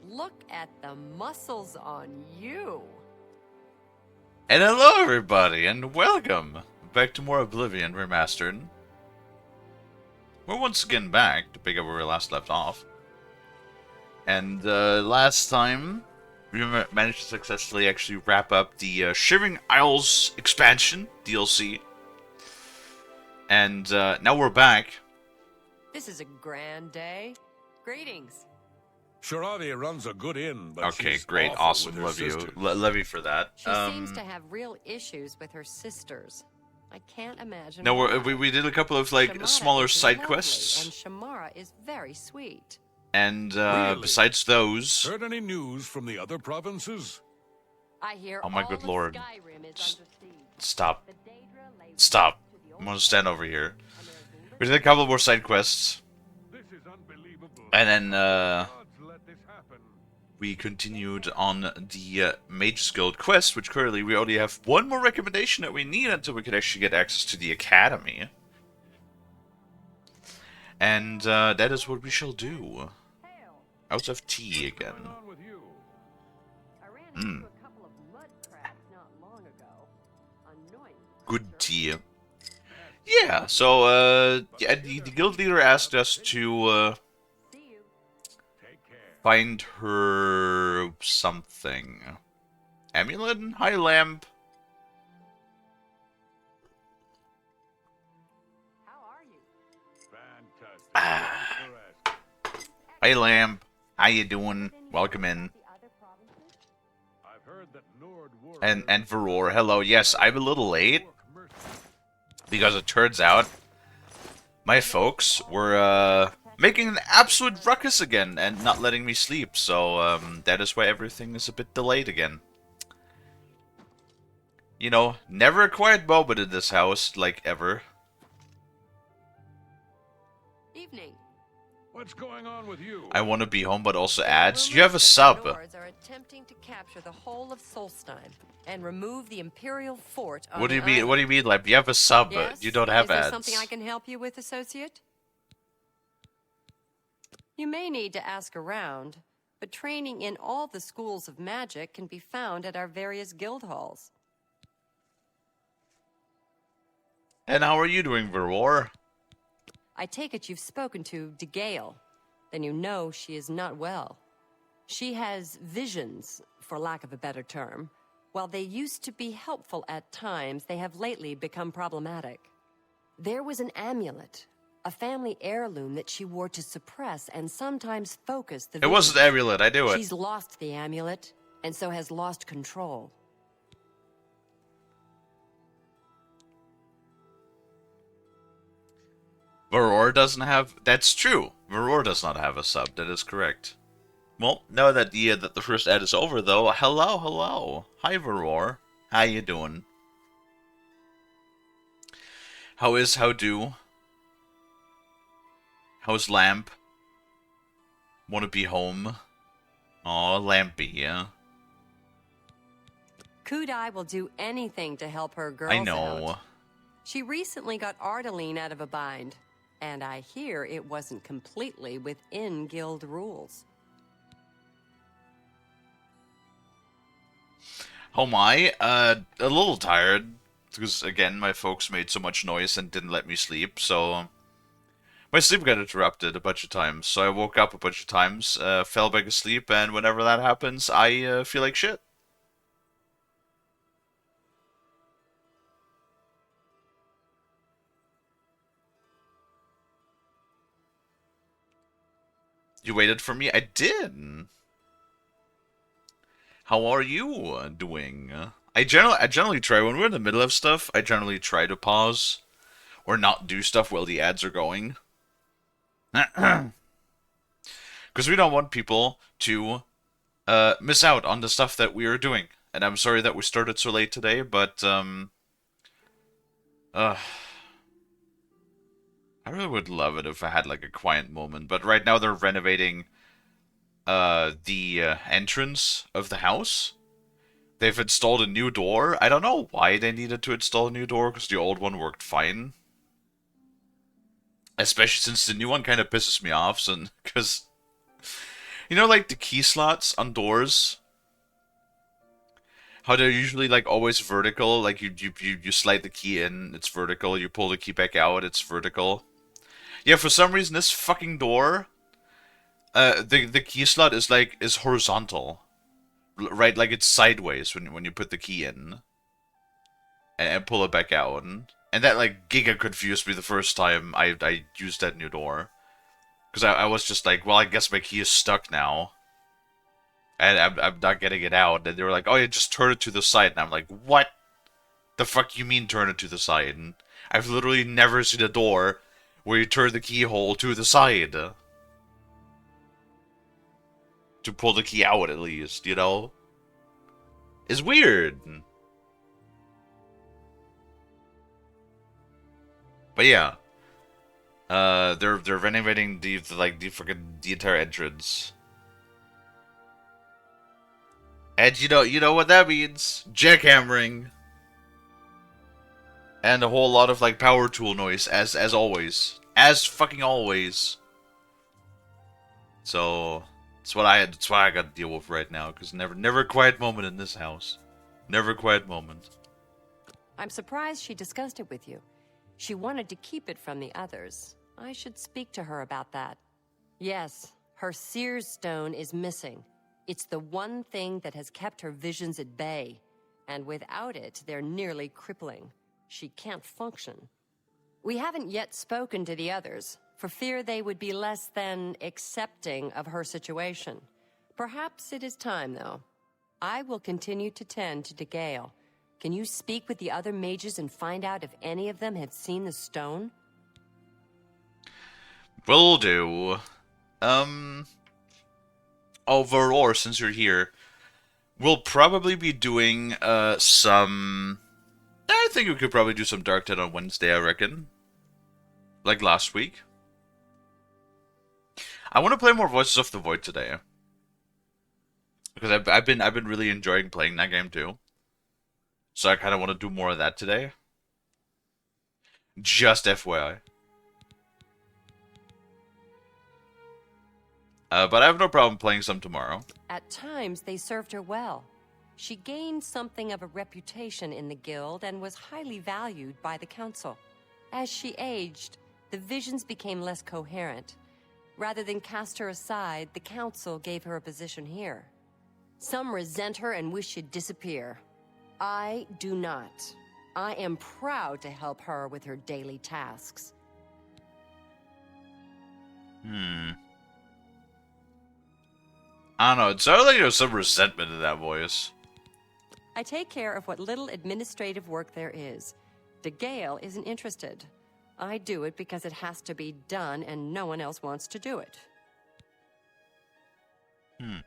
Look at the muscles on you. And hello everybody, and welcome back to more Oblivion Remastered. We're once again back to pick up where we last left off. And last time, we managed to successfully actually wrap up the Shivering Isles expansion, DLC. And now we're back. This is a grand day. Greetings. Shirati runs a good inn, but Okay, she's great, awful awesome, with her love you. sisters. Love you for that. She seems to have real issues with her sisters. I can't imagine. No, why. we did a couple of like Shamara smaller is side lovely, quests. and Shamara is very sweet. And Really? besides those... Heard any news from the other provinces? I hear Oh my all good of lord. Skyrim is Just under siege. stop. The Daedra lay Stop. waste to the I'm gonna old stand lands, over here. and there is We did a couple more side quests. This is unbelievable. And then Gods let this happen. we continued on the Mage's Guild quest, which currently we only have one more recommendation that we need until we can actually get access to the Academy. And that is what we shall do. Hail. I also have tea What's again. going on with you? I ran Mm. into a couple of mud crabs not long ago. Annoying. Good creature. tea. Yeah, so yeah, the guild leader asked us to See you. Take care. find her something. Amulet? High lamp? How are you? Fantastic. Ah. Correct. Hey lamp, how you doing? Welcome in. The other provinces? I've heard that Nord War And Varor, hello. Yes, I'm a little late because it turns out my folks were making an absolute ruckus again and not letting me sleep. So that is why everything is a bit delayed again. You know, never a quiet moment in this house, like ever. Evening. What's going on with you? I want to be home, but also There are ads. You have a rumors that sub. The Nords are attempting to capture the whole of Solstheim and remove the Imperial fort on What do you the mean? island. What do you mean, Lab? You have a sub, Yes? but you don't have Is there ads. something I can help you with, associate? You may need to ask around, but training in all the schools of magic can be found at our various guild halls. And how are you doing, Varor? I take it you've spoken to DeGale. Then you know she is not well. She has visions, for lack of a better term. While they used to be helpful at times, they have lately become problematic. There was an amulet, a family heirloom that she wore to suppress and sometimes focus the It wasn't visions. amulet. I knew it. She's lost the amulet, and so has lost control. Varor doesn't have... That's true. Varor does not have a sub. That is correct. Well, now that the first ad is over, though, hello, hello. Hi, Varor. How you doing? How do? How's Lamp? Wanna be home? Aw, Lampy, yeah. Kudai will do anything to help her girls I know. out. She recently got Ardaline out of a bind, and I hear it wasn't completely within guild rules. How am I? A little tired. Because, again, my folks made so much noise and didn't let me sleep, so... My sleep got interrupted a bunch of times, so I woke up a bunch of times, fell back asleep, and whenever that happens, I feel like shit. You waited for me? I did! How are you doing? I generally try, when we're in the middle of stuff, I generally try to pause, or not do stuff while the ads are going. Because we don't want people to miss out on the stuff that we are doing. And I'm sorry that we started so late today, but I really would love it if I had like a quiet moment. But right now they're renovating the entrance of the house. They've installed a new door. I don't know why they needed to install a new door, because the old one worked fine. Especially since the new one kind of pisses me off, because You know, like the key slots on doors? How they're usually like always vertical, like you slide the key in, it's vertical, you pull the key back out, it's vertical. Yeah, for some reason this fucking door, the key slot is horizontal. Right, like it's sideways when you put the key in and pull it back out. And that like giga confused me the first time I used that new door. Because I was just like, well, I guess my key is stuck now. And I'm not getting it out. And they were like, oh, yeah, just turn it to the side. And I'm like, what the fuck you mean turn it to the side? And I've literally never seen a door where you turn the keyhole to the side. To pull the key out, at least, you know? It's weird. But yeah. They're renovating the entire entrance. And you know what that means. Jackhammering. And a whole lot of like power tool noise as always. As fucking always. So that's what I got to deal with right now, cuz never a quiet moment in this house. Never a quiet moment. I'm surprised she discussed it with you. She wanted to keep it from the others. I should speak to her about that. Yes, her Seer's Stone is missing. It's the one thing that has kept her visions at bay. And without it, they're nearly crippling. She can't function. We haven't yet spoken to the others, for fear they would be less than accepting of her situation. Perhaps it is time, though. I will continue to tend to DeGale. Can you speak with the other mages and find out if any of them have seen the stone? Will do. Overall, since you're here, we'll probably be doing some. I think we could probably do some Dark 10 on Wednesday, I reckon. Like last week. I want to play more Voices of the Void today. Because I've been really enjoying playing that game too. So I kind of want to do more of that today. Just FYI. But I have no problem playing some tomorrow. At times, they served her well. She gained something of a reputation in the guild and was highly valued by the council. As she aged, the visions became less coherent. Rather than cast her aside, the council gave her a position here. Some resent her and wish she'd disappear. I do not. I am proud to help her with her daily tasks. I don't know, it sounded like there was some resentment in that voice. I take care of what little administrative work there is. DeGale isn't interested. I do it because it has to be done and no one else wants to do it. You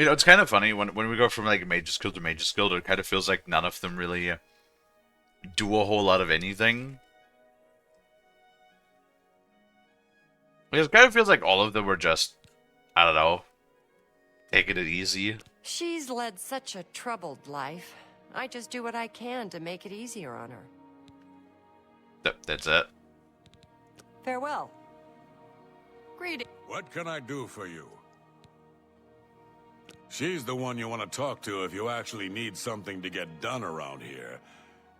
know, it's kind of funny when we go from like Mage's Guild to Mage's Guild, it kind of feels like none of them really do a whole lot of anything. It kind of feels like all of them were just, I don't know, taking it easy. She's led such a troubled life. I just do what I can to make it easier on her. That's it. Farewell. Greetings. What can I do for you? She's the one you want to talk to if you actually need something to get done around here.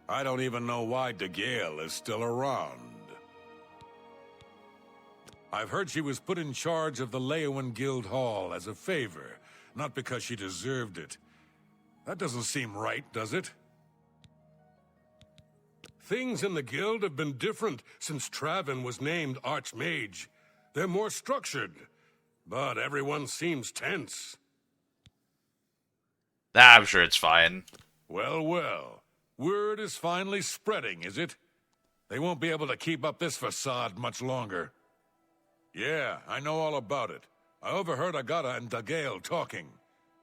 I don't even know why DeGale is still around. I've heard she was put in charge of the Leowen Guild Hall as a favor, not because she deserved it. That doesn't seem right, does it? Things in the guild have been different since Travin was named Archmage. They're more structured, but everyone seems tense. I'm sure it's fine. Well, well. Word is finally spreading, is it? They won't be able to keep up this facade much longer. Yeah, I know all about it. I overheard Agata and DeGale talking.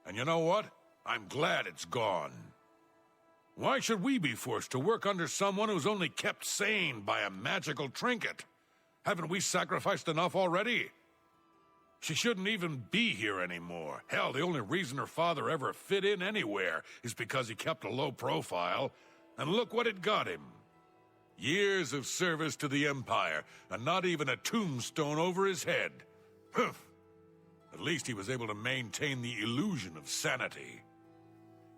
And you know what? I'm glad it's gone. Why should we be forced to work under someone who's only kept sane by a magical trinket? Haven't we sacrificed enough already? She shouldn't even be here anymore. Hell, the only reason her father ever fit in anywhere is because he kept a low profile. And look what it got him. Years of service to the Empire, and not even a tombstone over his head. Humph. At least he was able to maintain the illusion of sanity.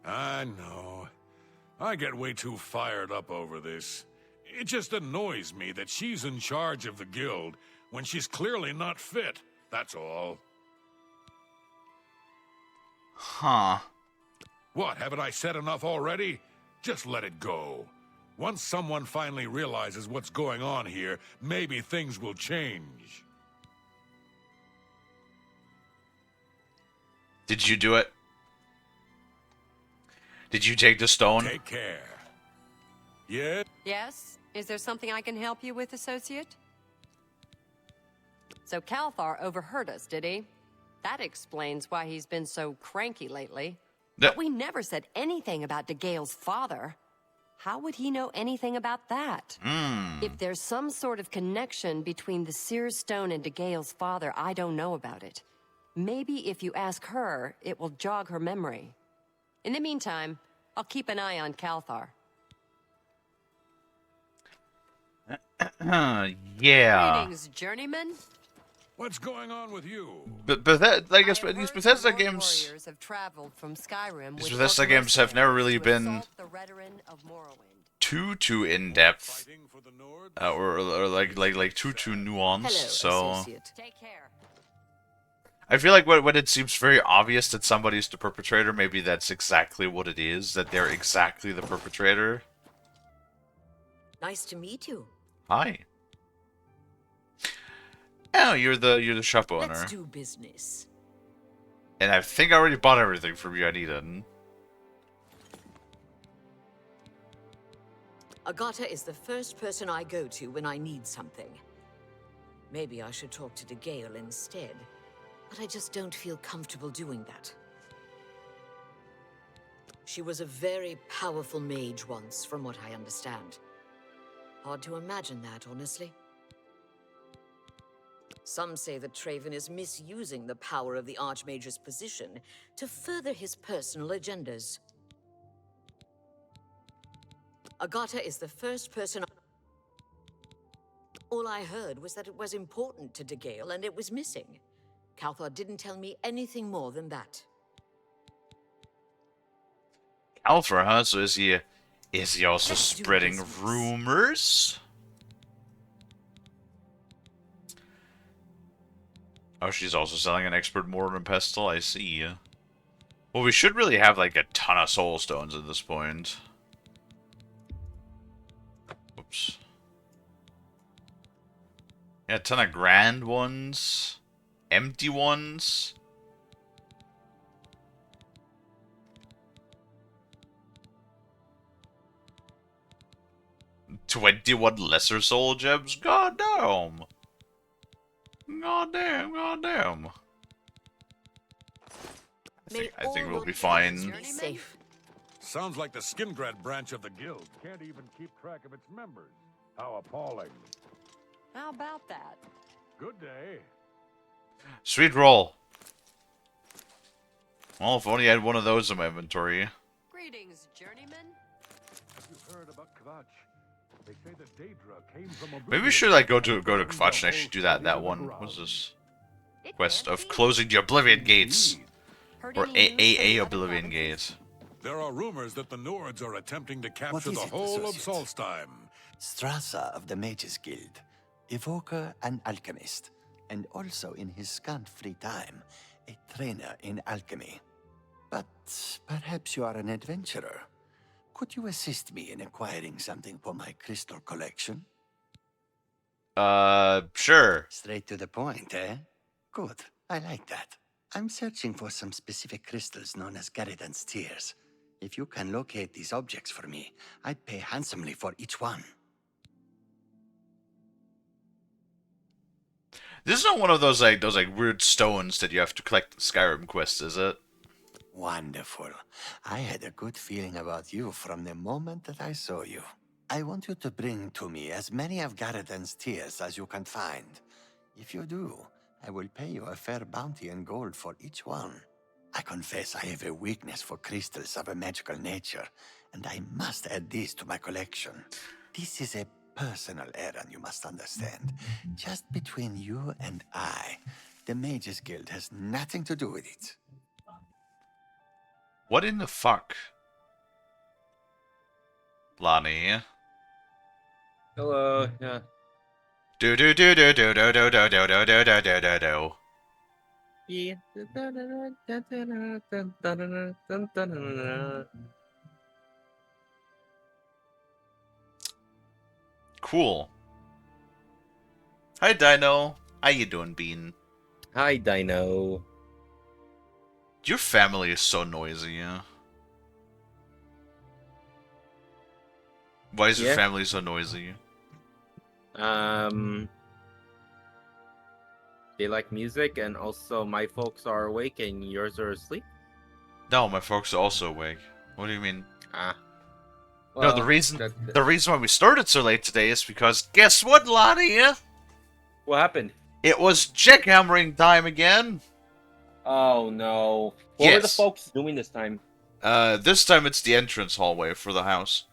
I know. I get way too fired up over this. It just annoys me that she's in charge of the guild when she's clearly not fit. That's all. Huh. What, haven't I said enough already? Just let it go. Once someone finally realizes what's going on here, maybe things will change. Did you do it? Did you take the stone? Take care. Yeah? Yes? Is there something I can help you with, associate? So Calthar overheard us, did he? That explains why he's been so cranky lately. But we never said anything about DeGale's father. How would he know anything about that? If there's some sort of connection between the Seer's Stone and DeGale's father, I don't know about it. Maybe if you ask her, it will jog her memory. In the meantime, I'll keep an eye on Calthar. Yeah. Greetings, journeyman. What's going on with you? But that, I guess, I have these heard Bethesda some games, warriors have traveled from Skyrim these with Bethesda orc games have never mercenaries really to been assault the Redoran of Morrowind. too in depth, Fighting for the Nord? or like too nuanced. So associate. Take care. I feel like when it seems very obvious that somebody's the perpetrator, maybe that's exactly what it is. That they're exactly the perpetrator. Nice to meet you. Hi. Oh, you're the shop owner. Let's do business. And I think I already bought everything from you I needed. Agata is the first person I go to when I need something. Maybe I should talk to DeGale instead, but I just don't feel comfortable doing that. She was a very powerful mage once, from what I understand. Hard to imagine that, honestly. Some say that Traven is misusing the power of the Archmage's position to further his personal agendas. Agata is the first person... All I heard was that it was important to DeGale and it was missing. Calthar didn't tell me anything more than that. Alpha, huh? So is he also Let's do spreading business. rumors? Oh, she's also selling an expert mortar and pestle, I see. Well, we should really have like a ton of soul stones at this point. Oops. Yeah, a ton of grand ones. Empty ones. $21 lesser soul gems? God damn! God damn. I think we'll be fine. Be safe. Sounds like the Skingrad branch of the guild can't even keep track of its members. How appalling. How about that? Good day. Sweet roll. Well, if only I had one of those in my inventory. Greetings, journeyman. Have you heard about Kvatch? They say that Daedra came from Oblivion. Maybe we should like go to Kvatch and actually do that one. What's this? Quest of closing the Oblivion gates. Or a Oblivion gate. There are rumors that the Nords are attempting to capture is the it, whole of associate? Solstheim. Strasza of the Mages Guild, evoker and alchemist, and also in his scant free time, a trainer in alchemy. But perhaps you are an adventurer. Could you assist me in acquiring something for my crystal collection? Sure. Straight to the point, eh? Good, I like that. I'm searching for some specific crystals known as Garridan's Tears. If you can locate these objects for me, I'd pay handsomely for each one. This is not one of those weird stones that you have to collect in Skyrim quests, is it? Wonderful. I had a good feeling about you from the moment that I saw you. I want you to bring to me as many of Garridan's Tears as you can find. If you do, I will pay you a fair bounty in gold for each one. I confess I have a weakness for crystals of a magical nature, and I must add these to my collection. This is a personal errand, you must understand. Just between you and I. The Mages Guild has nothing to do with it. What in the fuck? Lonnie. Hello. Yeah. Do do do do do do do do do do do do do do. Yeah. Cool. Hi, Dino. How you doing, Bean? Hi, Dino. Your family is so noisy. Why is your Yeah? family so noisy? They like music, and also my folks are awake and yours are asleep. No, my folks are also awake. What do you mean? Ah. No, the reason why we started so late today is because guess what, Lonnie? What happened? It was jackhammering time again. Oh no. What were the Yes. folks doing this time? This time it's the entrance hallway for the house.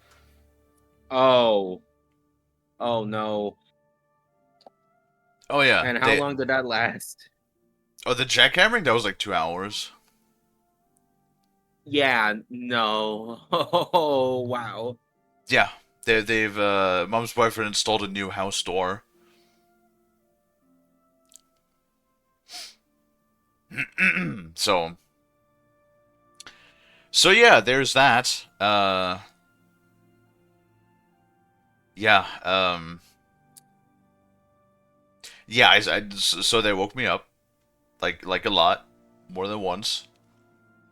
Oh. Oh no. Oh yeah. And how long did that last? Oh, the jackhammering? That was like 2 hours. Yeah, no. Oh, wow. Yeah. They've Mom's boyfriend installed a new house door. So yeah, there's that. Yeah, so they woke me up, like a lot, more than once,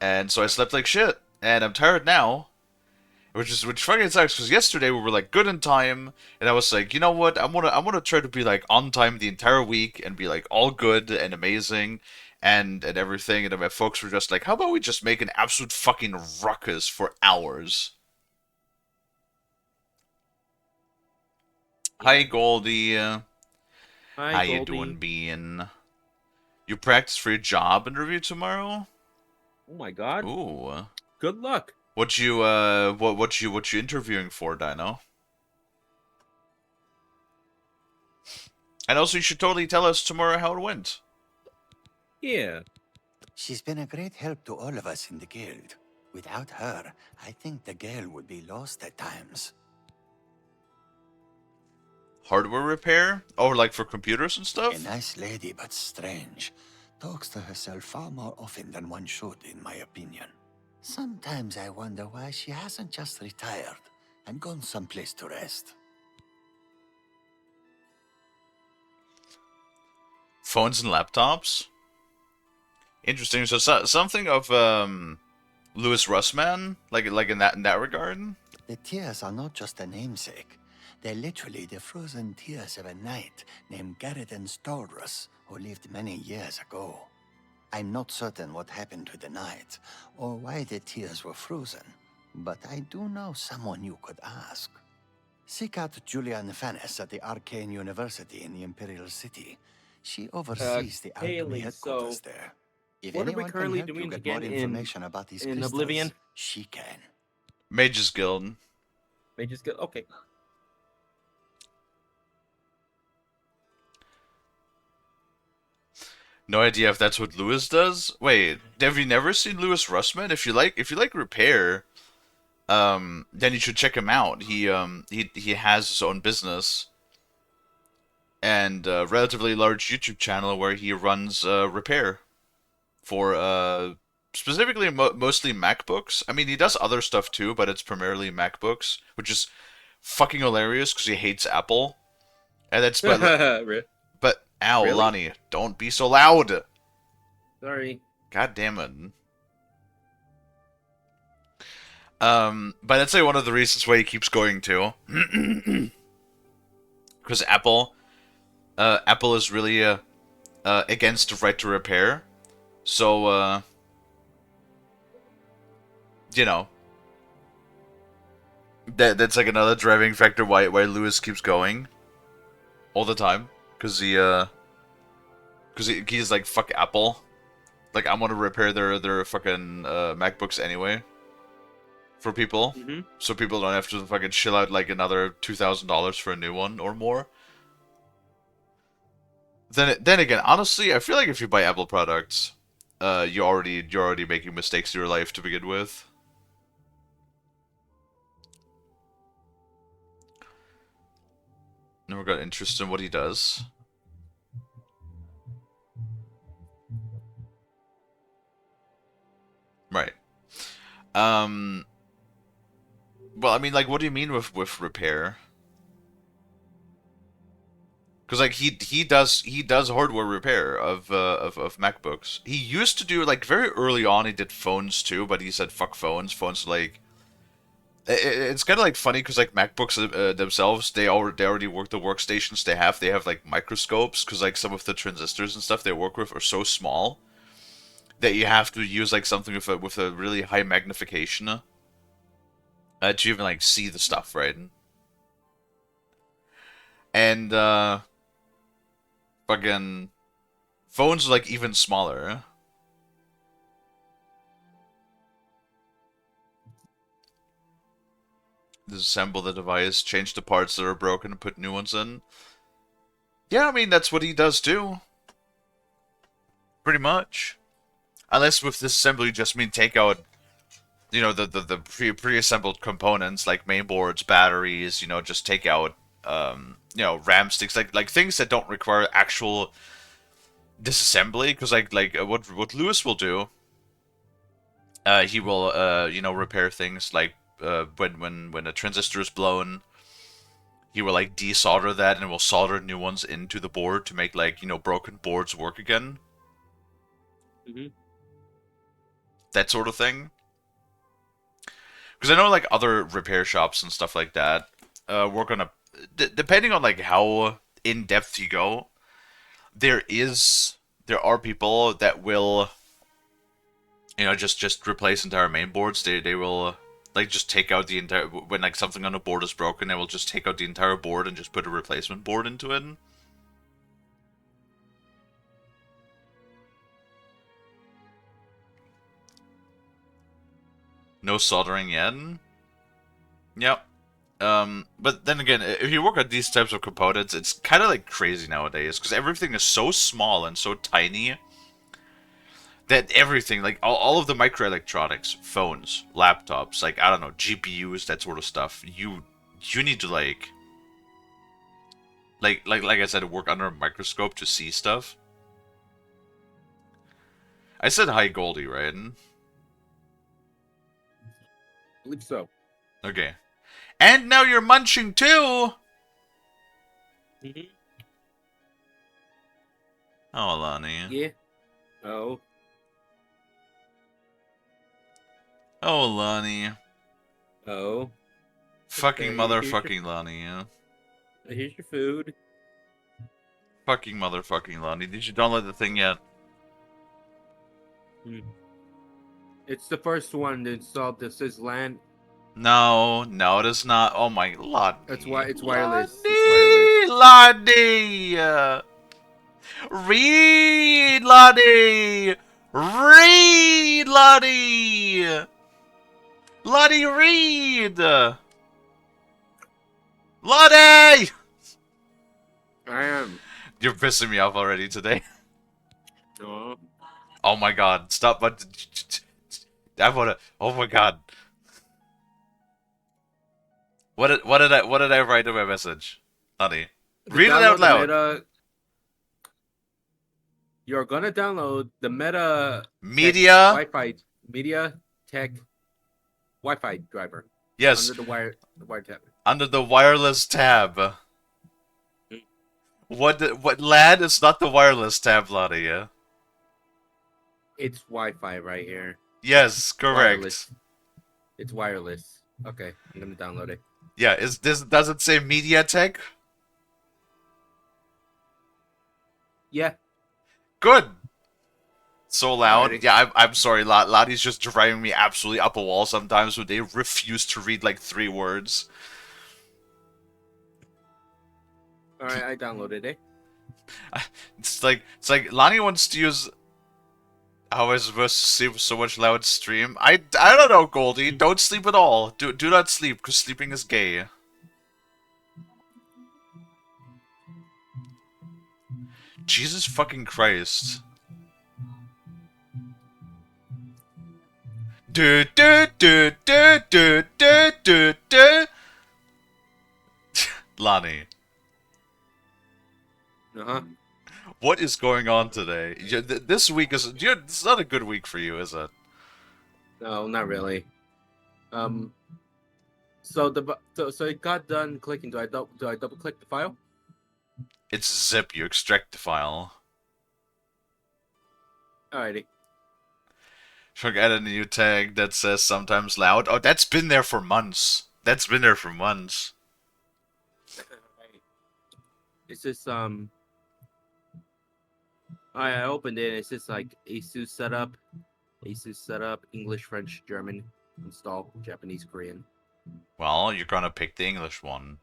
and so I slept like shit, and I'm tired now, which fucking sucks, because yesterday we were like good in time, and I was like, you know what, I'm gonna try to be like on time the entire week, and be like all good and amazing, and everything, and then my folks were just like, how about we just make an absolute fucking ruckus for hours? Hi, Goldie. Hi, How you Goldie. doing, Bean? You practice for your job interview tomorrow? Oh my god. Ooh. Good luck. What you interviewing for, Dino? And also, you should totally tell us tomorrow how it went. Yeah. She's been a great help to all of us in the guild. Without her, I think the guild would be lost at times. Hardware repair? Oh, like for computers and A stuff? nice lady, but strange. Talks to herself far more often than one should, in my opinion. Sometimes I wonder why she hasn't just retired and gone someplace to rest. Phones and laptops? Interesting. So, something of Louis Russman, like in that regard. The tears are not just a namesake. They're literally the frozen tears of a knight named Garrison Stordrus, who lived many years ago. I'm not certain what happened to the knight, or why the tears were frozen, but I do know someone you could ask. Seek out Julian Fannis at the Arcane University in the Imperial City. She oversees the alchemy Kalie, headquarters so there. If what are we anyone can currently help you doing get again more information about these in crystals, Oblivion? she can. Mages Guild. They just go, okay. No idea if that's what Louis does. Wait, have you never seen Louis Russman? If you like repair, then you should check him out. He has his own business and a relatively large YouTube channel where he runs repair for specifically mostly MacBooks. I mean, he does other stuff too, but it's primarily MacBooks, which is fucking hilarious because he hates Apple. And that's but ow, Really? Lonnie, don't be so loud. Sorry. God damn it. But that's like one of the reasons why he keeps going too. Because Apple is really against the right to repair. So you know, that's like another driving factor why Lewis keeps going all the time. Because he's like, fuck Apple. Like, I want to repair their fucking MacBooks anyway. for people, Mm-hmm. so people don't have to fucking chill out like another $2,000 for a new one or more. Then again, honestly, I feel like if you buy Apple products, you're already making mistakes in your life to begin with. Never got interest in what he does. Right. Um. Well, I mean, like, what do you mean with repair? Because like he does hardware repair of MacBooks. He used to do like very early on. He did phones too, but he said fuck phones. Phones like it's kind of like funny because like MacBooks themselves they already work the workstations they have like microscopes because like some of the transistors and stuff they work with are so small that you have to use like something with a really high magnification to even like see the stuff, right? And fucking phones are like even smaller. Disassemble the device, change the parts that are broken, and put new ones in. Yeah, I mean that's what he does too. Pretty much. Unless with disassembly you just mean take out, you know, the pre-assembled components like main boards, batteries, you know, just take out you know, RAM sticks, like things that don't require actual disassembly, because like what Lewis will do, he will you know, repair things like when a transistor is blown, he will like desolder that and will solder new ones into the board to make like, you know, broken boards work again. Mm-hmm. That sort of thing. Because I know like other repair shops and stuff like that work on a depending on like how in depth you go. There are people that will, you know, just replace entire main boards. They will like just take out the entire when like something on a board is broken. They will just take out the entire board and just put a replacement board into it. No soldering yet. Yep. But then again, if you work on these types of components, it's kind of like crazy nowadays because everything is so small and so tiny that everything, like all of the microelectronics, phones, laptops, like I don't know, GPUs, that sort of stuff, you need to like I said, work under a microscope to see stuff. I said hi, Goldie, right? I believe so. Okay. And now you're munching too. Mm-hmm. Oh, Lonnie. Yeah. Oh. Oh, Lonnie. Oh. Fucking Okay, motherfucking Lonnie. Yeah. Here's your food. Fucking motherfucking Lonnie. Did you download the thing yet? It's the first one to install this is LAN. No, it is not. Oh my Lonnie. It's wireless. Lonnie! Lonnie! Read, Lonnie! Read, Lonnie! Lonnie, read! Lonnie! I am. You're pissing me off already today. Oh. Oh my god, stop. I wanna. Oh my god. What did I write in my message? Honey. Read it out loud. You're gonna download the Meta Media. Wi-Fi Media Tech Wi-Fi driver. Yes. Under the wire tab. Under the wireless tab. What LAN is not the wireless tab, Lottie, yeah? It's Wi-Fi right here. Yes, correct. Wireless. It's wireless. Okay, I'm gonna download it. Yeah, does it say MediaTek? Yeah. Good. So loud. Alrighty. Yeah, I'm sorry, Lottie's just driving me absolutely up a wall sometimes when they refuse to read like 3 words. Alright, I downloaded it. It's like Lonnie wants to use How am I supposed to sleep with so much loud stream? I don't know, Goldie. Don't sleep at all. Do not sleep, because sleeping is gay. Jesus fucking Christ. Do do do do do do do do. Lonnie, Uh-huh. what is going on today? This week is it's not a good week for you, is it? No, not really. So so it got done clicking. Do I double click the file? It's zip. You extract the file. Alrighty. Forget a new tag that says sometimes loud. Oh, that's been there for months. That's been there for months. It's just I opened it. It's just like ASUS setup, English, French, German, install, Japanese, Korean. Well, you're gonna pick the English one.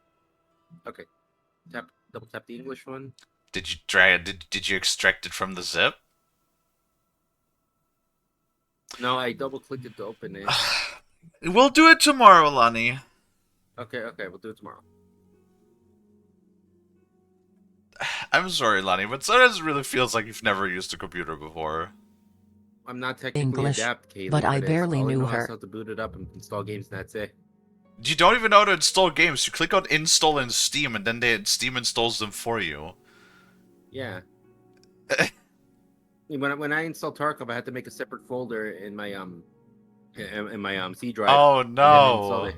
Okay, double tap the English one. Did you try it? Did you extract it from the zip? No, I double clicked it to open it. We'll do it tomorrow, Lonnie. Okay, we'll do it tomorrow. I'm sorry, Lonnie, but sometimes it really feels like you've never used a computer before. I'm not technically English, adept, Kalie, but I for this. barely All I knew know is her. how to boot it up and install games, and that's it. You don't even know how to install games. You click on install in Steam, and then Steam installs them for you. Yeah. When I installed Tarkov, I had to make a separate folder in my C drive. Oh and then install no! it.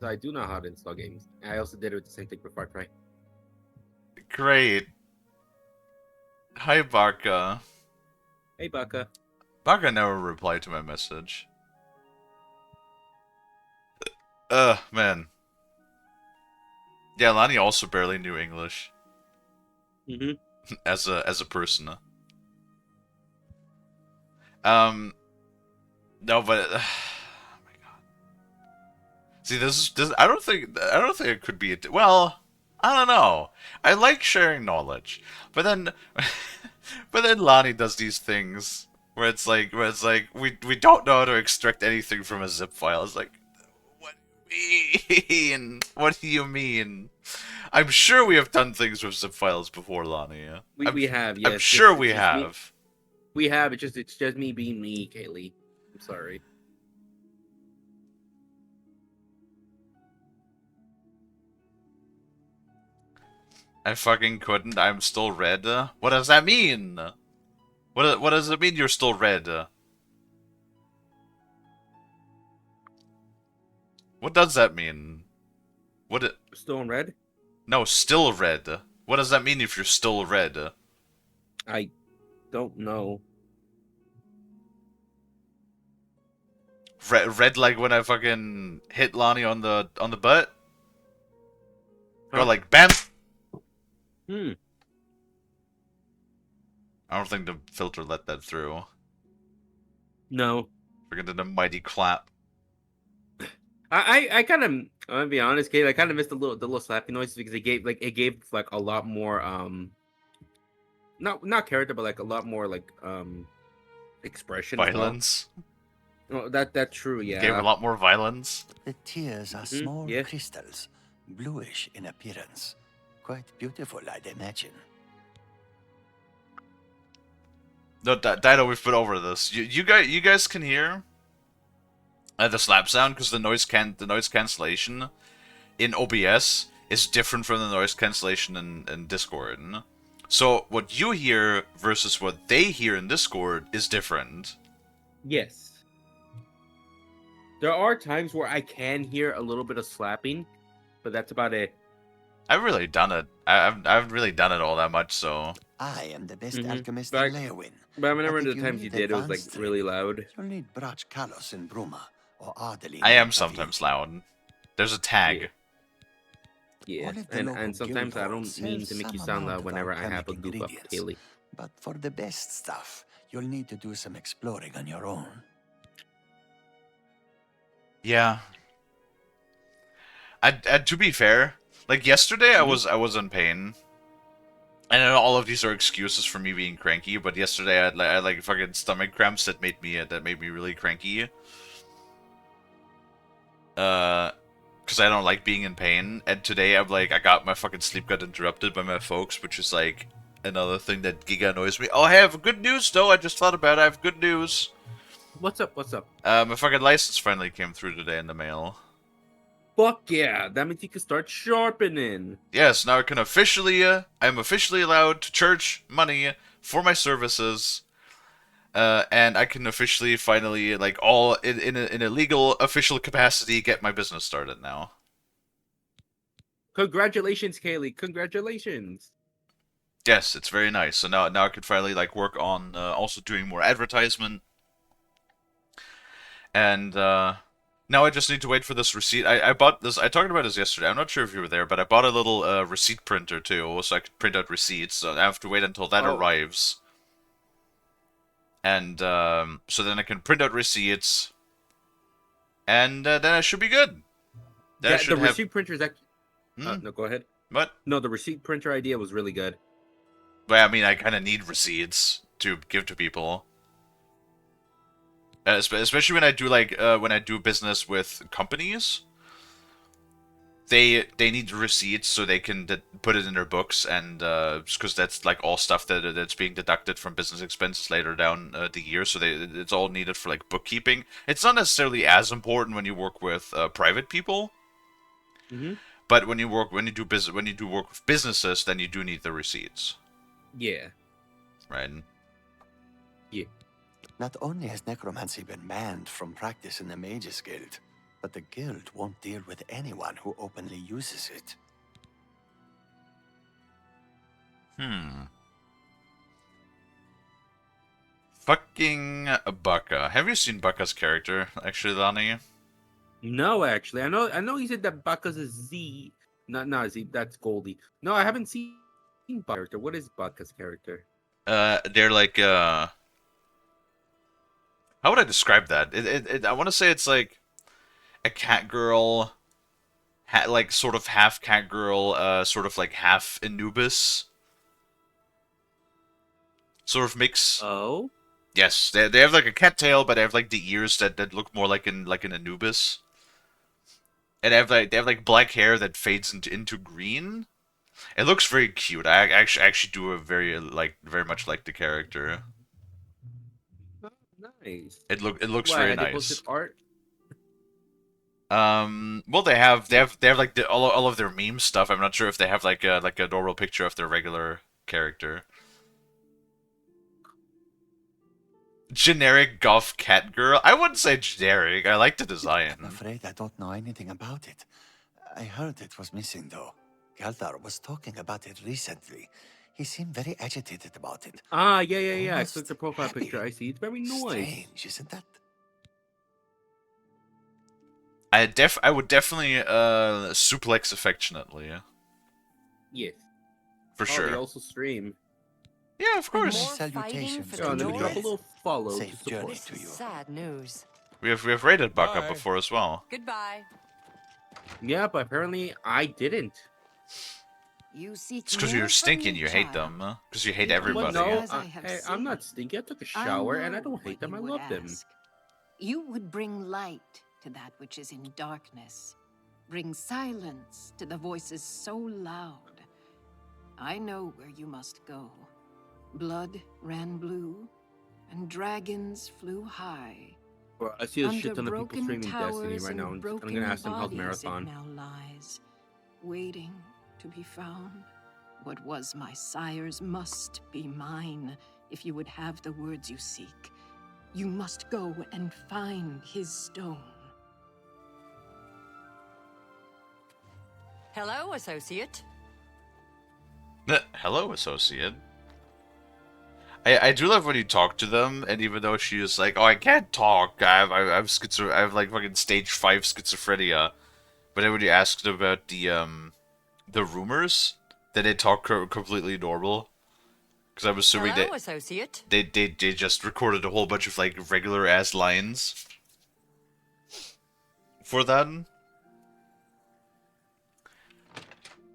So I do know how to install games. I also did it with the same thing for Far Cry. Great. Hi, Baka. Hey, Baka. Baka never replied to my message. Man. Yeah, Lonnie also barely knew English. Mm-hmm. as a person. No, but oh my god. See, this I don't think it could be well, I don't know. I like sharing knowledge, but then Lonnie does these things where it's like we don't know how to extract anything from a zip file. It's like, what do you mean? What do you mean? I'm sure we have done things with zip files before, Lonnie. We have, yes. I'm sure It's we just have. We have. It's just me being me, Kalie. I'm sorry. I fucking couldn't. I'm still red. What does that mean? What does it mean you're still red? What does that mean? Still in red? No, still red. What does that mean if you're still red? I don't know. Red like when I fucking hit Lonnie on the butt? Go like BAM! Hmm. I don't think the filter let that through. No. We're gonna do the mighty clap. I kind of, I'm gonna be honest, Kate. I kind of missed the little slapping noises because it gave like a lot more not character, but like a lot more like expression. Violence. Oh, that's true. Yeah. Gave a lot more violence. The tears are small yeah. crystals, bluish in appearance. Quite beautiful, I'd imagine. No, Dido, we've been over this. You guys can hear the slap sound because the noise cancellation in OBS is different from the noise cancellation in Discord. So what you hear versus what they hear in Discord is different. Yes. There are times where I can hear a little bit of slapping, but that's about it. I've really done it. I haven't really done it all that much, so. I am the best alchemist But- in Leowin. But I remember I think the you times need you did, it was like advanced really loud. You'll need Brach Kalos in Bruma, or Ardeline. I am in Pavie. sometimes loud. There's a tag. Yeah, All of the and local sometimes I don't guild mean halls to make you sell sound some loud amount of whenever I have a alchemic goof up, ingredients. Kalie. But for the best stuff, you'll need to do some exploring on your own. Yeah. To be fair, like yesterday I was in pain. I know all of these are excuses for me being cranky, but yesterday I had like fucking stomach cramps that made me really cranky. Because I don't like being in pain, and today I got my fucking sleep got interrupted by my folks, which is like another thing that giga annoys me. Oh, I have good news though. I just thought about it. I have good news. What's up? What's up? My fucking license finally came through today in the mail. Fuck yeah! That means you can start sharpening. Yes, now I can officially, I'm officially allowed to charge money for my services, and I can officially, finally, like, all in a legal, official capacity, get my business started now. Congratulations, Kalie. Congratulations. Yes, it's very nice. So now I can finally, like, work on also doing more advertisement, and now I just need to wait for this receipt. I bought this. I talked about this yesterday. I'm not sure if you were there, but I bought a little receipt printer too, so I could print out receipts. So I have to wait until that arrives, and so then I can print out receipts, and then I should be good. Then I Yeah, should the have... receipt printer is actually. No, go ahead. What? No, the receipt printer idea was really good. Well, I mean, I kind of need receipts to give to people. Especially when I do when I do business with companies, they need receipts so they can put it in their books, and because that's like all stuff that's being deducted from business expenses later down the year, so it's all needed for like bookkeeping. It's not necessarily as important when you work with private people, but when you work with businesses, then you do need the receipts. Yeah. Right. Yeah. Not only has necromancy been banned from practice in the Mages Guild, but the guild won't deal with anyone who openly uses it. Fucking Baka. Have you seen Baka's character, actually, Lani? No, actually, I know. He said that Baka's a Z, not Z. That's Goldie. No, I haven't seen Baka's character. What is Baka's character? They're like how would I describe that? I want to say it's like a cat girl, like sort of half cat girl, sort of like half Anubis, sort of mix. Oh. Yes, they have like a cat tail, but they have like the ears that look more like an Anubis, and they have like black hair that fades into green. It looks very cute. I actually do very much like the character. Oh, nice. It looks Why, very had they nice. posted art? Well, they have like all of their meme stuff. I'm not sure if they have like a normal picture of their regular character. Generic goth cat girl. I wouldn't say generic. I like the design. I'm afraid I don't know anything about it. I heard it was missing, though. Galdar was talking about it recently. He seemed very agitated about it. Ah, yeah. I Almost clicked the profile happy. picture. I see. It's very nice. Strange, isn't that? I would definitely suplex affectionately. Yes. For They sure. also stream. Yeah, of course. More fighting Salutations for to Oh, the and then you. we drop a North? little follow Safe to journey support. to you. Sad news. We have raided Baka Bye. before as well. Goodbye. Yeah, but apparently I didn't. You seek It's because more you're from stinking. me, You hate child. them. Because you hate Well, everybody. no, As I have I'm not seen, stinky. I took a I shower and I know don't hate what them. I you would love them. ask. You would bring light to that which is in darkness. Bring silence to the voices so loud. I know where you must go. Blood ran blue, and dragons flew high. Bro, I see a Under shit ton of people broken streaming Destiny towers right and now. I'm broken gonna ask them how's bodies Marathon. It now lies, waiting to be found. What was my sire's must be mine. If you would have the words you seek, you must go and find his stone. Hello, associate. Hello, associate. I do love when you talk to them, and even though she is like, oh, I can't talk, I have like fucking stage 5 schizophrenia, but then when you asked about the rumors, that they talk completely normal, because I'm assuming Hello, associate. they just recorded a whole bunch of like regular ass lines for that.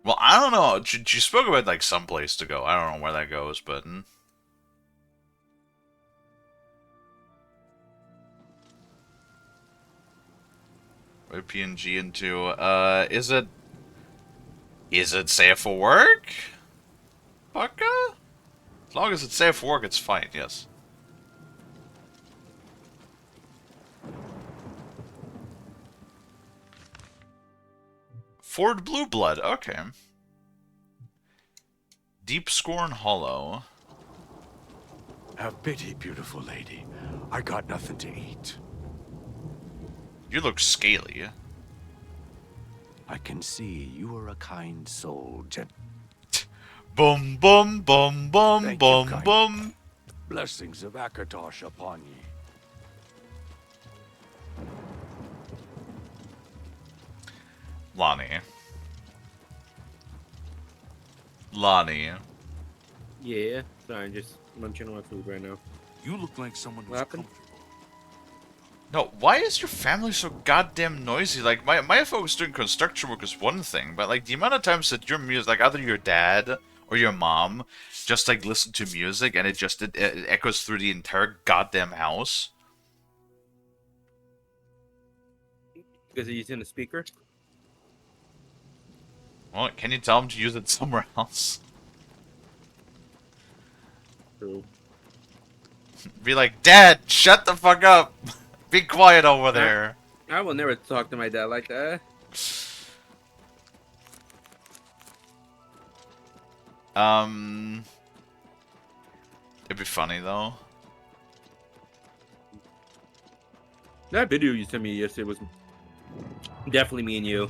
Well, I don't know. She spoke about like some place to go. I don't know where that goes, but. PNG into is it safe for work? Pucka? As long as it's safe for work, it's fine, yes. Ford Blue Blood, okay. Deep Scorn Hollow. Have pity, beautiful lady. I got nothing to eat. You look scaly. I can see you are a kind soul, Boom, boom, boom, boom, Thank boom, you, kind. boom. Blessings of Akatosh upon ye. Lonnie. Lonnie. Yeah. Sorry, I'm just munching on my food right now. You look like someone who's What happened? comfortable. No, why is your family so goddamn noisy? Like, my folks doing construction work is one thing, but, like, the amount of times that your music, like, either your dad or your mom just, like, listen to music and it echoes through the entire goddamn house. Because he's in the speaker? Well, can you tell him to use it somewhere else? True. Be like, Dad, shut the fuck up! Be quiet over there! I will never talk to my dad like that. It'd be funny, though. That video you sent me yesterday was definitely me and you.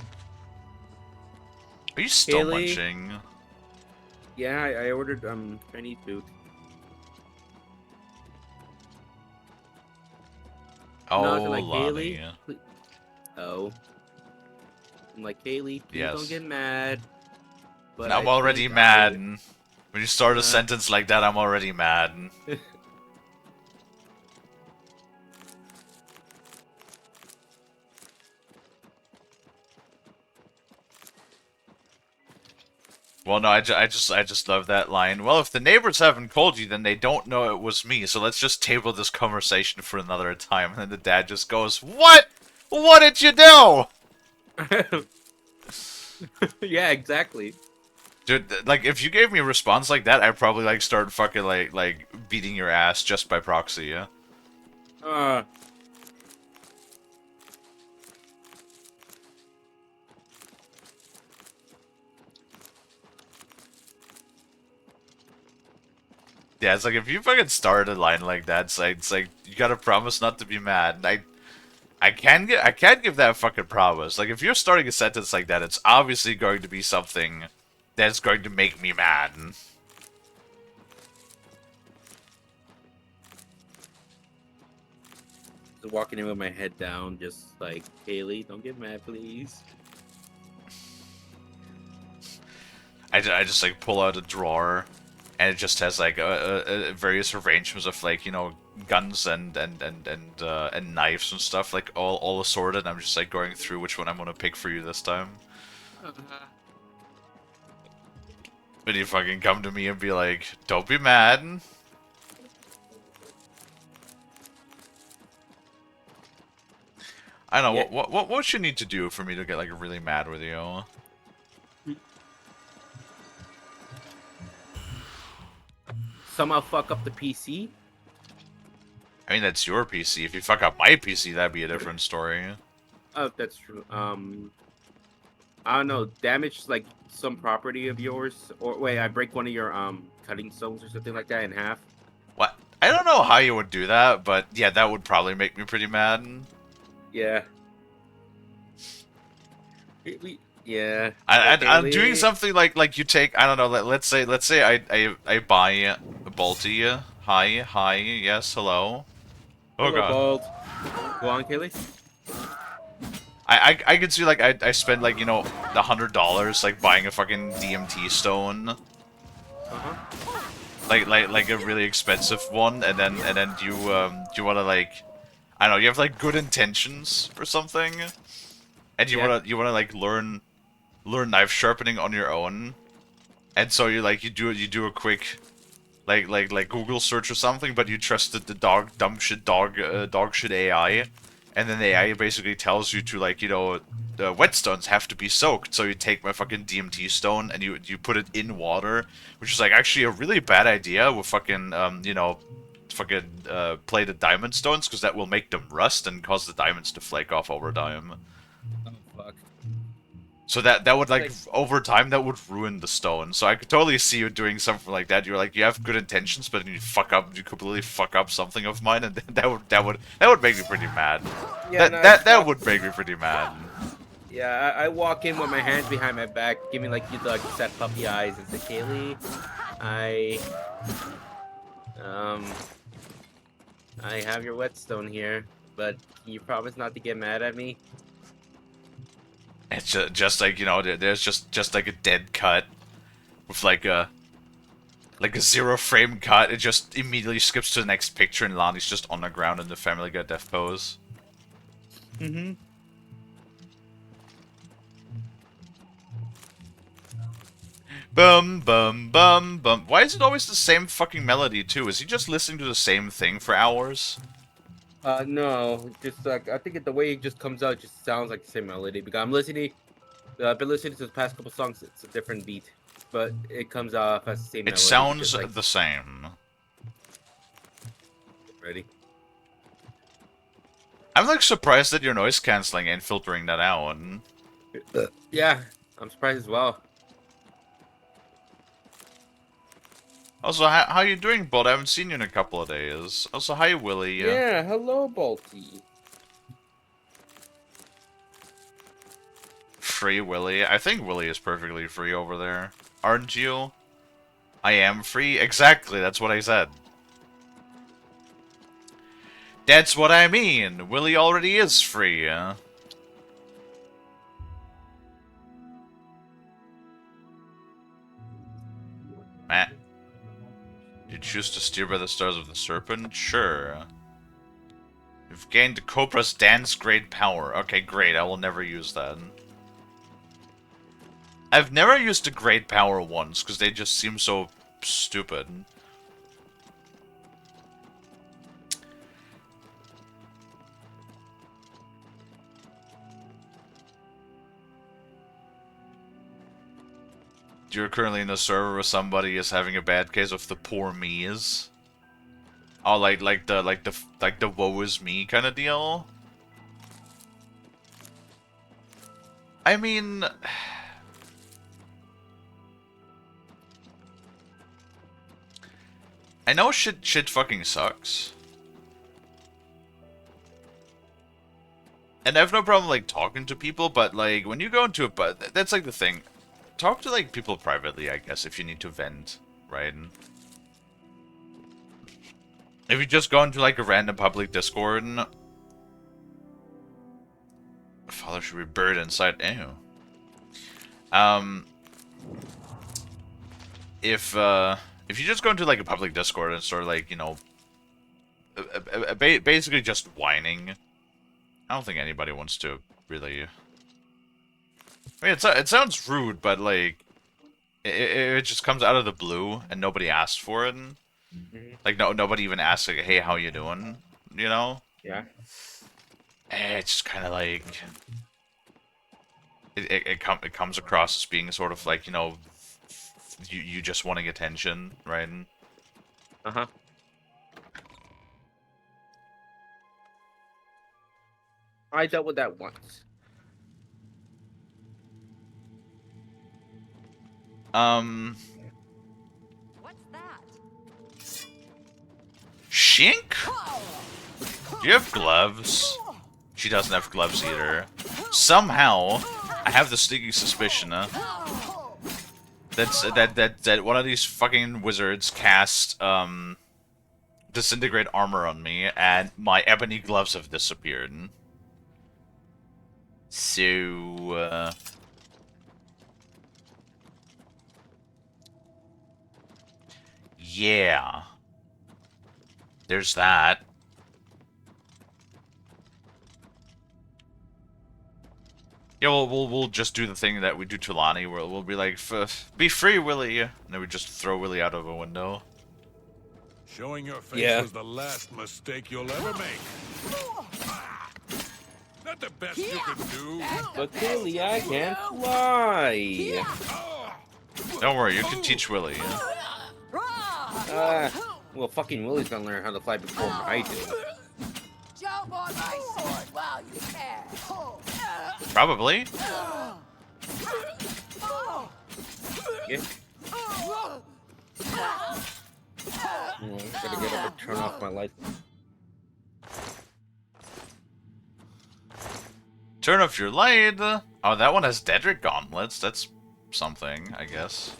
Are you still Kalie? munching? Yeah, I ordered Chinese food. Oh, No, is it like Lonnie. Kalie? Oh. I'm like, Kalie, please Yes. don't get mad. But I'm I already think mad. When you start a Uh. sentence like that, I'm already mad. Well, no, I just love that line. Well, if the neighbors haven't called you, then they don't know it was me. So let's just table this conversation for another time. And then the dad just goes, "What? What did you do?" Yeah, exactly. Dude, like, if you gave me a response like that, I'd probably, like, start fucking, like beating your ass just by proxy, yeah? Yeah, it's like, if you fucking start a line like that, it's like you gotta promise not to be mad. I can't give that fucking promise. Like, if you're starting a sentence like that, it's obviously going to be something that's going to make me mad. Just walking in with my head down, just like, Kaylee, don't get mad, please. I just like pull out a drawer, and it just has like various arrangements of, like, you know, guns and knives and stuff, like all assorted. I'm just like going through which one I'm gonna pick for you this time. But you fucking come to me and be like, "Don't be mad." I don't know, Yeah. what you need to do for me to get, like, really mad with you? Somehow fuck up the PC? I mean, that's your PC. If you fuck up my PC, that'd be a different story. Oh, that's true. I don't know, damage like some property of yours, or wait, I break one of your cutting stones or something like that in half. What? I don't know how you would do that, but yeah, that would probably make me pretty mad. Yeah. Yeah. I'm doing something like you take, I don't know, let's say I buy a Balti. Hi, yes, hello. Oh Hello, god. Bald. Go on, Kaylee. I could see, like, I spend, like, you know, the $100 like buying a fucking DMT stone. Like a really expensive one, and then do you wanna, like, I don't know, you have like good intentions or something, and you wanna like learn learn knife sharpening on your own, and so you do a quick like Google search or something, but you trusted the dog shit AI, and then the AI basically tells you to like the whetstones have to be soaked, so you take my fucking DMT stone and you put it in water, which is like actually a really bad idea with fucking plated diamond stones, because that will make them rust and cause the diamonds to flake off over time. Oh fuck. So that would like over time that would ruin the stone. So I could totally see you doing something like that. You're like you have good intentions, but then you completely fuck up something of mine, and that would make me pretty mad. Yeah, That would make me pretty mad. Yeah, I walk in with my hands behind my back, giving like you like set puppy eyes, and say, Kalie, I have your whetstone here, but can you promise not to get mad at me? It's just like there's just like a dead cut with like a zero frame cut. It just immediately skips to the next picture, and Lonnie's just on the ground in the Family Guy death pose. Mm-hmm. Bum bum bum bum. Why is it always the same fucking melody too? Is he just listening to the same thing for hours? No, just like I think the way it just comes out just sounds like the same melody. Because I've been listening to the past couple songs. It's a different beat, but it comes off as the same melody. It sounds just, like, the same. Ready? I'm like surprised that your noise canceling ain't filtering that out. Yeah, I'm surprised as well. Also, how you doing, Bolt? I haven't seen you in a couple of days. Also, hi, Willie. Yeah, hello, Bolty. Free Willie. I think Willie is perfectly free over there. Aren't you? I am free? Exactly, that's what I said. That's what I mean! Willie already is free, Matt. You choose to steer by the stars of the serpent? Sure. You've gained Cobra's dance grade power. Okay, great. I will never use that. I've never used a great power once, because they just seem so stupid. You're currently in a server where somebody is having a bad case of the poor me's. Oh, like the woe is me kind of deal. I mean, I know shit fucking sucks, and I have no problem like talking to people, but like when you go into a that's like the thing. Talk to like people privately, I guess, if you need to vent, right? If you just go into like a random public Discord, father should be buried inside. Ew. If you just go into like a public Discord and start like basically just whining, I don't think anybody wants to really. I mean, it sounds rude, but like it just comes out of the blue and nobody asked for it. Like nobody even asked like, "Hey, how you doing?" You know? Yeah. It's just kind of like it comes across as being sort of like you just wanting attention, right? Uh-huh. I dealt with that once. What's that? Shink? Do you have gloves? She doesn't have gloves either. Somehow, I have the sneaking suspicion that one of these fucking wizards cast disintegrate armor on me, and my ebony gloves have disappeared. So, yeah. There's that. Yeah, we'll just do the thing that we do to Lonnie, where we'll be like, "Be free, Willie," and then we just throw Willie out of a window. Showing your face Yeah. was the last mistake you'll ever make. Not the best you can do. But Kalie, I can't fly. Don't worry, you can teach Willie. Well, fucking Willie's gonna learn how to fly before I do. Jump on my sword while you can. Probably. Yeah. Gotta get up and turn off my light. Turn off your light. Oh, that one has Dedrick gauntlets. That's something, I guess.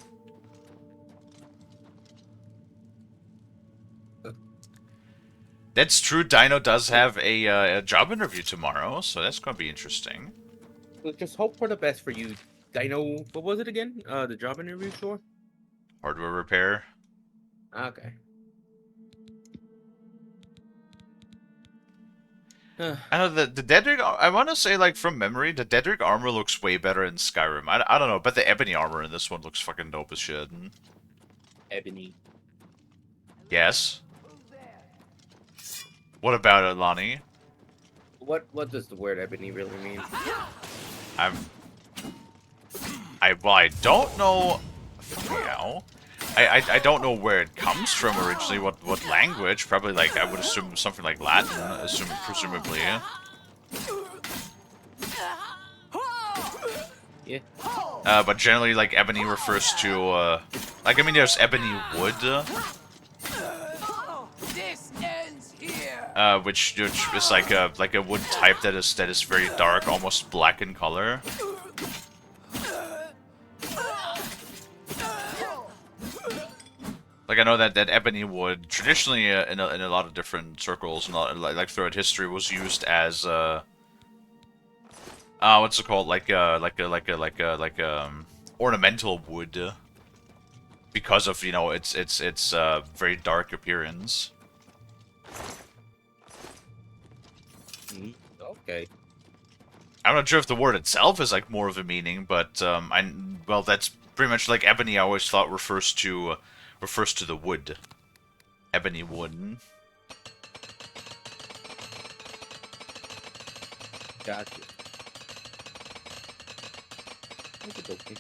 That's true. Dino does have a job interview tomorrow, so that's going to be interesting. Let's just hope for the best for you. Dino, what was it again? The job interview for? Hardware repair. Okay. I know the Dedrick. I want to say, like, from memory, the Dedrick armor looks way better in Skyrim. I don't know, but the ebony armor in this one looks fucking dope as shit. Ebony. Yes. What about it, Lonnie? What does the word ebony really mean? I don't know. Ow. I don't know where it comes from originally. What language? Probably like I would assume something like Latin. Presumably. Yeah. But generally, like ebony refers to like, I mean, there's ebony wood. This ends here. Which is like a wood type that is very dark, almost black in color. Like, I know that ebony wood traditionally in a lot of different circles and like throughout history was used as what's it called, like ornamental wood, because of, you know, its very dark appearance. Okay. I'm not sure if the word itself is like more of a meaning, but well, that's pretty much like ebony. I always thought refers to the wood, ebony wood. Gotcha. Okay.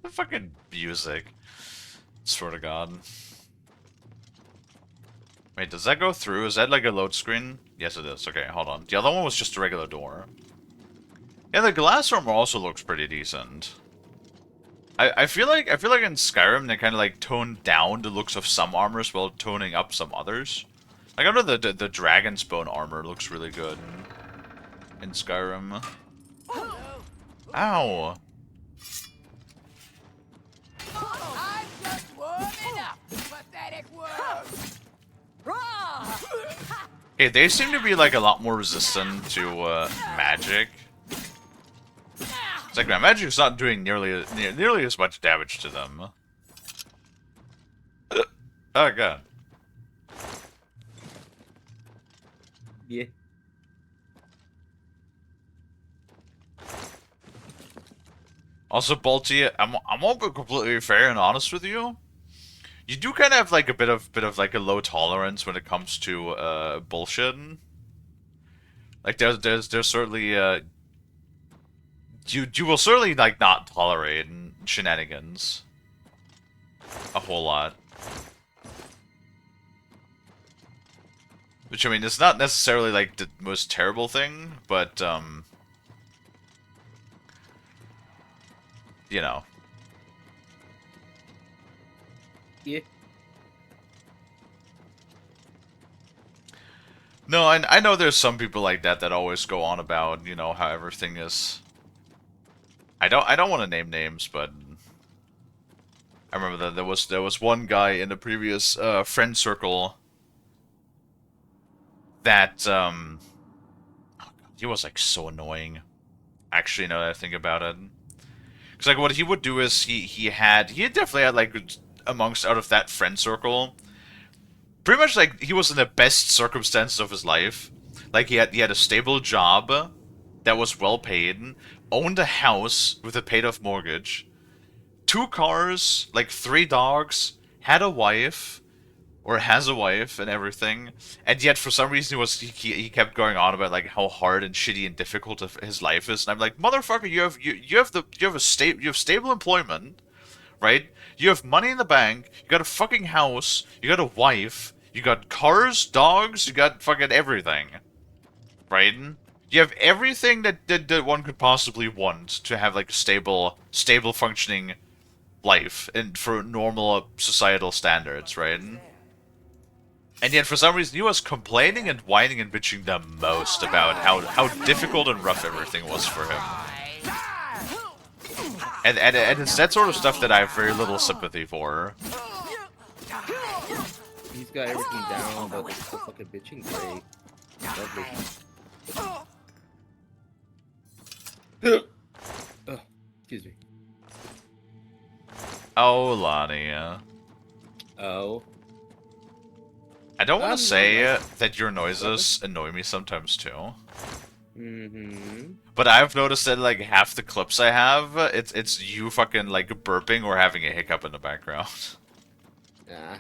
The fucking music. Swear to God. Wait, does that go through? Is that like a load screen? Yes, it is. Okay, hold on. The other one was just a regular door. Yeah, the glass armor also looks pretty decent. I feel like in Skyrim they kind of like toned down the looks of some armors while toning up some others. Like, I know the dragon's bone armor looks really good in Skyrim. Ow. I'm just warming up. Pathetic words. Okay, they seem to be like a lot more resistant to magic. It's like my magic's not doing nearly as much damage to them. Oh god. Yeah. Also, Balti, I'm gonna be completely fair and honest with you. You do kind of have like a bit of like a low tolerance when it comes to bullshit. Like there's certainly you will certainly like not tolerate shenanigans a whole lot. Which, I mean, it's not necessarily like the most terrible thing, but you know. Yeah. No, I know there's some people like that always go on about, you know, how everything is. I don't want to name names, but I remember that there was one guy in the previous friend circle that oh God, he was like so annoying. Actually, now that I think about it, Because like what he would do is he definitely had like amongst out of that friend circle, pretty much like he was in the best circumstances of his life. Like he had a stable job that was well paid, owned a house with a paid off mortgage, 2 cars, like 3 dogs, had a wife, or has a wife and everything, and yet for some reason he kept going on about like how hard and shitty and difficult his life is, and I'm like, motherfucker, you have stable employment, right? You have money in the bank, you got a fucking house, you got a wife, you got cars, dogs, you got fucking everything, right? You have everything that one could possibly want to have like a stable functioning life and for normal societal standards, right? And yet, for some reason, he was complaining and whining and bitching the most about how difficult and rough everything was for him. And it's that sort of stuff that I have very little sympathy for. He's got everything down, but it's so fucking bitching great. Lovely. Oh, excuse me. Oh, Lonnie. Oh. I don't want to say that your noises annoy me sometimes too. But I've noticed that like half the clips I have, it's you fucking like burping or having a hiccup in the background. Yeah.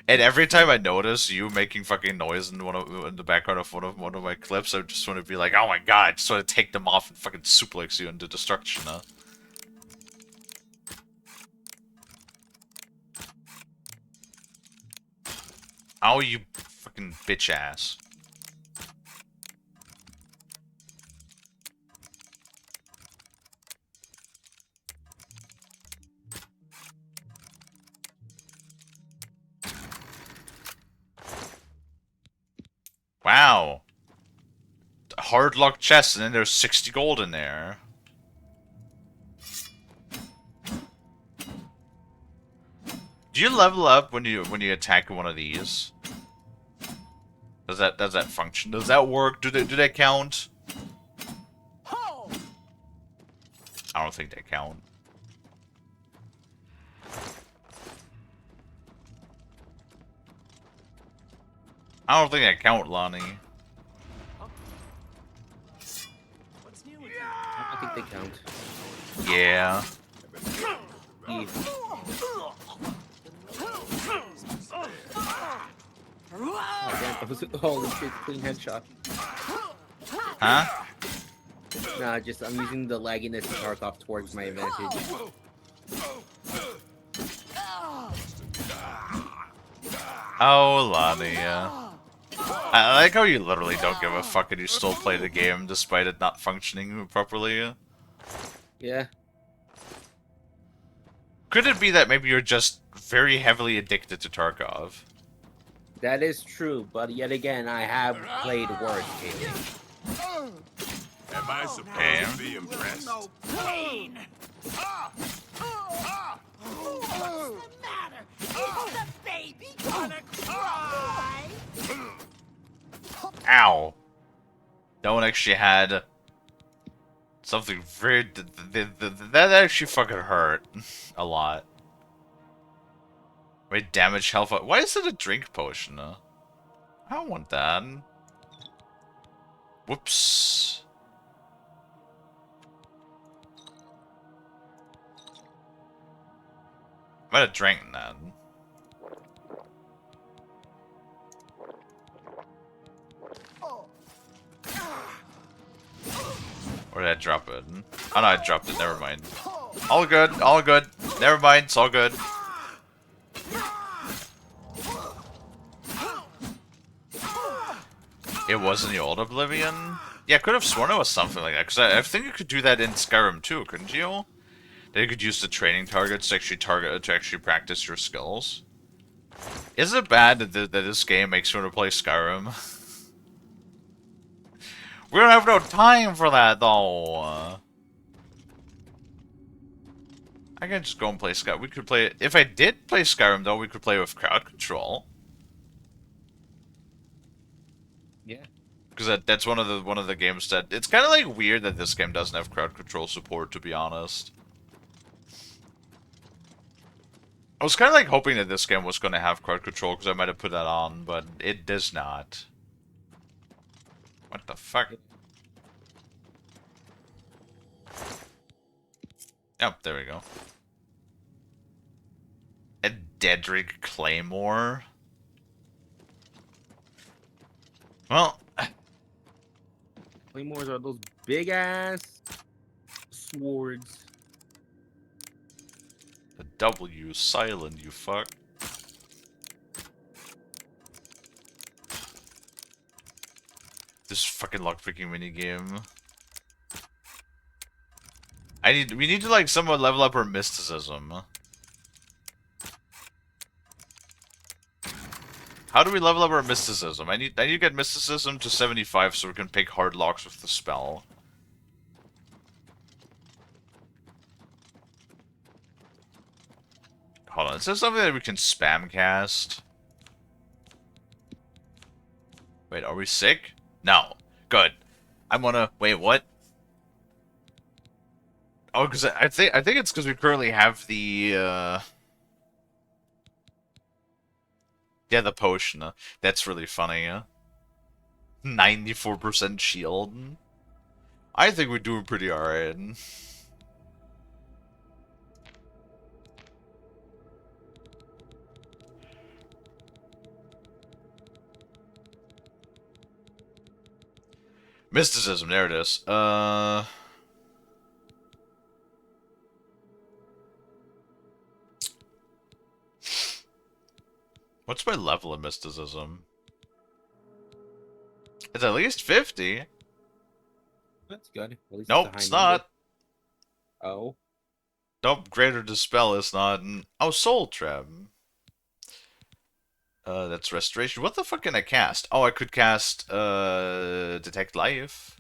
And every time I notice you making fucking noise in the background of one of my clips, I just want to be like, oh my god, I just want to take them off and fucking suplex you into destruction. Huh? Oh, you fucking bitch ass. Wow. Hard luck chest, and then there's 60 gold in there. Do you level up when you attack one of these? Does that function? Does that work? Do they count? I don't think they count. I don't think they count, Lonnie. I think they count. Yeah. Oh, damn, that was holy shit, clean headshot. Huh? Nah, just I'm using the lagginess of Tarkov towards my advantage. Oh, Lonnie. I like how you literally don't give a fuck and you still play the game despite it not functioning properly. Yeah. Could it be that maybe you're just very heavily addicted to Tarkov? That is true, but yet again, I have played worse, Kalie. Am I supposed to be impressed? No pain. What's the matter? Is the baby gonna cry? Ow. That one actually had something very... That actually fucking hurt. A lot. Wait, damage health... Why is it a drink potion? I don't want that. Whoops. I might have drank that. Or did I drop it? Oh no, I dropped it, never mind. All good, all good. Never mind, it's all good. It was in the old Oblivion? Yeah, I could have sworn it was something like that, because I think you could do that in Skyrim too, couldn't you? That you could use the training targets to actually practice your skills. Is it bad that this game makes you want to play Skyrim? We don't have no time for that, though. I can just go and play Skyrim. We could play... If I did play Skyrim, though, we could play with crowd control. Yeah. Because that's one of the games that it's kind of like weird that this game doesn't have crowd control support. To be honest, I was kind of like hoping that this game was going to have crowd control because I might have put that on, but it does not. What the fuck? Yep, there we go. A Dedrick Claymore? Well... Claymores are those big-ass swords. The W silent, you fuck. This fucking lockpicking minigame. We need to like somewhat level up our mysticism. How do we level up our mysticism? I need to get mysticism to 75 so we can pick hard locks with the spell. Hold on, is there something that we can spam cast? Wait, are we sick? No. Good. I'm gonna... Wait, what? Oh, because I think it's because we currently have the, Yeah, the potion. That's really funny, 94% shield. I think we're doing pretty alright. Mysticism, there it is. What's my level of mysticism? It's at least 50. That's good. At least Nope, a high it's number. not. Oh. Nope, Greater Dispel is not. Oh, Soul Trap. That's Restoration. What the fuck can I cast? Oh, I could cast, Detect Life.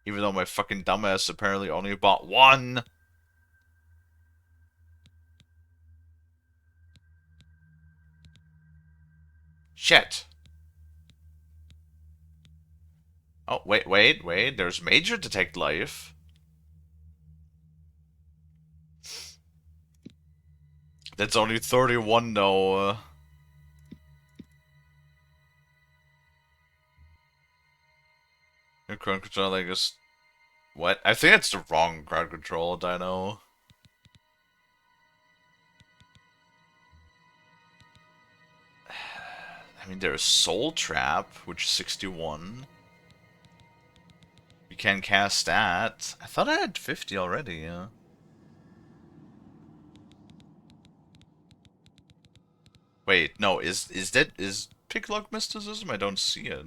Even though my fucking dumbass apparently only bought one. Shit. Oh, wait. There's Major Detect Life. That's only 31 though. Crowd control, I guess. What? I think it's the wrong crowd control, Dino. I mean, there's Soul Trap, which is 61. You can cast that. I thought I had 50 already, yeah. Wait, no, is Picklock Mysticism? I don't see it.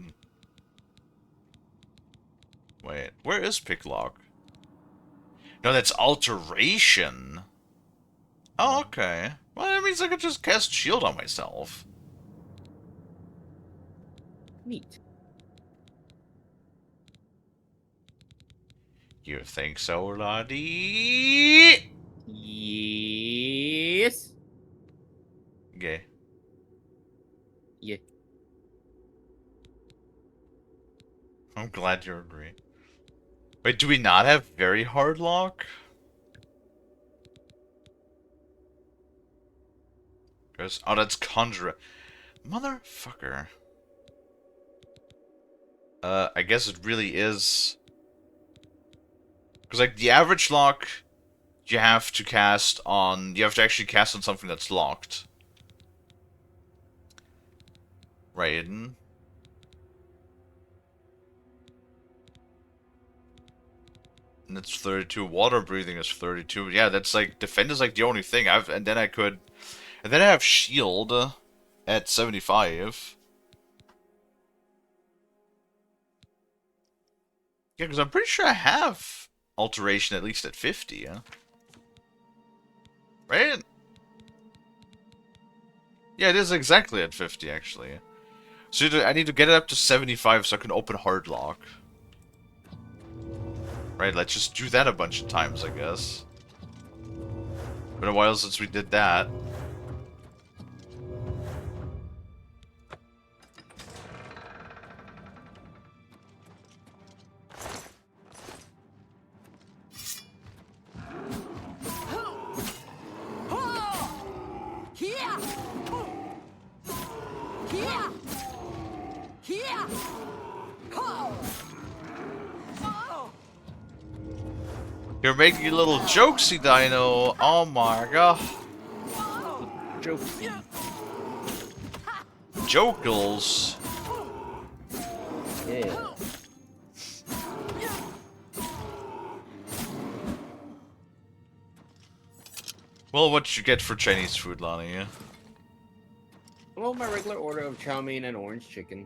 Wait, where is Picklock? No, that's Alteration. Oh, okay. Well, that means I could just cast Shield on myself. Neat. You think so, laddie? Yes. Okay. Yeah. I'm glad you agree. Wait, do we not have very hard lock? Oh, that's Conjure. Motherfucker. I guess it really is. Because, like, the average lock, you have to cast on... You have to actually cast on something that's locked. Right. And it's 32. Water breathing is 32. Yeah, that's like... Defend is like the only thing. And then I have shield at 75. Yeah, because I'm pretty sure I have alteration at least at 50, yeah? Right? Yeah, it is exactly at 50, actually. So I need to get it up to 75 so I can open hard lock. Right, let's just do that a bunch of times, I guess. Been a while since we did that. You're making little jokesy, Dino. Oh my god. Jokes. Jokels. Yeah. Well, what you get for Chinese food, Lonnie? Well, my regular order of chow mein and orange chicken.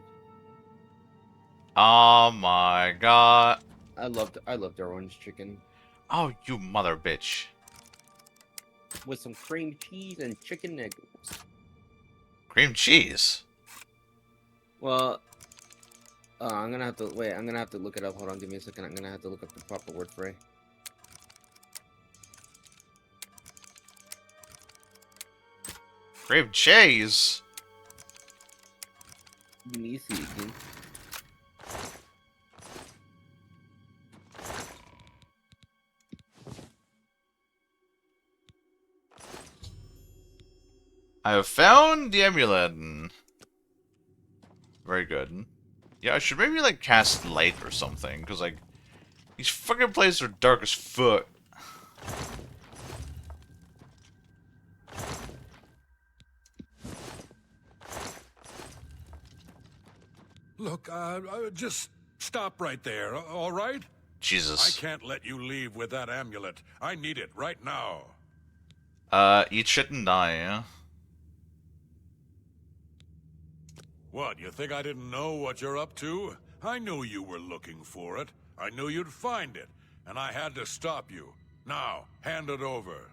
Oh my god. I loved their orange chicken Oh, you mother bitch. with some cream cheese and chicken nuggets. Cream cheese? Well, I'm gonna have to wait. I'm gonna have to look it up. Hold on, give me a second. I'm gonna have to look up the proper word for it. Cream cheese? Give me a second. I have found the amulet. Very good. Yeah, I should maybe, like, cast light or something, because, like, these fucking places are dark as fuck. Look, just stop right there, all right? Jesus. I can't let you leave with that amulet. I need it right now. Eat shit and die, yeah? What, you think I didn't know what you're up to? I knew you were looking for it. I knew you'd find it, and I had to stop you. Now, hand it over.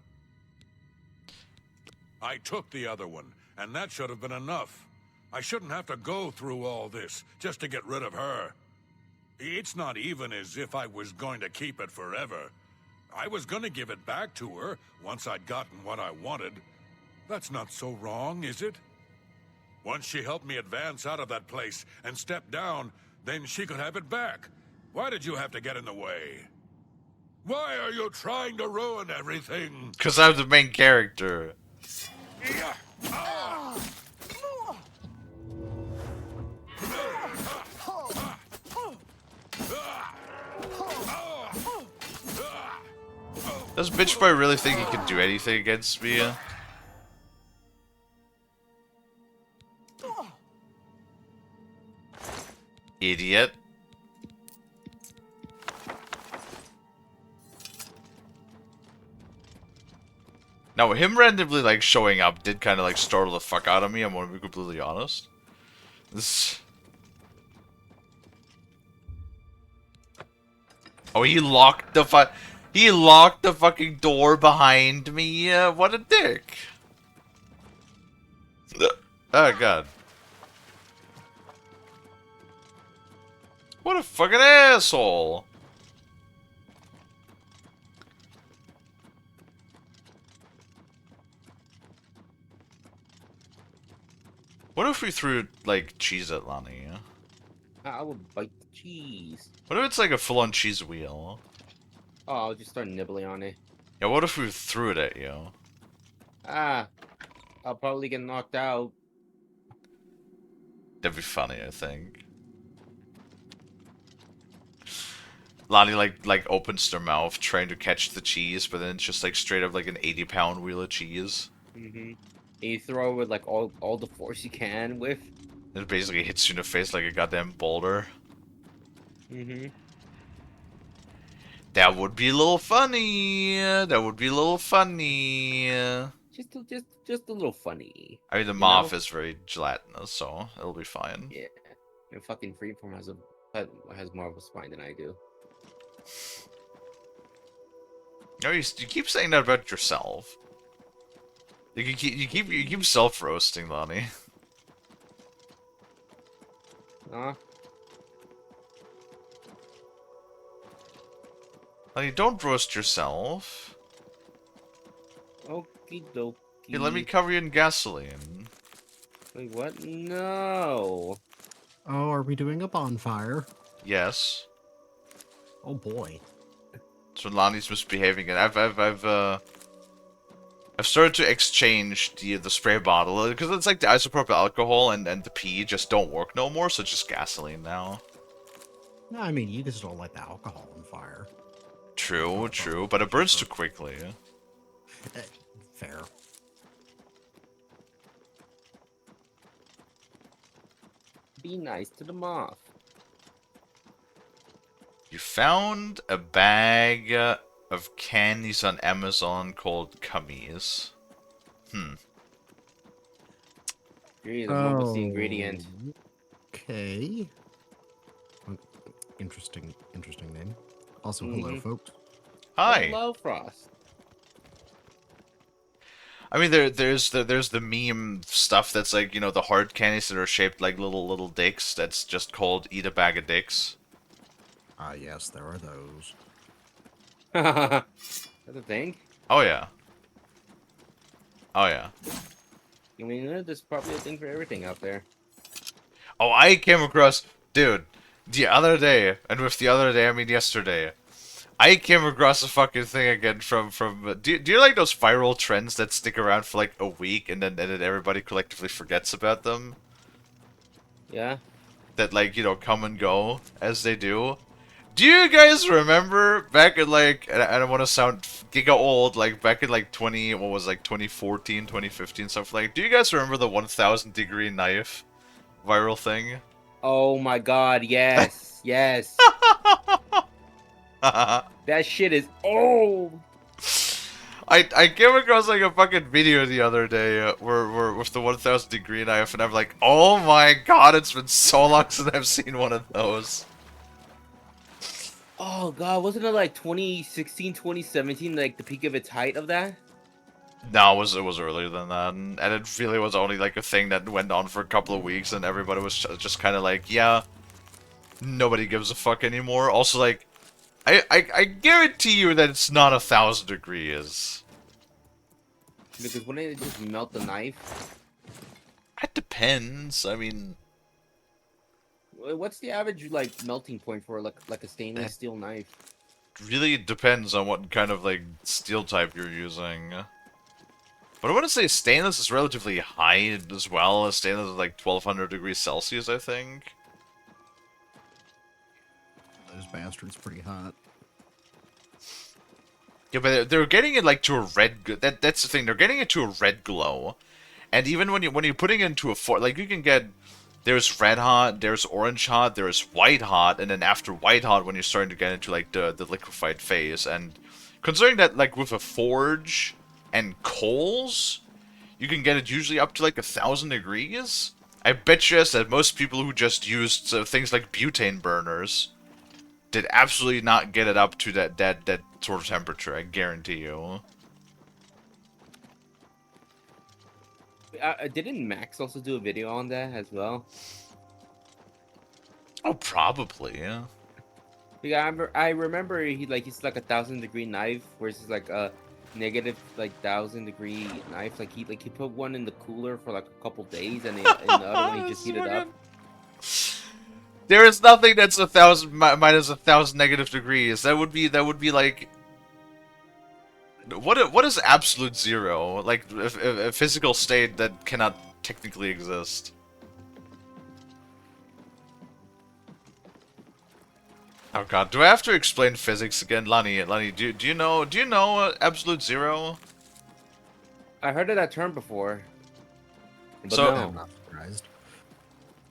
I took the other one, and that should have been enough. I shouldn't have to go through all this just to get rid of her. It's not even as if I was going to keep it forever. I was going to give it back to her once I'd gotten what I wanted. That's not so wrong, is it? Once she helped me advance out of that place and step down, then she could have it back. Why did you have to get in the way? Why are you trying to ruin everything? Because I'm the main character. Does bitch boy really think he can do anything against me? Idiot. Now, him randomly, like, showing up did kind of, like, startle the fuck out of me, I'm gonna be completely honest. This... Oh, he locked the He locked the fucking door behind me? What a dick. Oh, God. What a fucking asshole. What if we threw, like, cheese at Lonnie? I would bite the cheese. What if it's like a full-on cheese wheel? Oh, I'll just start nibbling on it. Yeah, what if we threw it at you? Ah, I'll probably get knocked out. That'd be funny, I think. Lonnie, like opens their mouth trying to catch the cheese, but then it's just, like, straight up, like, an 80-pound wheel of cheese. Mm-hmm. And you throw it with, like, all the force you can with. It basically hits you in the face like a goddamn boulder. Mm-hmm. That would be a little funny. That would be a little funny. Just a little funny. I mean, the moth is very gelatinous, so it'll be fine. Yeah. And fucking Freeform has more of a spine than I do. No, you keep saying that about yourself. You keep self-roasting, Lonnie. Lonnie, don't roast yourself. Okie dokie. Hey, let me cover you in gasoline. Wait, what? No. Oh, are we doing a bonfire? Yes. Oh boy. So Lonnie's misbehaving, and I've I've started to exchange the spray bottle because it's like the isopropyl alcohol and the pee just don't work no more, so it's just gasoline now. No, I mean, you can still light the alcohol on fire. True, true, but it burns too quickly. Fair. Be nice to the moth. You found a bag of candies on Amazon called Cummies. Jeez, what was the ingredient? Okay. Interesting name. Also, hello, folks. Hi. Hello, Frost. I mean, there's the meme stuff that's like, you know, the hard candies that are shaped like little dicks. That's just called eat a bag of dicks. Ah, yes, there are those. That's a thing? Oh yeah. Oh yeah. I mean, there's probably a thing for everything out there. Oh, I came across, dude, the other day, and with the other day I mean yesterday. I came across a fucking thing again from do you like those viral trends that stick around for like a week and then everybody collectively forgets about them? Yeah? That like, you know, come and go as they do. Do you guys remember back in like, and I don't want to sound giga old, like back in like 2014, 2015, stuff like, do you guys remember the 1000-degree knife viral thing? Oh my god, yes. Yes. That shit is old. I came across like a fucking video the other day where with the 1000-degree knife, and I'm like, oh my god, it's been so long since I've seen one of those. Oh god, wasn't it like 2016, 2017, like the peak of its height of that? No, it was earlier than that, and it really was only like a thing that went on for a couple of weeks, and everybody was just kind of like, yeah, nobody gives a fuck anymore. Also, like, I guarantee you that it's not 1000 degrees. Because wouldn't it just melt the knife? It depends. I mean, What's the average like melting point for like a stainless steel knife? really depends on what kind of like steel type you're using. But I want to say stainless is relatively high as well. Stainless is like 1200 degrees Celsius, I think. Those bastards pretty hot. Yeah, but they're getting it like to a red. That's the thing. They're getting it to a red glow, and even when you're putting it into a like you can get. There's red hot, there's orange hot, there's white hot, and then after white hot, when you're starting to get into like the liquefied phase, and considering that like with a forge and coals, you can get it usually up to like 1000 degrees. I bet you that most people who just used things like butane burners did absolutely not get it up to that sort of temperature. I guarantee you. Didn't Max also do a video on that as well? Oh, probably, yeah. Yeah, I remember he's like 1000-degree knife versus like a negative like 1000-degree knife. Like he put one in the cooler for like a couple days, and the other one he just heated up. There is nothing that's 1000 minus 1000 negative degrees. That would be like. What is absolute zero? Like a physical state that cannot technically exist. Oh god, do I have to explain physics again, Lani? Do you know absolute zero? I heard of that term before. But So no. I'm not surprised.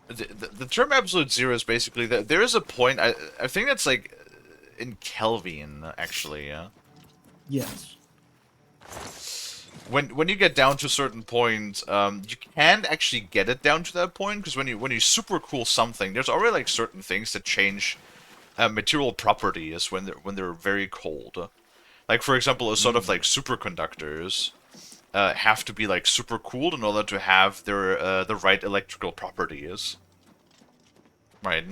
The term absolute zero is basically that there is a point. I think that's like in Kelvin actually. Yeah. Yes. When you get down to a certain point, you can't actually get it down to that point because when you super cool something, there's already like certain things that change material properties when they're very cold. Like for example, a sort of like superconductors have to be like super cooled in order to have their the right electrical properties, right?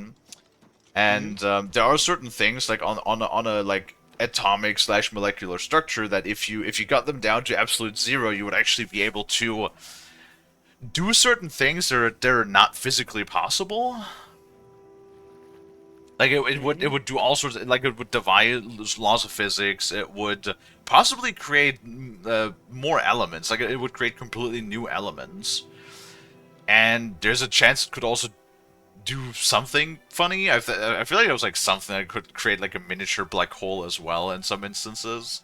And there are certain things like on a like atomic / molecular structure that if you got them down to absolute zero, you would actually be able to do certain things that are not physically possible. Like it would do all sorts of, like it would defy laws of physics. It would possibly create more elements. Like it would create completely new elements. And there's a chance it could also do something funny. I feel like it was like something that could create like a miniature black hole as well in some instances.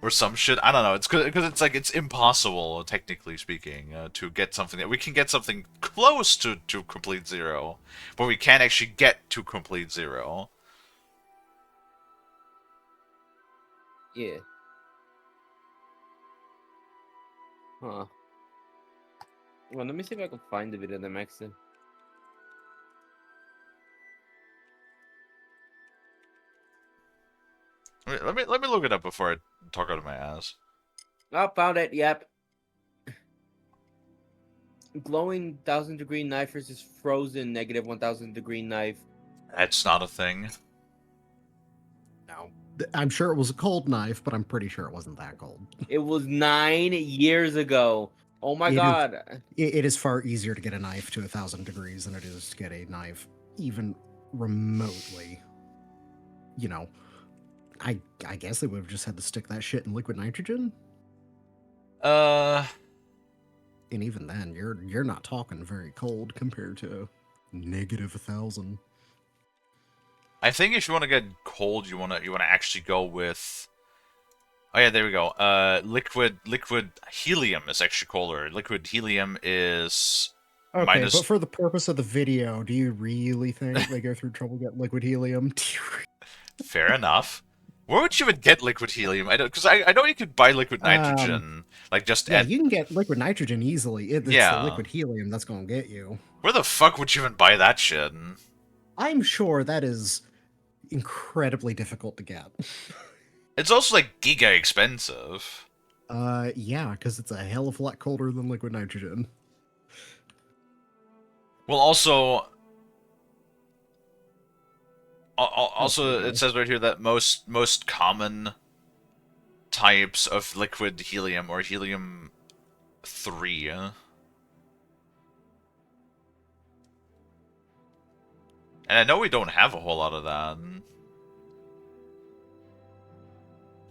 Or some shit. I don't know. It's because it's like it's impossible, technically speaking, to get something that we can get something close to complete zero, but we can't actually get to complete zero. Yeah. Huh. Well, let me see if I can find the video that makes it. Let me look it up before I talk out of my ass. Oh, found it. Yep. Glowing 1000-degree knife versus frozen negative 1000-degree knife. That's not a thing. No. I'm sure it was a cold knife, but I'm pretty sure it wasn't that cold. It was 9 years ago. Oh my god. It is far easier to get a knife to 1000 degrees than it is to get a knife even remotely. You know, I guess they would have just had to stick that shit in liquid nitrogen. And even then, you're not talking very cold compared to negative 1000. I think if you want to get cold, you want to actually go with. Oh yeah, there we go. Liquid helium is actually colder. Liquid helium is okay, minus. But for the purpose of the video, do you really think they go through trouble getting liquid helium? Fair enough. Where would you even get liquid helium? I don't, because I know you could buy liquid nitrogen, like just yeah, you can get liquid nitrogen easily. It's yeah. the liquid helium that's gonna get you. Where the fuck would you even buy that shit? I'm sure that is incredibly difficult to get. It's also like giga expensive. Yeah, because it's a hell of a lot colder than liquid nitrogen. Well, also it says right here that most common types of liquid helium or helium-3. And I know we don't have a whole lot of that.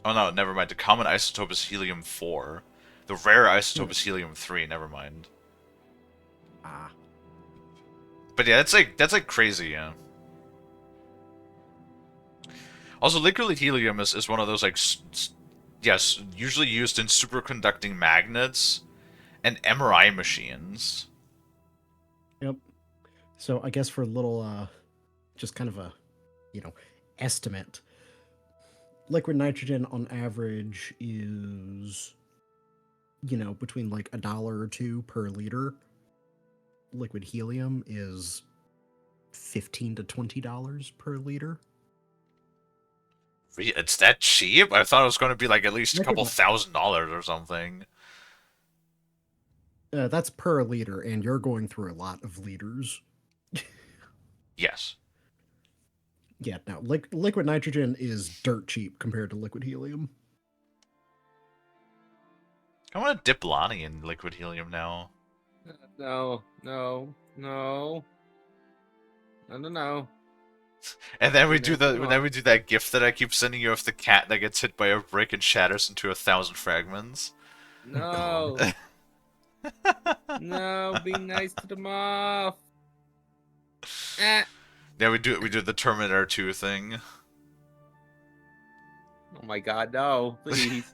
Oh no, never mind. The common isotope is helium-4. The rare isotope is helium-3. Never mind. Ah. But yeah, that's like crazy, yeah. Also, liquid helium is one of those, like, yes, usually used in superconducting magnets and MRI machines. Yep. So I guess for a little, just kind of a, estimate, liquid nitrogen on average is, between like $1 or $2 per liter. Liquid helium is $15 to $20 per liter. It's that cheap? I thought it was going to be like at least a couple $1,000s or something. That's per liter, and you're going through a lot of liters. Yes. Yeah, no, liquid nitrogen is dirt cheap compared to liquid helium. I want to dip Lonnie in liquid helium now. No. And then we do that GIF that I keep sending you of the cat that gets hit by a brick and shatters into 1,000 fragments. No. No, be nice to the moth. Yeah, we do the Terminator 2 thing. Oh my god, no, please.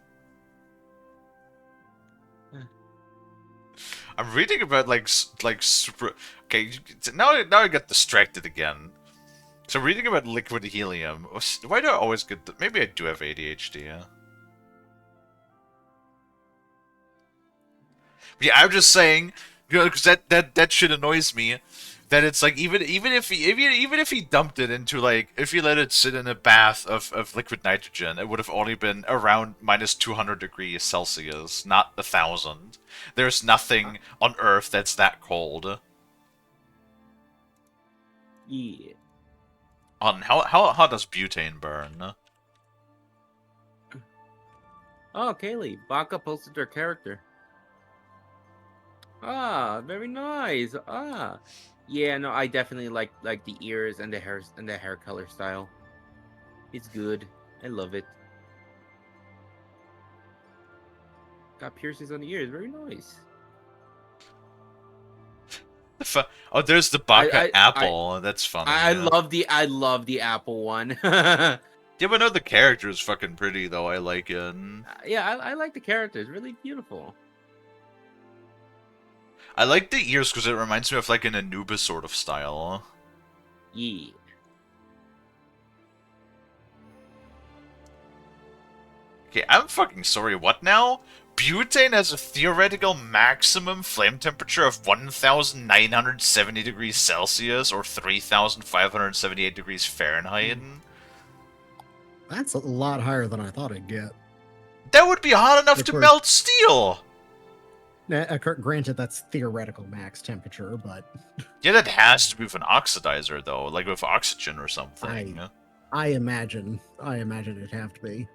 I'm reading about like super. Okay, now I get distracted again. So reading about liquid helium. Why do I always get? Maybe I do have ADHD. Yeah, I'm just saying, because that shit annoys me. That it's like even if he dumped it into like if he let it sit in a bath of liquid nitrogen, it would have only been around minus 200 degrees Celsius, not 1,000. There's nothing on Earth that's that cold. Yeah. How does butane burn? Oh, Kalie, Baka posted her character. Ah, very nice. Ah, yeah. No, I definitely like the ears and the hair color style. It's good. I love it. Got piercings on the ears. Very nice. Oh, there's the I Baka apple. That's funny. I love the Apple one. Yeah, but no, the character is fucking pretty though. I like it. Yeah, I like the characters. Really beautiful. I like the ears because it reminds me of like an Anubis sort of style. Yeah. Okay, I'm fucking sorry. What now? Butane has a theoretical maximum flame temperature of 1,970 degrees Celsius or 3,578 degrees Fahrenheit. That's a lot higher than I thought I'd get. That would be hot enough to melt steel! Now, granted, that's theoretical max temperature, but... Yeah, that has to be with an oxidizer, though, like with oxygen or something. I imagine it'd have to be.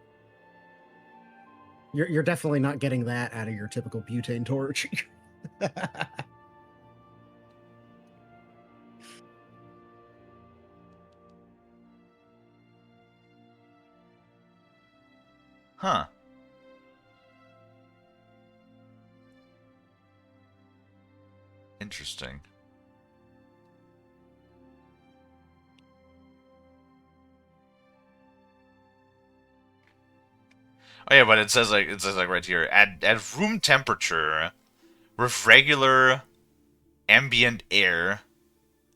You're definitely not getting that out of your typical butane torch. Huh. Interesting. Oh yeah, but it says like right here at room temperature with regular ambient air,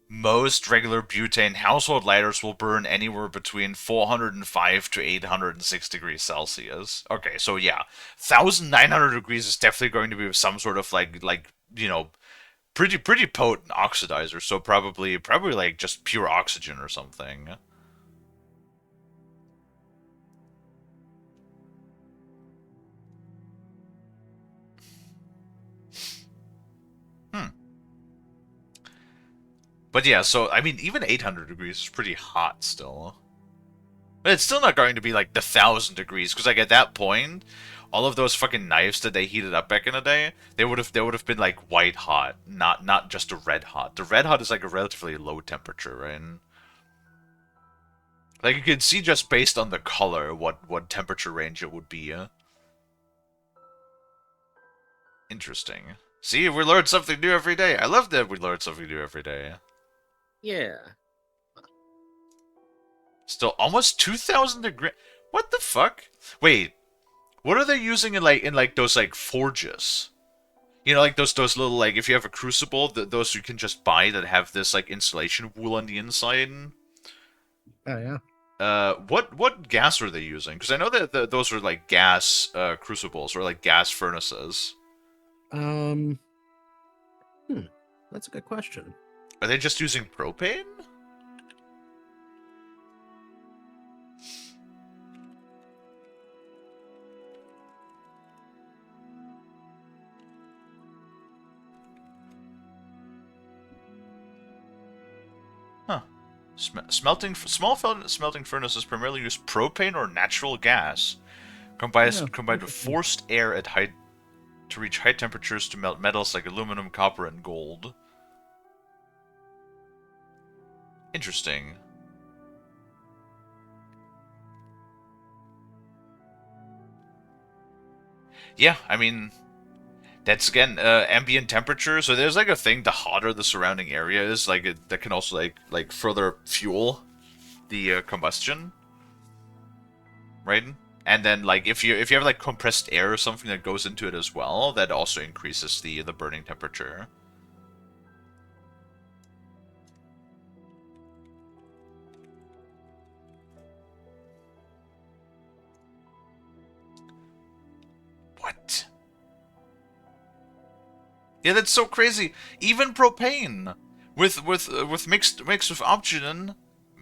most regular butane household lighters will burn anywhere between 405 to 806 degrees Celsius. Okay, so yeah, 1,900 degrees is definitely going to be some sort of like you know, pretty potent oxidizer. So probably like just pure oxygen or something. But yeah, so, I mean, even 800 degrees is pretty hot still. But it's still not going to be like the 1,000 degrees, because like at that point, all of those fucking knives that they heated up back in the day, they would have been like white hot, not just a red hot. The red hot is like a relatively low temperature, right? Like you can see just based on the color what temperature range it would be. Interesting. See, we learn something new every day. I love that we learn something new every day. Yeah. Still almost 2,000 degrees. What the fuck? Wait, what are they using in like those like forges? You know, like those little like if you have a crucible, those you can just buy that have this like insulation wool on the inside. Oh yeah. What gas are they using? Because I know that those are like gas crucibles or like gas furnaces. That's a good question. Are they just using propane? Huh. Smelting furnaces primarily use propane or natural gas, combined with forced air at high to reach high temperatures to melt metals like aluminum, copper, and gold. Interesting. Yeah, I mean, that's again ambient temperature. So there's like a thing: the hotter the surrounding area is, that can also like further fuel the combustion, right? And then like if you have like compressed air or something that goes into it as well, that also increases the burning temperature. What? Yeah, that's so crazy. Even propane with mixed with oxygen.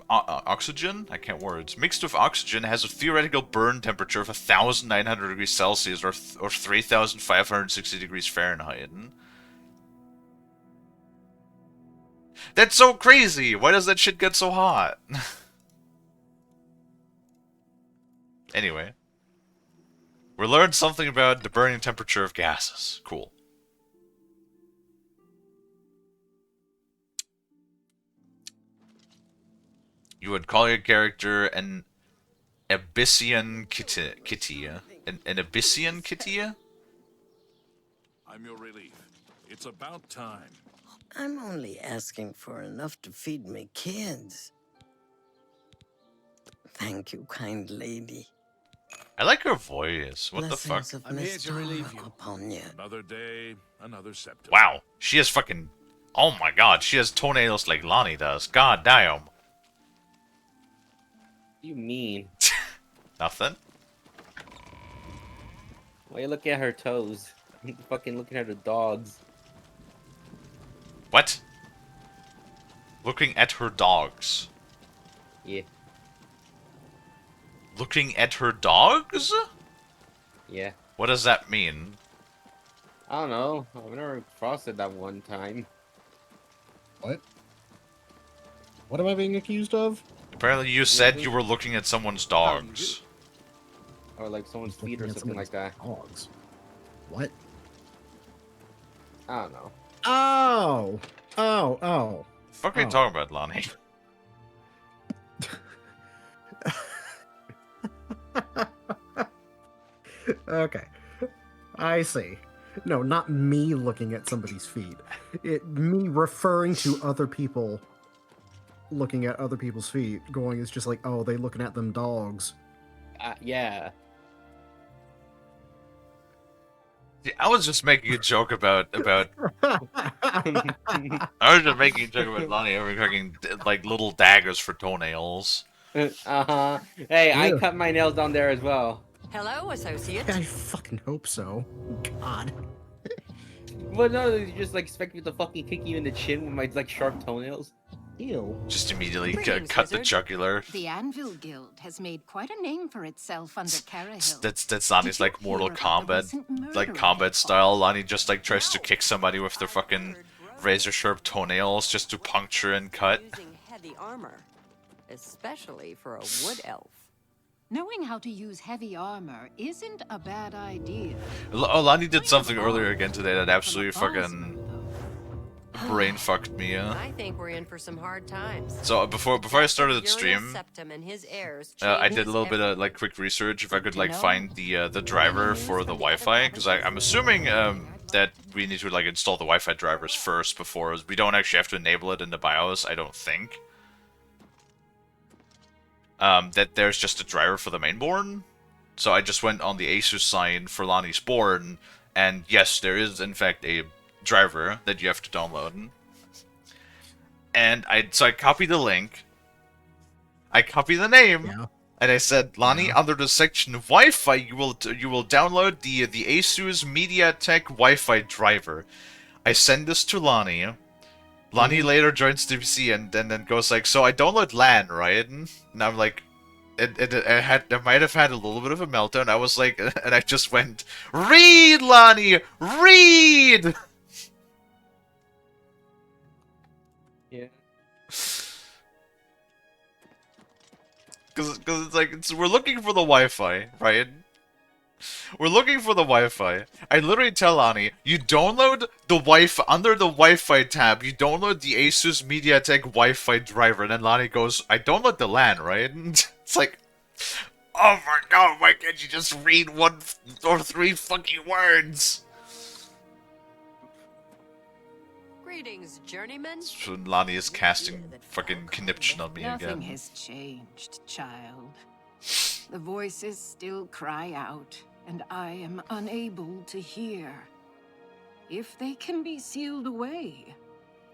Oxygen? I can't words. Mixed with oxygen has a theoretical burn temperature of 1,900 degrees Celsius or 3,560 degrees Fahrenheit. That's so crazy! Why does that shit get so hot? Anyway. We learned something about the burning temperature of gases. Cool. You would call your character an Abyssian kitty. An Abyssian kitty? I'm your relief. It's about time. I'm only asking for enough to feed my kids. Thank you, kind lady. I like her voice. What the fuck? Blessings of I'm here to relieve Mistara you. upon you. Another day, another septum. Wow, she has fucking... Oh my god, she has toenails like Lonnie does. God damn. What do you mean? Nothing? Why you looking at her toes? Fucking looking at her dogs. What? Looking at her dogs. Yeah. Looking at her dogs? Yeah. What does that mean? I don't know. I've never crossed it that one time. What? What am I being accused of? Apparently you said you were looking at someone's dogs. Or like someone's Looking feet or at something like that. somebody's Dogs. What? I don't know. Oh! Oh! What the fuck are you Oh. talking about, Lonnie? Okay. I see. No, not me looking at somebody's feet. Me referring to other people looking at other people's feet, going, it's just like, oh, they looking at them dogs. Yeah. Yeah, I was just making a joke about I was just making a joke about Lonnie having fucking like little daggers for toenails. Uh-huh. Hey, I Ew. cut my nails down there as well. Hello, associate. I fucking hope so. God. But no, you just like expect me to fucking kick you in the chin with my like sharp toenails. Ew. Just immediately Greetings, cut the wizard. jugular. The Anvil Guild has made quite a name for itself under Carahill. That's Lonnie's Did you like Mortal hear about the Kombat, recent murder like in combat that style. Lonnie just like tries to kick somebody with their fucking razor sharp toenails just to puncture and cut. Using heavy armor, especially for a wood elf. Knowing how to use heavy armor isn't a bad idea. Oh, Lonnie did something earlier again today that absolutely From a fucking bondsman, brain fucked me. I think we're in for some hard times. So before I started the Uriel stream, Septim and his heirs I change did a little bit of everything. like quick research if I could You like know, find the driver for the Wi-Fi, because I'm assuming that we need to like install the Wi-Fi drivers first before we don't actually have to enable it in the BIOS. I don't think. That there's just a driver for the mainboard. So I just went on the ASUS site for Lonnie's board, and yes, there is in fact a driver that you have to download. And I copied the link, I copied the name, Yeah. and I said, Lonnie, under the section of Wi-Fi, you will download the ASUS MediaTek Wi-Fi driver. I send this to Lonnie. Lonnie later joins the PC and then goes like, so I download LAN, right? And I'm like, I might have had a little bit of a meltdown. I was like, and I just went, read, Lonnie, read. Yeah. Because it's like, we're looking for the Wi-Fi, right? We're looking for the Wi-Fi. I literally tell Lonnie, you download the Wi-Fi, under the Wi-Fi tab, you download the ASUS MediaTek Wi-Fi driver, and then Lonnie goes, I download the LAN, right? And it's like, oh my god, why can't you just read 1 or 3 fucking words? Greetings, journeyman. So Lonnie is casting fucking conniption on me Nothing again. has changed, child. The voices still cry out, and I am unable to hear. If they can be sealed away,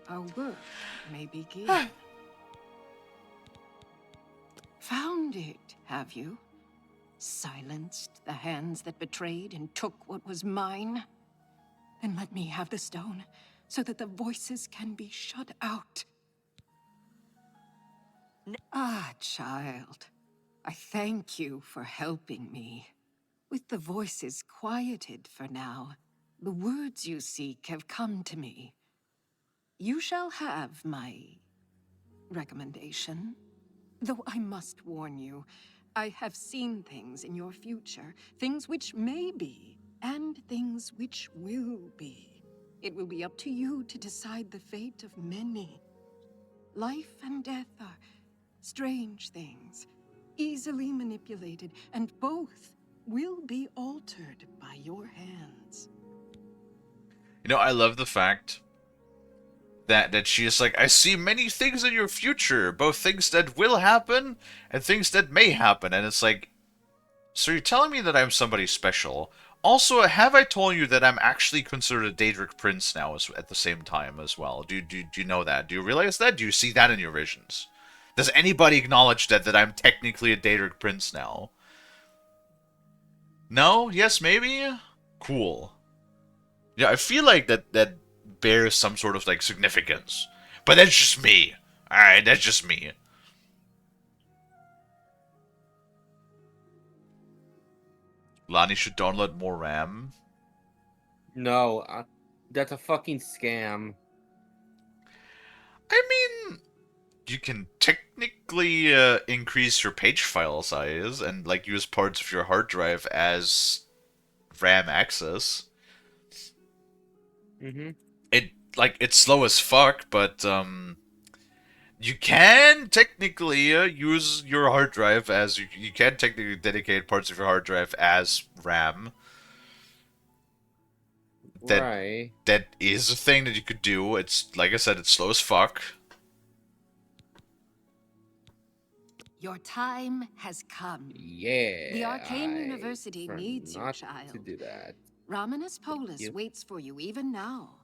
our work may begin. Found it, have you? Silenced the hands that betrayed and took what was mine? Then let me have the stone, so that the voices can be shut out. Ah, child. I thank you for helping me. With the voices quieted for now, the words you seek have come to me. You shall have my recommendation. Though I must warn you, I have seen things in your future, things which may be, and things which will be. It will be up to you to decide the fate of many. Life and death are Strange things, easily manipulated, and both will be altered by your hands. You know, I love the fact that she is like, I see many things in your future, both things that will happen and things that may happen. And it's like, so you're telling me that I'm somebody special. Also, have I told you that I'm actually considered a Daedric prince now at the same time as well? Do you know that? Do you realize that? Do you see that in your visions? Does anybody acknowledge that I'm technically a Daedric prince now? No? Yes, maybe? Cool. Yeah, I feel like that bears some sort of, like, significance. But that's just me. Alright, that's just me. Lonnie should download more RAM. No, that's a fucking scam. I mean, you can technically increase your page file size and, like, use parts of your hard drive as RAM access. Mm-hmm. It's slow as fuck, but, you can technically use your hard drive as... You can technically dedicate parts of your hard drive as RAM. Right. That is a thing that you could do. It's, like I said, it's slow as fuck. Your time has come. Yeah. The Arcane University prefer needs your not child. to do that. Romanus Polus you. waits for you even now.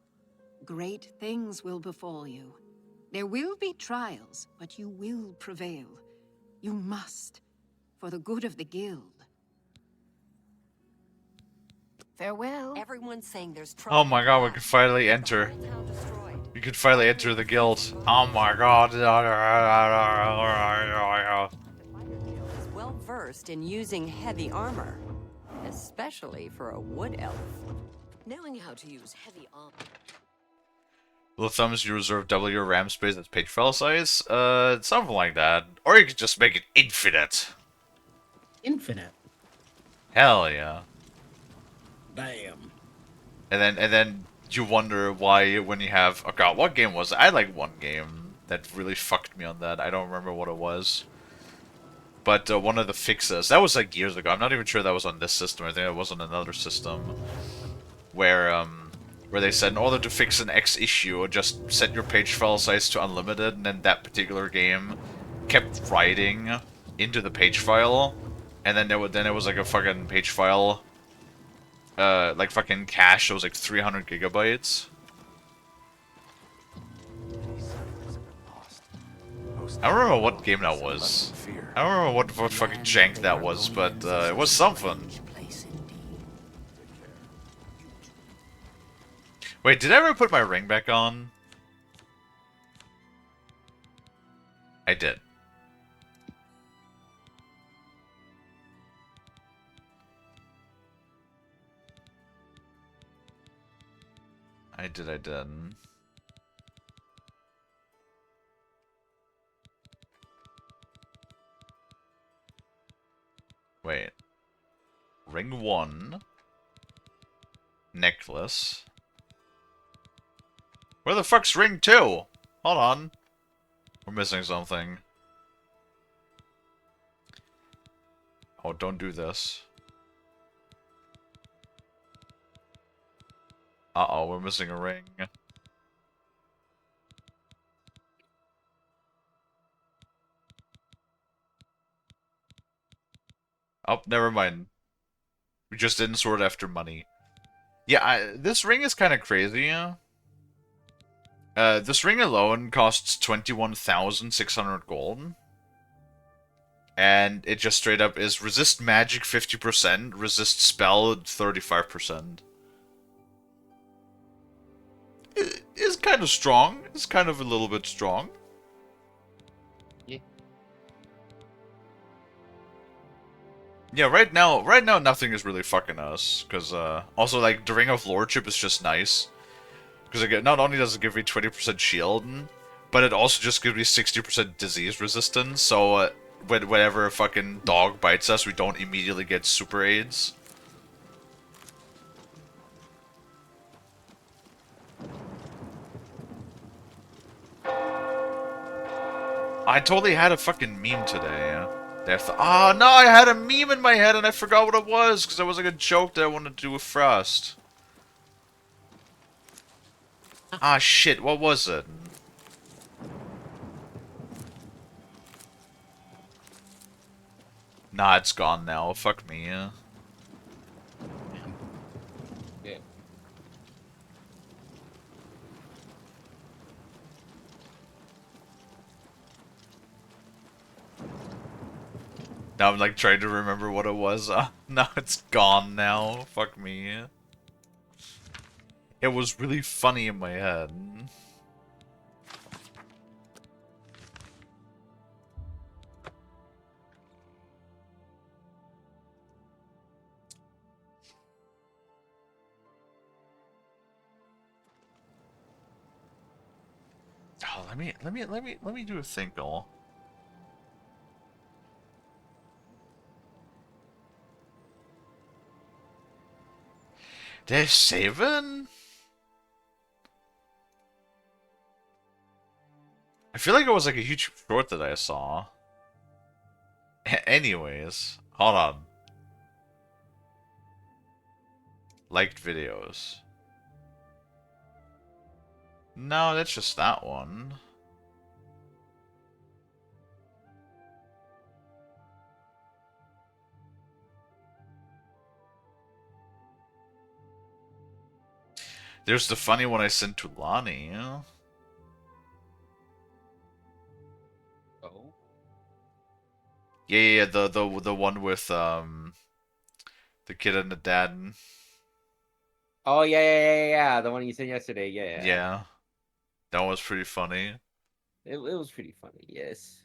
Great things will befall you. There will be trials, but you will prevail. You must, for the good of the guild. Farewell. Everyone's saying there's trouble. Oh my god, we can finally enter. We can finally enter the guild. Oh my god. The fighter guild is well versed in using heavy armor, especially for a wood elf. Knowing how to use heavy armor. Little thumbs, you reserve double your RAM space that's page file size? Something like that. Or you could just make it infinite. Infinite. Hell yeah. Damn. And then you wonder why when you have... Oh god, what game was it? I had like one game that really fucked me on that. I don't remember what it was. But one of the fixes... That was like years ago. I'm not even sure that was on this system. I think it was on another system. Where they said in order to fix an X issue, just set your page file size to unlimited, and then that particular game kept writing into the page file, and then it was like a fucking page file, like fucking cache. It was like 300 gigabytes. I don't remember what game that was. I don't remember what fucking jank that was, but it was something. Wait, did I ever put my ring back on? I did. I didn't. Wait. Ring 1. Necklace. Where the fuck's ring 2? Hold on. We're missing something. Oh, don't do this. Uh-oh, we're missing a ring. Oh, never mind. We just didn't sort after money. Yeah, this ring is kind of crazy. This ring alone costs 21,600 gold. And it just straight up is resist magic 50%, resist spell 35%. It is kind of strong. It's kind of a little bit strong. Yeah, right now nothing is really fucking us. Because, also, like, the Ring of Lordship is just nice. Because, again, not only does it give me 20% shield, but it also just gives me 60% disease resistance, so, whenever a fucking dog bites us, we don't immediately get super AIDS. I totally had a fucking meme today. Oh no, I had a meme in my head and I forgot what it was because it was like a joke that I wanted to do with Frost. Ah shit, what was it? Nah, it's gone now. Fuck me. Yeah. Now I'm like trying to remember what it was. No, it's gone now. Fuck me. It was really funny in my head. Oh, let me do a thinkle. Did I save it? I feel like it was like a YouTube short that I saw. Anyways, hold on. Liked videos. No, that's just that one. There's the funny one I sent to Lonnie. Oh. Yeah, the one with the kid and the dad. Oh yeah. The one you sent yesterday. Yeah. Yeah. That one was pretty funny. It was pretty funny. Yes.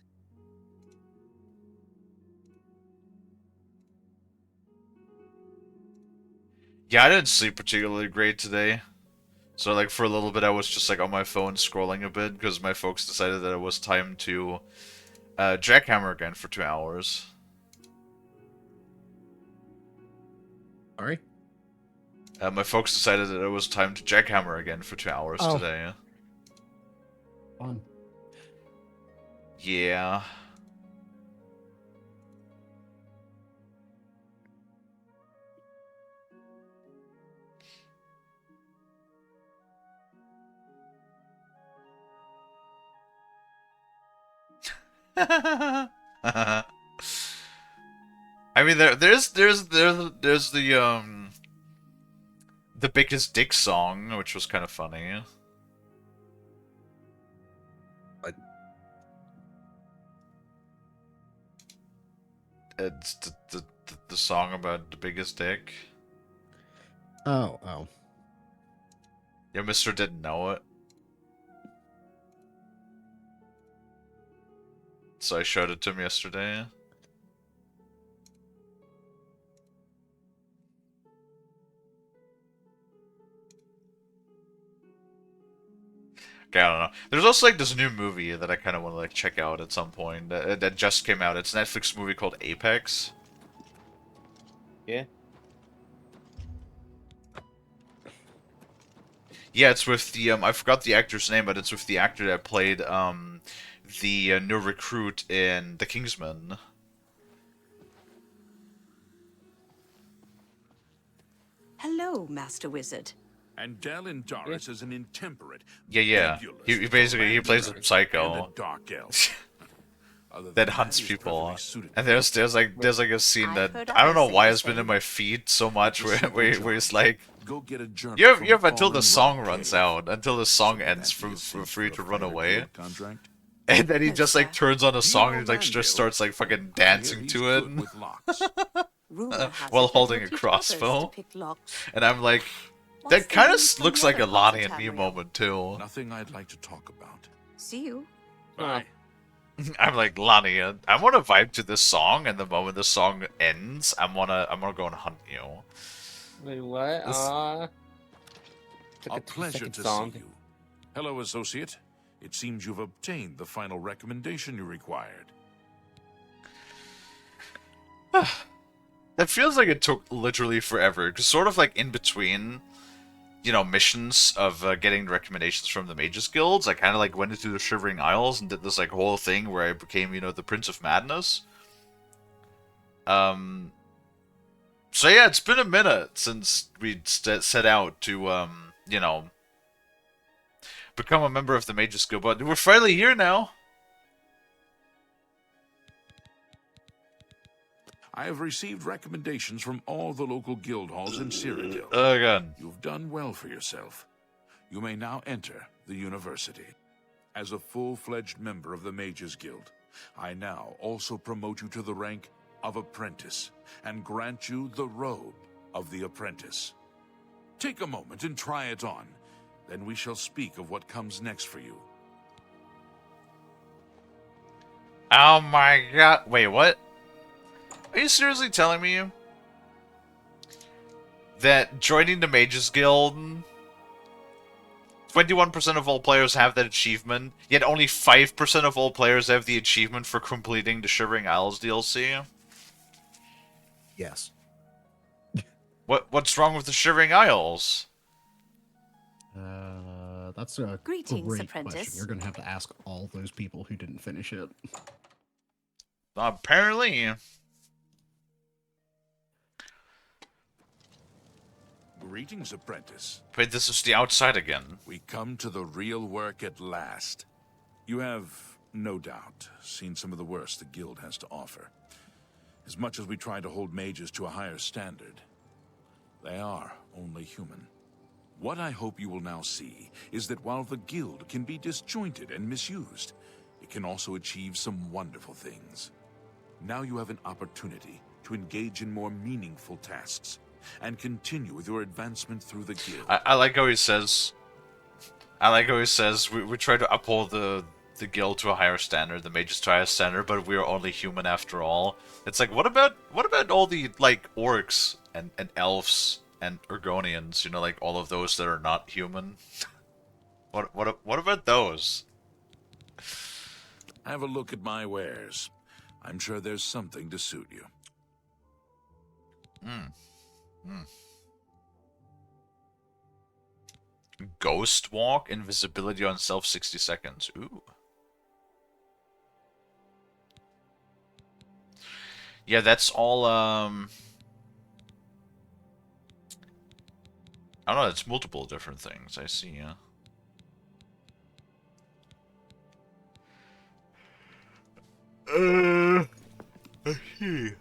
Yeah, I didn't sleep particularly great today. So like for a little bit I was just like on my phone scrolling a bit because my folks decided that it was time to jackhammer again for 2 hours. Sorry? My folks decided that it was time to jackhammer again for 2 hours today. Fun. Yeah. I mean, there's the biggest dick song, which was kind of funny. It's the song about the biggest dick. Oh. Yeah, Mister didn't know it. So I showed it to him yesterday. Okay, I don't know. There's also like this new movie that I kind of want to like check out at some point that just came out. It's a Netflix movie called Apex. Yeah. Yeah, it's with the I forgot the actor's name, but it's with the actor that played the new recruit in The Kingsman. Hello, Master Wizard. And Dallin Doris is an intemperate, Yeah. He basically plays a psycho and a dark elf. Other than that hunts he's people. perfectly suited And for there's like a scene I've that heard I don't know others say why the it's been in same. my feed so much where he's like, Go get a journal you from have until fallen the song rock runs cave. out, until the song So ends that'd be a for cinch free for to a run fighter away. guild contract. And then he Yes, just like sir. turns on a song and he like man, just Bill. starts like fucking I hear dancing he's to it good with locks. Rumor has while it that holding you'll a teach crossbow. others to pick locks. And I'm like, What's that the kind of news from looks the like a other parts Lonnie of and me Tamriel? moment too. Nothing I'd like to talk about. See you. Bye. I'm like, Lonnie, I want to vibe to this song, and the moment the song ends, I'm gonna go and hunt you. Wait, what? This- It's like A pleasure 2-second to song. see you. Hello, associate. It seems you've obtained the final recommendation you required. That feels like it took literally forever, because sort of like in between you know, missions of getting recommendations from the Mages Guilds. I kind of like went into the Shivering Isles and did this like whole thing where I became, you know, the Prince of Madness. So yeah, it's been a minute since we set out to, you know, become a member of the Mages Guild, but we're finally here now. I have received recommendations from all the local guild halls in Cyrodiil. Oh god. You've done well for yourself. You may now enter the university. As a full-fledged member of the Mages Guild, I now also promote you to the rank of apprentice and grant you the robe of the apprentice. Take a moment and try it on. Then we shall speak of what comes next for you. Oh my god. Wait, what? Are you seriously telling me that joining the Mages Guild, 21% of all players have that achievement, yet only 5% of all players have the achievement for completing the Shivering Isles DLC? Yes. What's wrong with the Shivering Isles? That's a Greetings, great apprentice. question. You're going to have to ask all those people who didn't finish it. Apparently. Greetings, apprentice. Wait, this is the outside again. We come to the real work at last. You have, no doubt, seen some of the worst the guild has to offer. As much as we try to hold mages to a higher standard, they are only human. What I hope you will now see is that while the guild can be disjointed and misused, it can also achieve some wonderful things. Now you have an opportunity to engage in more meaningful tasks and continue with your advancement through the guild. I like how he says... we try to uphold the guild to a higher standard, the mages to a higher standard, but we are only human after all. It's like, what about all the, like, orcs and elves and Urgonians, you know, like, all of those that are not human? What about those? Have a look at my wares. I'm sure there's something to suit you. Ghost Walk, invisibility on self 60 seconds. Ooh. Yeah, that's all, I don't know, it's multiple different things, I see, yeah. I see.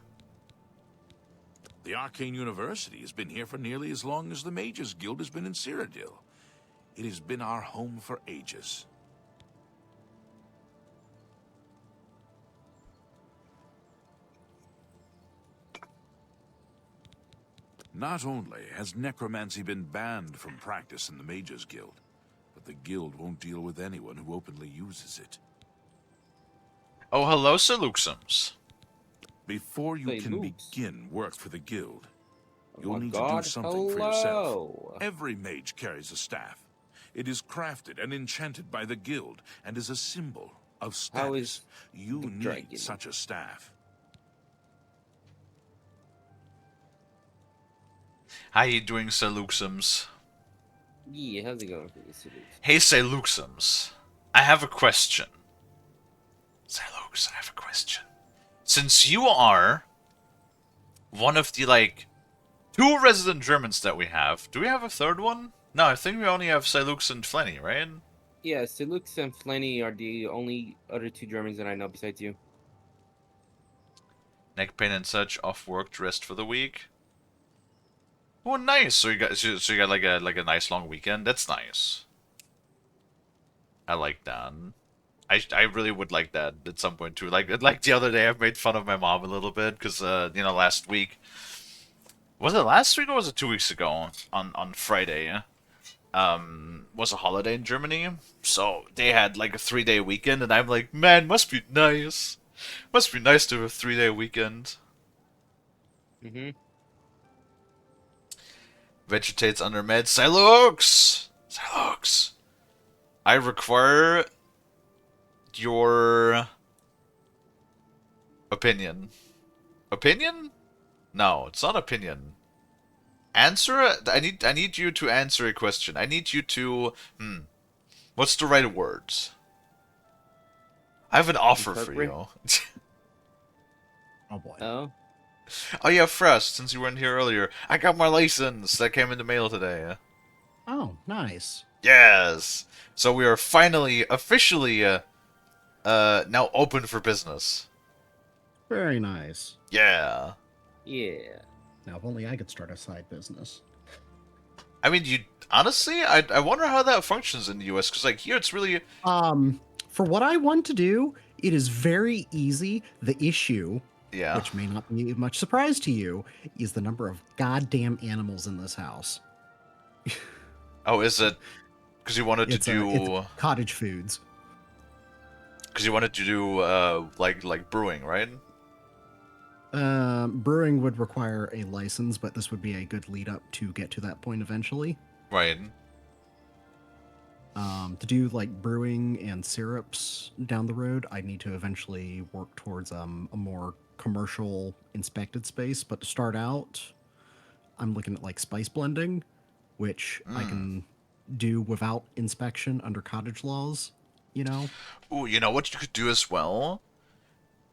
The Arcane University has been here for nearly as long as the Mages Guild has been in Cyrodiil. It has been our home for ages. Not only has necromancy been banned from practice in the Mages Guild, but the guild won't deal with anyone who openly uses it. Oh, hello, Sir Luxums. Before you Hey, can Lux. begin work for the guild, you'll my need to God, do something for yourself. hello. Every mage carries a staff. It is crafted and enchanted by the guild and is a symbol of status. How is you the need dragon? such a staff. How you doing, Sir Luxums? Yeah, how's it going for this series? Hey, Sir Luxums. I have a question. Sir Lux, I have a question. Since you are one of the, like, 2 resident Germans that we have, do we have a third one? No, I think we only have Sir Lux and Flenny, right? Yeah, Silux and Flenny are the only other 2 Germans that I know besides you. Neck pain and such, off work to rest for the week. Oh, nice. So you got like a nice long weekend. That's nice. I like that. I really would like that at some point too. Like the other day, I've made fun of my mom a little bit because you know, last week, was it last week or was it 2 weeks ago on Friday? Was a holiday in Germany, so they had like a 3-day weekend, and I'm like, man, must be nice. Must be nice to have a 3-day weekend. Vegetates under meds. Silux! Silux! I require your opinion. Opinion? No, it's not opinion. I need you to answer a question. I need you to what's the right words? I have an offer for Interpret? you. Oh boy. Oh, Oh yeah, Frost, since you weren't here earlier, I got my license that came in the mail today. Oh, nice. Yes. So we are finally officially now open for business. Very nice. Yeah. yeah. Now, if only I could start a side business. I mean, you honestly, I wonder how that functions in the US because like here it's really For what I want to do, it is very easy. The issue, yeah. which may not be much surprise to you, is the number of goddamn animals in this house. Oh, is it because you wanted to It's do cottage foods. because you wanted to do like brewing, right? Brewing would require a license, but this would be a good lead up to get to that point eventually. Right. To do like brewing and syrups down the road, I need to eventually work towards a more commercial inspected space. But to start out, I'm looking at like spice blending, which I can do without inspection under cottage laws. You know Ooh, you know what you could do as well?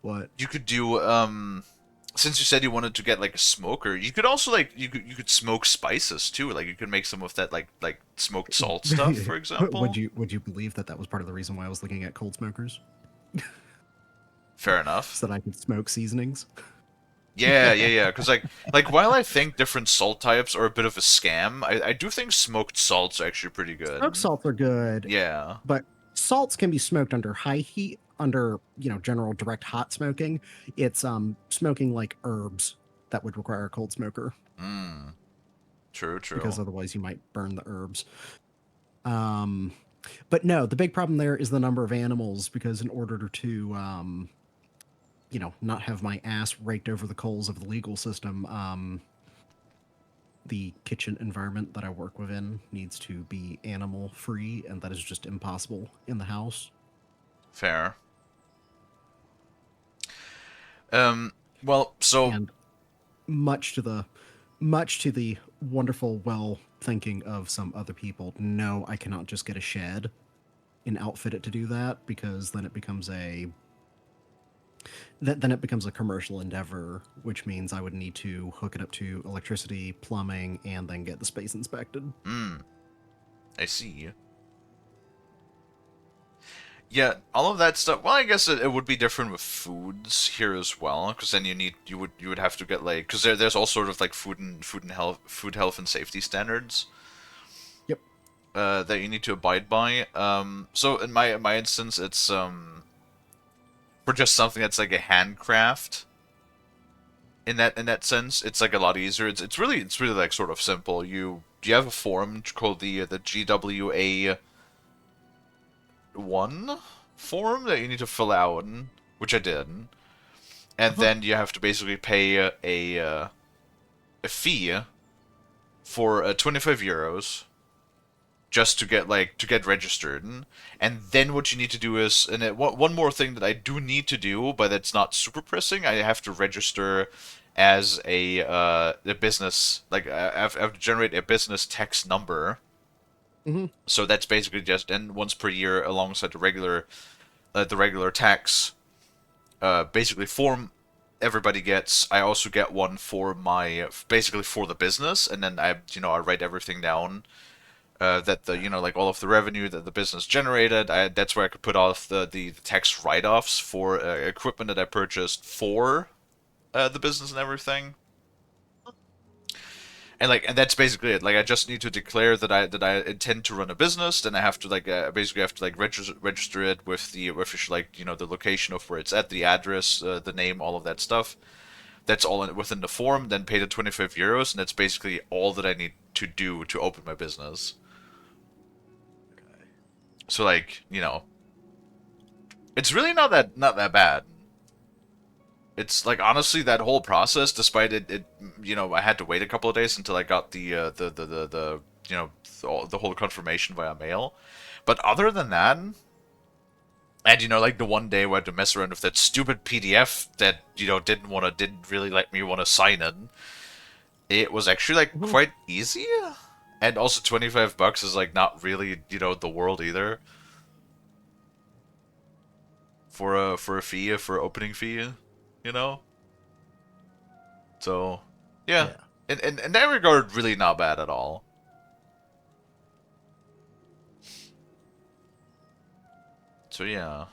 what? You could do since you said you wanted to get like a smoker, you could also like you could smoke spices too. Like you could make some of that like smoked salt stuff, for example. Would you believe that was part of the reason why I was looking at cold smokers, Fair enough. so that I could smoke seasonings? Yeah. Because like while I think different salt types are a bit of a scam, I do think smoked salts are actually pretty good. Smoked salts are good. Yeah. But salts can be smoked under high heat, under general direct hot smoking. It's smoking like herbs that would require a cold smoker. True. Because otherwise you might burn the herbs. But no, the big problem there is the number of animals, because in order to not have my ass raked over the coals of the legal system, the kitchen environment that I work within needs to be animal free, and that is just impossible in the house. Fair. Well, so And much to the wonderful well thinking of some other people, no, I cannot just get a shed and outfit it to do that, because then it becomes a commercial endeavor, which means I would need to hook it up to electricity, plumbing, and then get the space inspected. I see. Yeah, all of that stuff. Well, I guess it would be different with foods here as well, because then you would have to get like, because there's all sort of like food health and safety standards. Yep. That you need to abide by. So in my instance, it's for just something that's like a handcraft. In that sense, it's like a lot easier. It's really like sort of simple. You have a form called the GWA 1 form that you need to fill out, which I did, and then you have to basically pay a fee for 25 euros just to get registered. And then what you need to do is, one more thing that I do need to do, but it's not super pressing. I have to register as a business, like I have to generate a business tax number. So that's basically just, and once per year alongside the regular tax basically form everybody gets, I also get one for basically for the business, and then I write everything down that like all of the revenue that the business generated. That's where I could put off the tax write-offs for equipment that I purchased for the business and everything. And that's basically it. Like I just need to declare that I intend to run a business. Then I have to basically have to register it with the official the location of where it's at, the address, the name, all of that stuff. That's all within the form. Then pay the 25 euros, and that's basically all that I need to do to open my business. Okay. So it's really not that bad. It's like honestly that whole process, despite it I had to wait a couple of days until I got the whole confirmation via mail. But other than that, and like the one day where I had to mess around with that stupid PDF that didn't really let me sign in. it was actually like quite easy, and also $25 is like not really, you know, the world either. For a fee, for opening fee, you know. So, yeah. In that regard, really not bad at all. So yeah,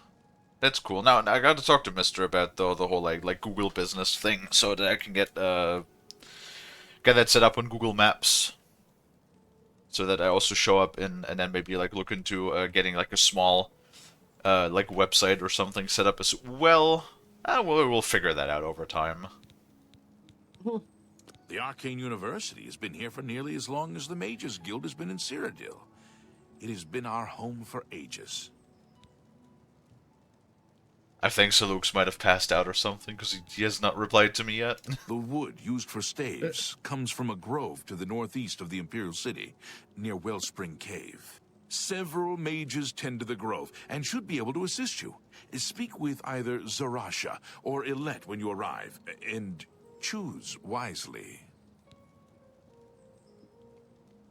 that's cool. Now I got to talk to Mister about the whole like Google business thing, so that I can get that set up on Google Maps, so that I also show up in, and then maybe like look into getting like a small like website or something set up as well. We'll figure that out over time. The Arcane University has been here for nearly as long as the Mages Guild has been in Cyrodiil. It has been our home for ages. I think Salux might have passed out or something, because he has not replied to me yet. The wood used for staves comes from a grove to the northeast of the Imperial City, near Wellspring Cave. Several mages tend to the grove, and should be able to assist you. Speak with either Zarasha or Ilette when you arrive, and choose wisely.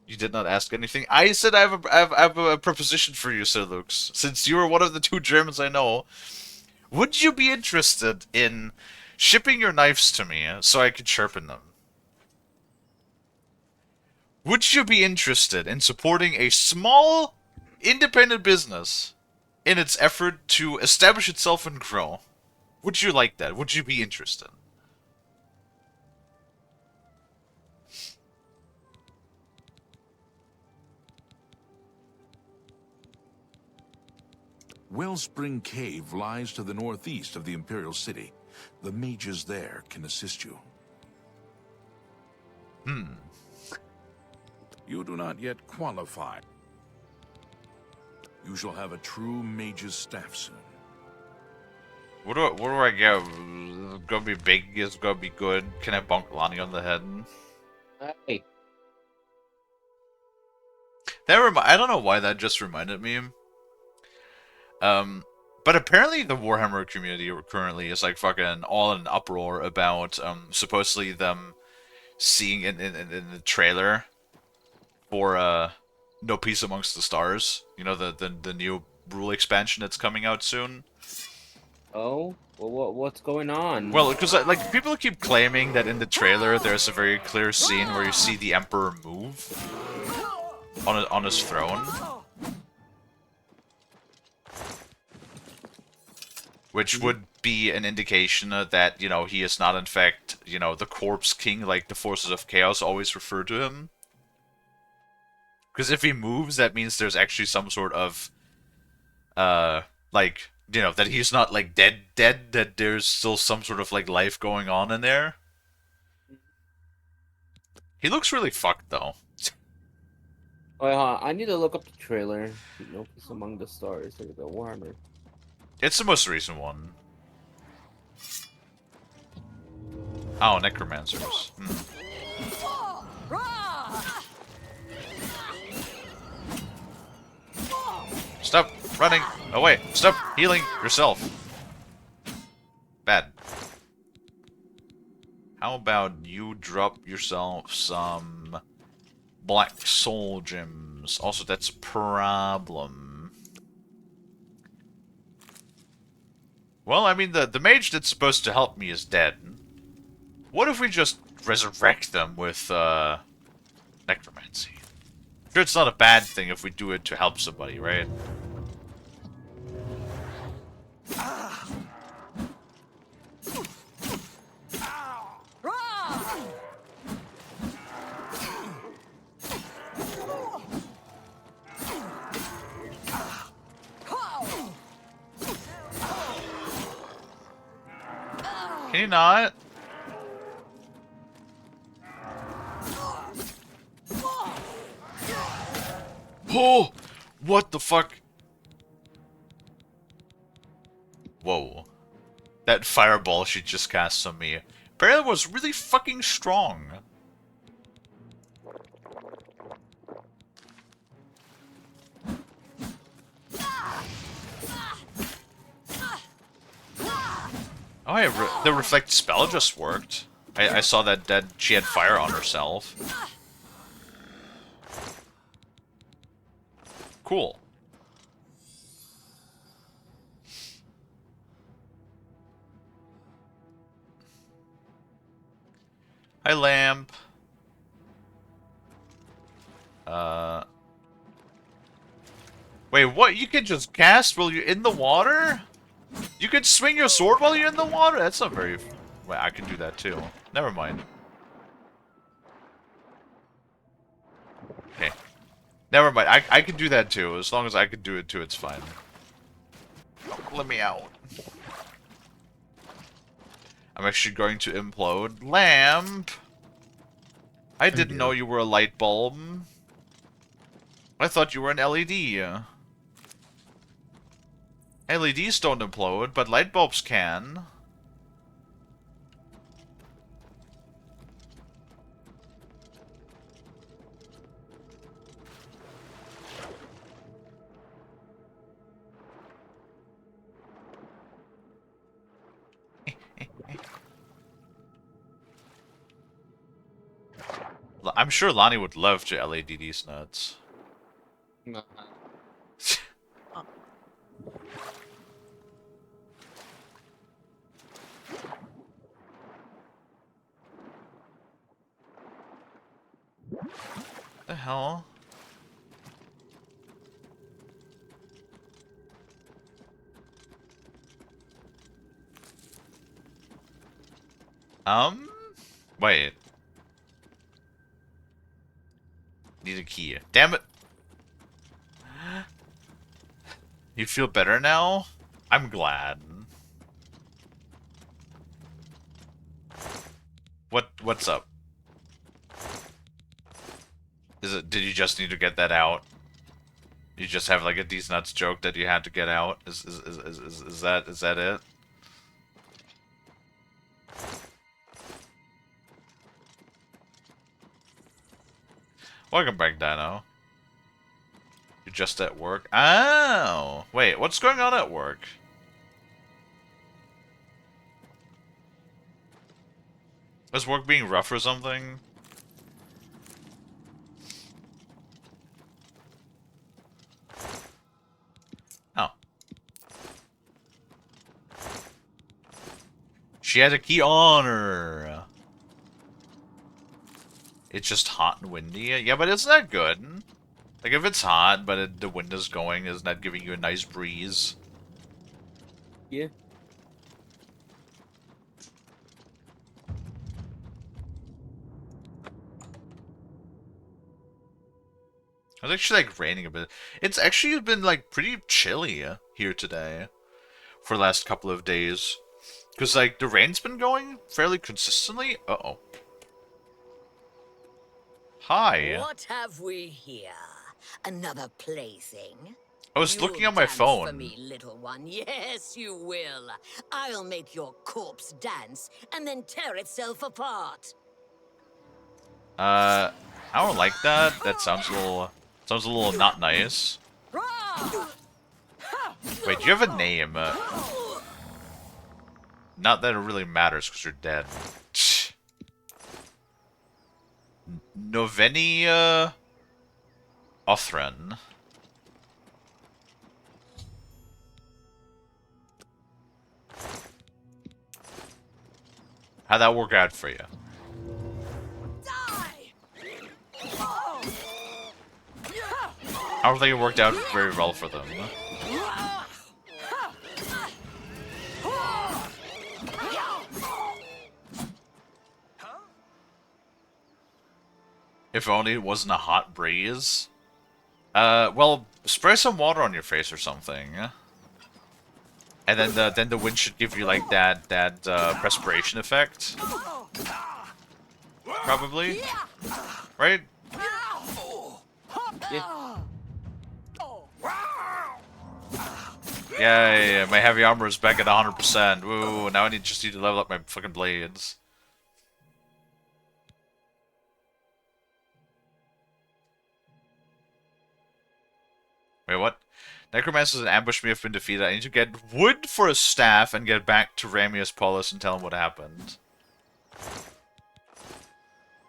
You did not ask anything. I said I have a proposition for you, Sir Lux. Since you are one of the 2 Germans I know, would you be interested in shipping your knives to me so I could sharpen them? Would you be interested in supporting a small, independent business in its effort to establish itself and grow? Would you like that? Would you be interested? Wellspring Cave lies to the northeast of the Imperial City. The mages there can assist you. You do not yet qualify. You shall have a true mage's staff soon. What do I get? It's gonna be big, it's gonna be good. Can I bonk Lonnie on the head? Hey. I don't know why that just reminded me. But apparently the Warhammer community currently is like fucking all in an uproar about supposedly them seeing in the trailer for No Peace Amongst the Stars. You know, the new rule expansion that's coming out soon. Oh, well, what's going on? Well, because like people keep claiming that in the trailer there's a very clear scene where you see the Emperor move on his throne, which would be an indication that, you know, he is not in fact, you know, the Corpse King like the Forces of Chaos always refer to him. Because if he moves, that means there's actually some sort of like, you know, that he's not like dead, that there's still some sort of like life going on in there. He looks really fucked though. I need to look up the trailer. No Peace Among the Stars. There we go, Warhammer. It's the most recent one. Oh, Necromancers. Stop running away. Stop healing yourself. Bad. How about you drop yourself some Black Soul Gems? Also, that's a problem. Well, I mean, the mage that's supposed to help me is dead. What if we just resurrect them with necromancy? I'm sure it's not a bad thing if we do it to help somebody, right? Can you not? Oh! What the fuck? Whoa. That fireball she just cast on me apparently was really fucking strong. Oh yeah, the reflect spell just worked. I saw that she had fire on herself. Cool. Hi, Lamp. Wait, what? You can just cast while you're in the water? You can swing your sword while you're in the water? That's not very... Wait, I can do that too. Never mind. Okay. Never mind. I can do that too. As long as I can do it too, it's fine. Oh, let me out. I'm actually going to implode. Lamp! I didn't know you were a light bulb. I thought you were an LED. LEDs don't implode, but light bulbs can. I'm sure Lonnie would love to LED these nuts. No. The hell? Wait. Need a key. Damn it! You feel better now? I'm glad. What's up? Did you just need to get that out? You just have like a these nuts joke that you had to get out? Is that it? Welcome back, Dino. You're just at work? Oh! Wait, what's going on at work? Was work being rough or something? Oh. She had a key on her! It's just hot and windy. Yeah, but isn't that good? Like, if it's hot, but the wind is going, isn't that giving you a nice breeze? Yeah. It's actually, like, raining a bit. It's actually been, like, pretty chilly here today. For the last couple of days. Because, like, the rain's been going fairly consistently. Uh-oh. Hi. What have we here? Another plaything? I was looking on my Dance phone. for me, little one. Yes, you will. I'll make your corpse dance and then tear itself apart. I don't like that. That sounds a little not nice. Wait, do you have a name? Not that it really matters because you're dead. Novenia Othran. How'd that work out for you? I don't think it worked out very well for them. If only it wasn't a hot breeze. Well, spray some water on your face or something. And then the wind should give you like that perspiration effect. Probably. Right? Yeah. Yeah, my heavy armor is back at 100%. Ooh, now I just need to level up my fucking blades. Wait, what? Necromancers and ambush me have been defeated. I need to get wood for a staff and get back to Ramius Paulus and tell him what happened.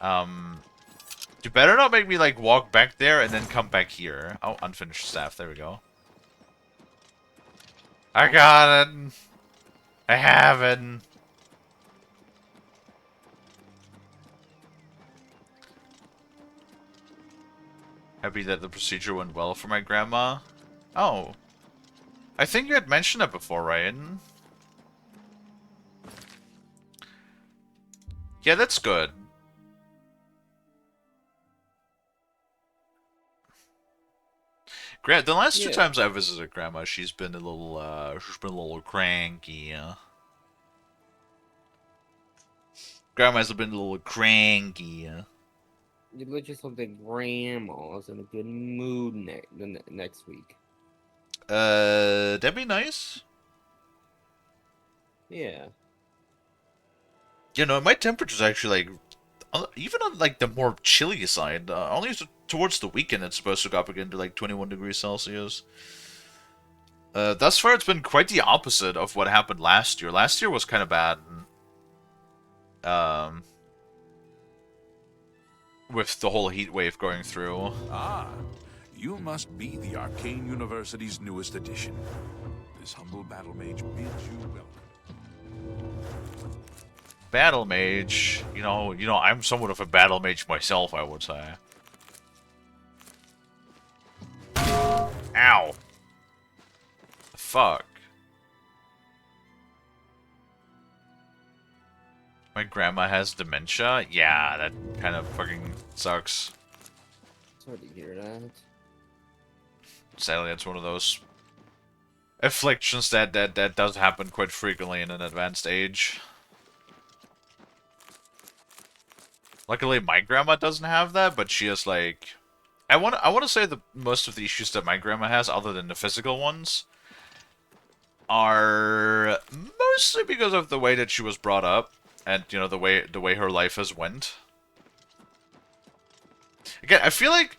You better not make me, like, walk back there and then come back here. Oh, unfinished staff. There we go. I got it. I have it. Happy that the procedure went well for my grandma. Oh. I think you had mentioned that before, Ryan. Yeah, that's good. The last two times I visited Grandma, she's been a little cranky. Grandma's been a little cranky. You just hope that Grandma's in a good mood next week. That'd be nice. Yeah. You know, my temperature's actually, like, even on, like, the more chilly side, only towards the weekend it's supposed to go up again to, like, 21 degrees Celsius. Thus far, it's been quite the opposite of what happened last year. Last year was kind of bad. With the whole heat wave going through. Ah, you must be the Arcane University's newest addition. This humble battle mage bids you welcome. Battle mage, you know, I'm somewhat of a battle mage myself, I would say. Ow. Fuck. My grandma has dementia? Yeah, that kind of fucking sucks. Sorry to hear that. Sadly, it's one of those afflictions that does happen quite frequently in an advanced age. Luckily, my grandma doesn't have that, but she has, like... I want to say that most of the issues that my grandma has, other than the physical ones, are mostly because of the way that she was brought up, and, you know, the way her life has went. Again, I feel like...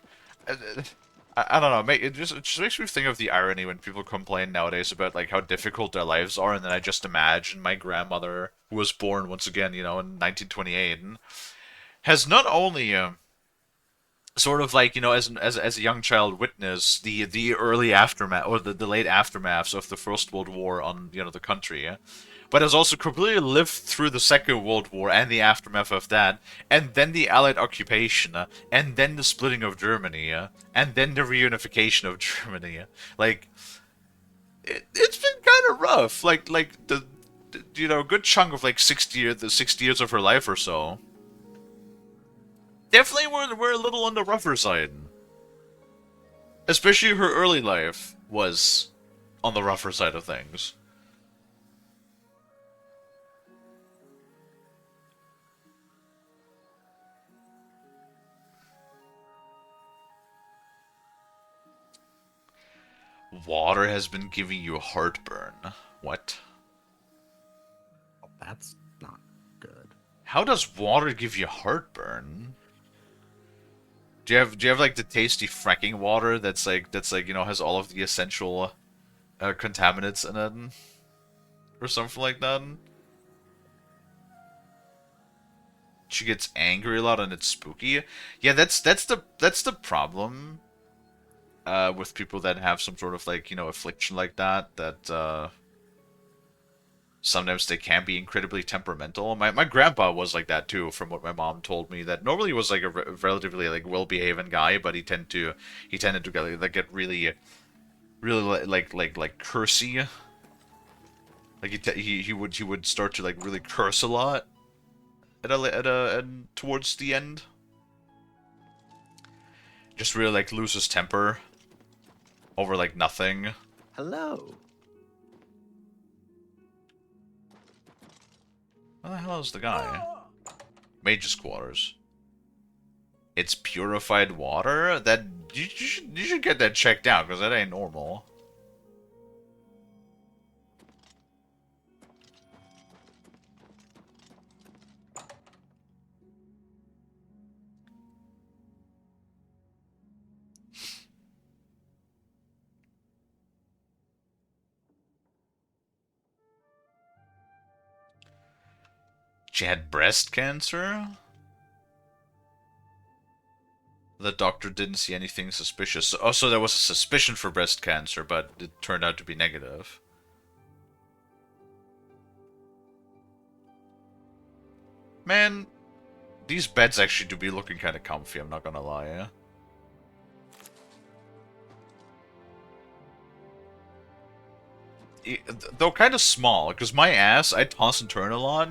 I don't know, it just makes me think of the irony when people complain nowadays about, like, how difficult their lives are, and then I just imagine my grandmother, who was born, once again, you know, in 1928, and has not only sort of, like, you know, as a young child witnessed the early aftermath, or the late aftermaths of the First World War on, you know, the country, but has also completely lived through the Second World War and the aftermath of that, and then the Allied occupation, and then the splitting of Germany, and then the reunification of Germany. Like, it's been kind of rough. Like the you know, good chunk of, like, the 60 years of her life or so. Definitely we're a little on the rougher side. Especially her early life was on the rougher side of things. Water has been giving you heartburn. What? Oh, that's not good. How does water give you heartburn? Do you have like the tasty fracking water that's like you know, has all of the essential contaminants in it, or something like that? She gets angry a lot and it's spooky. Yeah, that's the problem with people that have some sort of, like, you know, affliction like that. Sometimes they can be incredibly temperamental. My grandpa was like that too, from what my mom told me. That normally was like a relatively, like, well-behaved guy, but he tended to get really like cursy. Like he would start to, like, really curse a lot and towards the end. Just really, like, lose his temper over, like, nothing. Hello. Where the hell is the guy? Mage's quarters. It's purified water? That you should get that checked out, because that ain't normal. She had breast cancer? The doctor didn't see anything suspicious. Also, there was a suspicion for breast cancer, but it turned out to be negative. Man, these beds actually do be looking kind of comfy, I'm not gonna lie. Though kind of small, because my ass, I toss and turn a lot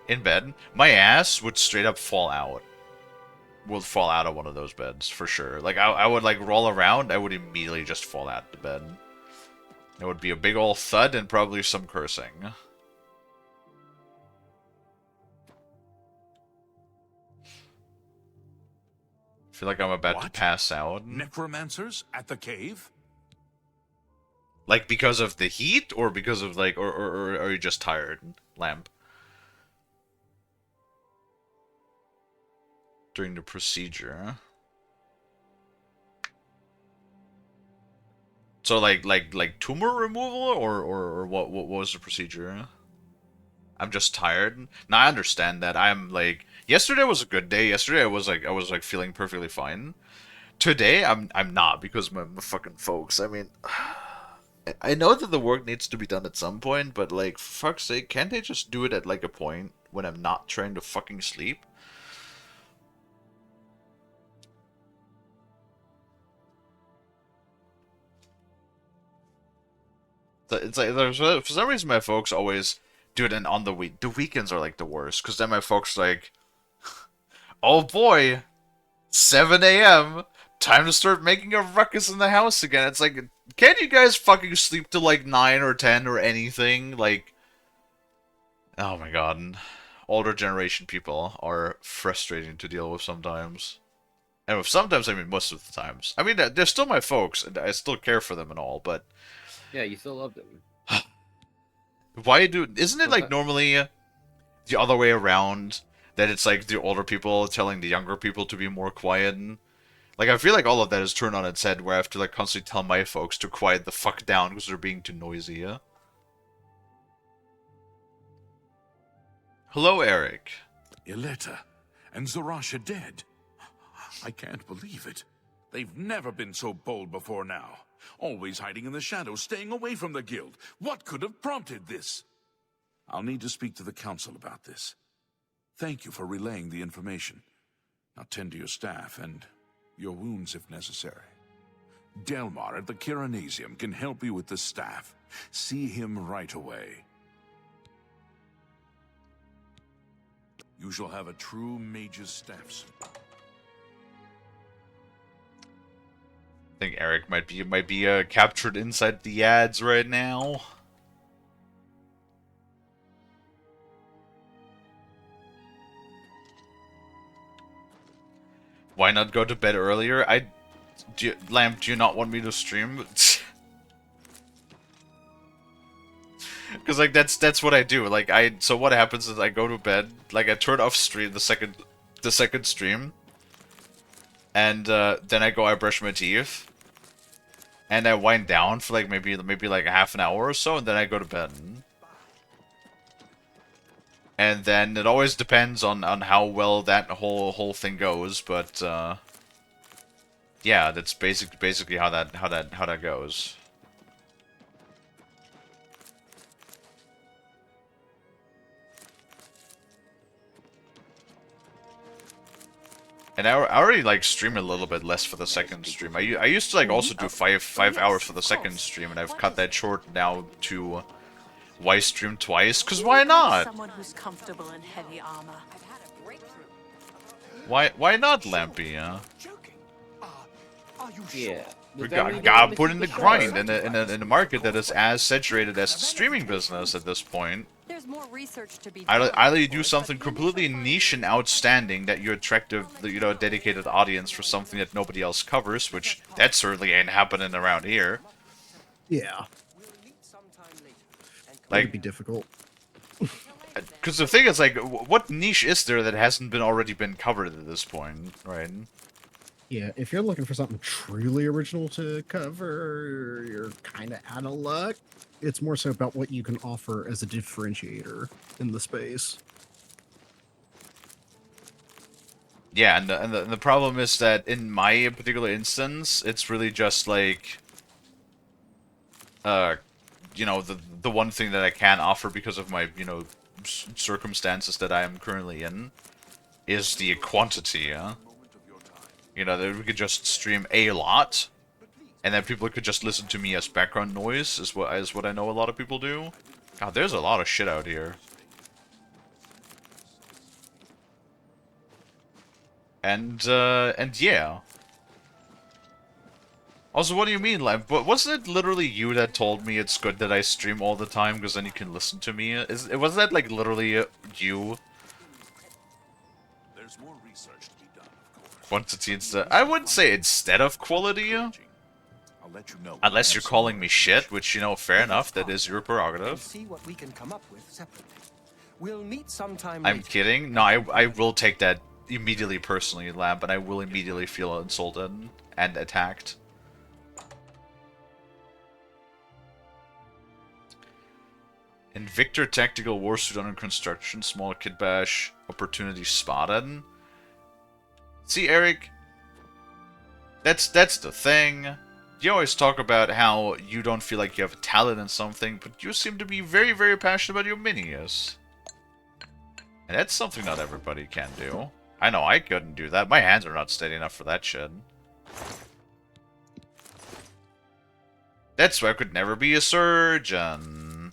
in bed. My ass would straight up fall out. Would fall out of one of those beds, for sure. Like, I would, like, roll around, I would immediately just fall out of the bed. There would be a big ol' thud and probably some cursing. I feel like I'm about to pass out. Necromancers at the cave? Like, because of the heat, or because of, like, or are you just tired, Lamp? During the procedure. So, like tumor removal, or what was the procedure? I'm just tired. Now, I understand that. I'm, like, yesterday was a good day. Yesterday I was feeling perfectly fine. Today, I'm not, because my fucking folks, I mean... I know that the work needs to be done at some point, but, like, for fuck's sake, can't they just do it at, like, a point when I'm not trying to fucking sleep? It's like, for some reason my folks always do it on the week. The weekends are, like, the worst, because then my folks like, oh boy, 7 a.m., time to start making a ruckus in the house again. It's like, can't you guys fucking sleep till like 9 or 10 or anything? Like, oh my god. Older generation people are frustrating to deal with sometimes. And with sometimes, I mean most of the times. I mean, they're still my folks, and I still care for them and all, but... Yeah, you still love them. Why do... Isn't it like normally the other way around? That it's like the older people telling the younger people to be more quiet? Like, I feel like all of that is turned on its head, where I have to, like, constantly tell my folks to quiet the fuck down because they're being too noisy, yeah? Hello, Eric. Ileta and Zarasha dead. I can't believe it. They've never been so bold before now. Always hiding in the shadows, staying away from the guild. What could have prompted this? I'll need to speak to the council about this. Thank you for relaying the information. Now tend to your staff and your wounds if necessary. Delmar at the Kiranasium can help you with the staff. See him right away. You shall have a true mage's staff soon. I think Eric might be captured inside the ads right now. Why not go to bed earlier? Lamp, do you not want me to stream? Because, like, that's what I do. Like, so what happens is I go to bed, like, I turn off stream the second stream, and then I brush my teeth, and I wind down for like maybe like a half an hour or so, and then I go to bed. And then it always depends on how well that whole thing goes, but yeah, that's basically how that goes. And I already like stream a little bit less for the second stream. I used to like also do five hours for the second stream, and I've cut that short now to why stream twice? Cause why not? Someone who's comfortable in heavy armor. Why not, Lampy? Yeah. We gotta put in the grind in a market that is as saturated as the streaming business at this point. There's more research to be Either you do something completely niche and outstanding that you attract a dedicated audience for something that nobody else covers, which that certainly ain't happening around here. Yeah. Like, it'd be difficult. Because the thing is, like, what niche is there that hasn't already been covered at this point, right? Yeah, if you're looking for something truly original to cover, you're kind of out of luck. It's more so about what you can offer as a differentiator in the space. Yeah, and the problem is that in my particular instance, it's really just like, you know, the one thing that I can offer because of my, you know, circumstances that I am currently in is the quantity, yeah? You know, that we could just stream a lot, and then people could just listen to me as background noise, is what I know a lot of people do. God, there's a lot of shit out here. And yeah. Also, what do you mean, like, wasn't it literally you that told me it's good that I stream all the time, because then you can listen to me? Was that, like, literally you? There's more research to be done, of course. Quantity instead. I wouldn't say instead of quality. I'll let you know. Unless you're calling me shit, which, you know, fair enough, that is your prerogative. See what we can come up with separately. We'll meet sometime I'm later. kidding. No, I will take that immediately personally, Lamp, and I will immediately feel insulted and attacked. Invictor Tactical Warsuit under construction, small kid bash, opportunity spotted. See, Eric, that's the thing. You always talk about how you don't feel like you have a talent in something, but you seem to be very, very passionate about your minis. And that's something not everybody can do. I know I couldn't do that. My hands are not steady enough for that shit. That's why I could never be a surgeon.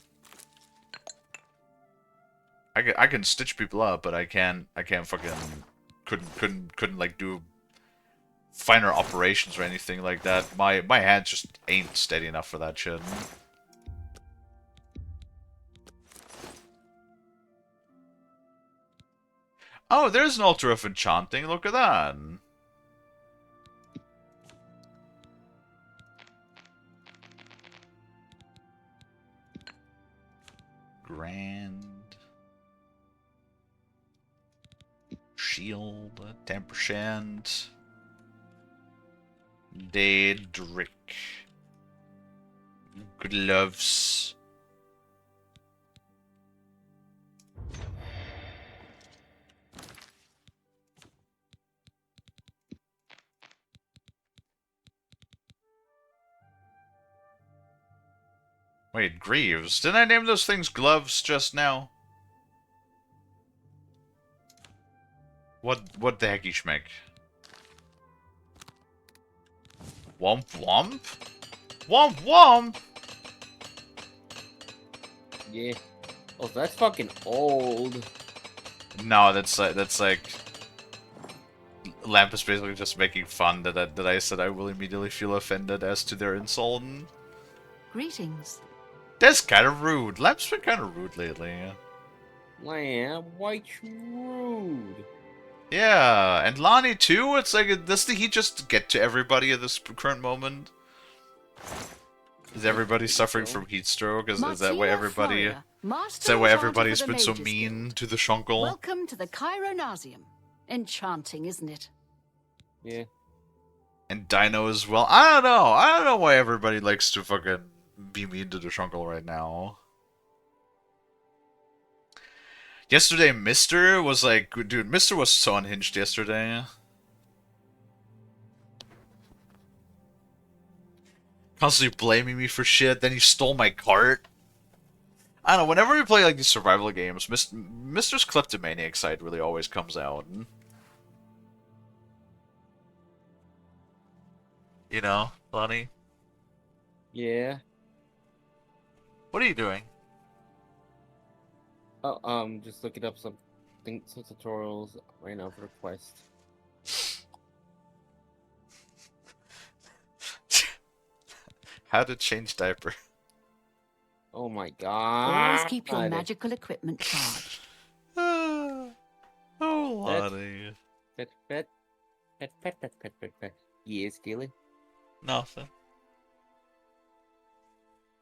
I can stitch people up, but I can't fucking couldn't like do finer operations or anything like that. My hands just ain't steady enough for that shit. Oh, there's an altar of enchanting. Look at that. Grand shield, 10%. Daedric gloves. Wait, Greaves? Didn't I name those things gloves just now? What the heck you schmeck? Womp womp? Womp womp! Yeah. Oh, that's fucking old. No, that's like Lamp is basically just making fun that I said I will immediately feel offended as to their insult. Greetings. That's kind of rude. Lamp's been kind of rude lately. Lamb, why rude? Yeah, and Lonnie too. It's like, doesn't he just get to everybody at this current moment? Is everybody suffering from heat stroke? Is that why everybody? Is that why everybody's been so mean to the Shunkel? Welcome to the Chironasium. Enchanting, isn't it? Yeah. And Dino as well. I don't know. I don't know why everybody likes to fucking be mean to the Shunkel right now. Yesterday, Mister was like, dude, Mister was so unhinged yesterday. Constantly blaming me for shit, then he stole my cart. I don't know, whenever we play like these survival games, Mister's kleptomaniac side really always comes out. You know, Lonnie? Yeah. What are you doing? Oh, just looking up some tutorials right now for the quest. How to change diaper. Oh my god. Always keep your magical equipment charged. Oh, Lonnie. Pet. Yes, Kalie? Nothing.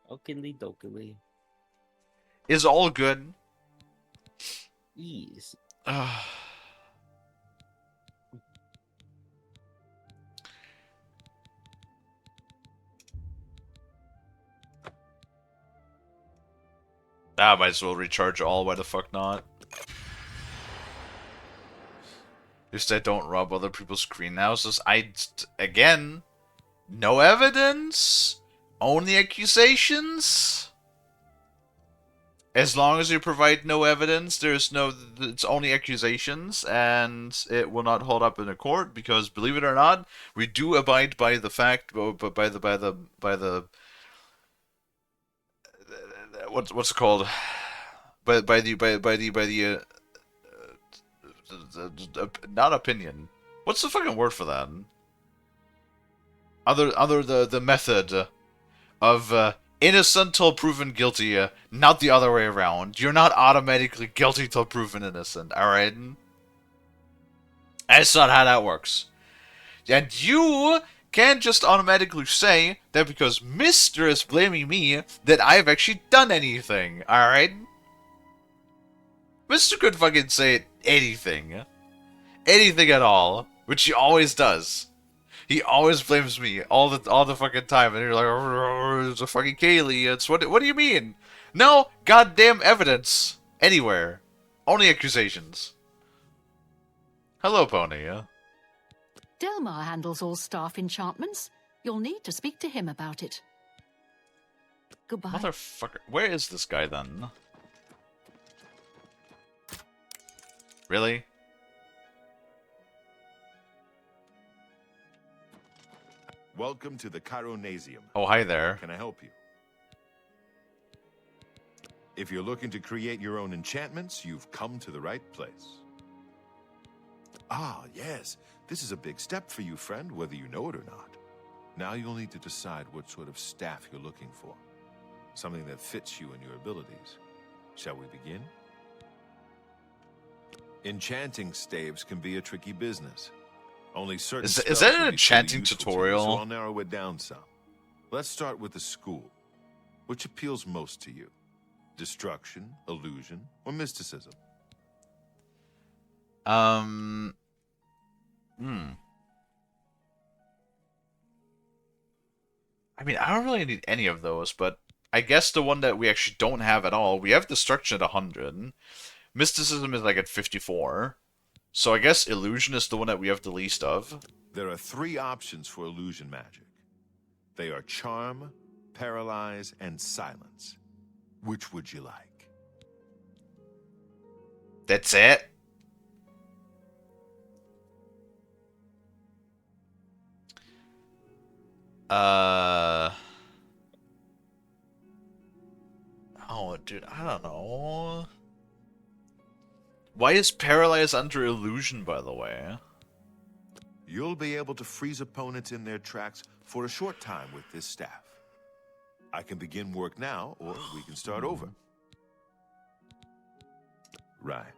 Okily dokily. Is all good? Yes. Might as well recharge all, why the fuck not? At least I don't rob other people's greenhouses. Again, no evidence, only accusations. As long as you provide no evidence, it's only accusations, and it will not hold up in a court, because believe it or not, we do abide by the fact, by the what's it called? By the not opinion. What's the fucking word for that? The method of innocent till proven guilty, not the other way around. You're not automatically guilty till proven innocent, alright? That's not how that works. And you can't just automatically say that because Mr. is blaming me that I've actually done anything, alright? Mr. could fucking say anything. Anything at all, which he always does. He always blames me all the fucking time, and you're like, oh, it's a fucking Kalie. It's what do you mean? No goddamn evidence anywhere. Only accusations. Hello, Pony. Delmar handles all staff enchantments. You'll need to speak to him about it. Goodbye. Motherfucker. Where is this guy then? Really? Welcome to the Chironasium. Oh, hi there. Can I help you? If you're looking to create your own enchantments, you've come to the right place. Ah, yes. This is a big step for you, friend, whether you know it or not. Now you'll need to decide what sort of staff you're looking for. Something that fits you and your abilities. Shall we begin? Enchanting staves can be a tricky business. Only certain Is spells that will an be truly enchanting useful to you, tutorial? so I'll narrow it down some. Let's start with the school. Which appeals most to you? Destruction, illusion, or mysticism? I mean, I don't really need any of those, but I guess the one that we actually don't have at all, we have Destruction at 100. Mysticism is like at 54. So I guess Illusion is the one that we have the least of. There are 3 options for illusion magic. They are Charm, Paralyze, and Silence. Which would you like? That's it? Oh, dude, I don't know. Why is Paralyze under Illusion, by the way? You'll be able to freeze opponents in their tracks for a short time with this staff. I can begin work now, or we can start over. Right.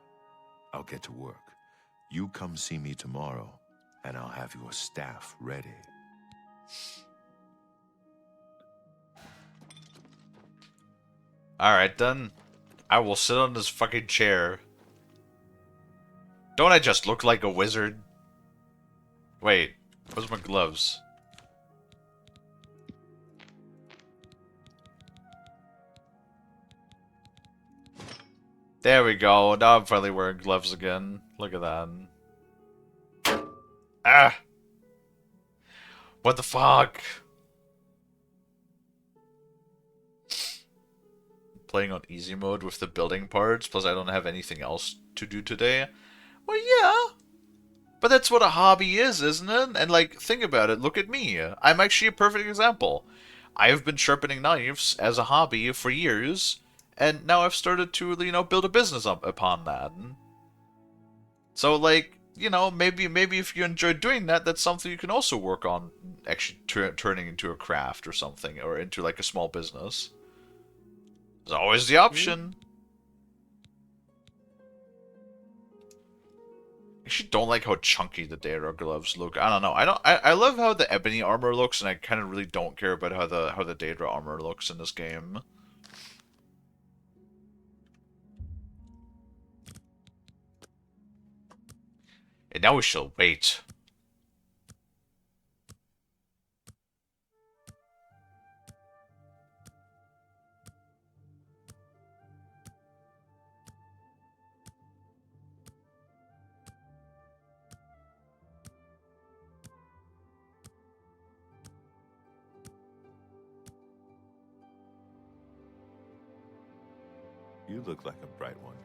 I'll get to work. You come see me tomorrow, and I'll have your staff ready. Alright, then. I will sit on this fucking chair. Don't I just look like a wizard? Wait, where's my gloves? There we go. Now I'm finally wearing gloves again. Look at that. Ah! What the fuck? Playing on easy mode with the building parts, plus I don't have anything else to do today. Well, yeah. But that's what a hobby is, isn't it? And, like, think about it. Look at me. I'm actually a perfect example. I've been sharpening knives as a hobby for years, and now I've started to, you know, build a business upon that. So, like, you know, maybe if you enjoy doing that, that's something you can also work on actually turning into a craft or something, or into, like, a small business. There's always the option. I actually don't like how chunky the Daedra gloves look. I don't know. I love how the ebony armor looks, and I kind of really don't care about how the Daedra armor looks in this game. And now we shall wait. You look like a bright one.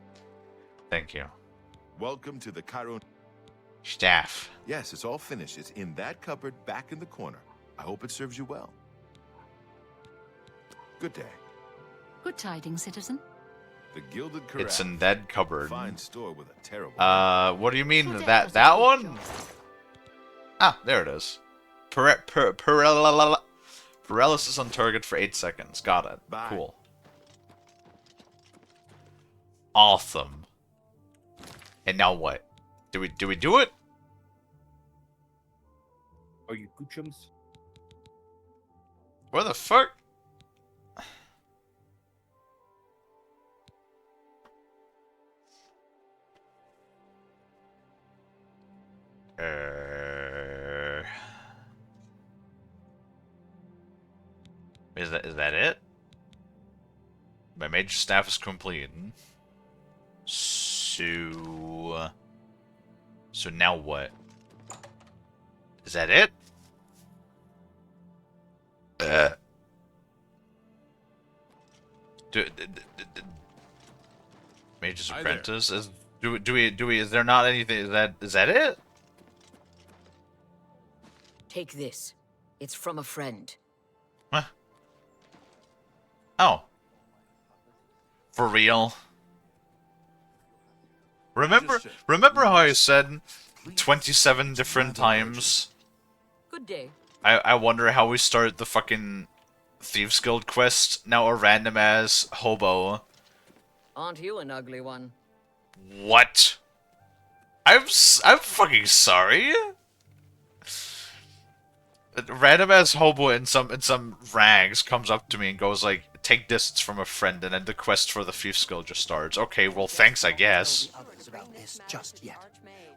Thank you. Welcome to the Cairo. Staff. Yes, it's all finished. It's in that cupboard back in the corner. I hope it serves you well. Good day. Good tidings, citizen. The Gilded Carafe. It's in that cupboard. Fine store with a terrible. What do you mean that one? Ah, there it is. Paralysis on target for 8 seconds. Got it. Bye. Cool. Awesome. And now what? Do we do it? Are you Goochums? Where the fuck? Is that it? My major staff is complete. So now what? Is that it? Mage's Apprentice? Do we is there not anything, is that it? Take this. It's from a friend. Huh? Oh. For real? Remember how I said 27 different times? Good day. I wonder how we started the fucking Thieves Guild quest. Now a random ass hobo. Aren't you an ugly one? What? I'm fucking sorry. A random ass hobo in some rags comes up to me and goes like, "Take this, it's from a friend," and then the quest for the Thieves Guild just starts. Okay, well thanks, I guess. Others about this just yet.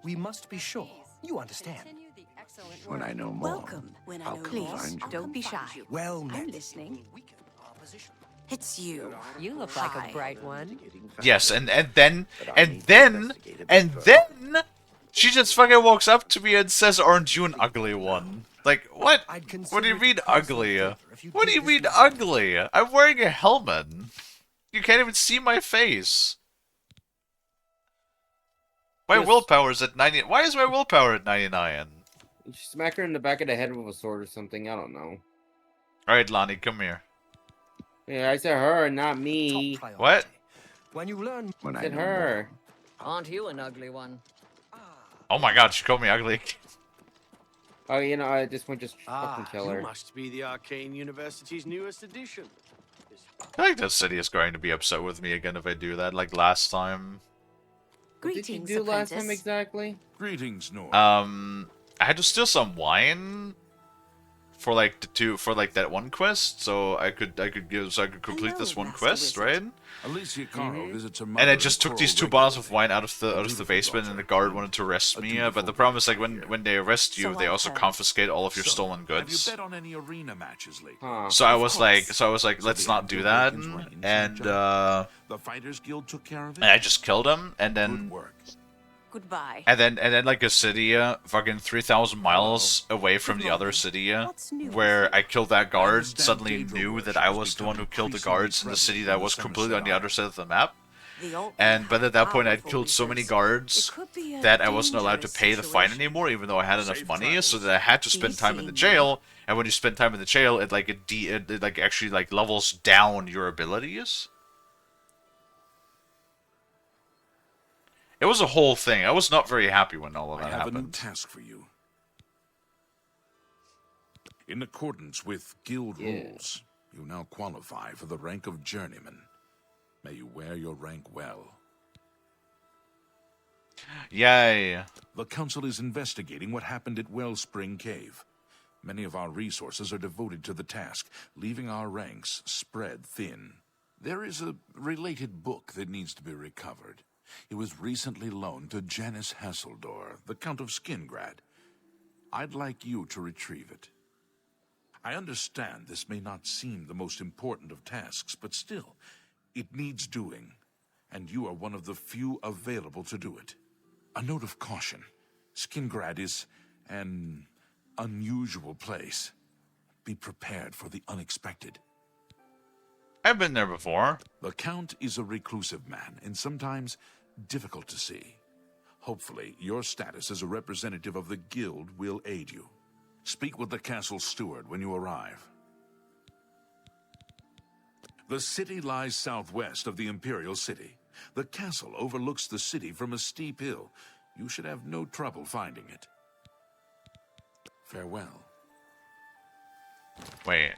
We must be sure. You understand? When I know more, When I'll come find you. Don't be shy. Well met. I'm listening. It's you. You look like a bright one. Yes, and then she just fucking walks up to me and says, "Aren't you an ugly one?" Like, what? What do you mean ugly? What do you mean ugly? I'm wearing a helmet. You can't even see my face. My willpower's at 90. Why is my willpower at 99? You smack her in the back of the head with a sword or something. I don't know. Alright, Lonnie, come here. Yeah, I said her, not me. What? When you learn, I said her. Aren't you an ugly one? Oh my god, she called me ugly. Oh, you know, this one just fucking kill her. You must be the Arcane University's newest addition. I think the city is going to be upset with me again if I do that, like last time. What did you do last time exactly? Greetings, Nord. I had to steal some wine for like that one quest, so I could complete this one quest, right? Alicia Caro visits her And mother I just took these 2 bottles of wine out of the basement, and the guard wanted to arrest me. But the problem is, like, when they arrest you, they also confiscate all of your stolen Have you goods. bet on any arena matches lately? So I was like, let's not do that, and The Fighters Guild took care of it. and I just killed him, and then. Goodbye. And then like a city, fucking 3,000 miles away from the other city, where I killed that guard, suddenly knew that I was the one who killed the guards in the city that was completely on the other side of the map. But at that point, I'd killed so many guards that I wasn't allowed to pay the fine anymore, even though I had enough money, so that I had to spend time in the jail. And when you spend time in the jail, it actually like levels down your abilities. It was a whole thing. I was not very happy when all of that I have a new happened. task for you. In accordance with guild rules, you now qualify for the rank of journeyman. May you wear your rank well. Yay. The council is investigating what happened at Wellspring Cave. Many of our resources are devoted to the task, leaving our ranks spread thin. There is a related book that needs to be recovered. It was recently loaned to Janice Hasseldor, the Count of Skingrad. I'd like you to retrieve it. I understand this may not seem the most important of tasks, but still, it needs doing, and you are one of the few available to do it. A note of caution. Skingrad is an unusual place. Be prepared for the unexpected. I've been there before. The Count is a reclusive man, and sometimes difficult to see. Hopefully, your status as a representative of the guild will aid you. Speak with the castle steward when you arrive. The city lies southwest of the Imperial City. The castle overlooks the city from a steep hill. You should have no trouble finding it. Farewell. Wait.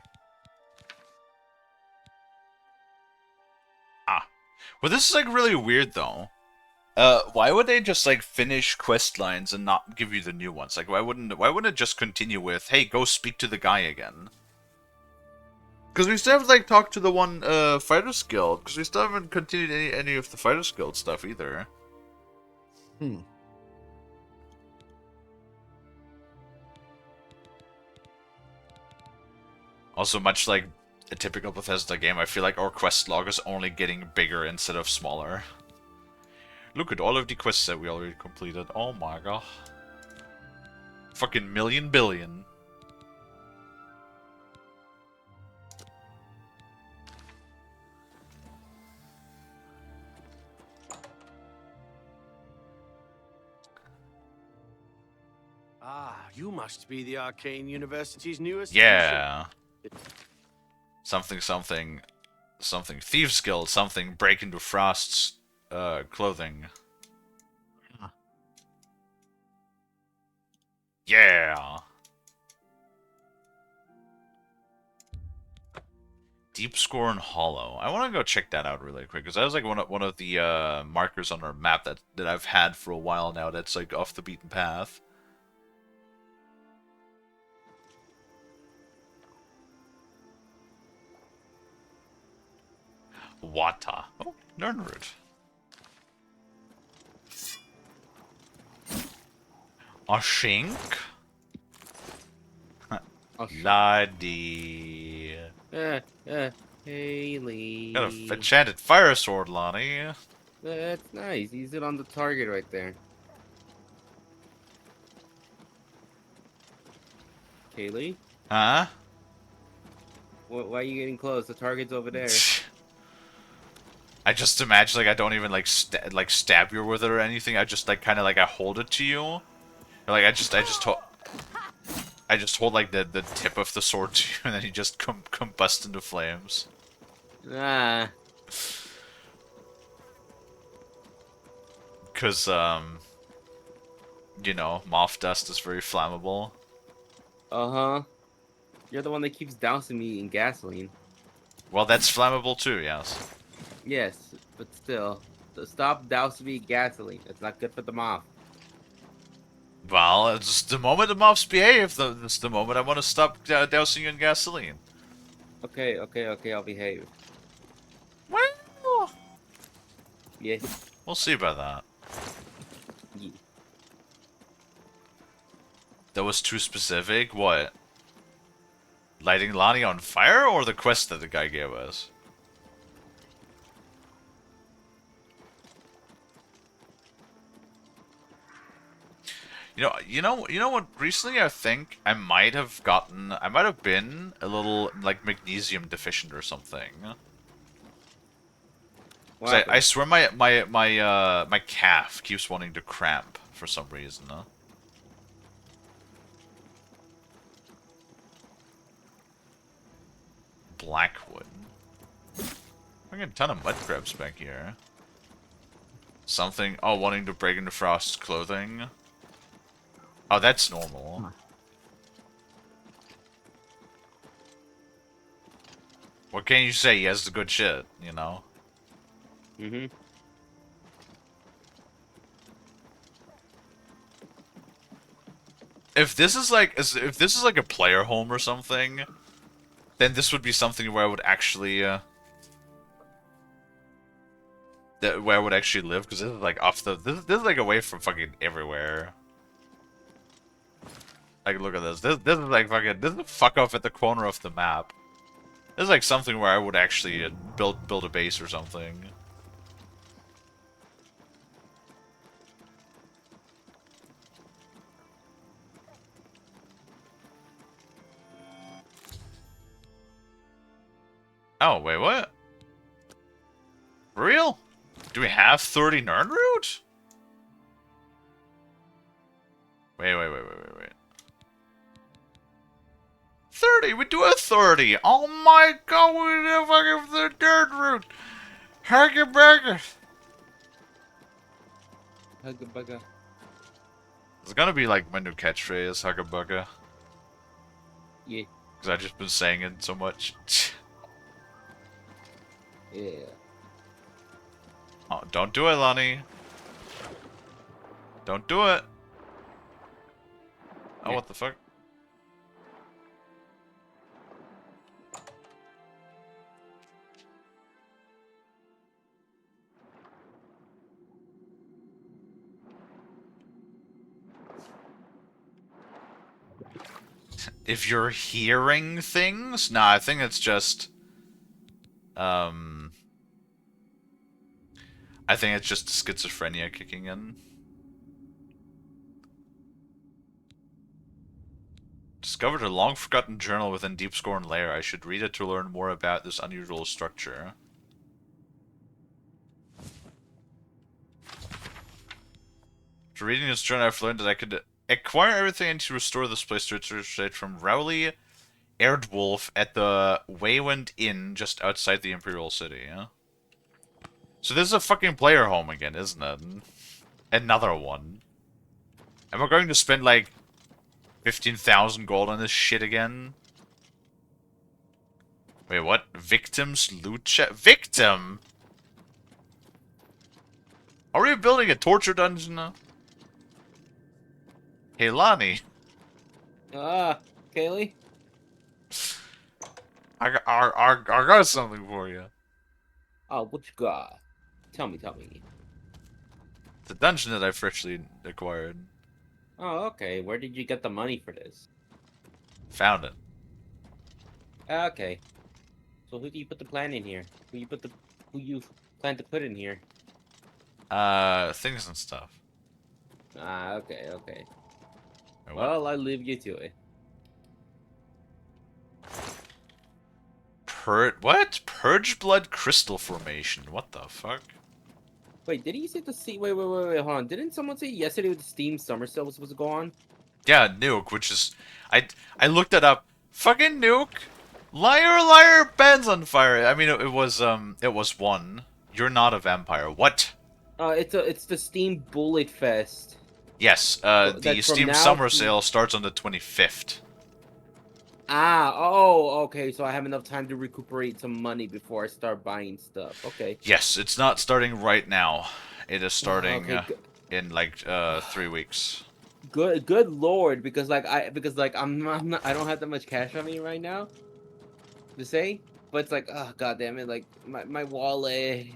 Well, this is like really weird though. Why would they just like finish quest lines and not give you the new ones? Like, why wouldn't it just continue with, "Hey, go speak to the guy again"? Because we still haven't like talked to the one Fighters Guild. Because we still haven't continued any of the Fighters Guild stuff either. Also, much like a typical Bethesda game, I feel like our quest log is only getting bigger instead of smaller. Look at all of the quests that we already completed. Oh my god. Fucking million billion. Ah, you must be the Arcane University's newest Yeah. Something. Thieves Guild. Something. Break into Frost's clothing. Yeah. Deep Score and Hollow. I want to go check that out really quick because that was like one of the markers on our map that I've had for a while now. That's like off the beaten path. Wata. Oh, Nernroot. Ashink. Laddie. Kalie. Got a enchanted fire sword, Lonnie. That's nice. Use it on the target right there. Kalie? Huh? Why are you getting close? The target's over there. I just imagine like I don't even like stab you with it or anything. I just like kind of like I hold it to you. Or, like I just hold like the tip of the sword to you, and then you just combust into flames. Ah. Cause you know, moth dust is very flammable. Uh-huh. You're the one that keeps dousing me in gasoline. Well, that's flammable too, yes. Yes, but still. Stop dousing me in gasoline. It's not good for the moth. Well, it's the moment the moths behave, it's the moment I want to stop dousing you in gasoline. Okay, I'll behave. Well, yeah. We'll see about that. Yeah. That was too specific? What? Lighting Lonnie on fire, or the quest that the guy gave us? You know what? Recently, I think I might have been a little like magnesium deficient or something. I swear my calf keeps wanting to cramp for some reason. Blackwood. I got a ton of mud crabs back here. Something. Oh, wanting to break into Frost's clothing. Oh, that's normal. What can you say? He has the good shit, you know? Mm-hmm. If this is like a player home or something, then this would be something where I would actually where I would actually live, because this is like this is like away from fucking everywhere. Like, look at this. This is like fucking. This is fuck off at the corner of the map. This is like something where I would actually build a base or something. Oh wait, what? real? Do we have 30 Nernroot? Wait. 30! We do a 30! Oh my god, we do fucking the Nernroot! Huggy burger! Hugga bugga. It's gonna be like my new catchphrase, Hugga bugga. Yeah. Because I've just been saying it so much. Yeah. Oh, don't do it, Lonnie. Don't do it. Oh, what the fuck? If you're hearing things? Nah, I think it's just... I think it's just schizophrenia kicking in. Discovered a long-forgotten journal within Deepscorn Lair. I should read it to learn more about this unusual structure. After reading this journal, I've learned that I could acquire everything I need to restore this place to its state from Rowley Erdwolf at the Wayland Inn just outside the Imperial City, yeah? So this is a fucking player home again, isn't it? Another one. Am I going to spend like 15,000 gold on this shit again? Wait, what? Victims loot check? Victim? Are we building a torture dungeon now? Hey, Lonnie. Kalie? I got something for you. Oh, what you got? Tell me. The dungeon that I freshly acquired. Oh, okay. Where did you get the money for this? Found it. Okay. So who do you put the plan in here? Who you plan to put in here? Things and stuff. Okay. Wait, Well, I leave you to it. What? Purge Blood Crystal Formation. What the fuck? Wait, did he say the Steam? Wait, hold on. Didn't someone say yesterday the Steam Summer Sale was supposed to go on? Yeah, Nuke, which is... I looked it up. Fucking Nuke! Liar, Ben's on fire! I mean, it was one. You're not a vampire. What? It's the Steam Bullet Fest. Yes, the Steam Summer Sale starts on the 25th. Okay, so I have enough time to recuperate some money before I start buying stuff. Okay. Yes, it's not starting right now. It is starting in like 3 weeks. Good lord, because I don't have that much cash on me right now to say, but it's like, oh god damn it, like my wallet.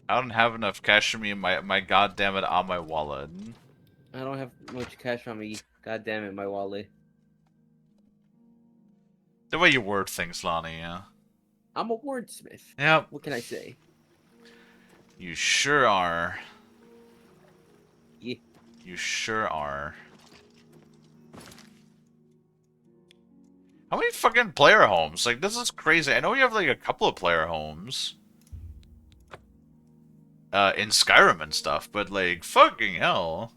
I don't have enough cash on me, my goddammit on my wallet. I don't have much cash on me. God damn it, my wallet. The way you word things, Lonnie, yeah. I'm a wordsmith. Yep. What can I say? You sure are. Yeah. You sure are. How many fucking player homes? Like, this is crazy. I know you have like a couple of player homes. In Skyrim and stuff, but like, fucking hell.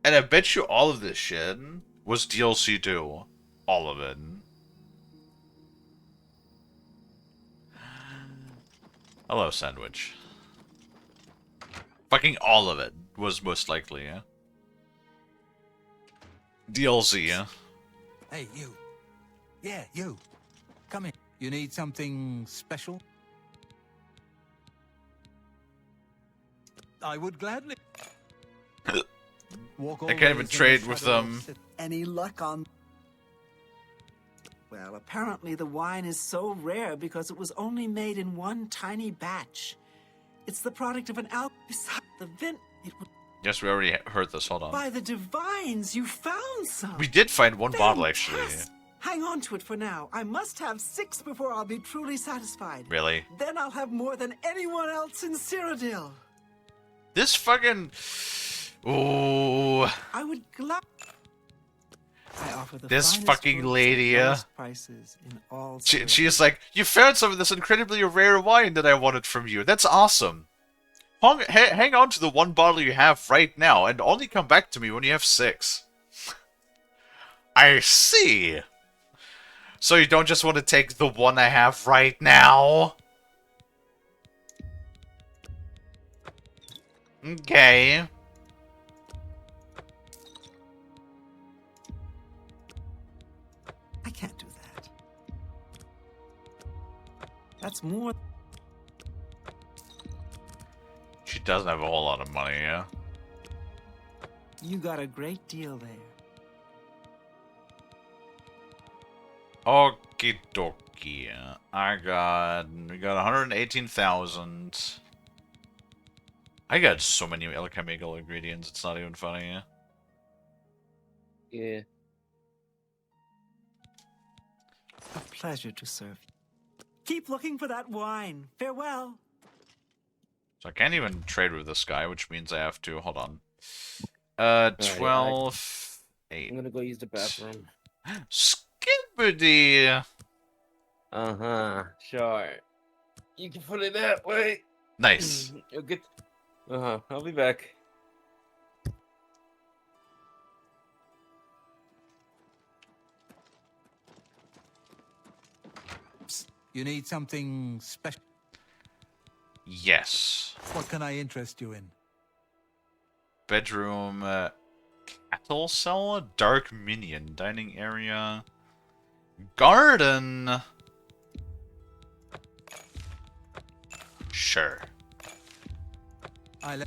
And I bet you all of this shit was DLC too. All of it. Hello, Sandwich. Fucking all of it was most likely, yeah? DLC, yeah? Hey, you. Yeah, you. Come in. You need something special? I would gladly. I can't even trade with them. Any luck on... Well, apparently the wine is so rare because it was only made in one tiny batch. It's the product of an alchemist. The vin... Yes, we already heard this. Hold on. By the divines, you found some! We did find one bottle, actually. Hang on to it for now. I must have 6 before I'll be truly satisfied. Really? Then I'll have more than anyone else in Cyrodiil. This fucking... Ooh. I would I offer the This finest fucking books at lady, lowest prices in all she is like, you found some of this incredibly rare wine that I wanted from you. That's awesome. Hang on to the one bottle you have right now, and only come back to me when you have 6. I see. So you don't just want to take the one I have right now? Okay. I can't do that. That's more. She doesn't have a whole lot of money, yeah? You got a great deal there. Okie dokie. We got 118,000. I got so many alchemical ingredients, it's not even funny. Yeah. A pleasure to serve you. Keep looking for that wine. Farewell. So I can't even trade with this guy, which means I have to, hold on. 12, 8. I'm gonna go use the bathroom. Skibbity! Uh-huh, sure. You can put it that way. Nice. You'll get... Uh-huh, I'll be back. You need something special? Yes. What can I interest you in? Bedroom, cattle cell, dark minion, dining area, garden. Sure. I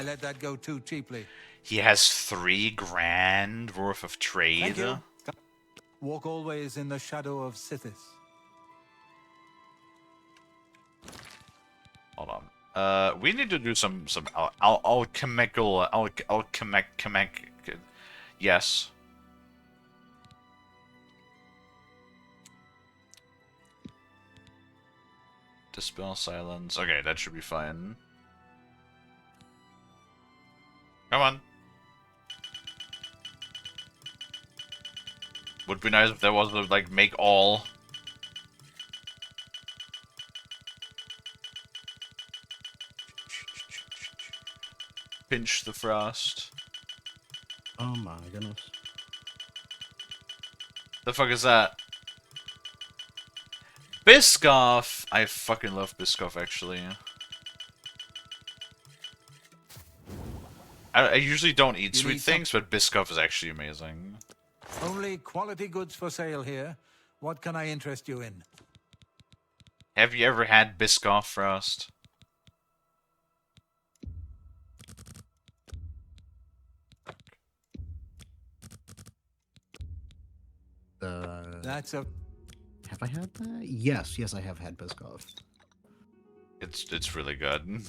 let that go too cheaply. He has 3 grand worth of trade. Thank you. Walk always in the shadow of Sithis. Hold on. We need to do some alchemical yes. Dispel silence. Okay, that should be fine. Come on. Would be nice if there was a, like, make all. Pinch the frost. Oh my goodness. The fuck is that? Biscoff! I fucking love Biscoff, actually. I usually don't eat sweet things, but Biscoff is actually amazing. Only quality goods for sale here. What can I interest you in? Have you ever had Biscoff, Frost? That's a... Have I had that? Yes, I have had Biscoff. It's really good.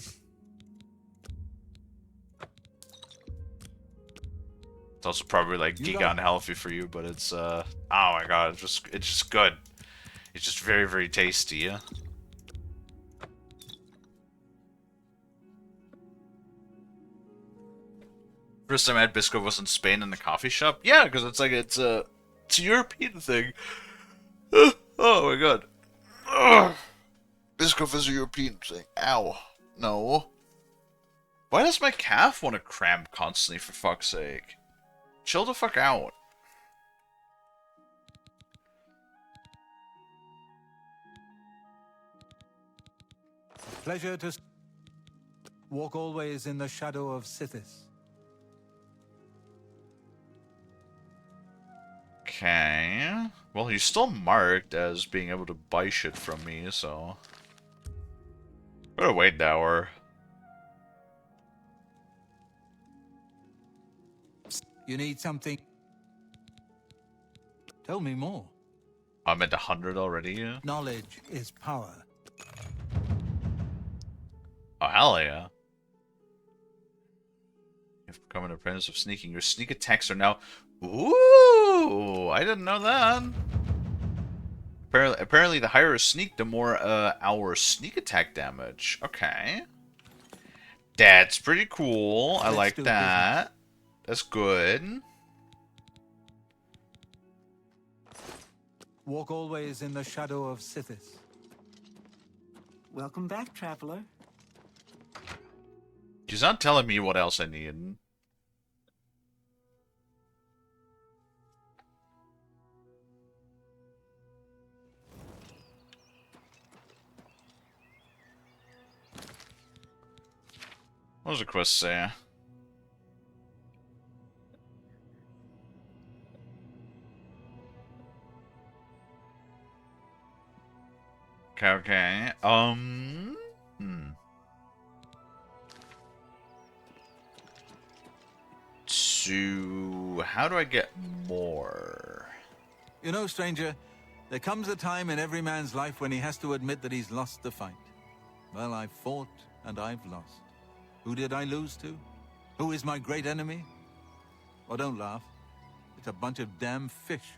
It's also probably like giga unhealthy for you, but it's oh my god, it's just good. It's just very, very tasty, yeah. First time I had Biscoff was in Spain in the coffee shop. Yeah, because it's like it's a European thing. Oh my god. Ugh. Biscoff is a European thing. Ow. No. Why does my calf want to cramp constantly, for fuck's sake? Chill the fuck out. Pleasure to walk always in the shadow of Sithis. Okay. Well, he's still marked as being able to buy shit from me, so... What a wait hour. You need something? Tell me more. I'm at 100 already. Knowledge is power. Oh, hell yeah. You've become an apprentice of sneaking. Your sneak attacks are now... Ooh! I didn't know that. Apparently the higher a sneak, the more our sneak attack damage. Okay. That's pretty cool. I like that. That's good. Walk always in the shadow of Sithis. Welcome back, traveler. She's not telling me what else I need. What does the quest say? Okay. So, how do I get more? You know, stranger, there comes a time in every man's life when he has to admit that he's lost the fight. Well, I've fought and I've lost. Who did I lose to? Who is my great enemy? Oh, don't laugh. It's a bunch of damn fish.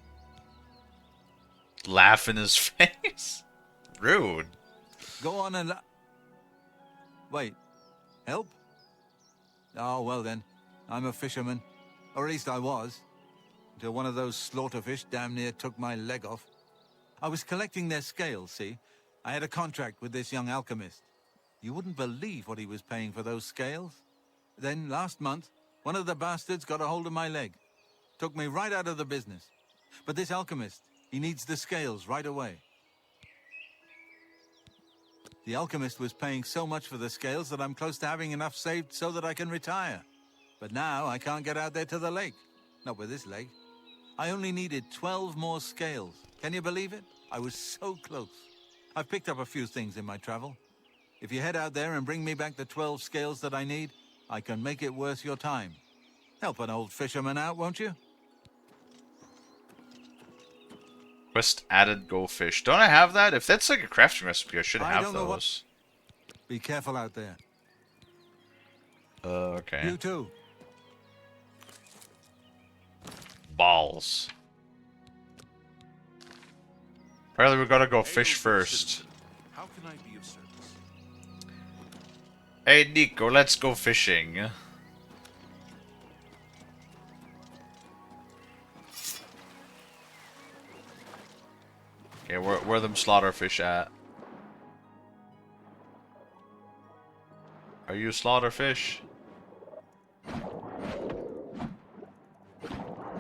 Laugh in his face? Rude. Go on and wait. Help? Oh, well then. I'm a fisherman. Or at least I was. Until one of those slaughterfish damn near took my leg off. I was collecting their scales, see? I had a contract with this young alchemist. You wouldn't believe what he was paying for those scales. Then, last month, one of the bastards got a hold of my leg. Took me right out of the business. But this alchemist, he needs the scales right away. The alchemist was paying so much for the scales that I'm close to having enough saved so that I can retire. But now I can't get out there to the lake. Not with this leg. I only needed 12 more scales. Can you believe it? I was so close. I've picked up a few things in my travel. If you head out there and bring me back the 12 scales that I need, I can make it worth your time. Help an old fisherman out, won't you? Quest added go fish. Don't I have that? If that's like a crafting recipe, I should I have don't know those. Be careful out there. Okay. You too. Balls. Apparently we gotta go fish first. How can I be of service? Hey Nico, let's go fishing. Okay, where them slaughterfish at? Are you slaughterfish?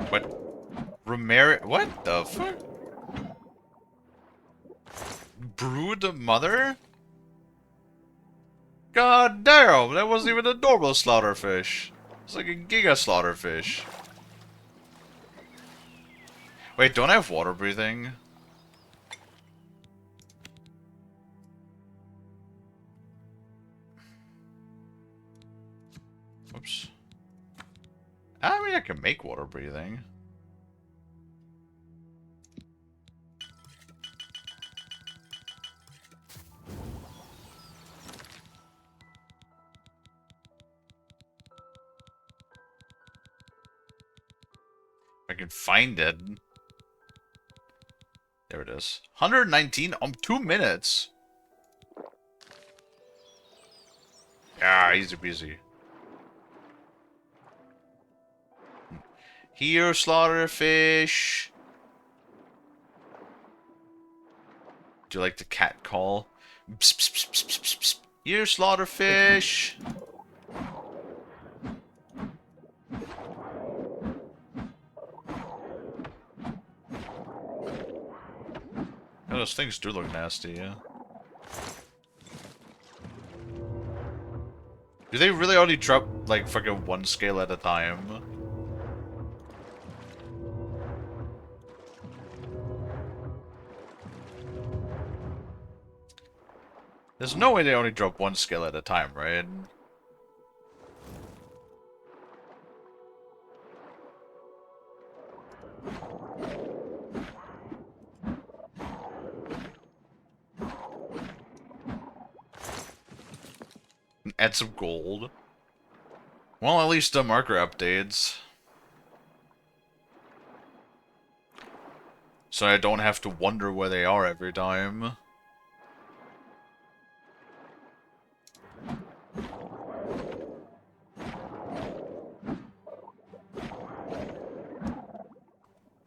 What? Ramirez? What the fuck? Brood mother? God damn, that wasn't even a normal slaughterfish. It's like a giga slaughterfish. Wait, don't I have water breathing? Oops. I mean, I can make water breathing. I can find it. There it is. 119 2 minutes. Ah, easy peasy. Here, slaughterfish. Do you like the cat call? Psst, psst, psst, psst, psst, psst. Here, slaughterfish. Oh, those things do look nasty, yeah. Do they really only drop, like, fucking one scale at a time? There's no way they only drop one scale at a time, right? Add some gold. Well, at least the marker updates. So I don't have to wonder where they are every time.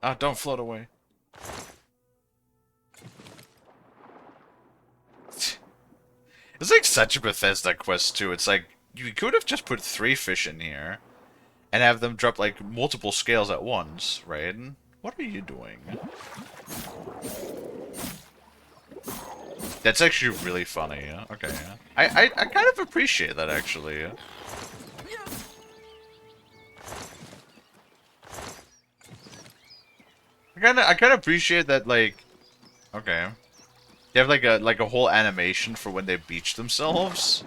Ah, don't float away. It's like such a Bethesda quest too. It's like you could have just put 3 fish in here and have them drop like multiple scales at once, right? What are you doing? That's actually really funny. Okay, I kind of appreciate that actually. I kind of appreciate that, like, okay, they have like a whole animation for when they beach themselves.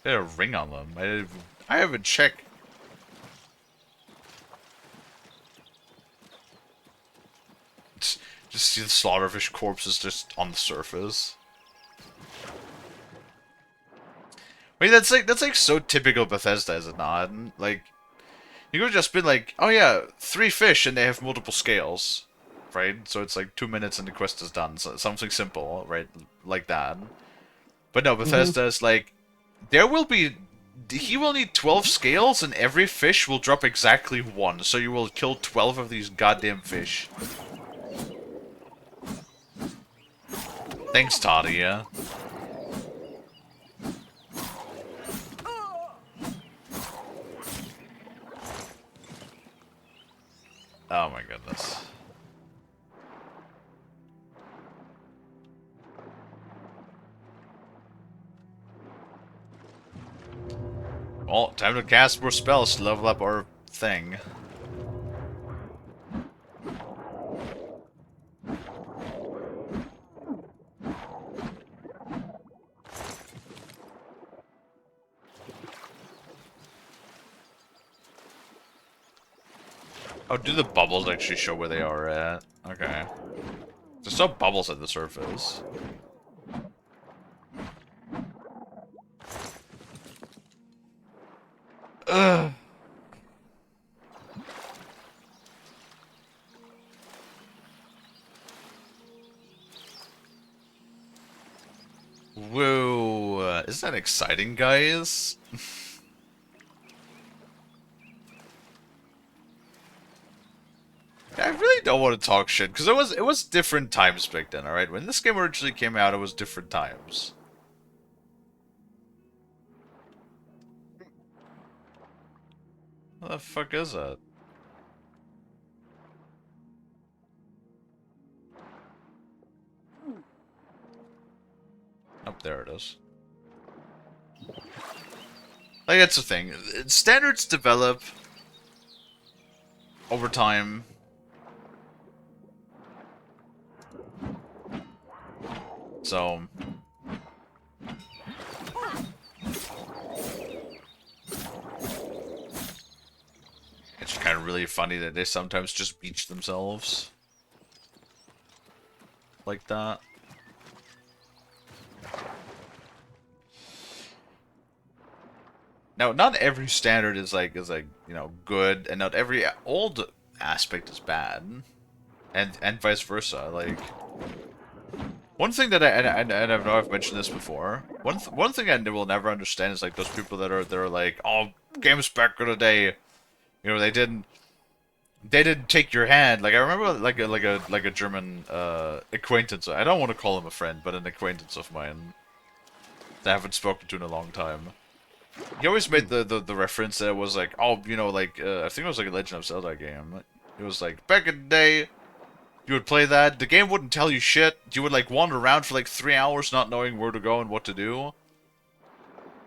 They had a ring on them. I haven't checked. Just see the slaughterfish corpses just on the surface. I mean, that's like so typical Bethesda, is it not? Like, you could have just been like, oh yeah, 3 fish and they have multiple scales, right? So it's like 2 minutes and the quest is done. So something simple, right? Like that. But no, Bethesda is like, he will need 12 scales and every fish will drop exactly 1. So you will kill 12 of these goddamn fish. Thanks, Toddy, yeah. Oh my goodness. Well, time to cast more spells to level up our thing. Oh, do the bubbles actually show where they are at? Okay. There's still bubbles at the surface. Ugh. Whoa. Isn't that exciting, guys? I really don't want to talk shit, because it was different times back then, alright? When this game originally came out, it was different times. What the fuck is that? Oh, there it is. Like, that's the thing. Standards develop over time. So... it's kind of really funny that they sometimes just beach themselves. Like that. Now, not every standard is like, you know, good, and not every old aspect is bad. And vice versa. Like, one thing that I know I've mentioned this before. One thing I will never understand is like those people that are like, oh, games back in the day, you know, they didn't take your hand. Like, I remember like a German acquaintance. I don't want to call him a friend, but an acquaintance of mine that I haven't spoken to in a long time. He always made the reference that it was like, oh, you know, like I think it was like a Legend of Zelda game. It was like back in the day, you would play that. The game wouldn't tell you shit. You would like wander around for like 3 hours, not knowing where to go and what to do,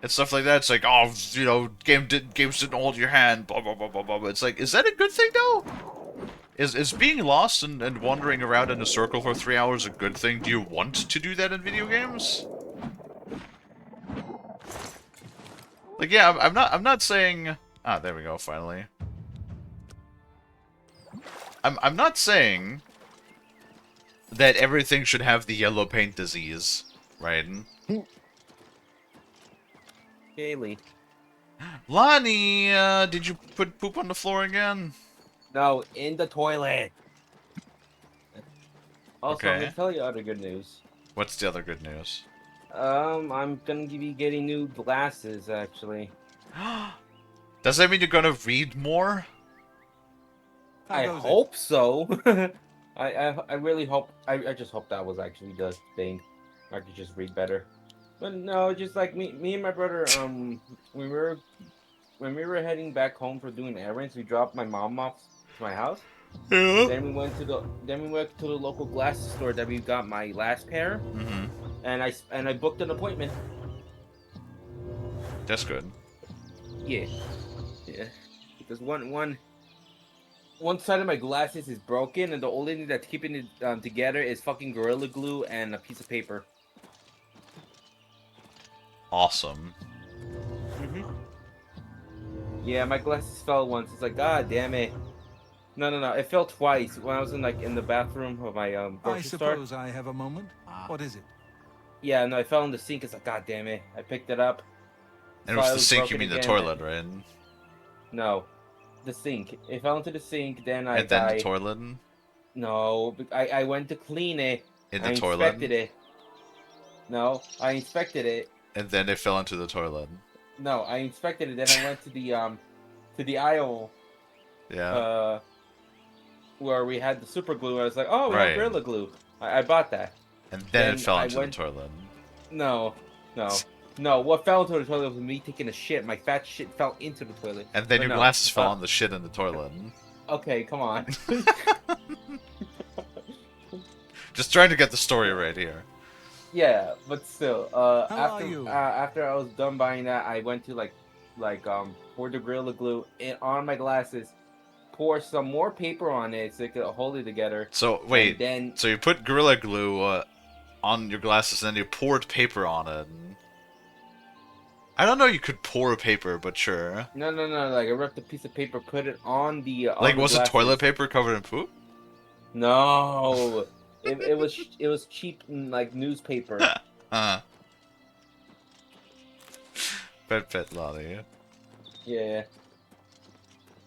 and stuff like that. It's like, oh, you know, games didn't hold your hand. Blah blah blah blah blah. It's like, is that a good thing though? Is being lost and wandering around in a circle for 3 hours a good thing? Do you want to do that in video games? Like, yeah, I'm not saying... ah, there we go, finally. I'm not saying that everything should have the yellow paint disease, right? Kalie. Lonnie, did you put poop on the floor again? No, in the toilet. Also, I'm Okay. gonna tell you other good news. What's the other good news? I'm gonna be getting new glasses, actually. Does that mean you're gonna read more? I hope so. I really hope. I just hope that was actually the thing. I could just read better. But no, just like me and my brother. When we were heading back home for doing errands, we dropped my mom off to my house. Yeah. Then we went to the local glasses store that we got my last pair. Mm-hmm. And I booked an appointment. That's good. Yeah. Because one side of my glasses is broken, and the only thing that's keeping it together is fucking Gorilla Glue and a piece of paper. Awesome. Yeah, my glasses fell once. It's like, god damn it. No. It fell twice when I was in the bathroom of my I grocery store. suppose I have a moment. What is it? Yeah, no, I fell in the sink. It's like, god damn it. I picked it up. And with the sink, you mean the toilet, right? No, the sink. It fell into the sink. Then And then the toilet. No, I went to clean it. In the I toilet. inspected it. No, I inspected it. And then it fell into the toilet. No, I inspected it. Then I went to the aisle. Yeah. Where we had the super glue. I was like, oh, we Right. have Gorilla Glue. I bought that. And then it fell into the toilet. No. What fell into the toilet was me taking a shit. My fat shit fell into the toilet. And then But your no. glasses fell on the shit in the toilet. Okay, come on. Just trying to get the story right here. Yeah, but still, are after you? after I was done buying that, I went to pour the Gorilla Glue on my glasses, pour some more paper on it so it could hold it together. So wait, and then so you put Gorilla Glue on your glasses, and then you poured paper on it. I don't know. You could pour paper, but sure. no, like I ripped a piece of paper, put it on the Like, the was it glasses. toilet paper covered in poop? No, it was cheap like newspaper. Pet Lolly. Yeah.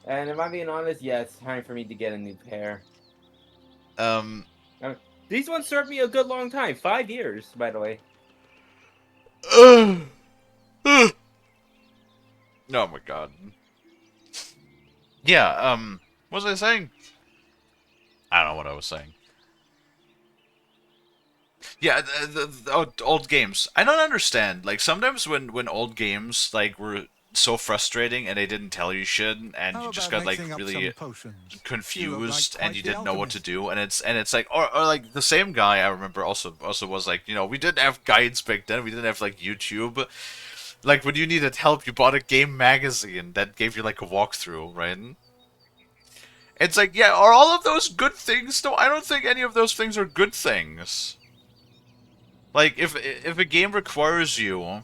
And if I'm being honest, yeah, it's time for me to get a new pair. These ones served me a good long time. 5 years, by the way. Oh my god. Yeah, what was I saying? I don't know what I was saying. Yeah, the old games. I don't understand. Like, sometimes when old games, like, were so frustrating and they didn't tell you shit, and you just got, like, really confused and you didn't know what to do, and it's like, or like, the same guy I remember also was like, you know, we didn't have guides back then, we didn't have, like, YouTube. Like, when you needed help, you bought a game magazine that gave you, like, a walkthrough, right? It's like, yeah, are all of those good things? No, I don't think any of those things are good things. Like, if a game requires you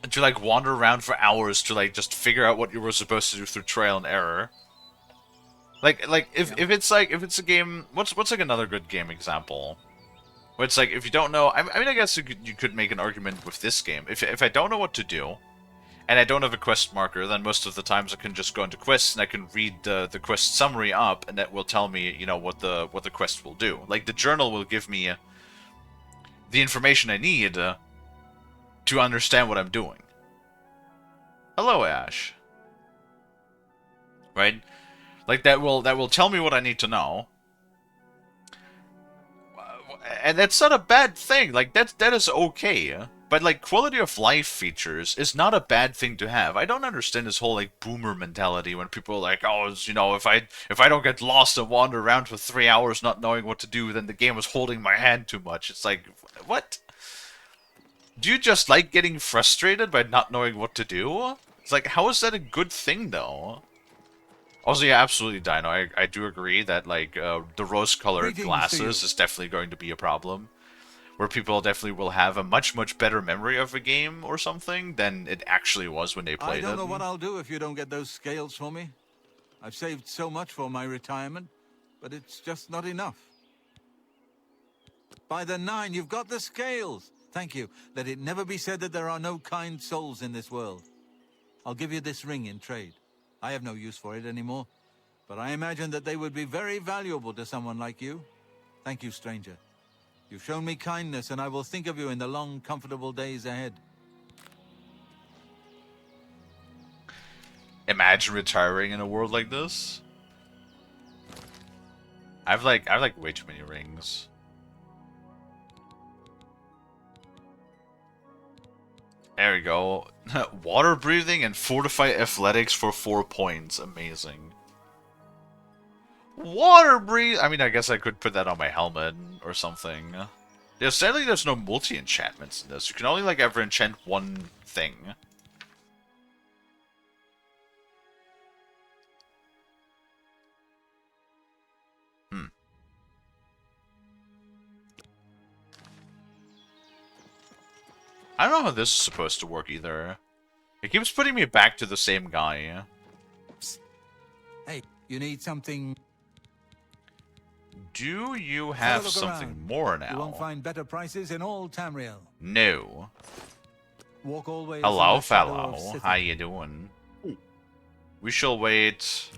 to, like, wander around for hours to, like, just figure out what you were supposed to do through trial and error. Like, if it's a game, what's like another good game example? Where it's like, if you don't know, I mean, I guess you could make an argument with this game. If I don't know what to do, and I don't have a quest marker, then most of the times I can just go into quests and I can read the quest summary up, and that will tell me, you know, what the quest will do. Like, the journal will give me the information I need to understand what I'm doing. Hello, Ash. Right? Like, that will tell me what I need to know. And that's not a bad thing. Like, that is okay. But, like, quality of life features is not a bad thing to have. I don't understand this whole, like, boomer mentality when people are like, oh, you know, if I don't get lost and wander around for 3 hours not knowing what to do, then the game is holding my hand too much. It's like, what? Do you just like getting frustrated by not knowing what to do? It's like, how is that a good thing, though? Also, yeah, absolutely, Dino. I do agree that, like, the rose-colored glasses is definitely going to be a problem. Where people definitely will have a much, much better memory of a game or something than it actually was when they played it. I don't know what I'll do if you don't get those scales for me. I've saved so much for my retirement, but it's just not enough. By the 9, you've got the scales. Thank you. Let it never be said that there are no kind souls in this world. I'll give you this ring in trade. I have no use for it anymore, but I imagine that they would be very valuable to someone like you. Thank you, stranger. You've shown me kindness, and I will think of you in the long, comfortable days ahead. Imagine retiring in a world like this. I've like way too many rings. There we go. Water breathing and fortified athletics for 4 points. Amazing. Water breathe. I mean, I guess I could put that on my helmet or something. Yeah, sadly, there's no multi-enchantments in this. You can only like ever enchant one thing. I don't know how this is supposed to work either. It keeps putting me back to the same guy. Hey, you need something? Do you have something around. more now? You won't find better prices in all Tamriel. No. Walk always. Hello, fellow. How you doing? We shall wait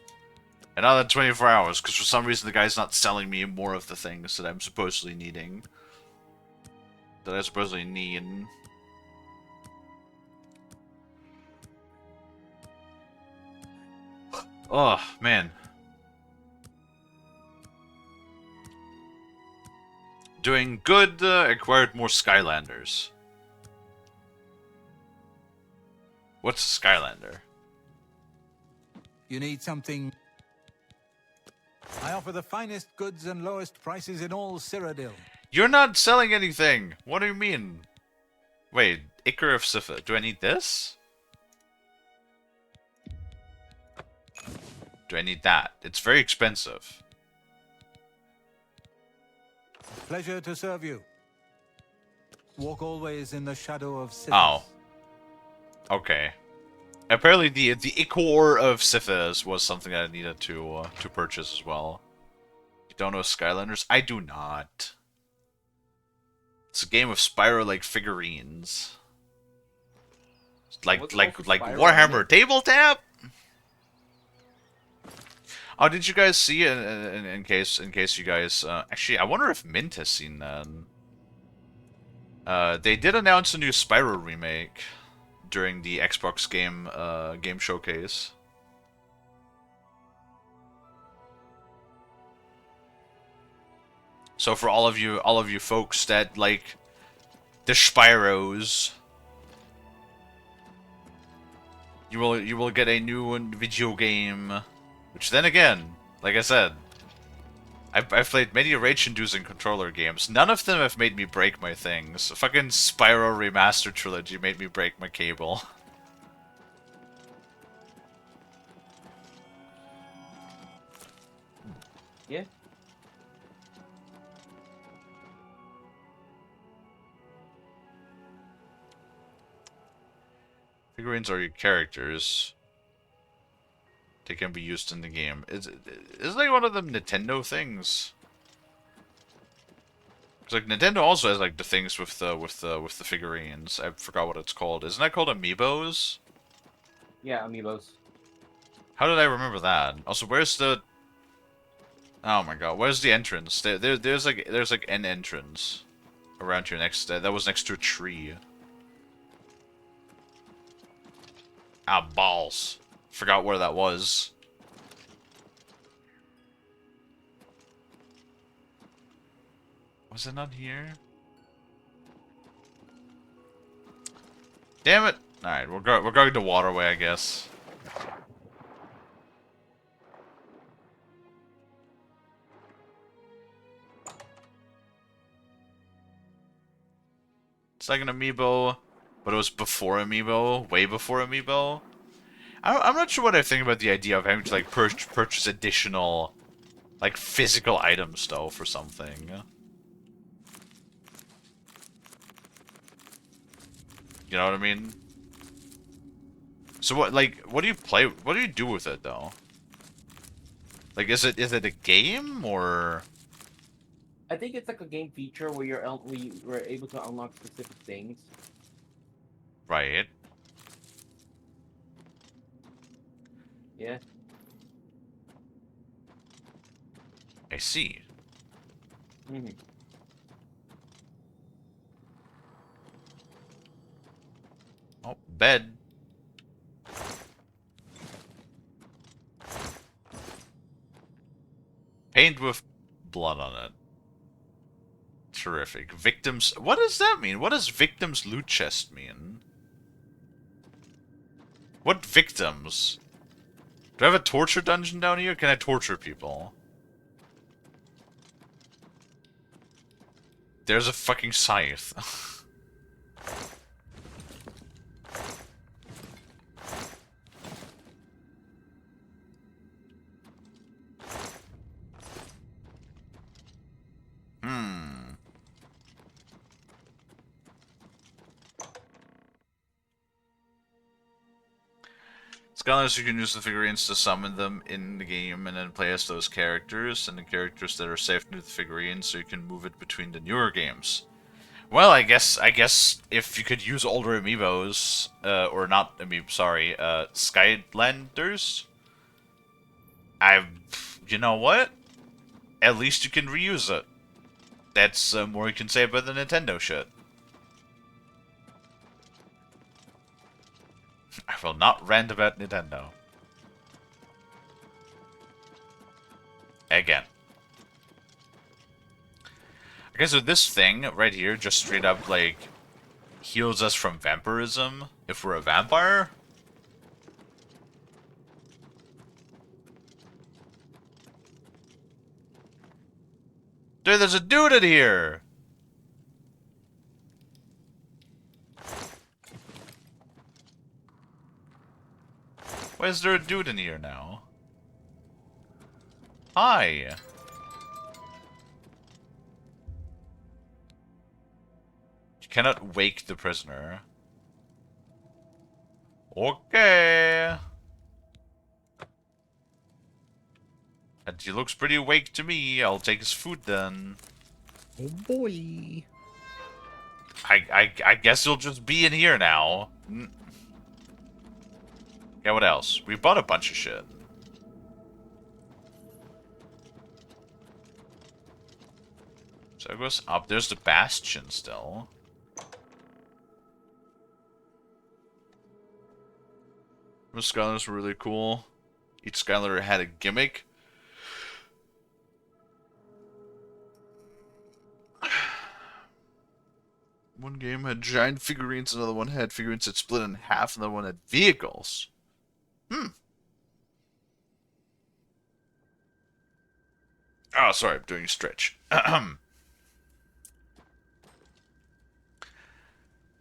another 24 hours, because for some reason the guy's not selling me more of the things that I'm supposedly needing. That I supposedly need. Oh, man. Doing good, acquired more Skylanders. What's a Skylander? You need something? I offer the finest goods and lowest prices in all Cyrodiil. You're not selling anything! What do you mean? Wait, Icar of Siffa. Do I need this? Do I need that? It's very expensive. Pleasure to serve you. Walk always in the shadow of Sithis. Oh. Okay. Apparently the Ichor of Sithis was something that I needed to purchase as well. You don't know Skylanders? I do not. It's a game of Spyro-like figurines. Like Warhammer Tabletop? Oh, did you guys see it? In case you guys actually, I wonder if Mint has seen that. They did announce a new Spyro remake during the Xbox game showcase. So for all of you folks that like the Spyros, you will get a new video game. Which then again, like I said, I've played many rage-inducing controller games. None of them have made me break my things. Fucking Spyro Remastered trilogy made me break my cable. Yeah. Figurines are your characters. They can be used in the game. Isn't like one of them Nintendo things? Cause like Nintendo also has like the things with the figurines. I forgot what it's called. Isn't that called amiibos? Yeah, amiibos. How did I remember that? Also, where's the? Oh my god, where's the entrance? There's like an entrance around here next. That was next to a tree. Ah, balls. Forgot where that was. Was it not here? Damn it! Alright, we're going to Waterway, I guess. It's like an amiibo, but it was before amiibo, way before amiibo. I'm not sure what I think about the idea of having to like purchase additional, like physical items though for something. You know what I mean? So what do you play? What do you do with it though? Like is it a game or? I think it's like a game feature where we were able to unlock specific things. Right. Yeah. I see. Mm-hmm. Oh, bed. Paint with blood on it. Terrific. Victims... What does that mean? What does victims loot chest mean? What victims? Do I have a torture dungeon down here? Can I torture people? There's a fucking scythe. Scholars, you can use the figurines to summon them in the game and then play as those characters, and the characters that are saved into the figurines, so you can move it between the newer games. Well, I guess if you could use older amiibos, or not amiibo, sorry, Skylanders, you know what? At least you can reuse it. That's more you can say about the Nintendo shit. I will not rant about Nintendo. Again. Okay, so this thing right here just straight up, like, heals us from vampirism if we're a vampire. Dude, there's a dude in here! Why is there a dude in here now? Hi! You cannot wake the prisoner. Okay! And he looks pretty awake to me. I'll take his food then. Oh boy! I guess he'll just be in here now. Yeah, what else? We bought a bunch of shit. So it goes up. There's the Bastion still. Those Skylanders were really cool. Each Skylander had a gimmick. One game had giant figurines, another one had figurines that split in half, another one had vehicles. Oh, sorry, I'm doing a stretch. You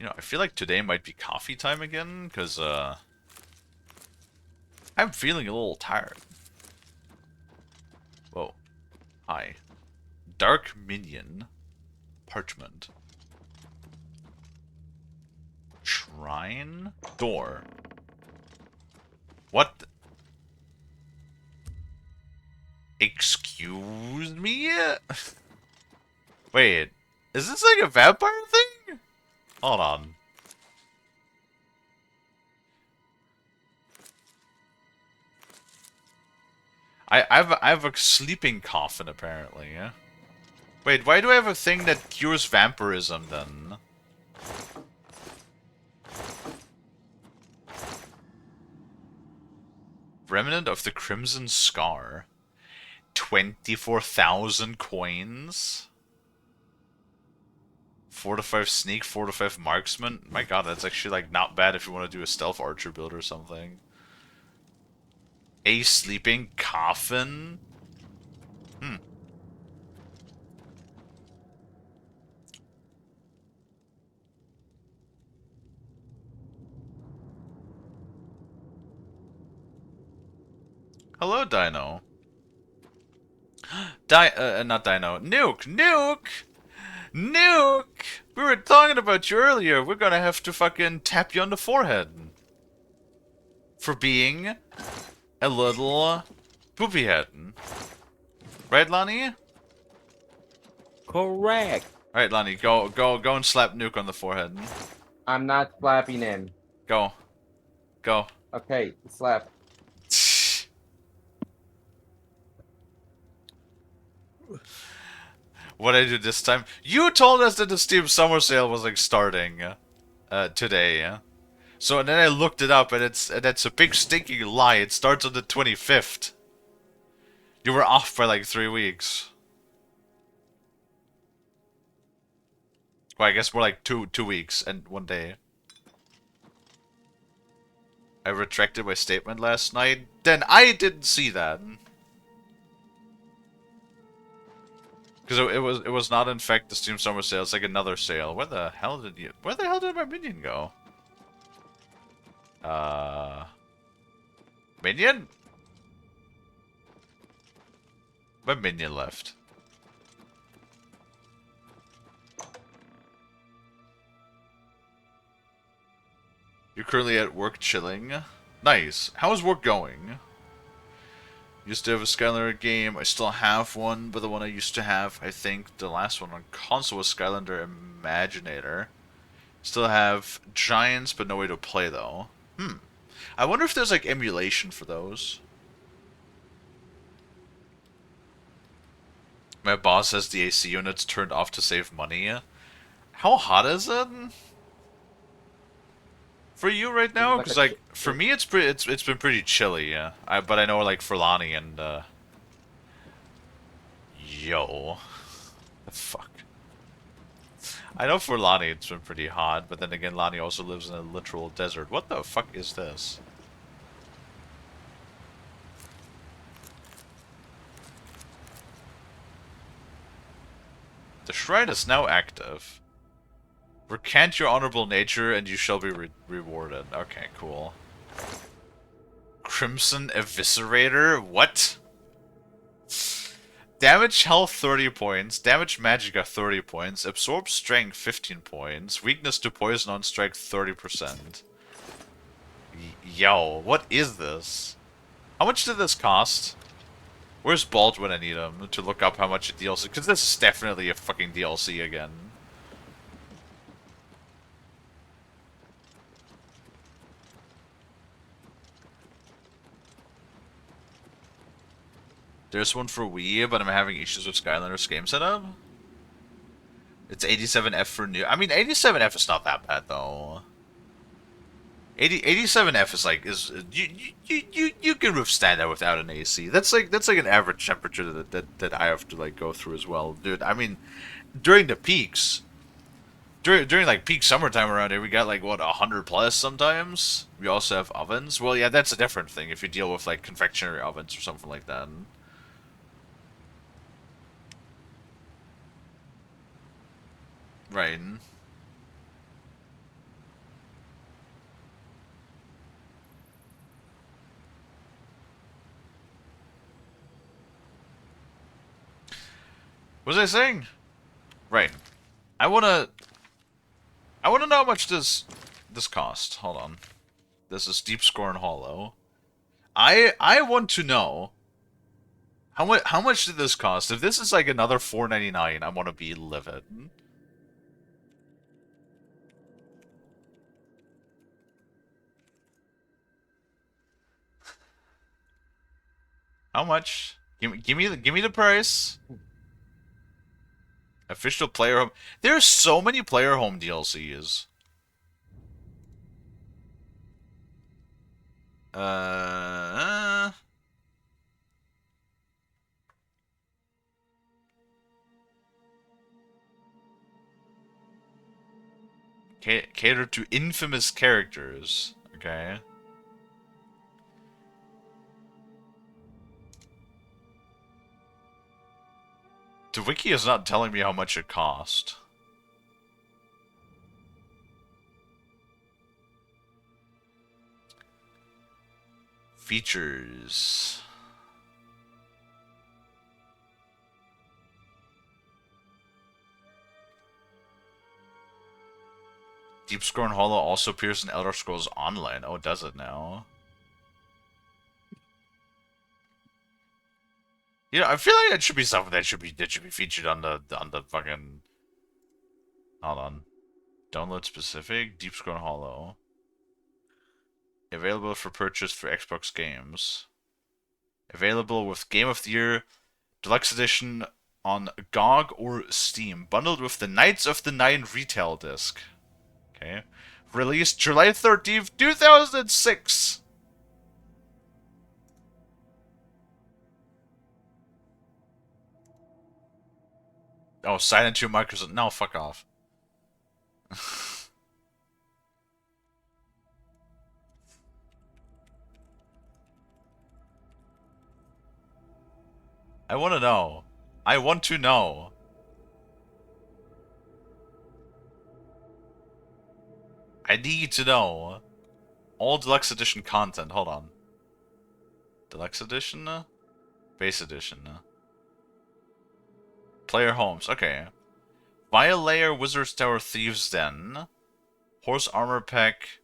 know, I feel like today might be coffee time again, because, I'm feeling a little tired. Whoa. Hi. Dark Minion. Parchment. Shrine? Door. What? Excuse me? Wait, is this like a vampire thing? Hold on. I have a sleeping coffin apparently, yeah? Wait, why do I have a thing that cures vampirism then? Remnant of the Crimson Scar. 24,000 coins. 4 to 5 sneak, 4 to 5 marksman. My god, that's actually like not bad if you want to do a stealth archer build or something. A sleeping coffin. Hello, Dino. Not Dino. Nuke! We were talking about you earlier. We're gonna have to fucking tap you on the forehead. For being a little poopy head. Right, Lonnie? Correct. Alright, Lonnie, go and slap Nuke on the forehead. I'm not slapping him. Go. Okay, slap. What I do this time? You told us that the Steam Summer Sale was like starting today. So and then I looked it up, and that's a big stinking lie. It starts on the 25th. You were off by like 3 weeks. Well, I guess more like two weeks and 1 day. I retracted my statement last night. Then I didn't see that. Because it was not in fact the Steam Summer Sale. It's like another sale. Where the hell did my minion go? Minion? My minion left. You're currently at work chilling. Nice. How's work going? Used to have a Skylander game. I still have one, but the one I used to have, I think the last one on console was Skylander Imaginator. Still have Giants, but no way to play though. I wonder if there's like emulation for those. My boss has the AC units turned off to save money. How hot is it for you right now? Because like for me, it's been pretty chilly. Yeah, but I know like for Lonnie and yo, the fuck. I know for Lonnie it's been pretty hot, but then again, Lonnie also lives in a literal desert. What the fuck is this? The shrine is now active. Recant your honorable nature and you shall be rewarded. Okay, cool. Crimson Eviscerator? What? Damage health 30 points, damage magicka 30 points, absorb strength 15 points, weakness to poison on strike 30%. Yo, what is this? How much did this cost? Where's Bald when I need him to look up how much a DLC? Because this is definitely a fucking DLC again. There's one for Wii, but I'm having issues with Skylander's game setup. It's 87F for new. I mean, 87F is not that bad though. 87F is like you can withstand that without an AC. That's like an average temperature that I have to like go through as well, dude. I mean, during the peaks, during like peak summertime around here, we got like what 100 plus sometimes. We also have ovens. Well, yeah, that's a different thing if you deal with like confectionery ovens or something like that. Right. What was I saying? Right. I wanna know how much this cost. Hold on. This is Deep Scorn Hollow. I want to know how much did this cost? If this is like another $4.99, I want to be livid. How much? Give me the price. Official player home. There's so many player home DLCs. Cater to infamous characters. Okay. The wiki is not telling me how much it cost. Features. Deep Scorn Hollow also appears in Elder Scrolls Online. Oh, does it now? You know, I feel like that should be something that should be featured on the fucking. Hold on. Download specific Deep Scorn Hollow. Available for purchase for Xbox games. Available with Game of the Year Deluxe Edition on GOG or Steam. Bundled with the Knights of the Nine retail disc. Okay. Released July 13th, 2006. Oh, Silent 2 Microsoft. No, fuck off. I want to know. I want to know. I need to know. All Deluxe Edition content. Hold on. Deluxe Edition? Base Edition. Player Homes. Okay. Violator, Wizard's Tower, Thieves' Den. Horse Armor Pack.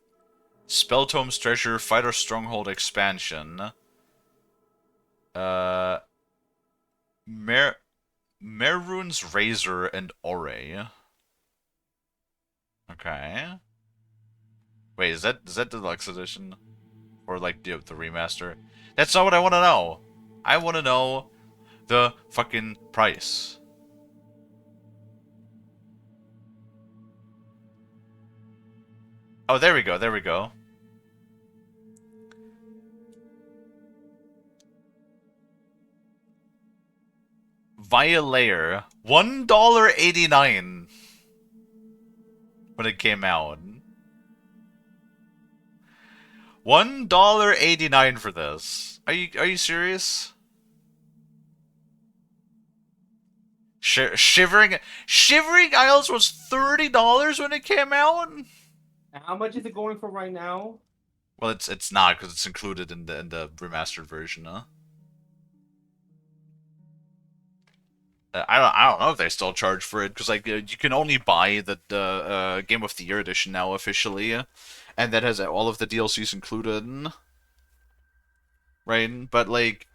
Spelltome's Treasure, Fighter Stronghold Expansion. Merrune's Razor and Ore. Okay. Wait, is that Deluxe Edition? Or like the remaster? That's not what I want to know. I want to know the fucking price. Oh, there we go, there we go. Violator, $1.89 when it came out. $1.89 for this. Are you serious? Shivering Isles was $30 when it came out. How much is it going for right now? Well, it's not because it's included in the remastered version, huh? I don't know if they still charge for it because like you can only buy the Game of the Year edition now officially, and that has all of the DLCs included, right? But like,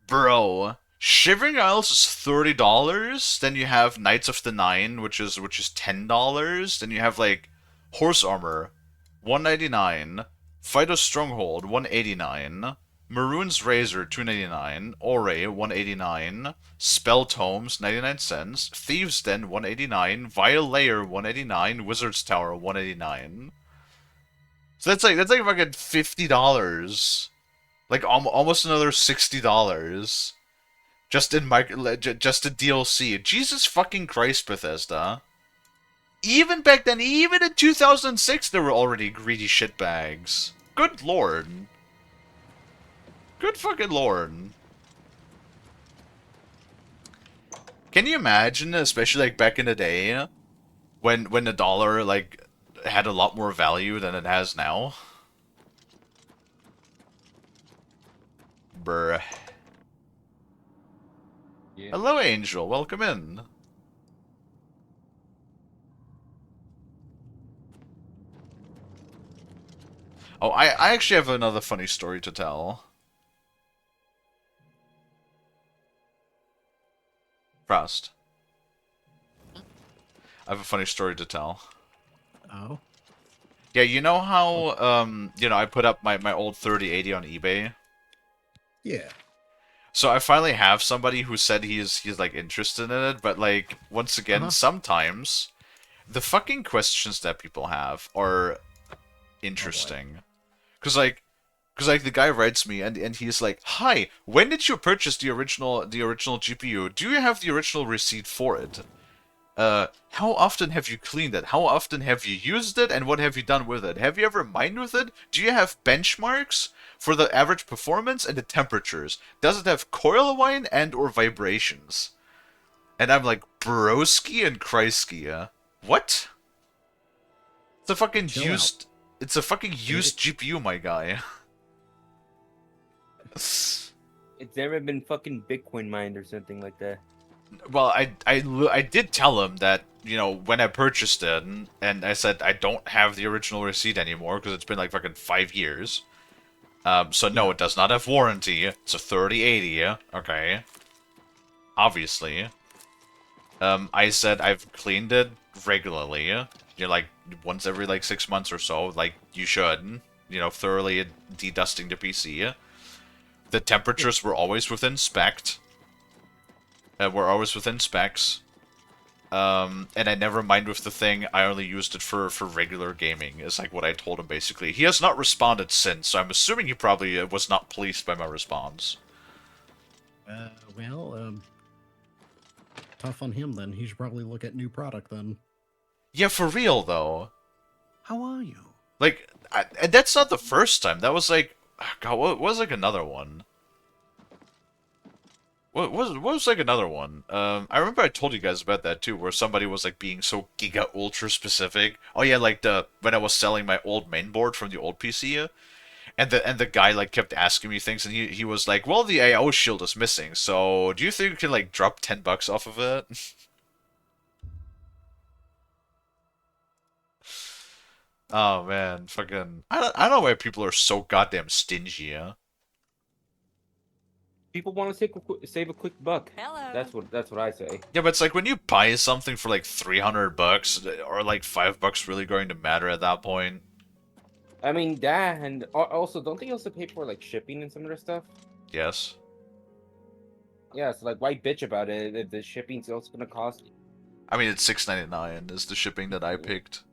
bro, Shivering Isles is $30. Then you have Knights of the Nine, which is $10. Then you have like Horse Armor, $1.99. Fighter Stronghold, $1.89. Maroon's Razor, $2.99. Ore, $1.89. Spell Tomes, 99 cents. Thieves' Den, $1.89. Violator, $1.89. Wizard's Tower, $1.89. So that's like fucking $50. Like almost another $60. Just in DLC. Jesus fucking Christ, Bethesda. Even back then, even in 2006, there were already greedy shitbags. Good lord. Good fucking lord. Can you imagine, especially like back in the day, when the dollar like had a lot more value than it has now? Brr. Yeah. Hello, Angel. Welcome in. Oh, I actually have another funny story to tell. Frost. I have a funny story to tell. Oh? Yeah, you know how, I put up my old 3080 on eBay? Yeah. So I finally have somebody who said he's like interested in it, but like once again, sometimes the fucking questions that people have are interesting. Cause like the guy writes me and he's like, "Hi, when did you purchase the original GPU? Do you have the original receipt for it? How often have you cleaned it? How often have you used it? And what have you done with it? Have you ever mined with it? Do you have benchmarks for the average performance and the temperatures? Does it have coil whine and or vibrations?" And I'm like, broski and Kreisky, what? It's a fucking used... It's a fucking used GPU, my guy. It's never been fucking Bitcoin mined or something like that. Well, I did tell him that, when I purchased it, and I said I don't have the original receipt anymore because it's been like fucking 5 years. So no, it does not have warranty. It's a 3080, okay. Obviously. I said I've cleaned it regularly. Like once every like 6 months or so, like you should. Thoroughly de-dusting the PC. The temperatures were always within spec. Were always within specs. and I never mind with the thing. I only used it for regular gaming. Is like what I told him basically. He has not responded since, so I'm assuming he probably was not pleased by my response. Well, tough on him then. He should probably look at new product then. Yeah, for real though. How are you? Like, and that's not the first time. That was like, God, what was like another one? What was like another one? I remember I told you guys about that too, where somebody was like being so giga ultra specific. Oh yeah, like when I was selling my old mainboard from the old PC, and the guy like kept asking me things, and he was like, "Well, the AO shield is missing, so do you think you can like drop $10 off of it?" Oh man, fucking, I don't know why people are so goddamn stingy. Yeah? People want to save a quick buck. Hello. That's what I say. Yeah, but it's like when you buy something for like $300, or like $5 really going to matter at that point? I mean that, and also don't they also pay for like shipping and some of their stuff? Yes. Yeah, so like why bitch about it if the shipping's also gonna cost? I mean, it's $6.99 is the shipping that I picked.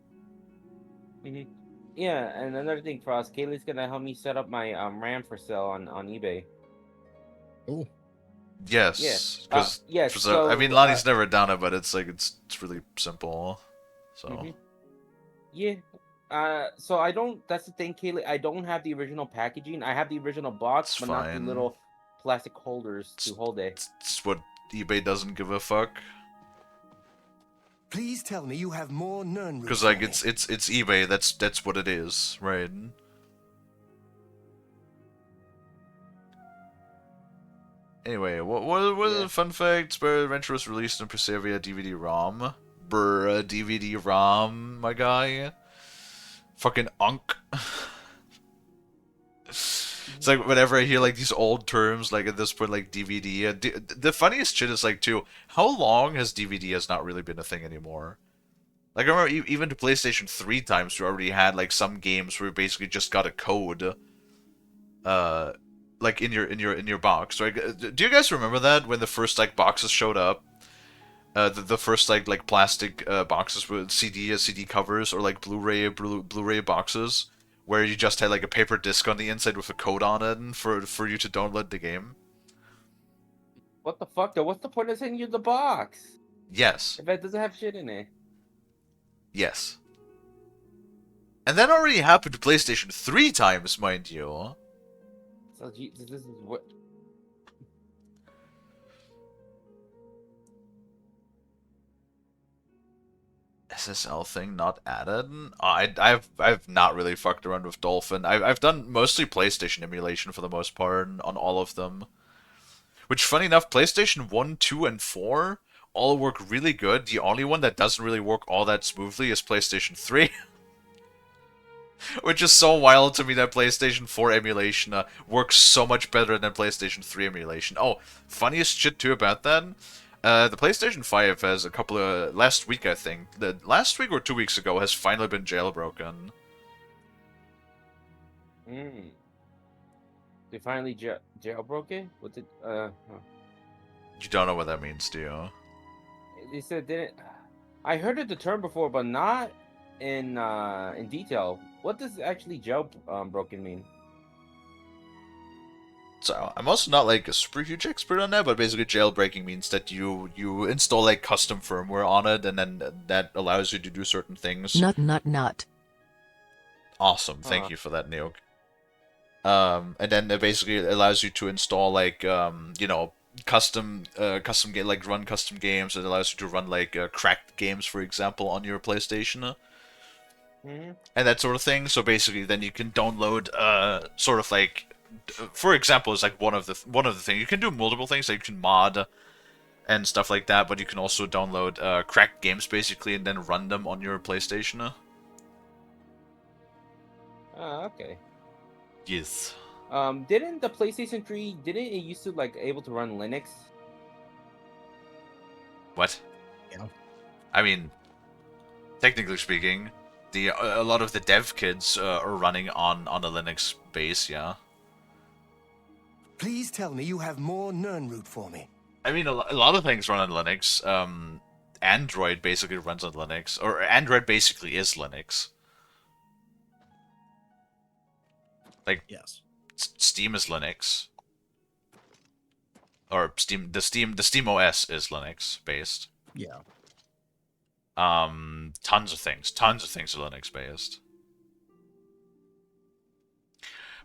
Yeah, and another thing for us, Kalie's gonna help me set up my RAM for sale on eBay. Oh. Yes, because yes. So, I mean, Lonnie's never done it, but it's like it's really simple. So. Yeah. So I don't. That's the thing, Kalie. I don't have the original packaging. I have the original box, but not the little plastic holders to hold it. It's what eBay doesn't give a fuck. Please tell me you have more Nirn. Because like it's eBay. That's what it is, right? Anyway, what was a fun fact? Spare Adventure was released on Persevia DVD-ROM. Brr, DVD-ROM, my guy. Fucking unk. It's like whenever I hear like these old terms, like at this point, like DVD. The funniest shit is like too, how long has DVD has not really been a thing anymore? Like I remember even to PlayStation 3 times, we already had like some games where you basically just got a code. Like in your box, right? Do you guys remember that when the first like boxes showed up? The first like plastic boxes with CD covers or like Blu-ray boxes where you just had like a paper disc on the inside with a code on it and for you to download the game. What the fuck though? What's the point of sending you the box? Yes. If it doesn't have shit in it. Yes. And that already happened to PlayStation 3 times, mind you. So this is what. SSL thing not added? I've not really fucked around with Dolphin. I've done mostly PlayStation emulation for the most part on all of them. Which, funny enough, PlayStation 1, 2, and 4 all work really good. The only one that doesn't really work all that smoothly is PlayStation 3. Which is so wild to me that PlayStation 4 emulation works so much better than PlayStation 3 emulation. Oh, funniest shit too about that? The PlayStation 5 has a couple of... last week, I think. Last week or 2 weeks ago has finally been jailbroken. They finally jailbroke it? What's it? You don't know what that means, do you? They said didn't. I heard of the term before, but not in detail. What does actually jailbroken mean? So I'm also not like a super huge expert on that, but basically jailbreaking means that you install like custom firmware on it, and then that allows you to do certain things. Nut. Awesome, thank you for that, Neok. And then it basically allows you to install like you know, custom game, like run custom games. It allows you to run like cracked games, for example, on your PlayStation. And that sort of thing. So basically, then you can download sort of like, for example, is like one of the things you can do multiple things. Like you can mod and stuff like that, but you can also download cracked games basically and then run them on your PlayStation. Okay. Yes. Didn't the PlayStation 3 didn't it used to like able to run Linux? What? Yeah. I mean, technically speaking, a lot of the dev kits are running on a Linux base, yeah. Please tell me you have more Nirnroot for me. I mean, a lot of things run on Linux. Android basically runs on Linux, or Android basically is Linux. Like, yes, Steam is Linux, or the Steam OS is Linux based. yeah. Tons of things are Linux based.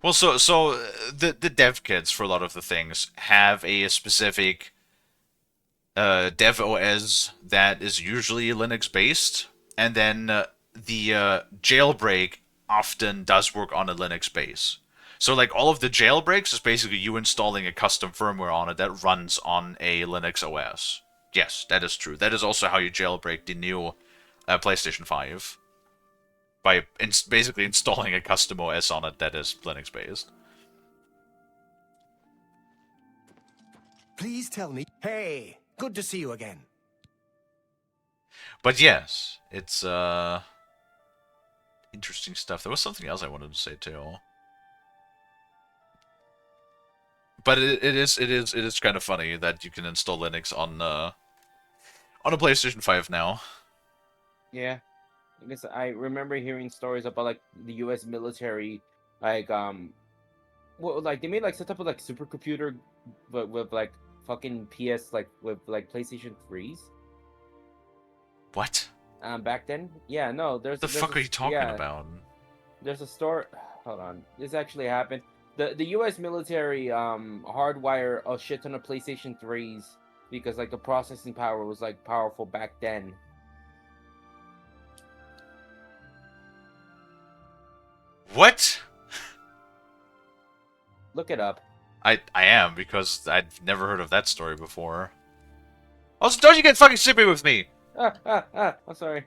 Well, so the dev kits for a lot of the things have a specific dev OS that is usually Linux based, and then the jailbreak often does work on a Linux base. So like all of the jailbreaks is basically you installing a custom firmware on it that runs on a Linux OS. Yes, that is true. That is also how you jailbreak the new PlayStation 5. By basically installing a custom OS on it that is Linux based. Please tell me. Hey, good to see you again. But yes, it's interesting stuff. There was something else I wanted to say too. But it is kind of funny that you can install Linux on a PlayStation 5 now. Yeah. I guess I remember hearing stories about like the U.S. military, like well, like they made like some type of like supercomputer, but with like fucking PS, like with like PlayStation 3s. What? Back then, yeah, no, there's the fuck are you talking about? There's a story. Hold on, this actually happened. The U.S. military hardwire a shit ton of PlayStation 3s because like the processing power was like powerful back then. What? Look it up. I am, because I've never heard of that story before. Also, don't you get fucking sippy with me! I'm sorry.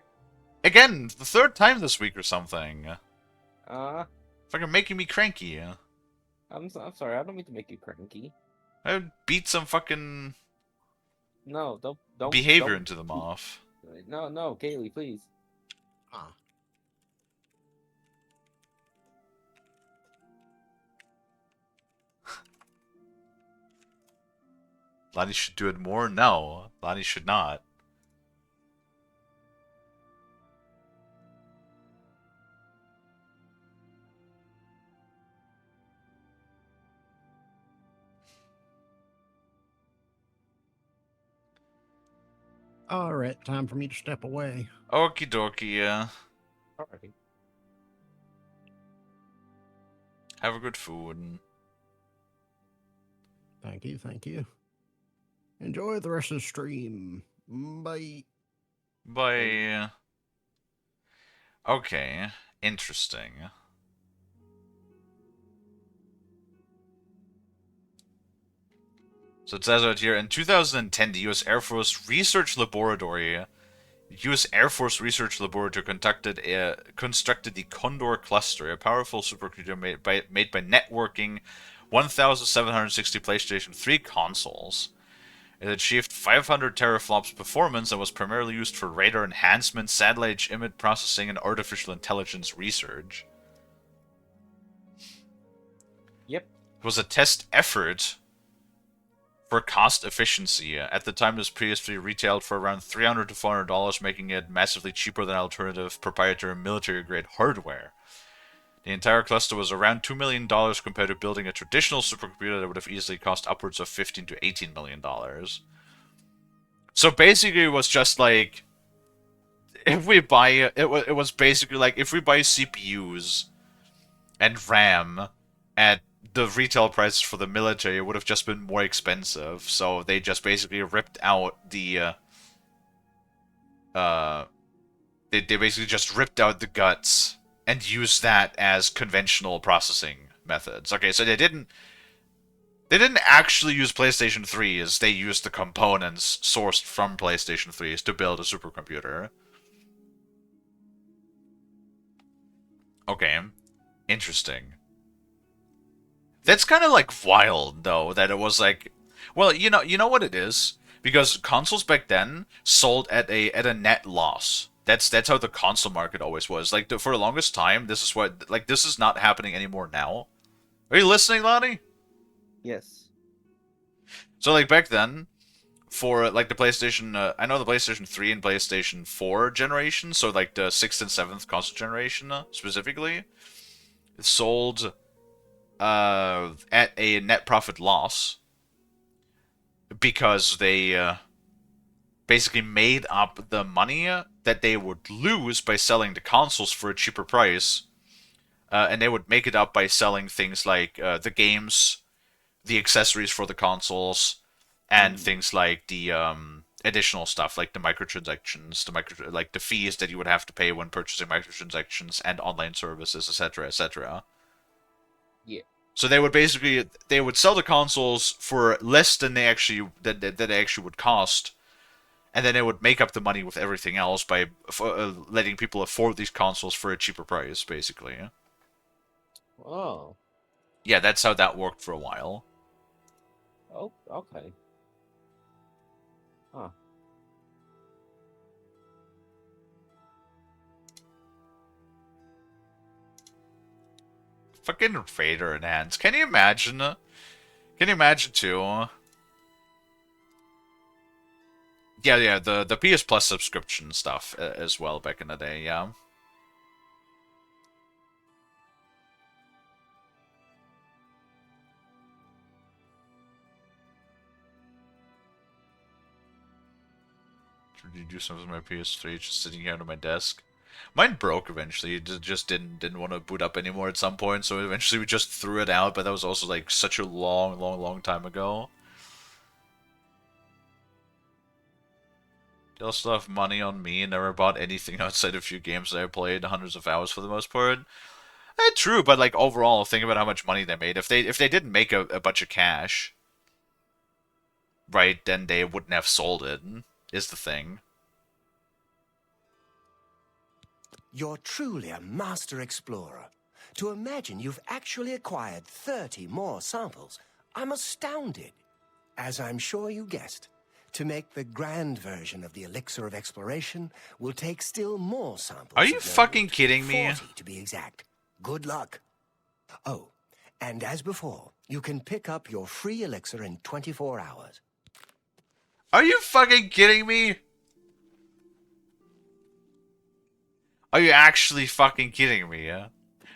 Again, the third time this week or something. Fucking making me cranky. I'm sorry, I don't mean to make you cranky. I would beat some fucking... No, don't behavior don't... into them off. No, Kalie, please. Lonnie should do it more? No. Lonnie should not. Alright, time for me to step away. Okie dokie, Alrighty. Have a good food. Thank you, thank you. Enjoy the rest of the stream. Bye. Bye. Okay, interesting. So it says right here, in 2010, the U.S. Air Force Research Laboratory constructed the Condor Cluster, a powerful supercomputer made by networking 1,760 PlayStation 3 consoles. It achieved 500 teraflops performance and was primarily used for radar enhancement, satellite image processing, and artificial intelligence research. Yep. It was a test effort for cost efficiency. At the time, this PS3 retailed for around $300 to $400, making it massively cheaper than alternative proprietary military-grade hardware. The entire cluster was around $2 million compared to building a traditional supercomputer that would have easily cost upwards of $15 to $18 million. So basically, it was just like, if we buy it was basically like if we buy CPUs and RAM at the retail prices for the military, it would have just been more expensive. So they just basically ripped out the they basically just ripped out the guts and used that as conventional processing methods. Okay, so they didn't actually use PlayStation 3s, they used the components sourced from PlayStation 3s to build a supercomputer. Okay, interesting. That's kind of like wild though, that it was like, well, you know what it is? Because consoles back then sold at a net loss. That's how the console market always was. Like for the longest time, this is not happening anymore now. Are you listening, Lonnie? Yes. So like back then, for like the PlayStation, I know the PlayStation 3 and PlayStation 4 generation, so like the 6th and 7th console generation specifically, it sold at a net profit loss because they basically made up the money that they would lose by selling the consoles for a cheaper price, and they would make it up by selling things like the games, the accessories for the consoles, and things like the additional stuff, like the microtransactions, like the fees that you would have to pay when purchasing microtransactions and online services, etc., etc. Yeah. So they would sell the consoles for less than they actually would cost, and then they would make up the money with everything else by letting people afford these consoles for a cheaper price, basically. Oh. Yeah, that's how that worked for a while. Oh, okay. Huh. Fucking Vader enhanced. Can you imagine? Can you imagine too? Yeah, the PS Plus subscription stuff as well back in the day, yeah. Should you do something with my PS3 just sitting here on my desk? Mine broke eventually. It just didn't want to boot up anymore at some point, so eventually we just threw it out, but that was also like such a long time ago. They also have money on me and never bought anything outside a few games that I played hundreds of hours for the most part. True, but like overall, think about how much money they made. If they didn't make a bunch of cash, right, then they wouldn't have sold it, is the thing. You're truly a master explorer. To imagine you've actually acquired 30 more samples, I'm astounded. As I'm sure you guessed, to make the grand version of the elixir of exploration will take still more samples. Are you fucking kidding me? 40 to be exact. Good luck. Oh, and as before, you can pick up your free elixir in 24 hours. Are you fucking kidding me? Are you actually fucking kidding me, yeah?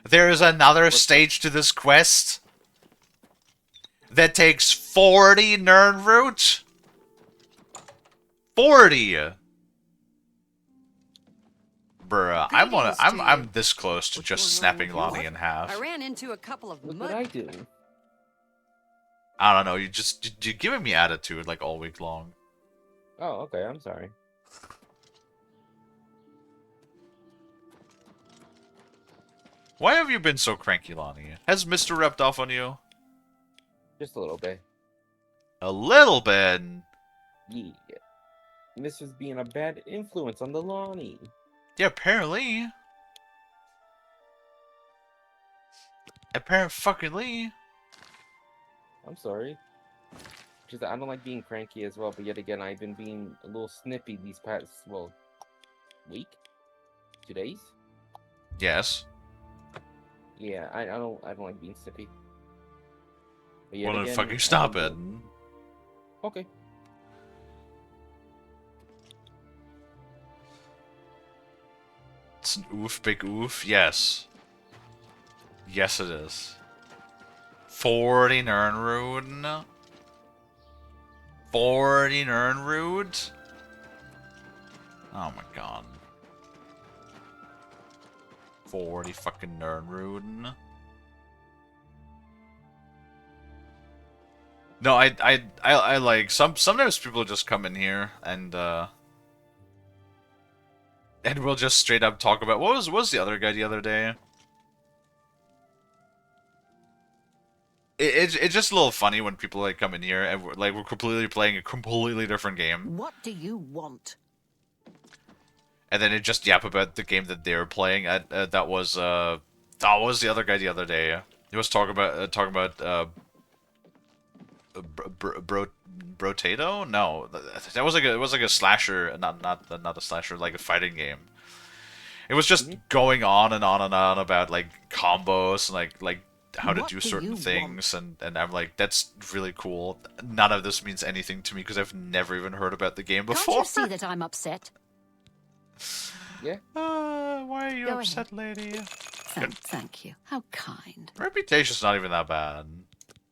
There is another stage to this quest that takes 40 Nirnroot? 40! Bruh, I'm this close to just snapping Lonnie in half. I ran into a couple of What mud. did I do? I don't know, you're giving me attitude like all week long. Oh, okay, I'm sorry. Why have you been so cranky, Lonnie? Has Mr. rubbed off on you? Just a little bit. A little bit? Yeah. This is being a bad influence on the Lonnie. Yeah, apparently. Apparently. I'm sorry. Just I don't like being cranky as well, but yet again, I've been being a little snippy these past, well, week? 2 days? Yes. Yeah, I don't like being snippy. But yet Well, then again, fucking I stop don't it. do- Okay. It's an oof, big oof. Yes. Yes, it is. 40 Nirnrood. 40 Nirnrood. Oh my god. 40 fucking Nirnrood. No, I like sometimes people just come in here and we'll just straight up talk about what was the other guy the other day? It's just a little funny when people like come in here and we're completely playing a completely different game, What do you want? and then it just yap about the game that they were playing. That was the other guy the other day. He was talking about Brotato? No, that was it was like a slasher, not a slasher, like a fighting game. It was just going on and on and on about like combos and like how to What do do certain you things, and I'm like, that's really cool. None of this means anything to me because I've never even heard about the game Can't before. you see that I'm upset? Yeah. Why are you Go upset, lady? Thank you. How kind. Reputation's not even that bad.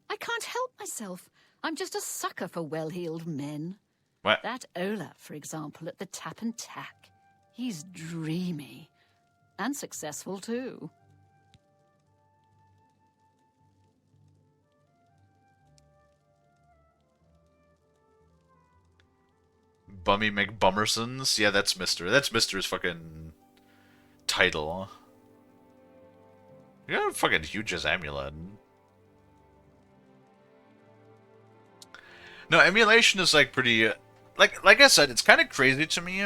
I can't help myself. I'm just a sucker for well-heeled men. What? That Ola, for example, at the Tap and Tack. He's dreamy. And successful, too. Bummy McBummersons? Yeah, that's Mr. That's Mr.'s fucking title. You got a fucking huge as amulet. No, emulation is like pretty... like I said, it's kind of crazy to me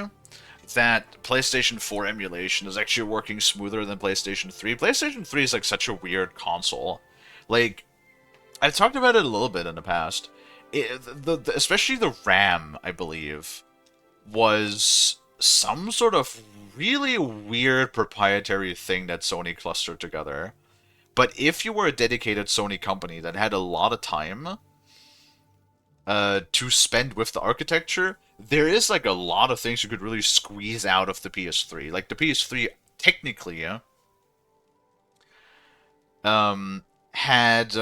that PlayStation 4 emulation is actually working smoother than PlayStation 3. PlayStation 3 is like such a weird console. Like, I've talked about it a little bit in the past. Especially the RAM, I believe, was some sort of really weird proprietary thing that Sony clustered together. But if you were a dedicated Sony company that had a lot of time to spend with the architecture, there is like a lot of things you could really squeeze out of the PS3. Like the PS3 technically had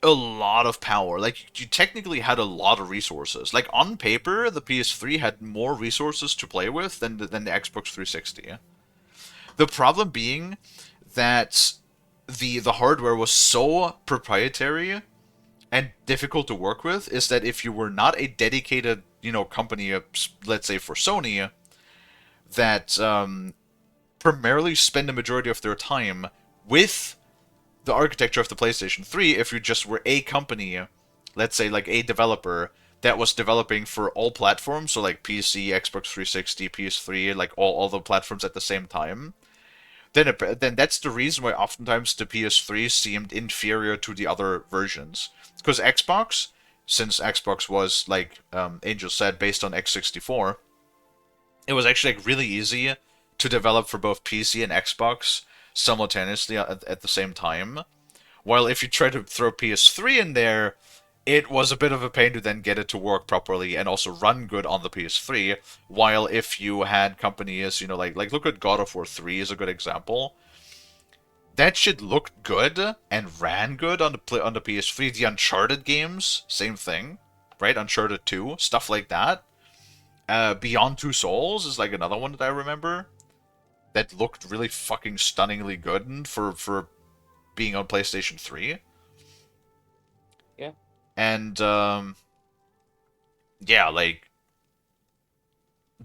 a lot of power. Like you technically had a lot of resources. Like on paper, the PS3 had more resources to play with than the Xbox 360. The problem being that the hardware was so proprietary and difficult to work with is that if you were not a dedicated, company, let's say for Sony, that primarily spend the majority of their time with the architecture of the PlayStation 3, if you just were a company, let's say like a developer that was developing for all platforms, so like PC, Xbox 360, PS3, like all the platforms at the same time, then that's the reason why oftentimes the PS3 seemed inferior to the other versions. Because Xbox, since Xbox was, like Angel said, based on X64, it was actually like really easy to develop for both PC and Xbox simultaneously at the same time. While if you try to throw PS3 in there, it was a bit of a pain to then get it to work properly and also run good on the PS3. While if you had companies, like look at God of War 3 is a good example. That shit looked good and ran good on the PS3. The Uncharted games, same thing, right? Uncharted 2, stuff like that. Beyond Two Souls is like another one that I remember that looked really fucking stunningly good for being on PlayStation 3. Yeah. And yeah, like,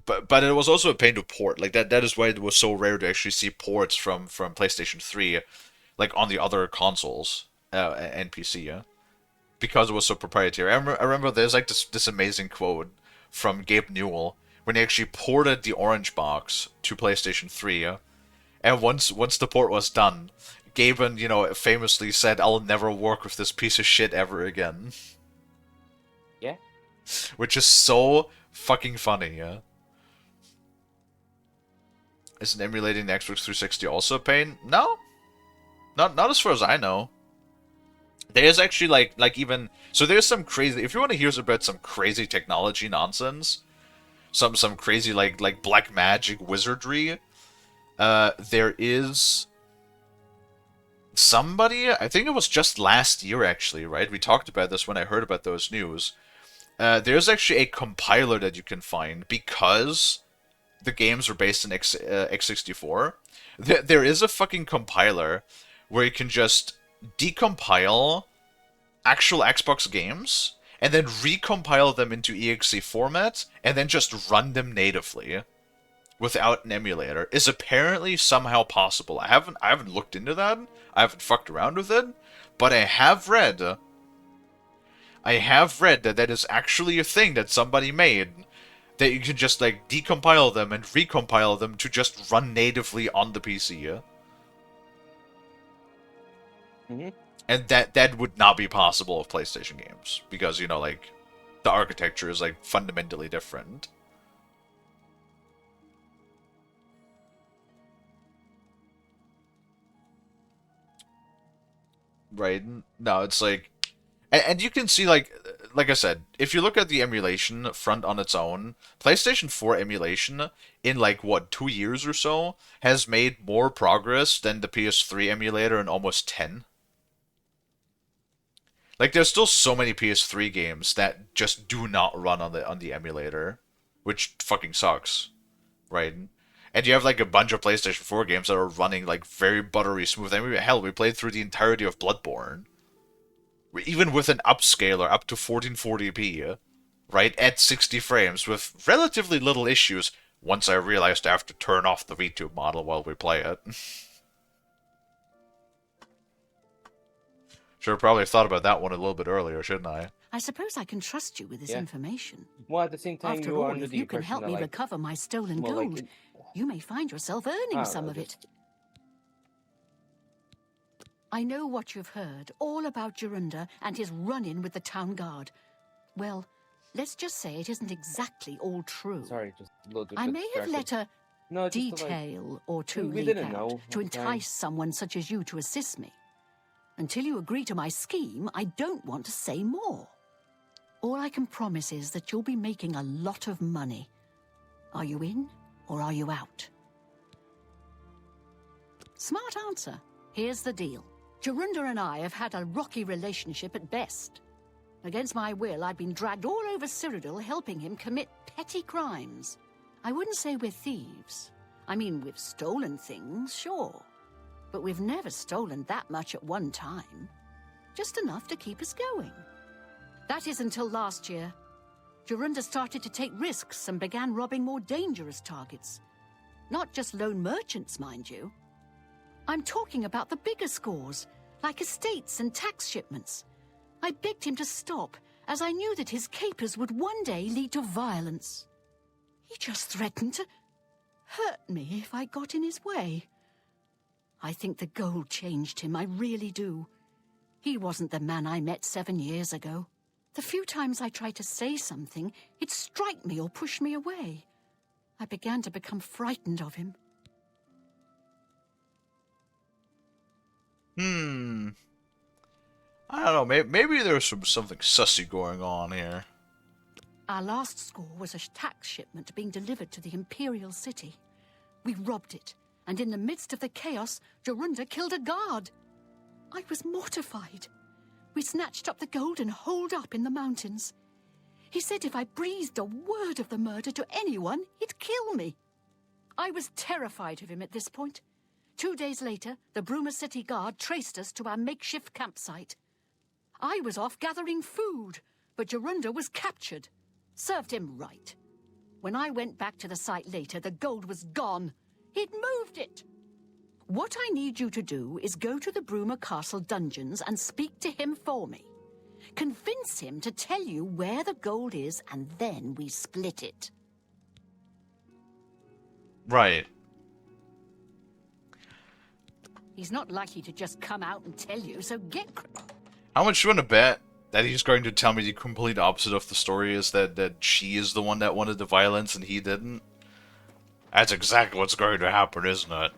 but it was also a pain to port. Like that is why it was so rare to actually see ports from PlayStation 3, like on the other consoles and PC, yeah, because it was so proprietary. I remember there's like this amazing quote from Gabe Newell when he actually ported the Orange Box to PlayStation 3, yeah? And once the port was done, Gaben, famously said, "I'll never work with this piece of shit ever again." Yeah. Which is so fucking funny, yeah? Isn't emulating the Xbox 360 also a pain? No. Not as far as I know. There's actually like even so there's some crazy, if you want to hear about some crazy technology nonsense, some crazy like black magic wizardry, there is somebody, I think it was just last year actually, right? We talked about this when I heard about those news. There's actually a compiler that you can find because the games are based in x64. There is a fucking compiler where you can just decompile actual Xbox games and then recompile them into exe format and then just run them natively without an emulator. Is apparently somehow possible. I haven't looked into that. I haven't fucked around with it, but I have read that that is actually a thing that somebody made, that you can just like decompile them and recompile them to just run natively on the PC. Yeah? Mm-hmm. And that would not be possible with PlayStation games because like the architecture is like fundamentally different. right? No, it's like, and you can see like I said, if you look at the emulation front on its own, PlayStation 4 emulation in like what 2 years or so has made more progress than the PS3 emulator in almost 10. Like there's still so many PS3 games that just do not run on the emulator, which fucking sucks, right? And you have like a bunch of PlayStation 4 games that are running like very buttery smooth. I mean, hell, we played through the entirety of Bloodborne, even with an upscaler up to 1440p, right, at 60 frames with relatively little issues. Once I realized I have to turn off the VTube model while we play it. Should have probably thought about that one a little bit earlier, shouldn't I? I suppose I can trust you with this information. Well, at the same time, After you are all, under if the you can impression help that, me like, recover my stolen well, like, gold, you may find yourself earning some of it. I know what you've heard, all about Jorunda and his run-in with the town guard. Well, let's just say it isn't exactly all true. Sorry, just a little bit I may have distracted. let a just to, like, detail or two we leak didn't out know. to I'm fine. entice someone such as you to assist me. Until you agree to my scheme, I don't want to say more. All I can promise is that you'll be making a lot of money. Are you in or are you out? Smart answer. Here's the deal. Jorunda and I have had a rocky relationship at best. Against my will, I've been dragged all over Cyrodiil helping him commit petty crimes. I wouldn't say we're thieves. I mean, we've stolen things, sure. But we've never stolen that much at one time. Just enough to keep us going. That is until last year. Jorunda started to take risks and began robbing more dangerous targets. Not just lone merchants, mind you. I'm talking about the bigger scores, like estates and tax shipments. I begged him to stop, as I knew that his capers would one day lead to violence. He just threatened to hurt me if I got in his way. I think the gold changed him, I really do. He wasn't the man I met 7 years ago. The few times I tried to say something, he'd strike me or push me away. I began to become frightened of him. I don't know, maybe there's something sussy going on here. Our last score was a tax shipment being delivered to the Imperial City. We robbed it, and in the midst of the chaos, Jorunda killed a guard. I was mortified. We snatched up the gold and holed up in the mountains. He said if I breathed a word of the murder to anyone, he'd kill me. I was terrified of him at this point. 2 days later, the Bruma City Guard traced us to our makeshift campsite. I was off gathering food, but Jorunda was captured. Served him right. When I went back to the site later, the gold was gone. He'd moved it. What I need you to do is go to the Bruma Castle dungeons and speak to him for me. Convince him to tell you where the gold is, and then we split it. Right. He's not likely to just come out and tell you, so get... How much do you want to bet that he's going to tell me the complete opposite of the story is that she is the one that wanted the violence and he didn't? That's exactly what's going to happen, isn't it?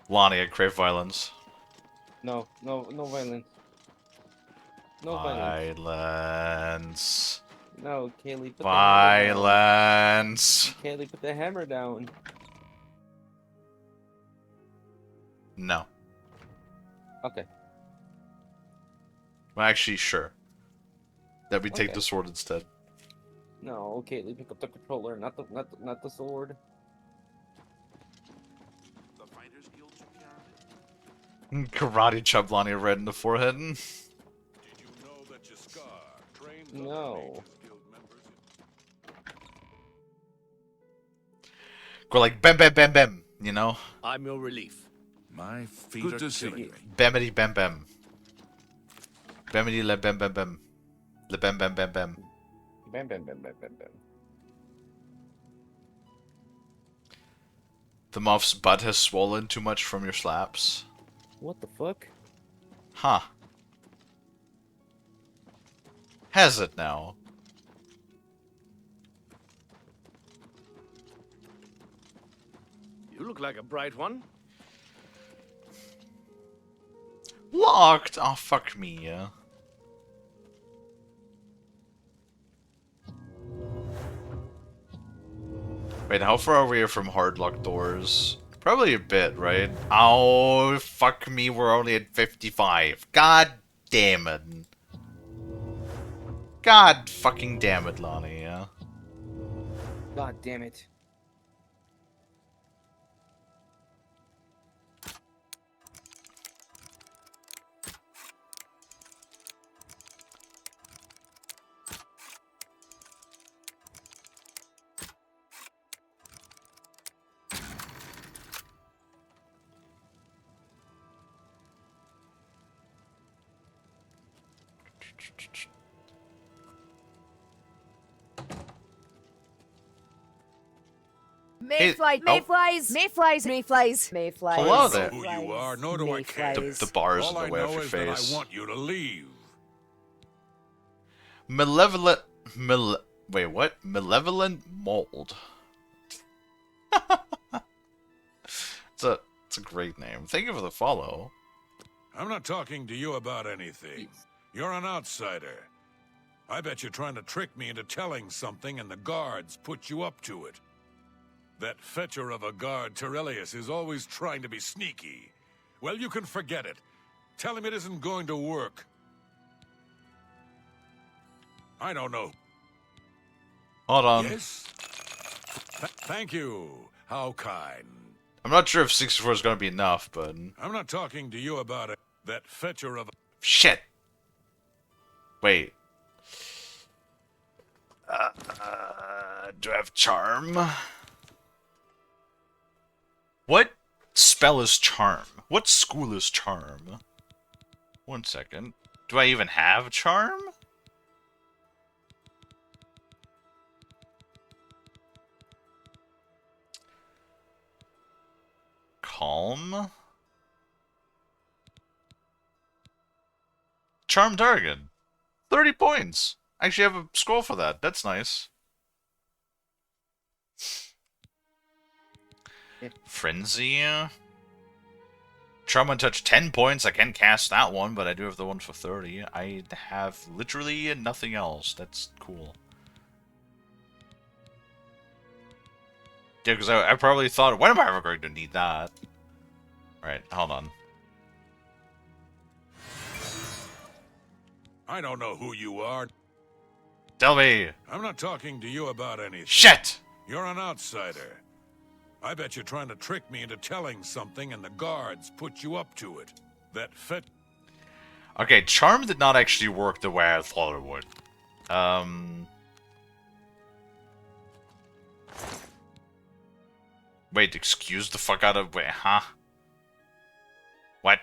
Lonnie, I crave violence. No violence. No violence. Violence. No, Kalie, put Violence. the hammer down. Kalie, put the hammer down. No. Okay. Well, actually, sure. That we take Okay. the sword instead. No, Kalie, pick up the controller, not the sword. Karate chop Lonnie red in the forehead. No. Go like bam bam bam bam, you know? I'm your relief. My feet Good are to see killing you. me. Bamity bam bam. Bamity le bam bam bam. Le bam bam bam bam. Bam, bam, bam, bam, bam, bam. The moth's butt has swollen too much from your slaps. What the fuck? Huh. Has it now? You look like a bright one. Locked? Oh, fuck me, yeah. Wait, how far are we from hard locked doors? Probably a bit, right? Oh, fuck me, we're only at 55. God damn it. God fucking damn it, Lonnie, yeah. God damn it. Mayflies, oh. mayflies, mayflies, mayflies, mayflies. Hello I there. don't know who you are, nor do I care. The bars in All the I way of know your is that face. I want you to leave. Malevolent... Wait, what? Malevolent mold. It's a great name. Thank you for the follow. I'm not talking to you about anything. You're an outsider. I bet you're trying to trick me into telling something and the guards put you up to it. That fetcher of a guard, Terrelius, is always trying to be sneaky. Well, you can forget it. Tell him it isn't going to work. I don't know. Hold on. Yes? Thank you. How kind. I'm not sure if 64 is going to be enough, but... I'm not talking to you about it. That fetcher of... Shit! Wait. Do I have charm? What spell is charm? What school is charm? 1 second. Do I even have charm? Calm? Charm target. 30 points. I actually have a scroll for that. That's nice. Frenzy. Charm and Touch 10 points. I can cast that one, but I do have the one for 30. I have literally nothing else. That's cool. Yeah, because I probably thought, when am I ever going to need that? Right, hold on. I don't know who you are. Tell me. I'm not talking to you about anything. Shit! You're an outsider. I bet you're trying to trick me into telling something and the guards put you up to it. That fit. Okay, charm did not actually work the way I thought it would. Wait, excuse the fuck out of... Wait, huh? What?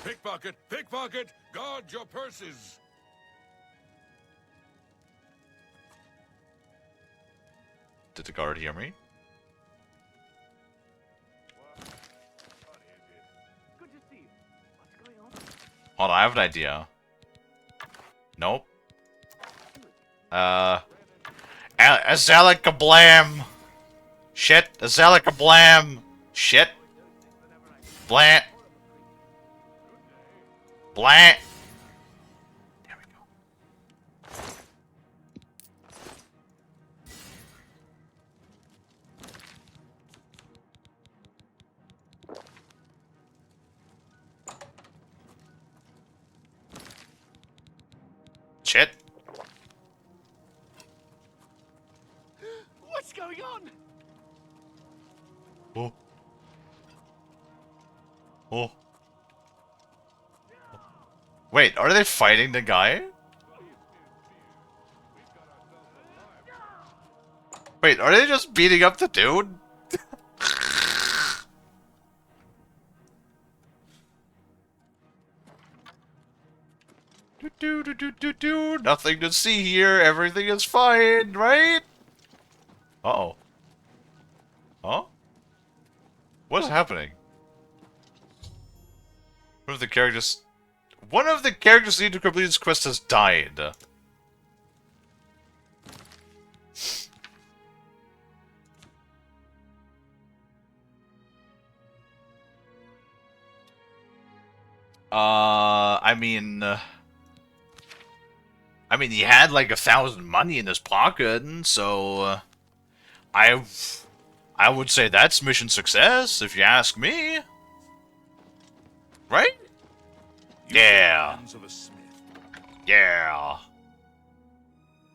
Pickpocket! Pickpocket! Guard your purses! Did the guard hear me? Hold on, I have an idea. Nope. Azalic kablam! Shit, Azalic kablam! Shit! Blant! Blant! There we go. Shit. What's going on? Oh. Oh. Wait, are they fighting the guy? Wait, are they just beating up the dude? Nothing to see here. Everything is fine, right? Uh-oh. Huh? What's happening? One of the characters needing to complete this quest has died. I mean, he had like 1,000 money in his pocket, and so I would say that's mission success, if you ask me. Right? Yeah. Yeah.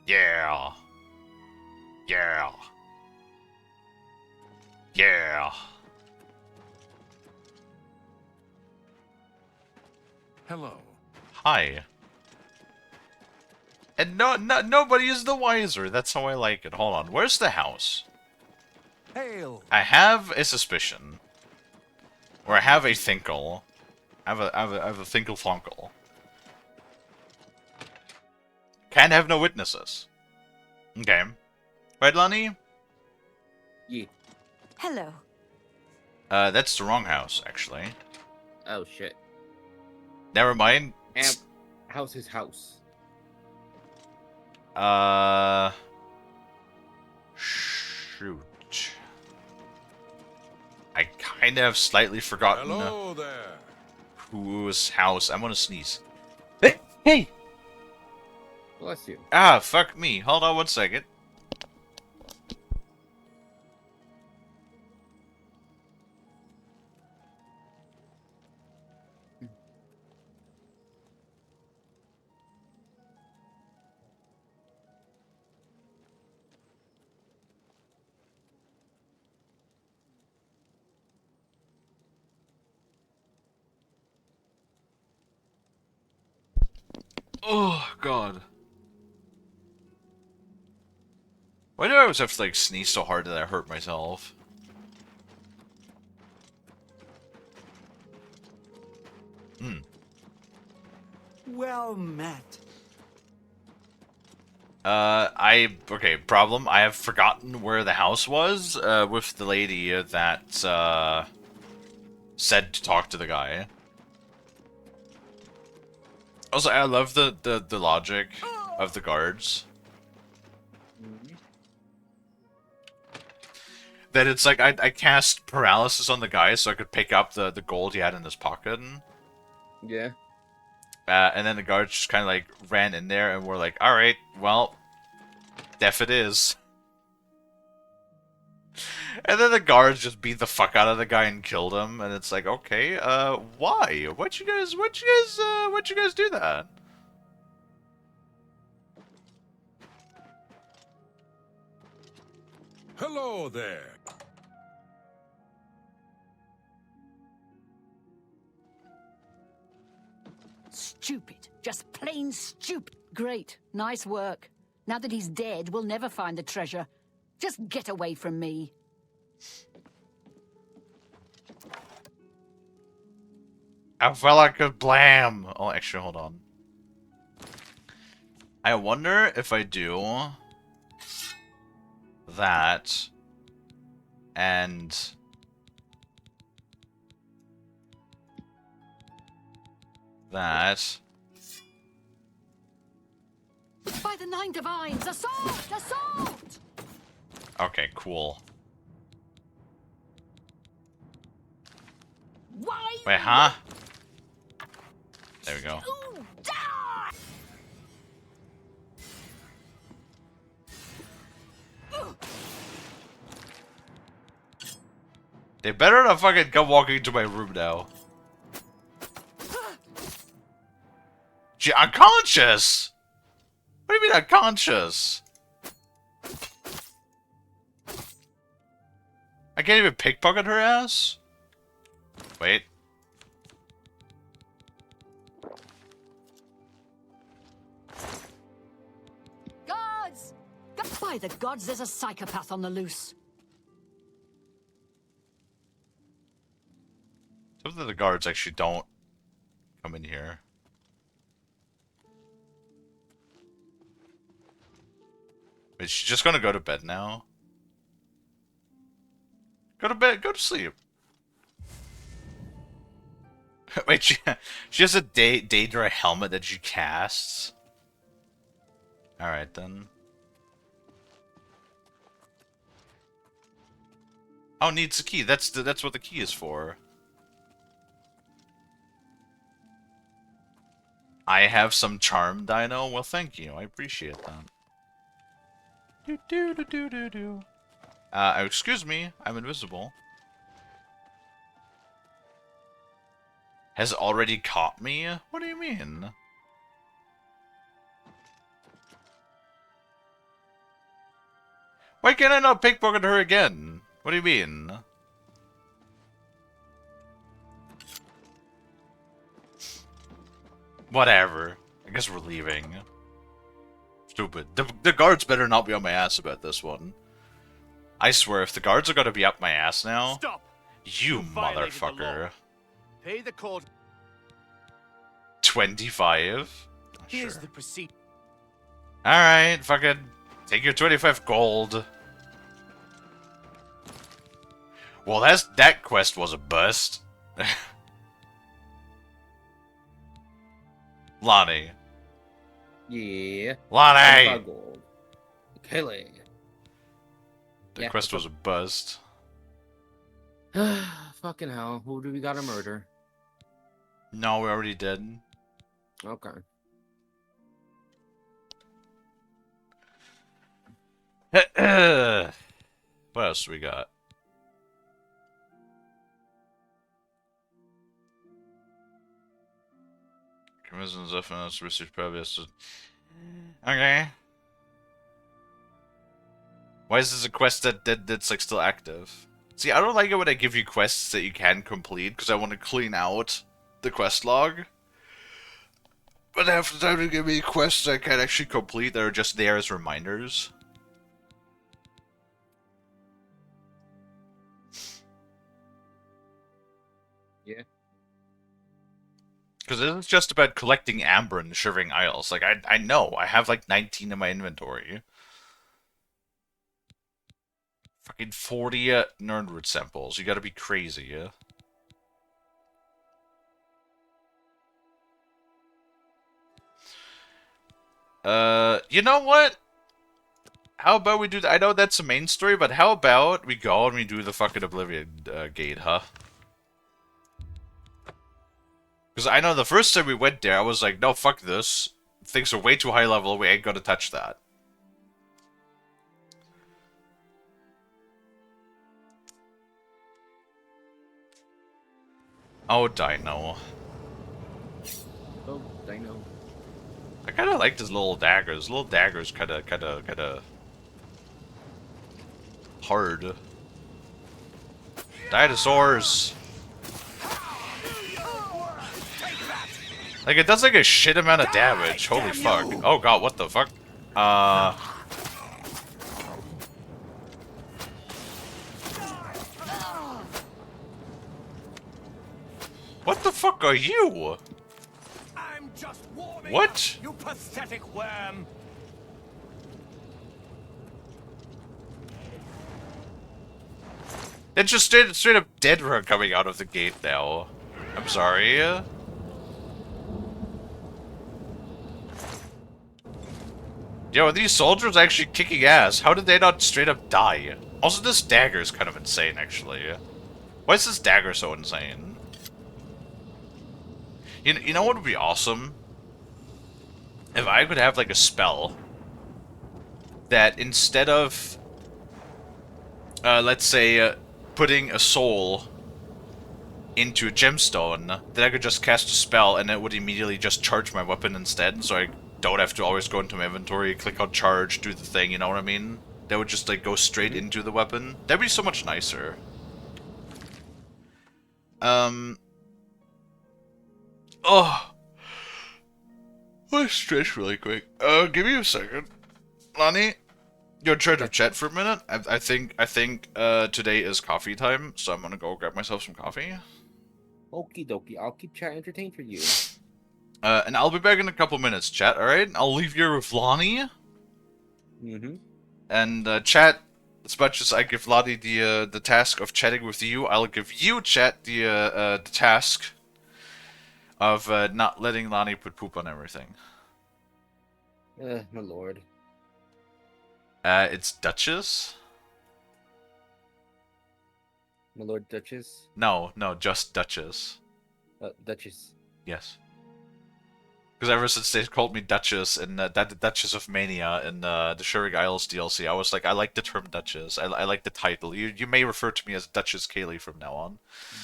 Yeah. Yeah. Yeah. Hello. Hi. And nobody is the wiser. That's how I like it. Hold on. Where's the house? Hail. I have a suspicion. Or I have a thinkle. I have a thinkle funkle. Can have no witnesses. Okay. Right, Lonnie? Yeah. Hello. That's the wrong house, actually. Oh shit. Never mind. And how's his house? Shoot. I kind of have slightly forgotten Hello there. whose house. I'm gonna sneeze. Hey! Hey! Bless you. Ah, fuck me. Hold on one second. Oh, God. Why do I always have to, like, sneeze so hard that I hurt myself? Hmm. Well met. Okay, problem. I have forgotten where the house was, with the lady that, said to talk to the guy. Also, I love the logic of the guards. That it's like, I cast paralysis on the guy so I could pick up the gold he had in his pocket. Yeah. And then the guards just kind of like ran in there and were like, alright, well, deaf it is. And then the guards just beat the fuck out of the guy and killed him, and it's like, okay, why? Why'd you guys do that? Hello there. Stupid. Just plain stupid. Great. Nice work. Now that he's dead, we'll never find the treasure. Just get away from me. I felt like a blam. Oh, actually, hold on. I wonder if I do that and that. By the Nine Divines! Assault! Assault! Okay, cool. Why? Wait, huh? There we go. They better not fucking come walking into my room now. She unconscious? What do you mean unconscious? I can't even pickpocket her ass? Wait. Guards! By the gods, there's a psychopath on the loose. Some of the guards actually don't come in here. Is she just gonna go to bed now? Go to bed, go to sleep. Wait, she has a Daedra helmet that she casts? Alright then. Oh, needs a key. That's what the key is for. I have some charm, Dino. Well, thank you. I appreciate that. Do do do do do do. Excuse me. I'm invisible. Has already caught me? What do you mean? Why can't I not pickpocket her again? What do you mean? Whatever. I guess we're leaving. Stupid. The guards better not be on my ass about this one. I swear, if the guards are gonna be up my ass now... Stop! You violated the law. motherfucker. Pay the court. 25? Here's Sure. the procedure. Alright, fucking take your 25 gold. Well, that quest was a bust. Lonnie. Yeah. Lonnie! 25 gold. Kalie. The quest was a bust. Fucking hell. Who do we gotta murder? No, we already did. Okay. What else do we got? Commissions of research previous. Okay. Why is this a quest that's like still active? See, I don't like it when I give you quests that you can complete because I want to clean out the quest log. But half the time they give me quests I can't actually complete that are just there as reminders. Yeah. Because it's just about collecting amber in the Shivering Isles. Like, I know. I have like 19 in my inventory. Fucking 40 Nerdwood samples. You gotta be crazy, yeah? You know what? How about we do that? I know that's the main story, but how about we go and we do the fucking Oblivion gate, huh? Because I know the first time we went there, I was like, no, fuck this. Things are way too high level, we ain't gonna touch that. Oh, Dino. Oh, Dino. I kinda like his little daggers. Little daggers kinda hard. Dinosaurs! Like, it does like a shit amount of damage. Holy fuck. Oh god, what the fuck? What the fuck are you? I'm just warming What? up, you pathetic worm. It's just straight up dead run coming out of the gate now. I'm sorry. Yo, are these soldiers actually kicking ass? How did they not straight up die? Also, this dagger is kind of insane, actually. Why is this dagger so insane? You know what would be awesome? If I could have, like, a spell that instead of, let's say, putting a soul into a gemstone, that I could just cast a spell and it would immediately just charge my weapon instead, so I don't have to always go into my inventory, click on charge, do the thing, you know what I mean? That would just, like, go straight into the weapon. That'd be so much nicer. Oh! Let's stretch really quick. Give me a second. Lonnie, you're in charge of chat for a minute. I think today is coffee time, so I'm gonna go grab myself some coffee. Okie dokie, I'll keep chat entertained for you. And I'll be back in a couple minutes, chat, alright? I'll leave you with Lonnie. Mm-hmm. And, chat, as much as I give Lonnie the task of chatting with you, I'll give you, chat, the task of, not letting Lonnie put poop on everything. My lord. It's Duchess? My lord Duchess? No, just Duchess. Duchess. Yes. Because ever since they called me Duchess and that Duchess of Mania in the Sherry Isles DLC, I was like, I like the term Duchess. I like the title. You may refer to me as Duchess Kalie from now on.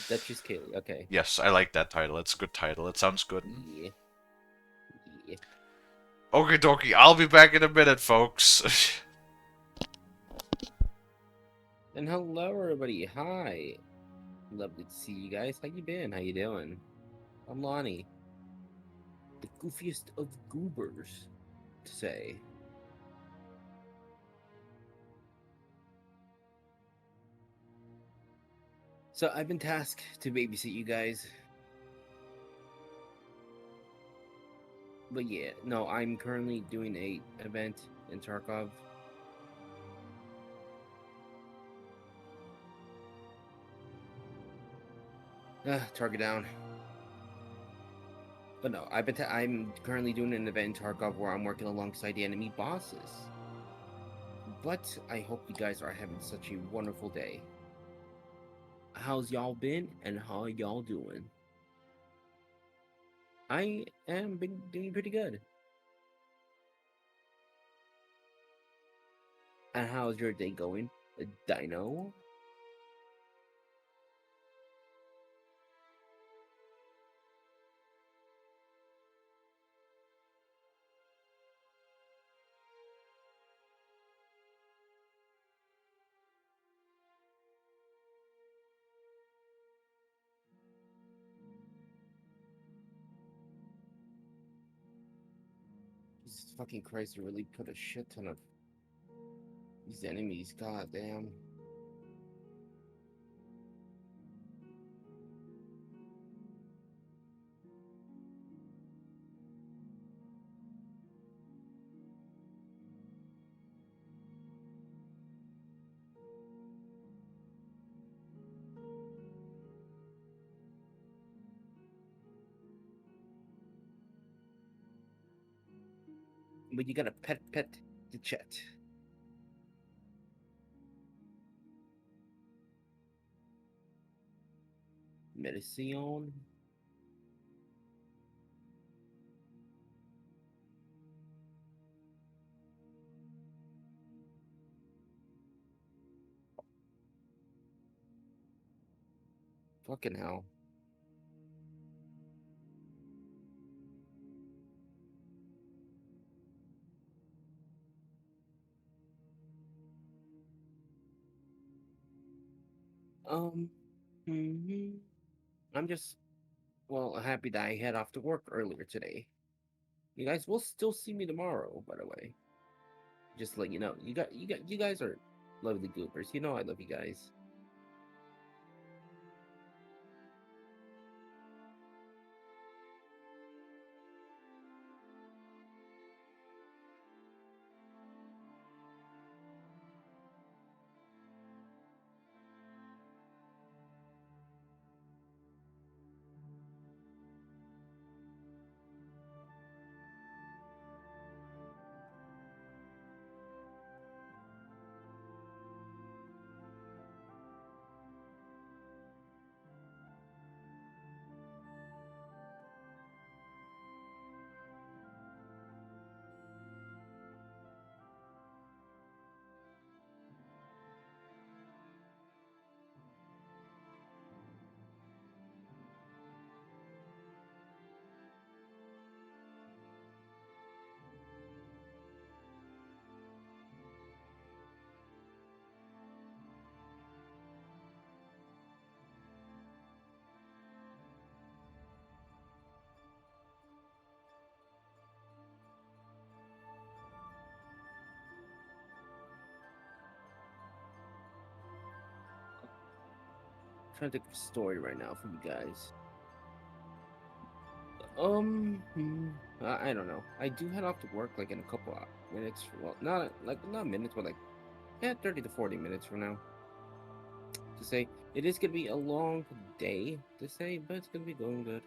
Duchess Kalie, okay. Yes, I like that title. It's a good title. It sounds good. Yeah. Yeah. Okie dokie, I'll be back in a minute, folks. And hello, everybody. Hi. Lovely to see you guys. How you been? How you doing? I'm Lonnie. The goofiest of goobers, to say. So I've been tasked to babysit you guys. But yeah, no, I'm currently doing a event in Tarkov. Target down. But no, I'm currently doing an event in Tarkov where I'm working alongside the enemy bosses. But I hope you guys are having such a wonderful day. How's y'all been and how y'all doing? I am been doing pretty good. And how's your day going, Dino? Jesus fucking Christ, they really put a shit ton of these enemies, goddamn. But you gotta pet the chat. Medicine. Fucking hell. Mhm. I'm just, well, happy that I head off to work earlier today. You guys will still see me tomorrow, by the way. Just to let you know. You guys are lovely goopers. You know I love you guys. Trying to think of a story right now for you guys. I don't know. I do head off to work like in a couple of minutes. Well, not minutes, but like 30 to 40 minutes from now. To say it is gonna be a long day to say, but it's gonna be going good.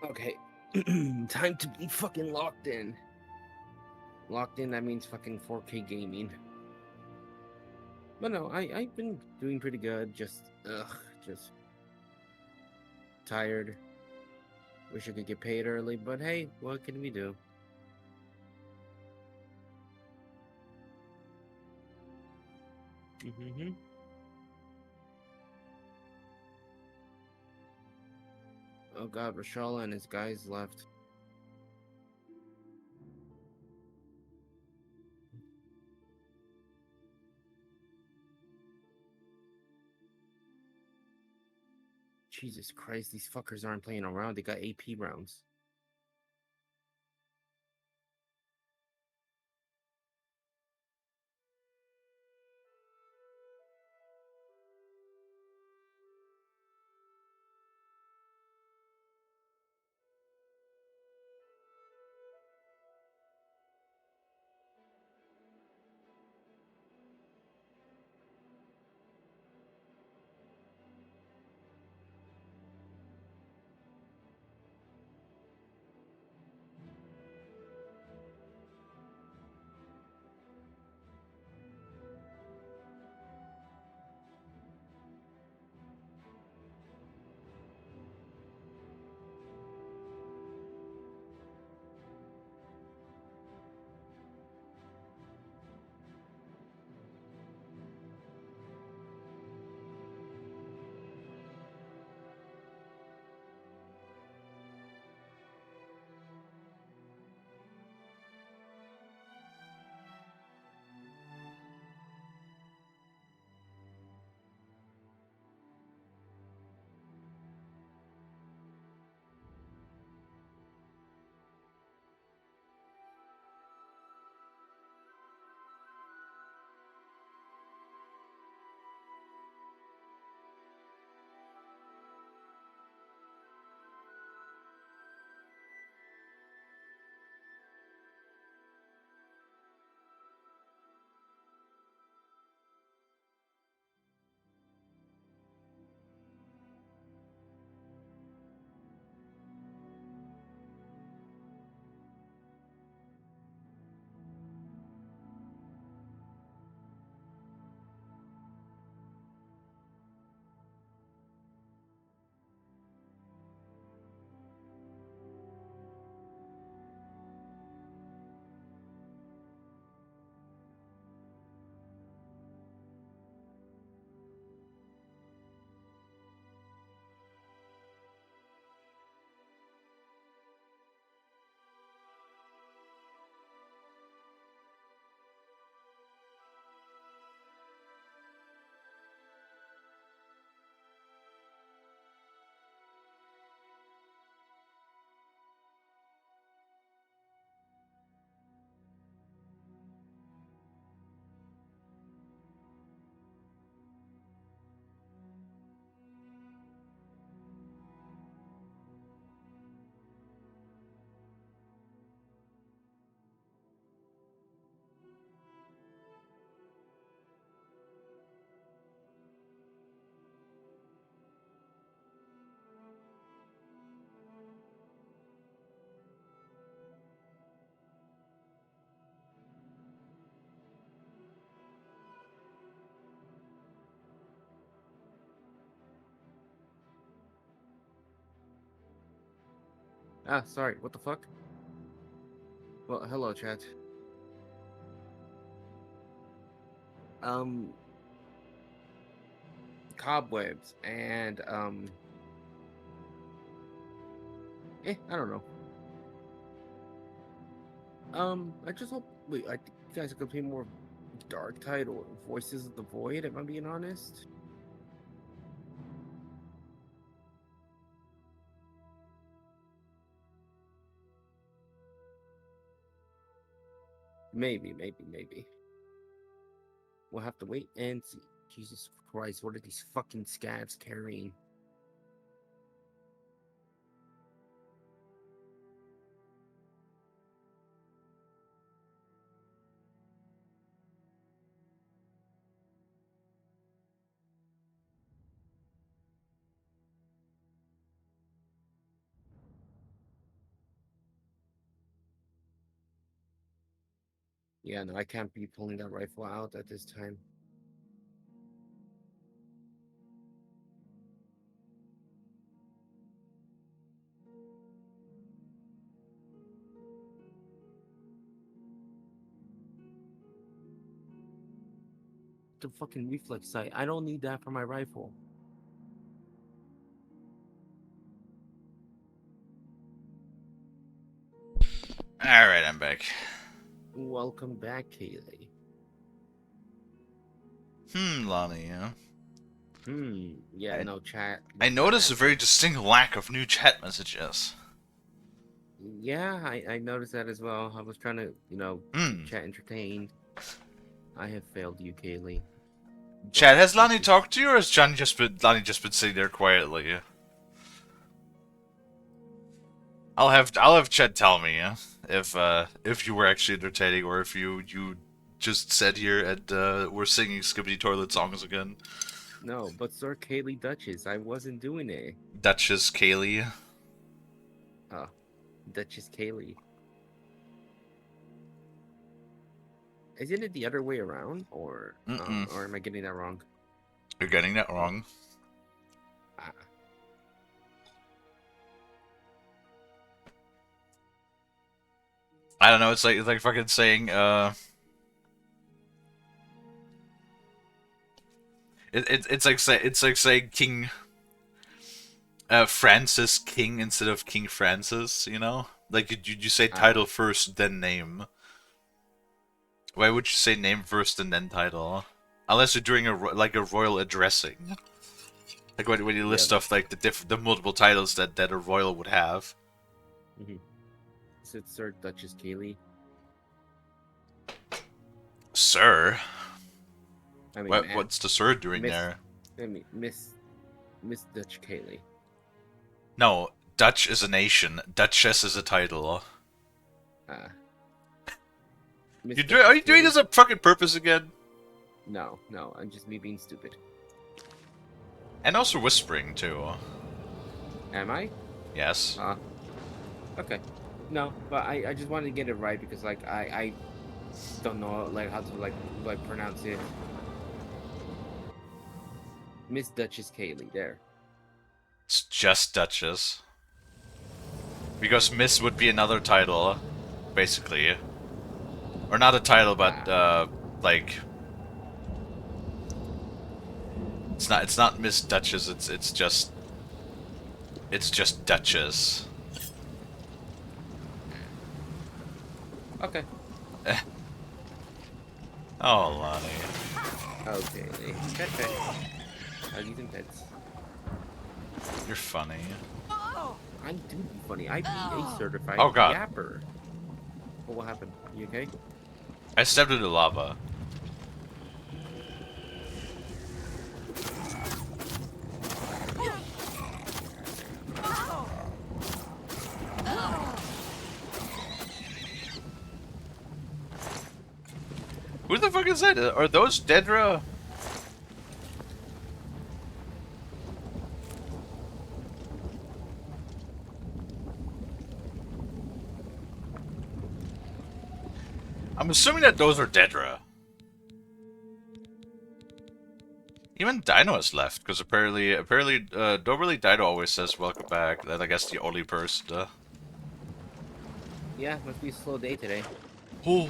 Okay. Time to be fucking locked in. Locked in, that means fucking 4K gaming. But no, I've been doing pretty good. Just tired. Wish I could get paid early, but hey, what can we do? Mm-hmm. Oh god, Rashala and his guys left. Jesus Christ, these fuckers aren't playing around. They got AP rounds. Ah, sorry, what the fuck? Well, hello, chat. Cobwebs and I don't know. I just hope. Wait, I think you guys are gonna play more Dark Tide or Voices of the Void. If I'm being honest. Maybe. We'll have to wait and see. Jesus Christ, what are these fucking scabs carrying? Yeah, no, I can't be pulling that rifle out at this time. The fucking reflex sight. I don't need that for my rifle. Alright, I'm back. Welcome back, Kalie. Lonnie, yeah. Yeah, no chat. I noticed a very distinct lack of new chat messages. Yeah, I noticed that as well. I was trying to, keep chat entertained. I have failed you, Kalie. Chad, has Lonnie talked to you, or has Lonnie just been sitting there quietly? I'll have Chad tell me if you were actually entertaining, or if you just sat here and were singing Skibbity Toilet songs again. No, but Sir Kalie Duchess, I wasn't doing it. Duchess Kalie. Oh, Duchess Kalie. Isn't it the other way around, or am I getting that wrong? You're getting that wrong. I don't know. It's like fucking saying It's like saying King Francis King instead of King Francis. You know, like you say title first then name. Why would you say name first and then title? Unless you're doing a royal addressing, like when you list off like the multiple titles that a royal would have. Is it Sir Duchess Kalie? Sir. I mean, what's the sir doing there? I mean, Miss Dutch Kalie. No, Dutch is a nation. Duchess is a title. Are you doing this on fucking purpose again? No, I'm just me being stupid. And also whispering too. Am I? Yes. Okay. No, but I just wanted to get it right because like I don't know like how to like pronounce it. Miss Duchess Kalie, there. It's just Duchess. Because Miss would be another title, basically. Or not a title, but like it's not Miss Duchess, it's just Duchess. Okay. Oh, Lonnie. Okay. Pet. I'll use them pets. You're funny. I do be funny. I be a certified Oh, God. yapper. Oh, what happened? You okay? I stepped into lava. Who the fuck is that? Are those Dedra? I'm assuming that those are Dedra. Even Dino has left, because apparently, Doberly Dino always says welcome back. That I guess the only person. Yeah, must be a slow day today. Oh.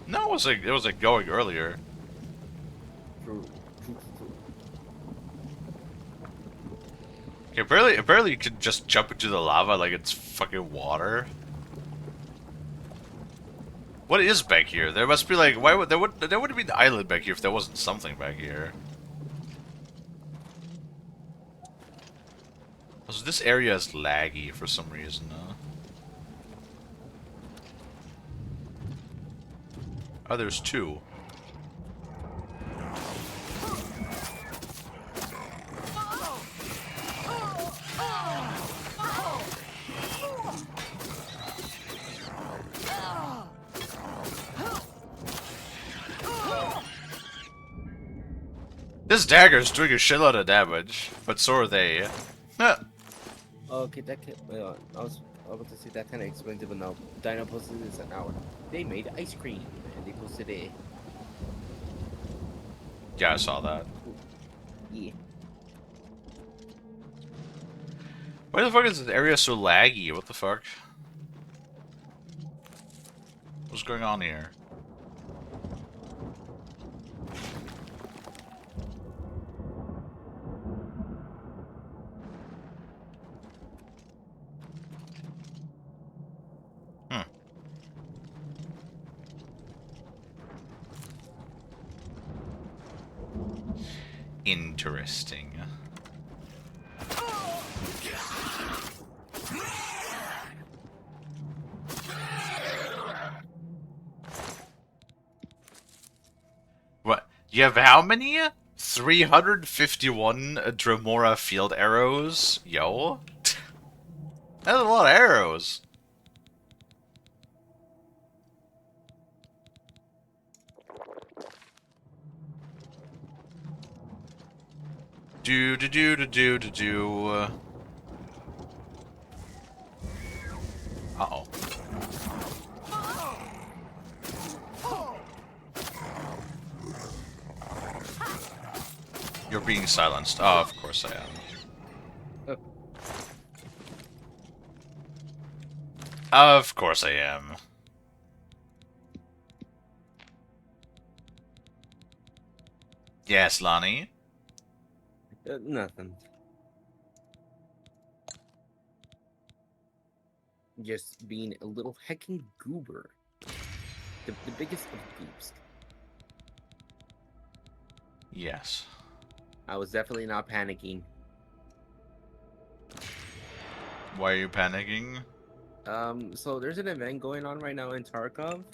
No, it was like going earlier. True. Okay, apparently you can just jump into the lava like it's fucking water. What is back here? There must be like, why would there wouldn't be the island back here if there wasn't something back here. Also, this area is laggy for some reason. Oh, there's two. This dagger's doing a shitload of damage, but so are they. Okay, that can, I was about to say that kind of explains it, but no. Dino posted this an hour. They made ice cream, and they posted it. Yeah, I saw that. Yeah. Why the fuck is this area so laggy? What the fuck? What's going on here? Interesting. What? You have how many? 351 Dremora field arrows? Yo? That's a lot of arrows. Do. Uh-oh. You're being silenced. Oh, of course I am. Of course I am. Yes, Lonnie? Nothing. Just being a little hecking goober. The biggest of goobs. Yes. I was definitely not panicking. Why are you panicking? So there's an event going on right now in Tarkov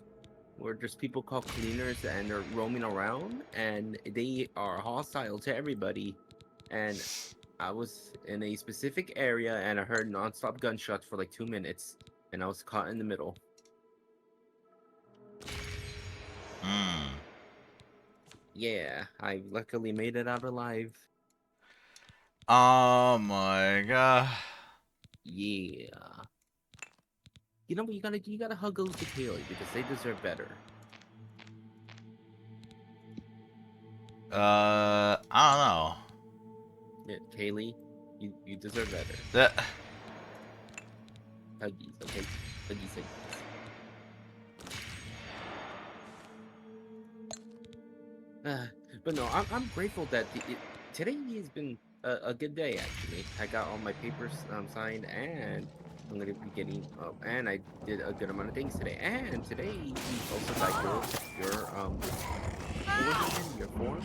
where there's people called cleaners and they're roaming around and they are hostile to everybody. And I was in a specific area and I heard non-stop gunshots for like 2 minutes and I was caught in the middle. Yeah, I luckily made it out alive. Oh my god. Yeah. You know what? You gotta hug those to Kalie because they deserve better. I don't know. Yeah, Kalie, you deserve better. That. Huggies, okay? Huggies. But no, I'm grateful that today has been a good day actually. I got all my papers signed and I'm gonna be getting and I did a good amount of things today. And today you also got your what was it again? Your form?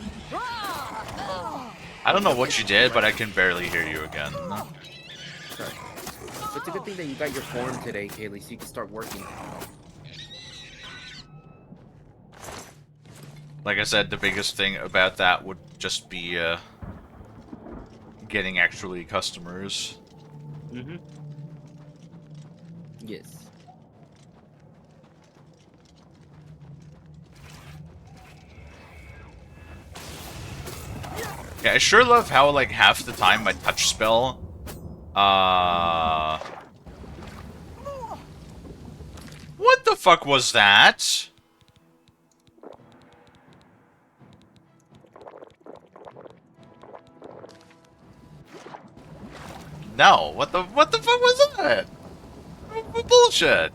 I don't know what you did, but I can barely hear you again. Sorry. It's a good thing that you got your form today, Kalie, so you can start working. Like I said, the biggest thing about that would just be getting actually customers. Mm-hmm. Yes. Yeah, I sure love how, like, half the time my touch spell, what the fuck was that? No, what the fuck was that? Bullshit.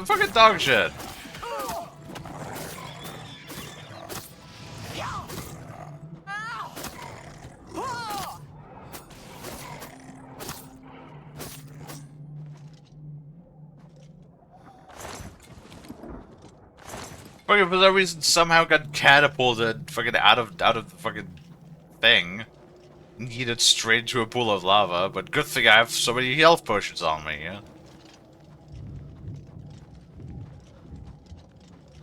Fucking dog shit. Fucking for that reason somehow got catapulted fucking out of the fucking thing. Needed straight into a pool of lava, but good thing I have so many health potions on me, yeah?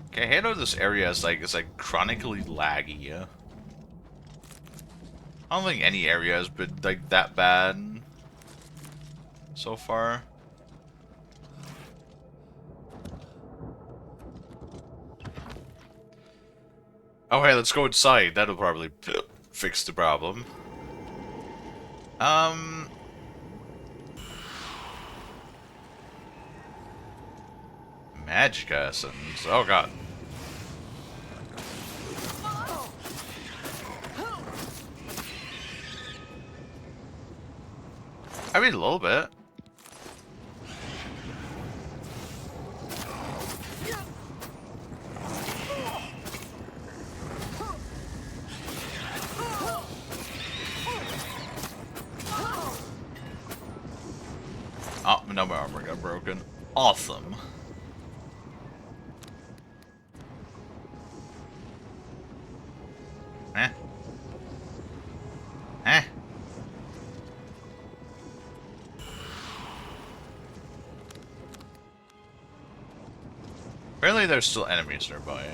Okay, I know this area is like chronically laggy, yeah? I don't think any area has been like that bad so far. Oh, hey, let's go inside. That'll probably fix the problem. Magic essence. Oh, God. I mean, a little bit. Oh, no, my armor got broken. Awesome. Eh. Eh. Apparently there's still enemies nearby.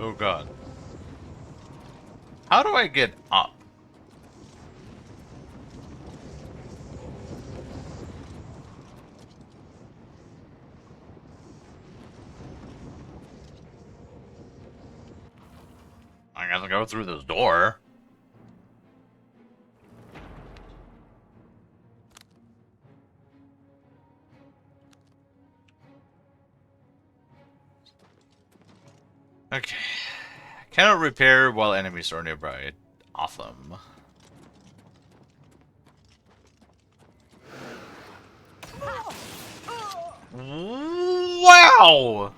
Oh God. How do I get up? I gotta go through this door. Okay. Cannot repair while enemies are nearby. Awesome. Wow!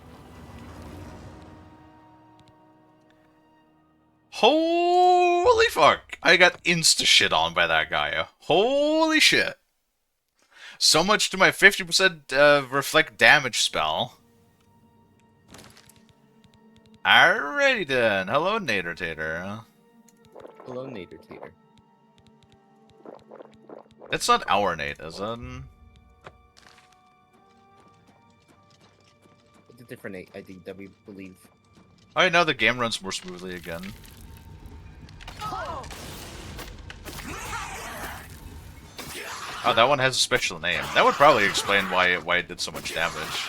Holy fuck! I got insta-shit on by that guy. Holy shit. So much to my 50% reflect damage spell. Alrighty then. Hello, Nader Tater. Hello, Nader Tater. It's not our Nate, is it? It's a different Nate, I think, that we believe. Oh, now the game runs more smoothly again. Oh, that one has a special name. That would probably explain why it did so much damage.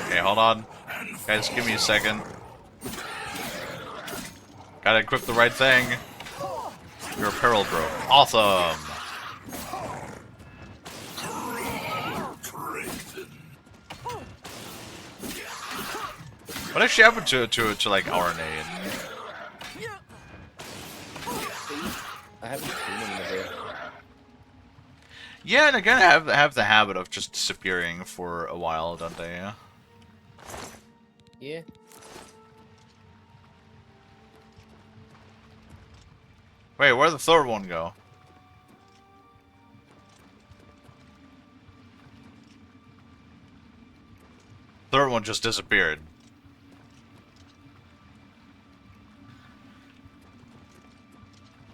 Okay, hold on. Guys, give me a second. Gotta equip the right thing. Your apparel broke. Awesome! What actually happened to like our name? I haven't seen him in a bit. Yeah, and again, have the habit of just disappearing for a while, don't they? Yeah. Wait, where'd the third one go? Third one just disappeared.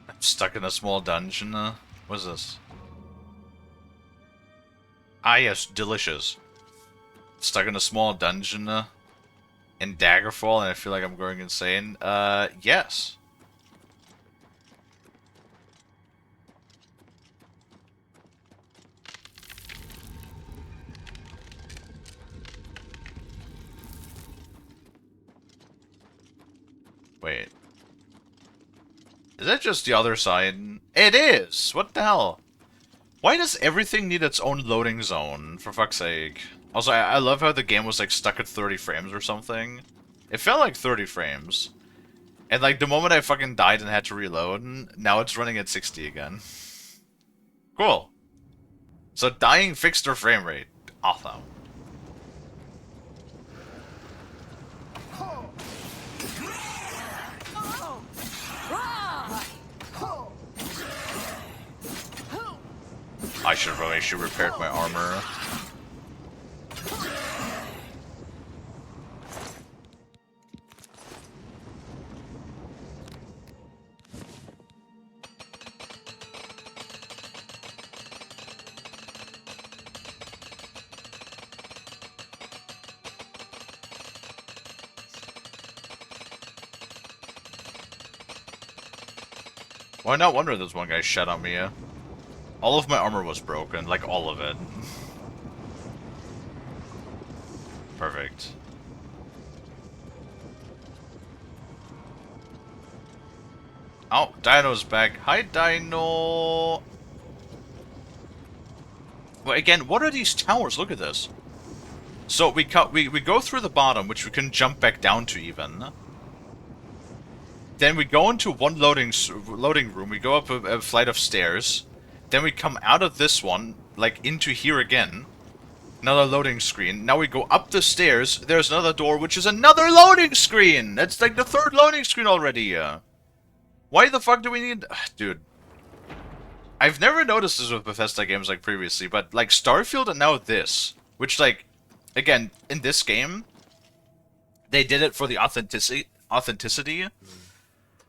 I'm stuck in a small dungeon. What's this? Ah, yes, delicious. Stuck in a small dungeon in Daggerfall, and I feel like I'm going insane. Yes. Wait. Is that just the other side? It is! What the hell? Why does everything need its own loading zone, for fuck's sake? Also, I love how the game was like stuck at 30 frames or something. It felt like 30 frames. And like the moment I fucking died and had to reload, now it's running at 60 again. Cool. So dying fixed their frame rate. Awesome. I should have repaired my armor. Oh, no wonder this one guy shot on me. All of my armor was broken, like all of it. Perfect. Oh, Dino's back. Hi, Dino! Well, again, what are these towers? Look at this. So we go through the bottom, which we can jump back down to even. Then we go into one loading room. We go up a flight of stairs. Then we come out of this one, like into here again. Another loading screen. Now we go up the stairs. There's another door, which is another loading screen. That's like the third loading screen already. Why the fuck do we need... Dude. I've never noticed this with Bethesda games like previously, but like Starfield and now this. Which like, again, in this game, they did it for the authenticity.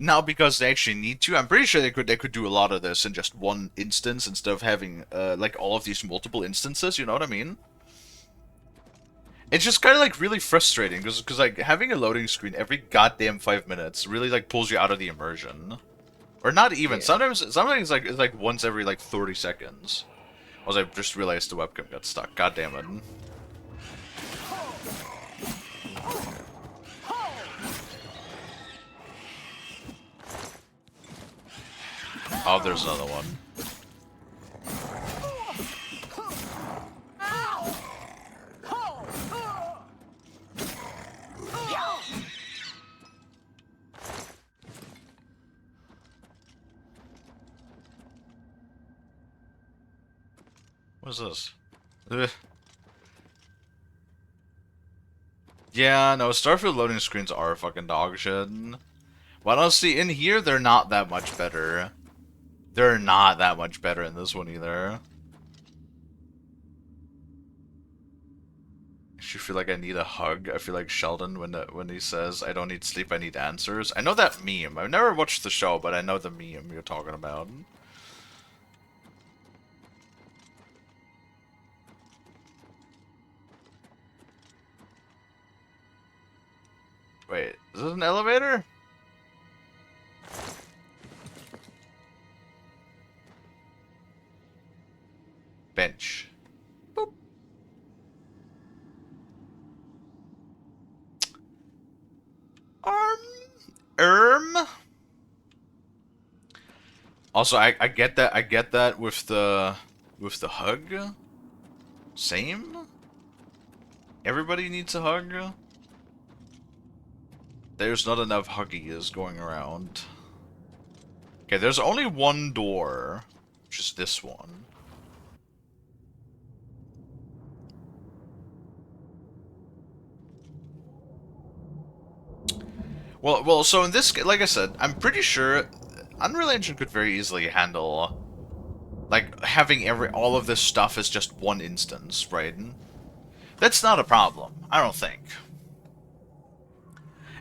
Now because they actually need to. I'm pretty sure they could do a lot of this in just one instance instead of having like all of these multiple instances, you know what I mean? It's just kind of like really frustrating because like having a loading screen every goddamn 5 minutes really like pulls you out of the immersion. Or not even. Yeah. Sometimes it's like once every like 30 seconds. Also, I just realized the webcam got stuck. God damn it. Oh, there's another one. What is this? Yeah, no, Starfield loading screens are fucking dog shit. But honestly, in here, they're not that much better. They're not that much better in this one either. I actually feel like I need a hug. I feel like Sheldon when he says, I don't need sleep, I need answers. I know that meme. I've never watched the show, but I know the meme you're talking about. Wait, is this an elevator? Bench. Boop. Also, I get that with the hug. Same. Everybody needs a hug. There's not enough huggies going around. Okay, there's only one door, which is this one. Well, so in this, like I said, I'm pretty sure Unreal Engine could very easily handle, like, having all of this stuff as just one instance, right? That's not a problem, I don't think.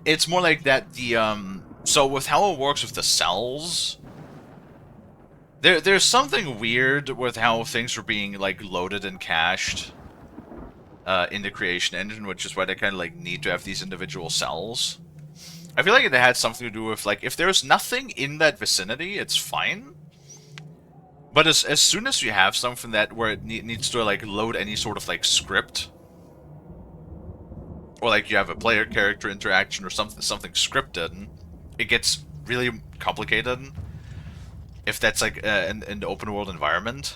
It's more like that so with how it works with the cells, there's something weird with how things are being, like, loaded and cached in the creation engine, which is why they kind of, like, need to have these individual cells. I feel like it had something to do with, like, if there's nothing in that vicinity, it's fine. But as soon as you have something where it needs to, like, load any sort of, like, script, or, like, you have a player-character interaction or something scripted, it gets really complicated if that's, like, in the open-world environment.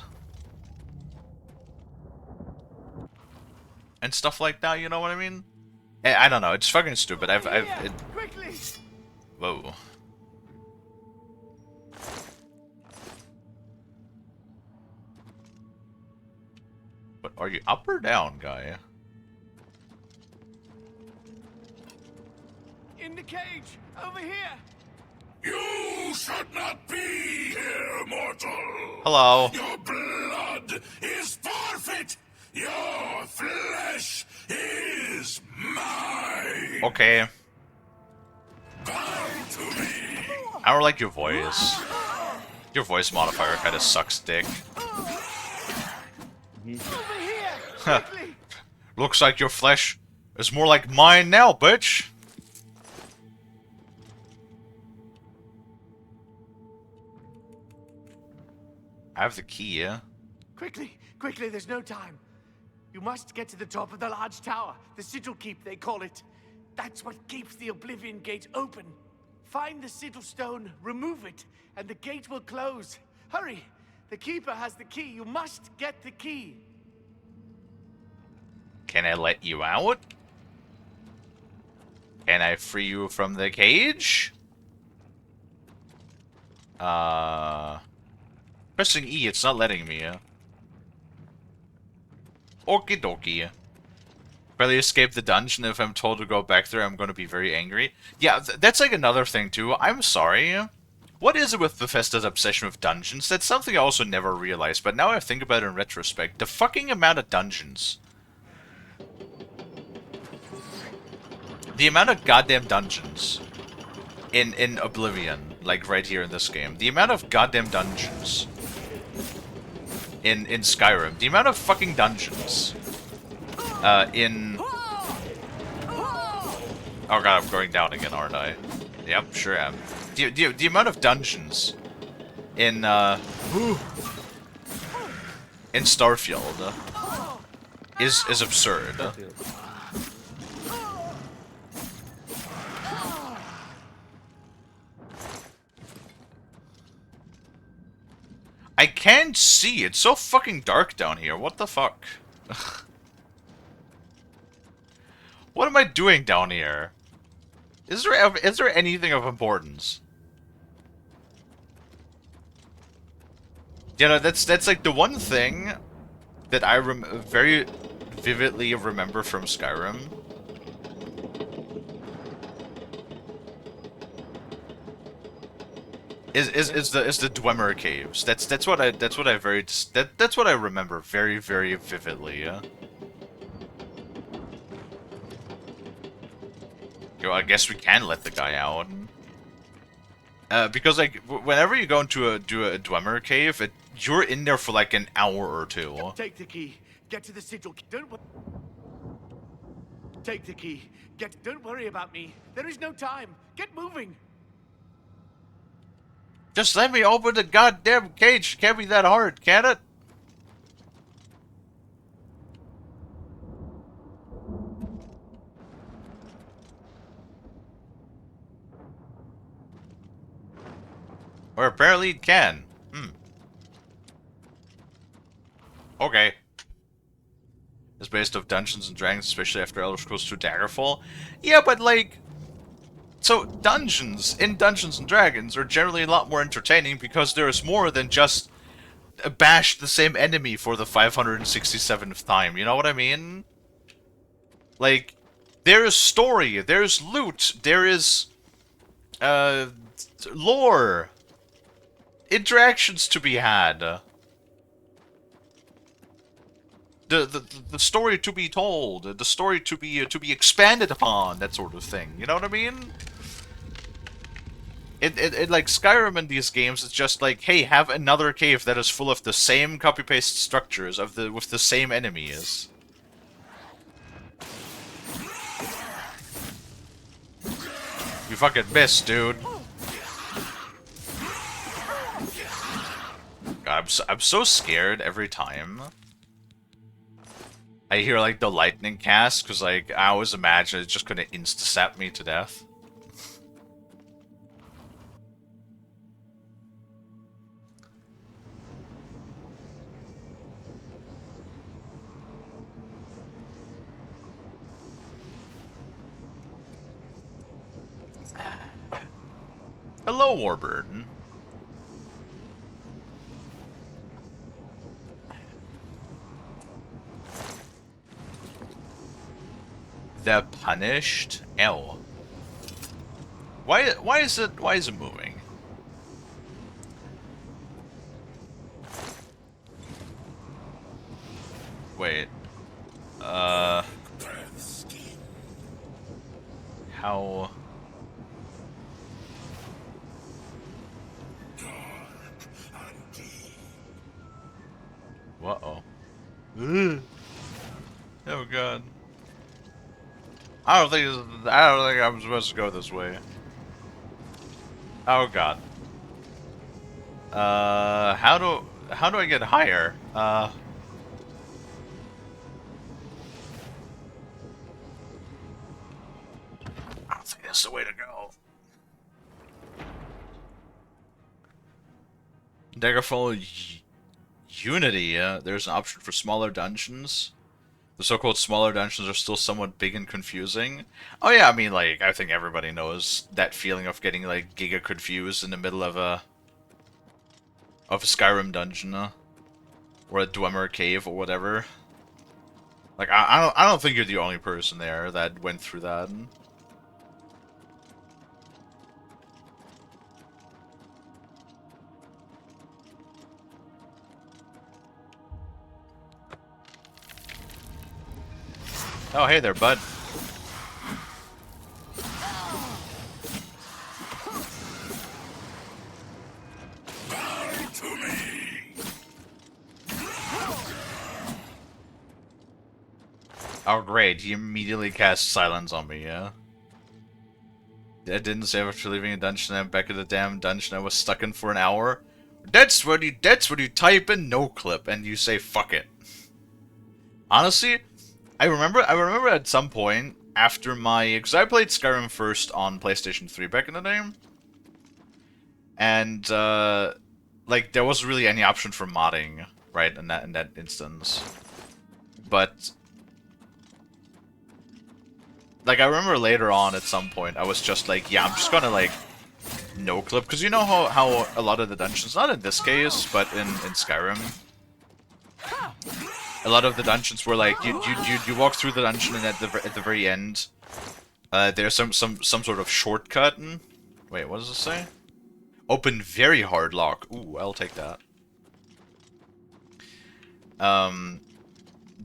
And stuff like that, you know what I mean? I don't know, it's fucking stupid. Whoa. But are you up or down, guy? In the cage! Over here! You should not be here, mortal! Hello. Your blood is forfeit! Your flesh is mine! Okay. Bow to me! I don't like your voice. Your voice modifier kind of sucks dick. Looks like your flesh is more like mine now, bitch! I have the key, yeah? Quickly, quickly, there's no time. You must get to the top of the large tower. The sigil keep, they call it. That's what keeps the Oblivion Gate open. Find the sigil stone, remove it, and the gate will close. Hurry! The keeper has the key. You must get the key. Can I let you out? Can I free you from the cage? Pressing E, it's not letting me. Okie dokie. Barely escape the dungeon. If I'm told to go back there, I'm going to be very angry. Yeah, that's like another thing too. I'm sorry. What is it with Bethesda's obsession with dungeons? That's something I also never realized, but now I think about it in retrospect. The fucking amount of dungeons. The amount of goddamn dungeons in Oblivion, like right here in this game. The amount of goddamn dungeons in Skyrim. The amount of fucking dungeons in... Oh god, I'm going down again, aren't I? Yep, sure am. The amount of dungeons in Starfield is absurd. I can't see. It's so fucking dark down here. What the fuck? What am I doing down here? Is there anything of importance? You know, that's like the one thing that I very vividly remember from Skyrim. Is the Dwemer caves? That's what I remember very vividly. Yeah. Yo, I guess we can let the guy out. Because like whenever you go into a Dwemer cave, you're in there for like an hour or two. Take the key. Get to the sigil. Take the key. Don't worry about me. There is no time. Get moving. Just let me open the goddamn cage. Can't be that hard, can it? Or apparently it can. Okay. It's based off Dungeons and Dragons, especially after Elder Scrolls 2 Daggerfall. Yeah, but like... So, dungeons in Dungeons and Dragons are generally a lot more entertaining because there is more than just bash the same enemy for the 567th time, you know what I mean? Like, there is story, there's loot, there is, lore, interactions to be had. The story to be told, the story to be expanded upon, that sort of thing, you know what I mean? It like Skyrim in these games, it's just like, hey, have another cave that is full of the same copy-paste structures with the same enemies. You fucking missed, dude. God, I'm so scared every time I hear like the lightning cast, because like I always imagine it's just gonna insta-sap me to death. Hello, Warbird. The Punished L. Why is it moving? Wait. How? Uh-oh. Oh god. I don't think I'm supposed to go this way. Oh god. How do... how do I get higher? I don't think that's the way to go. Daggerfall Unity, there's an option for smaller dungeons. The so-called smaller dungeons are still somewhat big and confusing. Oh yeah, I mean, like, I think everybody knows that feeling of getting, like, giga confused in the middle of a Skyrim dungeon, or a Dwemer cave or whatever. Like, I don't think you're the only person there that went through that. Oh, hey there, bud. Oh, great. He immediately cast silence on me, yeah? I didn't save after leaving a dungeon. I'm back at the damn dungeon I was stuck in for an hour. That's when you type in no clip and you say fuck it. Honestly, I remember at some point after because I played Skyrim first on PlayStation 3 back in the day. And like there wasn't really any option for modding, right, in that instance. But like, I remember later on at some point, I was just like, yeah, I'm just gonna, like, no-clip. Because you know how a lot of the dungeons, not in this case, but in Skyrim, a lot of the dungeons were like, you walk through the dungeon and at the very end, there's some sort of shortcut. Wait, what does it say? Open very hard lock. Ooh, I'll take that.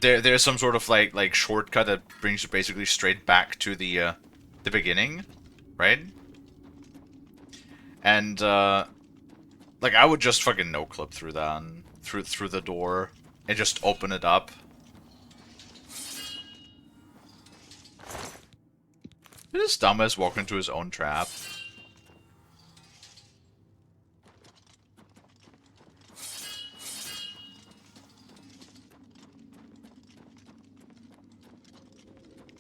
There's some sort of like shortcut that brings you basically straight back to the beginning, right? And like I would just fucking no clip through that and through the door and just open it up. Did this dumbass walk into his own trap?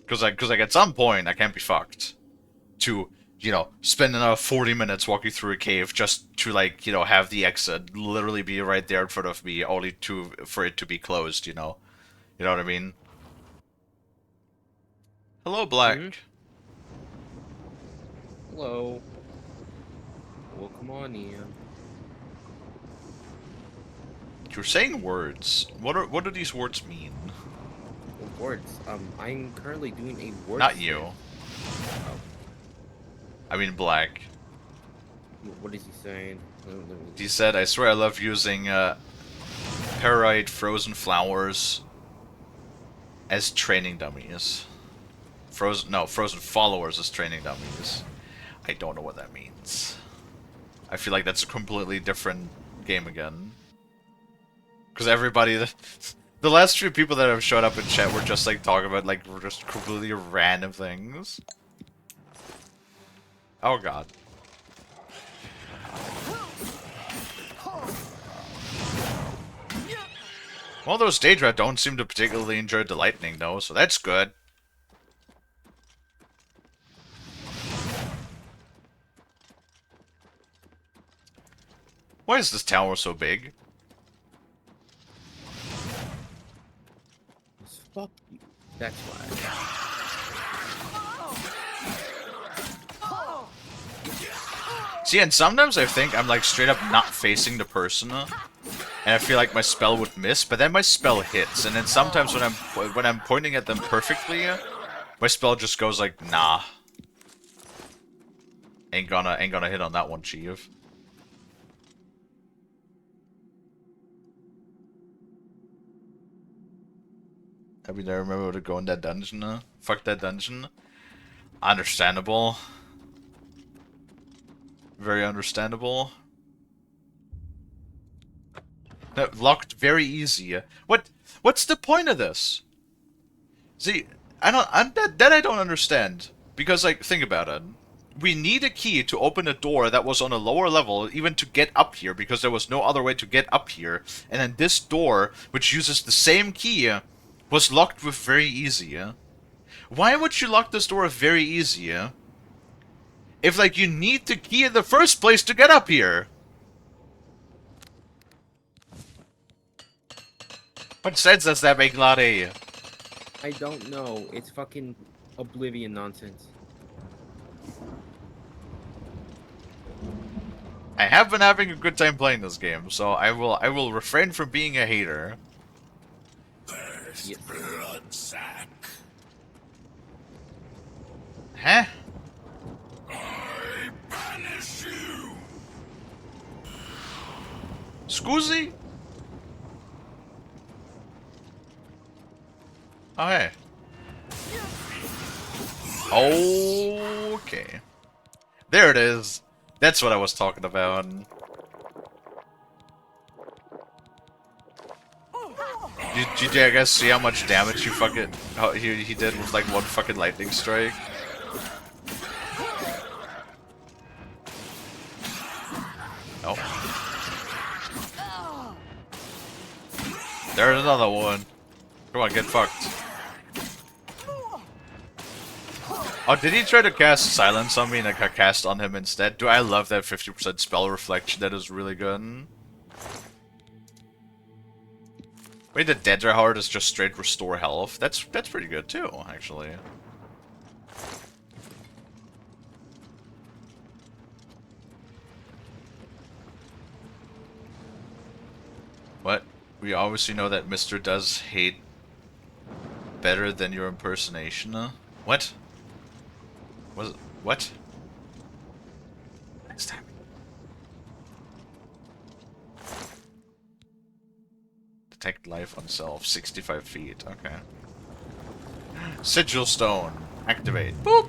Because like at some point I can't be fucked to, you know, spend another 40 minutes walking through a cave just to, like, you know, have the exit literally be right there in front of me, only for it to be closed, you know? You know what I mean? Hello, Black. Hello. Welcome on in. You're saying words. What do these words mean? Words. I'm currently doing a word. Not you. Oh. I mean Black. What is he saying? He said, I swear I love using Parite frozen flowers as training dummies. Frozen followers as training dummies. I don't know what that means. I feel like that's a completely different game again. Because everybody... The last few people that have showed up in chat were just like talking about like just completely random things. Oh god. Well, those stage rat don't seem to particularly enjoy the lightning though, so that's good. Why is this tower so big? Fuck you. That's why. See, and sometimes I think I'm like straight up not facing the person, and I feel like my spell would miss, but then my spell hits, and then sometimes when I'm pointing at them perfectly, my spell just goes like, nah. Ain't gonna hit on that one, Chief. I mean, I remember to go in that dungeon. Fuck that dungeon. Understandable. Very understandable. That locked very easy. What's the point of this? See, I don't understand. Because, like, think about it. we need a key to open a door that was on a lower level, even to get up here, because there was no other way to get up here. And then this door, which uses the same key, was locked with very easy. Why would you lock this door with very easy? If, like, you need the key in the first place to get up here. What sense does that make, Lottie? I don't know. It's fucking Oblivion nonsense. I have been having a good time playing this game, so I will refrain from being a hater. First blood sack. Huh? I banish you. Scusi? Oh, hey. Okay. There it is. That's what I was talking about. Did you guys see how much damage he did with like one fucking lightning strike? Oh. There's another one. Come on, get fucked. Oh, did he try to cast silence on me and I cast on him instead? Do I love that 50% spell reflection? That is really good. Wait, the Deadra Heart is just straight restore health. That's pretty good too, actually. What? We obviously know that Mr. does hate better than your impersonation. What? Was it? What? Next time. Detect life on self, 65 feet. Okay. Sigil Stone. Activate. Boop!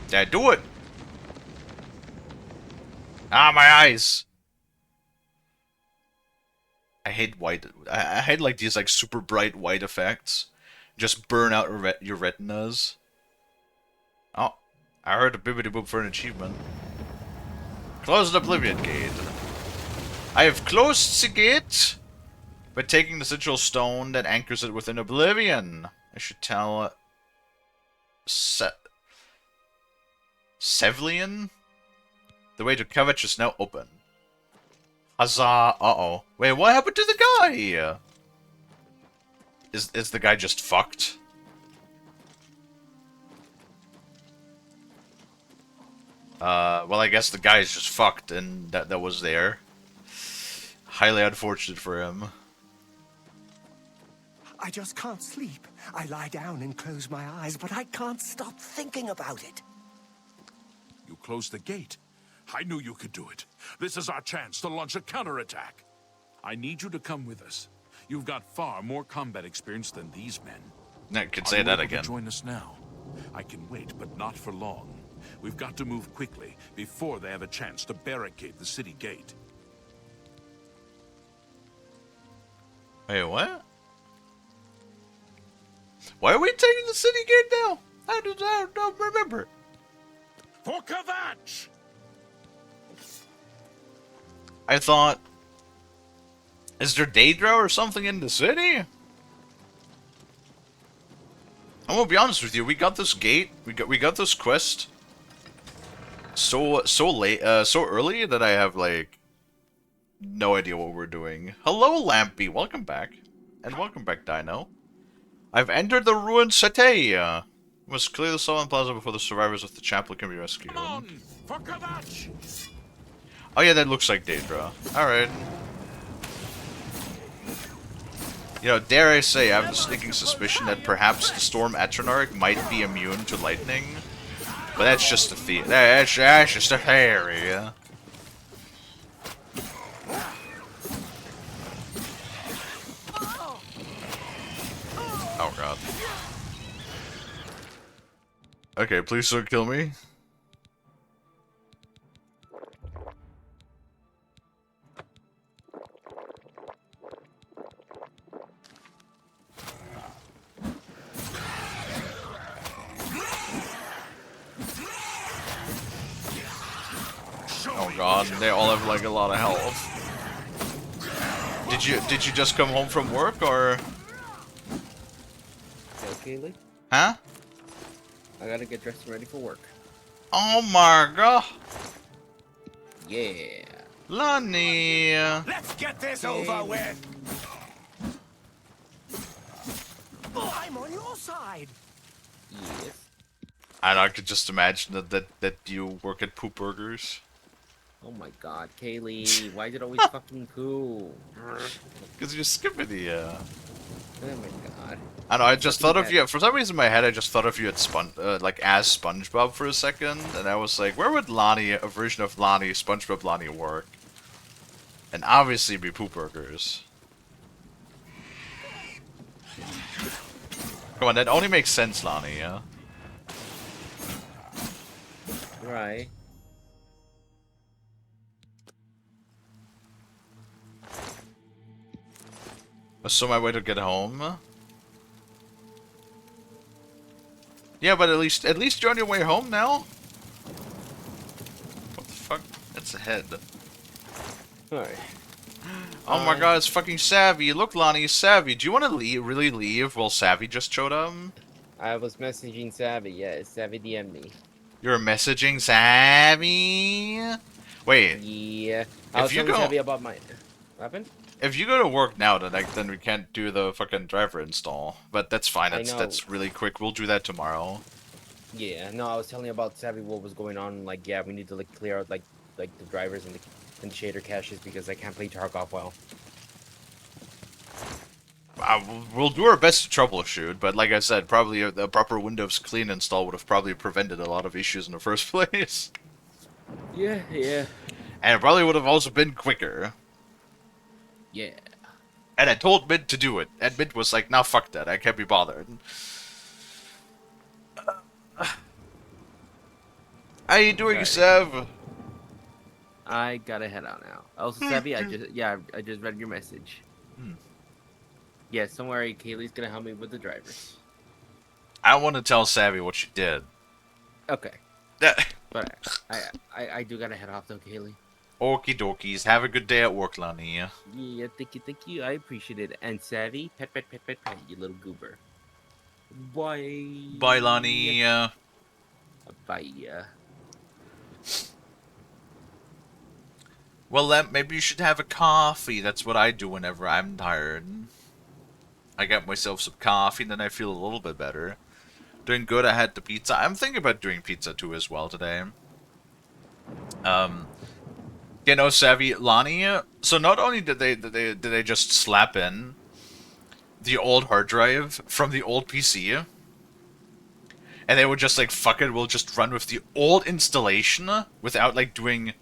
Did I do it? Ah, my eyes! I hate white. I hate like these like super bright white effects. Just burn out your retinas. Oh, I heard a bibbity boop for an achievement. Close the Oblivion Gate. I have closed the gate by taking the sigil stone that anchors it within Oblivion. I should tell Sevlian? The way to Kvetch is now open. Huzzah! Uh-oh. Wait, what happened to the guy? Is the guy just fucked? Well, I guess the guy is just fucked, and that was there. Highly unfortunate for him. I just can't sleep. I lie down and close my eyes, but I can't stop thinking about it. You closed the gate. I knew you could do it. This is our chance to launch a counterattack. I need you to come with us. You've got far more combat experience than these men. I could say that again. Join us now. I can wait, but not for long. We've got to move quickly before they have a chance to barricade the city gate. Wait, what? Why are we taking the city gate now? I don't remember. For Kvetch! I thought... Is there Daedra or something in the city? I'm gonna be honest with you, we got this gate, we got this quest so late, so early that I have, like, no idea what we're doing. Hello, Lampy, welcome back. And welcome back, Dino. I've entered the ruined city. We must clear the Sullen Plaza before the survivors of the chapel can be rescued. Come on, for Kvetch! Oh yeah, that looks like Daedra. Alright. You know, dare I say, I have the sneaking suspicion that perhaps the Storm Atronach might be immune to lightning. But that's just a theory. That's just a theory, yeah. Oh god. Okay, please don't kill me. god, they all have like a lot of health. Did you just come home from work or? Okay, Kalie? Huh? I gotta get dressed and ready for work. Oh my god. Yeah. Lonnie. Let's get this over with. I'm on your side. Yes. And I could just imagine that you work at Poop Burgers. Oh my god, Kalie, why is it always fucking cool? Because you're skippity, Oh my god. I know, I just thought of you, for some reason in my head I just thought of you as like as SpongeBob for a second, and I was like, where would Lonnie, a version of Lonnie, SpongeBob Lonnie work? And obviously be Poop Burgers. Come on, that only makes sense, Lonnie, yeah? Right. So my way to get home? Yeah, but at least you're on your way home now? What the fuck? That's ahead. Alright. Oh my god, it's fucking Savvy. Look, Lonnie, it's Savvy. Do you want to really leave while Savvy just showed up? I was messaging Savvy, yeah, Savvy DM'd me. You're messaging Savvy? Wait. Yeah. I was telling Savvy about my... What happened? If you go to work now, then we can't do the fucking driver install. But that's fine, that's really quick. We'll do that tomorrow. Yeah, no, I was telling you about Savvy what was going on. Like, yeah, we need to like clear out like the drivers and the shader caches because I can't play Tarkov well. We'll do our best to troubleshoot, but like I said, probably a proper Windows clean install would have probably prevented a lot of issues in the first place. Yeah, yeah. And it probably would have also been quicker. Yeah. And I told Mint to do it, and Mint was like, nah, fuck that, I can't be bothered. How you doing, Sev? I gotta head out now. Also, Savvy, I just read your message. Yes, don't worry, Kalie's gonna help me with the drivers. I want to tell Savvy what you did. Okay. But I do gotta head off though, Kalie. Okie dokies. Have a good day at work, Lonnie. Yeah, thank you. I appreciate it. And Savvy, pet, you little goober. Bye. Bye, Lonnie. Bye. Well, maybe you should have a coffee. That's what I do whenever I'm tired. I get myself some coffee, and then I feel a little bit better. Doing good. I had the pizza. I'm thinking about doing pizza too as well today. You know, Savvy, Lonnie. So not only did they just slap in the old hard drive from the old PC, and they were just like, fuck it, we'll just run with the old installation without like doing,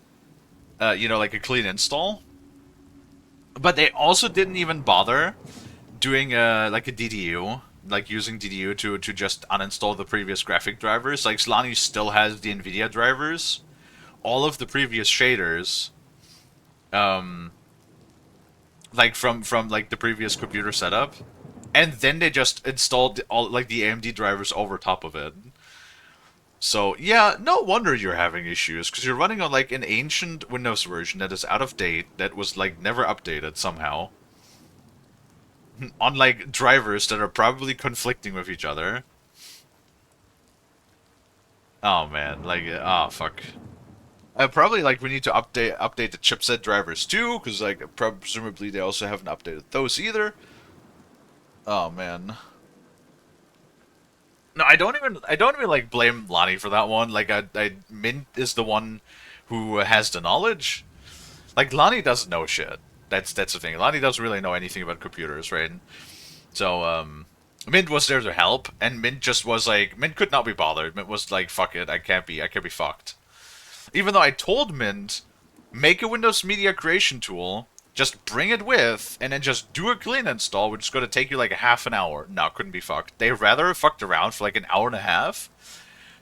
you know, like a clean install. But they also didn't even bother doing like a DDU, like using DDU to just uninstall the previous graphic drivers. Like Lonnie still has the NVIDIA drivers, all of the previous shaders. Like from like the previous computer setup, and then they just installed all like the AMD drivers over top of it. So yeah, no wonder you're having issues, because you're running on like an ancient Windows version that is out of date, that was like never updated somehow, on like drivers that are probably conflicting with each other. Oh man, like fuck. Probably like we need to update the chipset drivers too, because like presumably they also haven't updated those either. Oh man. No, I don't even like blame Lonnie for that one. Like Mint is the one who has the knowledge. Like Lonnie doesn't know shit. That's the thing. Lonnie doesn't really know anything about computers, right? So Mint was there to help, and Mint just was like, Mint could not be bothered. Mint was like, fuck it, I can't be fucked. Even though I told Mint, make a Windows Media Creation tool, just bring it with, and then just do a clean install, which is going to take you like a half an hour. No, couldn't be fucked. They rather have fucked around for like an hour and a half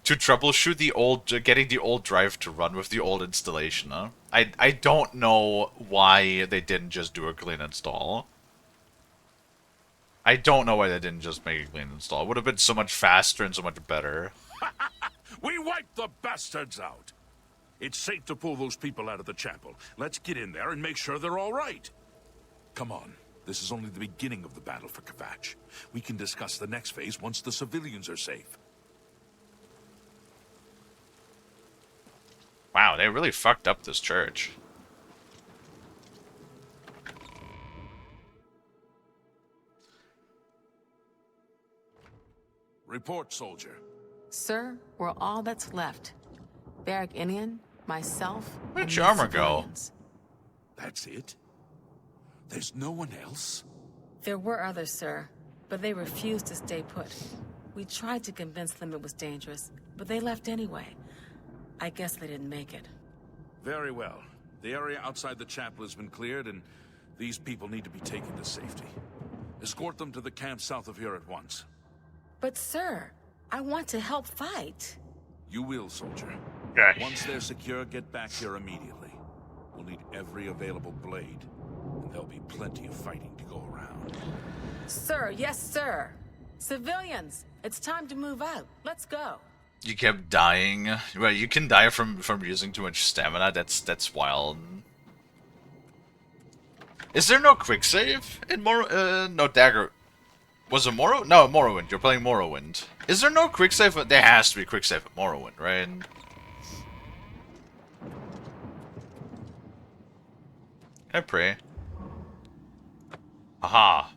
to troubleshoot the old, getting the old drive to run with the old installation. Huh? I don't know why they didn't just do a clean install. I don't know why they didn't just make a clean install. It would have been so much faster and so much better. We wiped the bastards out. It's safe to pull those people out of the chapel. Let's get in there and make sure they're all right. Come on. This is only the beginning of the battle for Kvatch. We can discuss the next phase once the civilians are safe. Wow, they really fucked up this church. Report, soldier. Sir, we're all that's left. Barrack Inian, myself, Where'd and your these armor go? civilians. That's it? There's no one else? There were others, sir, but they refused to stay put. We tried to convince them it was dangerous, but they left anyway. I guess they didn't make it. Very well. The area outside the chapel has been cleared, and these people need to be taken to safety. Escort them to the camp south of here at once. But sir, I want to help fight. You will, soldier. Gosh. Once they're secure, get back here immediately. We'll need every available blade, and there'll be plenty of fighting to go around. Sir, yes, sir. Civilians, it's time to move out. Let's go. You kept dying. Well, you can die from using too much stamina. That's wild. Is there no quick save in no dagger? Was it Morrowind? No, Morrowind. You're playing Morrowind. Is there no quick save? There has to be quick save at Morrowind, right? I pray. Aha.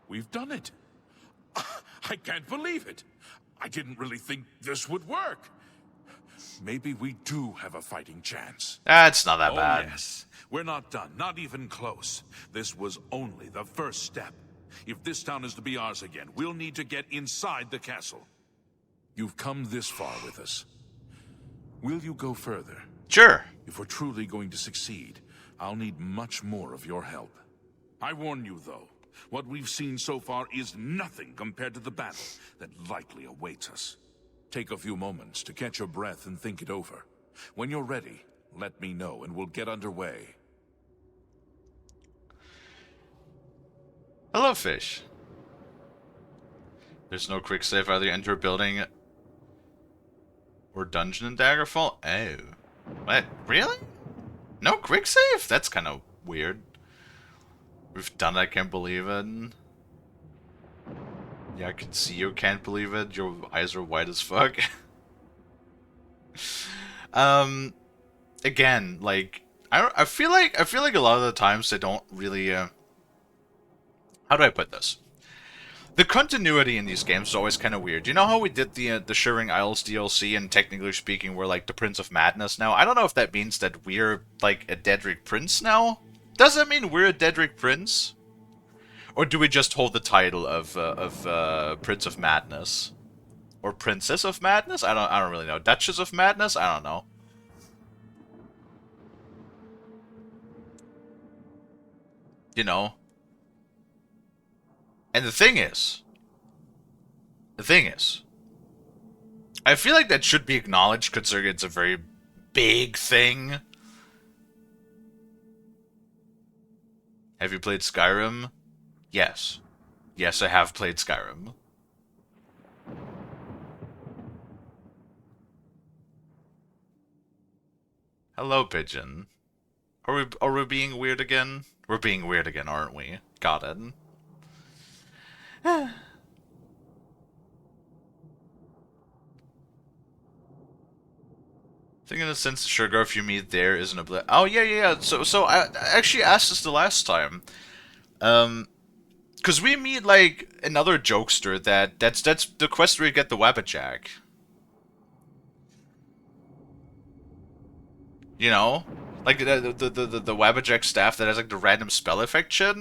We've done it. I can't believe it. I didn't really think this would work. Maybe we do have a fighting chance. That's not that Oh, bad. yes. We're not done. Not even close. This was only the first step. If this town is to be ours again, we'll need to get inside the castle. You've come this far with us. Will you go further? Sure. If we're truly going to succeed, I'll need much more of your help. I warn you, though. What we've seen so far is nothing compared to the battle that likely awaits us. Take a few moments to catch your breath and think it over. When you're ready, let me know and we'll get underway. Hello, fish. There's no quick save. Either enter a building or dungeon in Daggerfall. Oh. What? Really? No quick save? That's kind of weird. We've done it, I can't believe it. Yeah, I can see you, can't believe it. Your eyes are white as fuck. Again, like I feel like a lot of the times they don't really how do I put this? The continuity in these games is always kind of weird. You know how we did the Shivering Isles DLC, and technically speaking, we're like the Prince of Madness now? I don't know if that means that we're like a Daedric Prince now. Does that mean we're a Daedric Prince? Or do we just hold the title of Prince of Madness? Or Princess of Madness? I don't really know. Duchess of Madness? I don't know. You know? And the thing is, I feel like that should be acknowledged considering it's a very big thing. Have you played Skyrim? Yes. Yes, I have played Skyrim. Hello, Pigeon. Are we being weird again? We're being weird again, aren't we? Got it. I think in a sense, the Sugargrove you meet there isn't a Oh, yeah. So I actually asked this the last time. Because we meet, like, another jokester that's the quest where you get the Wabbajack. You know? Like, the Wabbajack staff that has, like, the random spell effect shit.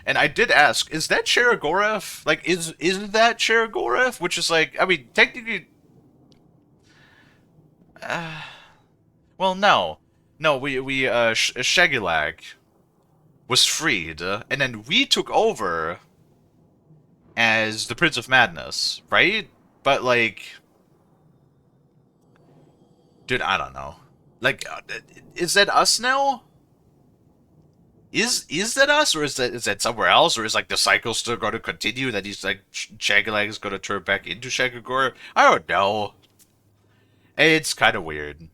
And I did ask, is that Sheregorath? Like, is that Sheregorath? Which is, like, I mean, technically... well, no. No, Shagilag was freed, and then we took over as the Prince of Madness, right? But, like... Dude, I don't know. Like, is that us now? Is that us, or is that somewhere else, or is like the cycle still going to continue? That he's like Shaggy is going to turn back into Shagagore? I don't know. It's kind of weird.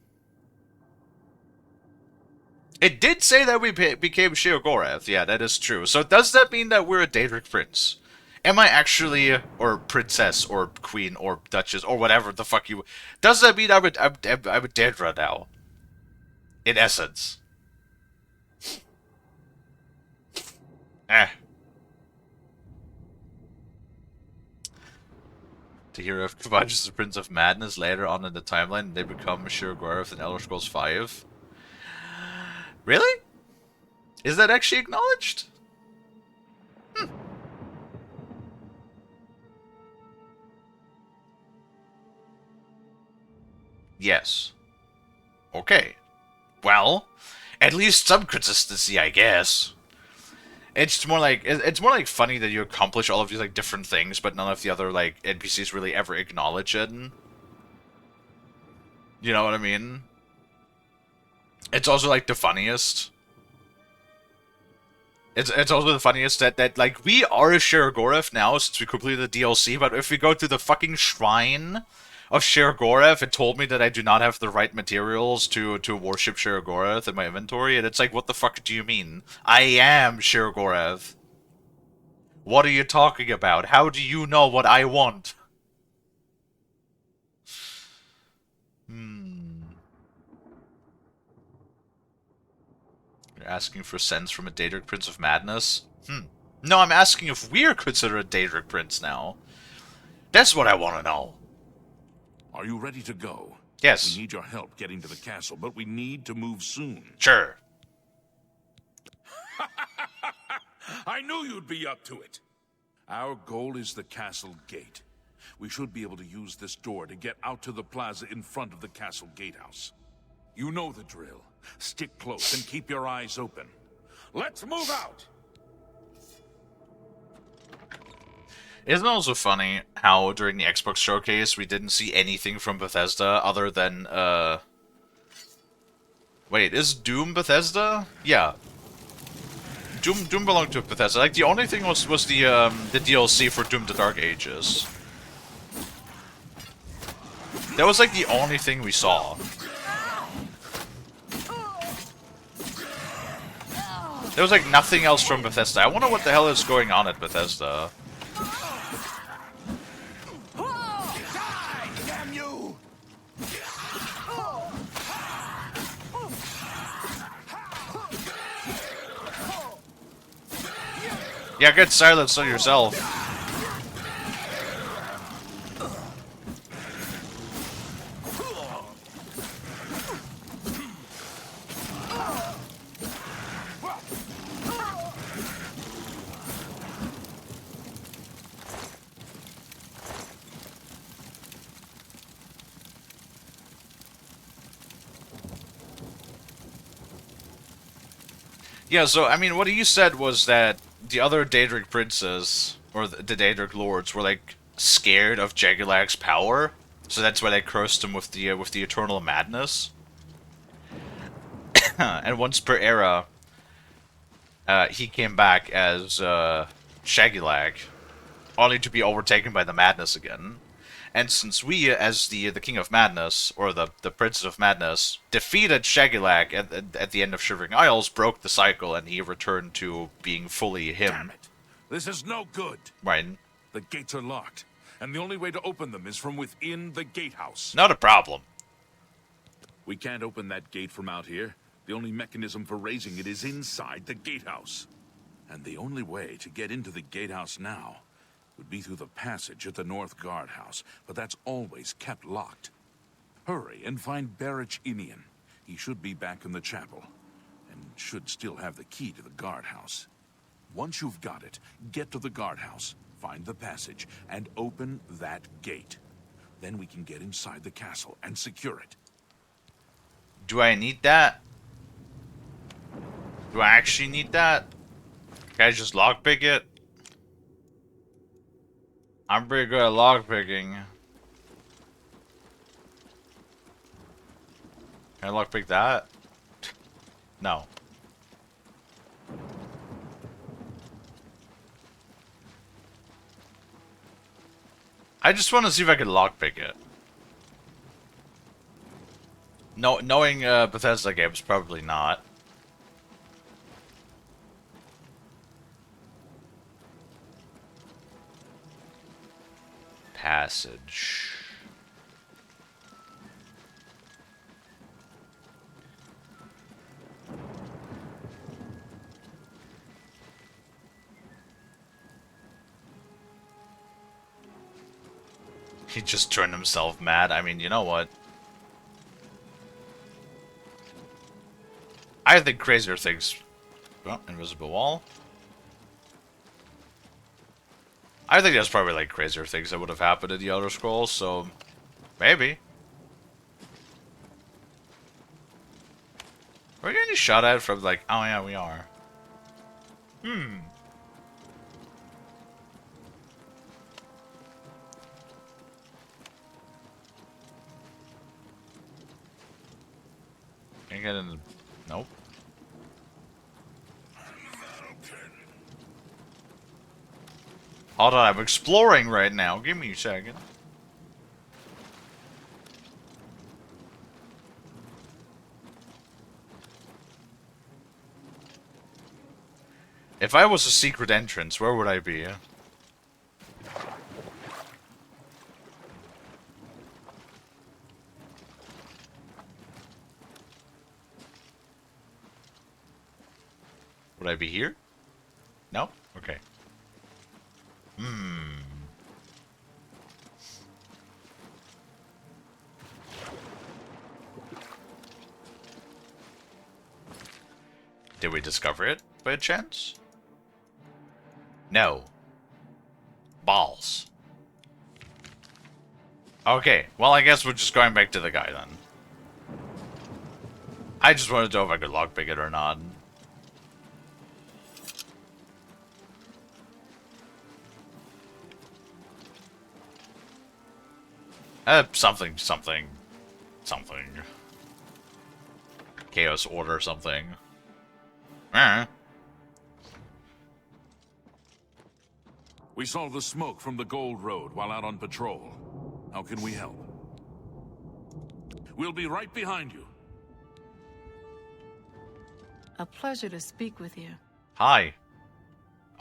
It did say that we became Sheogorath. Yeah, that is true. So does that mean that we're a Daedric prince? Am I actually, or princess, or queen, or duchess, or whatever the fuck you... Does that mean I'm a Daedra now? In essence. To hear of Kvaji's as the Prince of Madness later on in the timeline, they become Sheogorath in Elder Scrolls 5. Really? Is that actually acknowledged? Yes. Okay. Well, at least some consistency, I guess. It's more like funny that you accomplish all of these like different things, but none of the other like NPCs really ever acknowledge it. You know what I mean? It's also like the funniest. It's also the funniest that like we are a Sheogorath now since we completed the DLC, but if we go to the fucking shrine of Sheogorath, it told me that I do not have the right materials to worship Sheogorath in my inventory, and it's like, what the fuck do you mean? I am Sheogorath. What are you talking about? How do you know what I want? You're asking for sense from a Daedric Prince of Madness? No, I'm asking if we're considered a Daedric Prince now. That's what I want to know. Are you ready to go? Yes. We need your help getting to the castle, but we need to move soon. Sure. I knew you'd be up to it. Our goal is the castle gate. We should be able to use this door to get out to the plaza in front of the castle gatehouse. You know the drill. Stick close and keep your eyes open. Let's move out! Isn't it also funny how during the Xbox showcase we didn't see anything from Bethesda other than, Wait, is Doom Bethesda? Yeah. Doom belonged to Bethesda. Like, the only thing was the DLC for Doom the Dark Ages. That was, like, the only thing we saw. There was, like, nothing else from Bethesda. I wonder what the hell is going on at Bethesda. Yeah, get silenced on yourself. Yeah, so, I mean, what you said was that the other Daedric princes, or the Daedric lords, were, like, scared of Jagulag's power, so that's why they cursed him with the Eternal Madness. And once per era, he came back as, Shagulag, only to be overtaken by the Madness again. And since we, as the King of Madness, or the Prince of Madness, defeated Shagulag at the end of Shivering Isles, broke the cycle, and he returned to being fully him. Damn it. This is no good. Right. The gates are locked, and the only way to open them is from within the gatehouse. Not a problem. We can't open that gate from out here. The only mechanism for raising it is inside the gatehouse. And the only way to get into the gatehouse now would be through the passage at the North Guardhouse, but that's always kept locked. Hurry and find Barich Inian. He should be back in the chapel, and should still have the key to the guardhouse. Once you've got it, get to the guardhouse, find the passage, and open that gate. Then we can get inside the castle and secure it. Do I need that? Do I actually need that? Can I just lockpick it? I'm pretty good at lockpicking. Can I lockpick that? No. I just want to see if I can lockpick it. No, knowing Bethesda games, probably not. Passage. He just turned himself mad. I mean, you know what? I think crazier things... Oh, invisible wall. I think there's probably, like, crazier things that would have happened in the Elder Scrolls, so... Maybe. Are we getting shot at from, like... Oh, yeah, we are. Hmm. Can I get in the... Nope. Hold on, I'm exploring right now. Give me a second. If I was a secret entrance, where would I be? Would I be here? No? Okay. Hmm. Did we discover it by chance? No. Balls. Okay, well I guess we're just going back to the guy then. I just wanted to know if I could lockpick it or not. Something. Chaos Order something. We saw the smoke from the Gold Road while out on patrol. How can we help? We'll be right behind you. A pleasure to speak with you. Hi.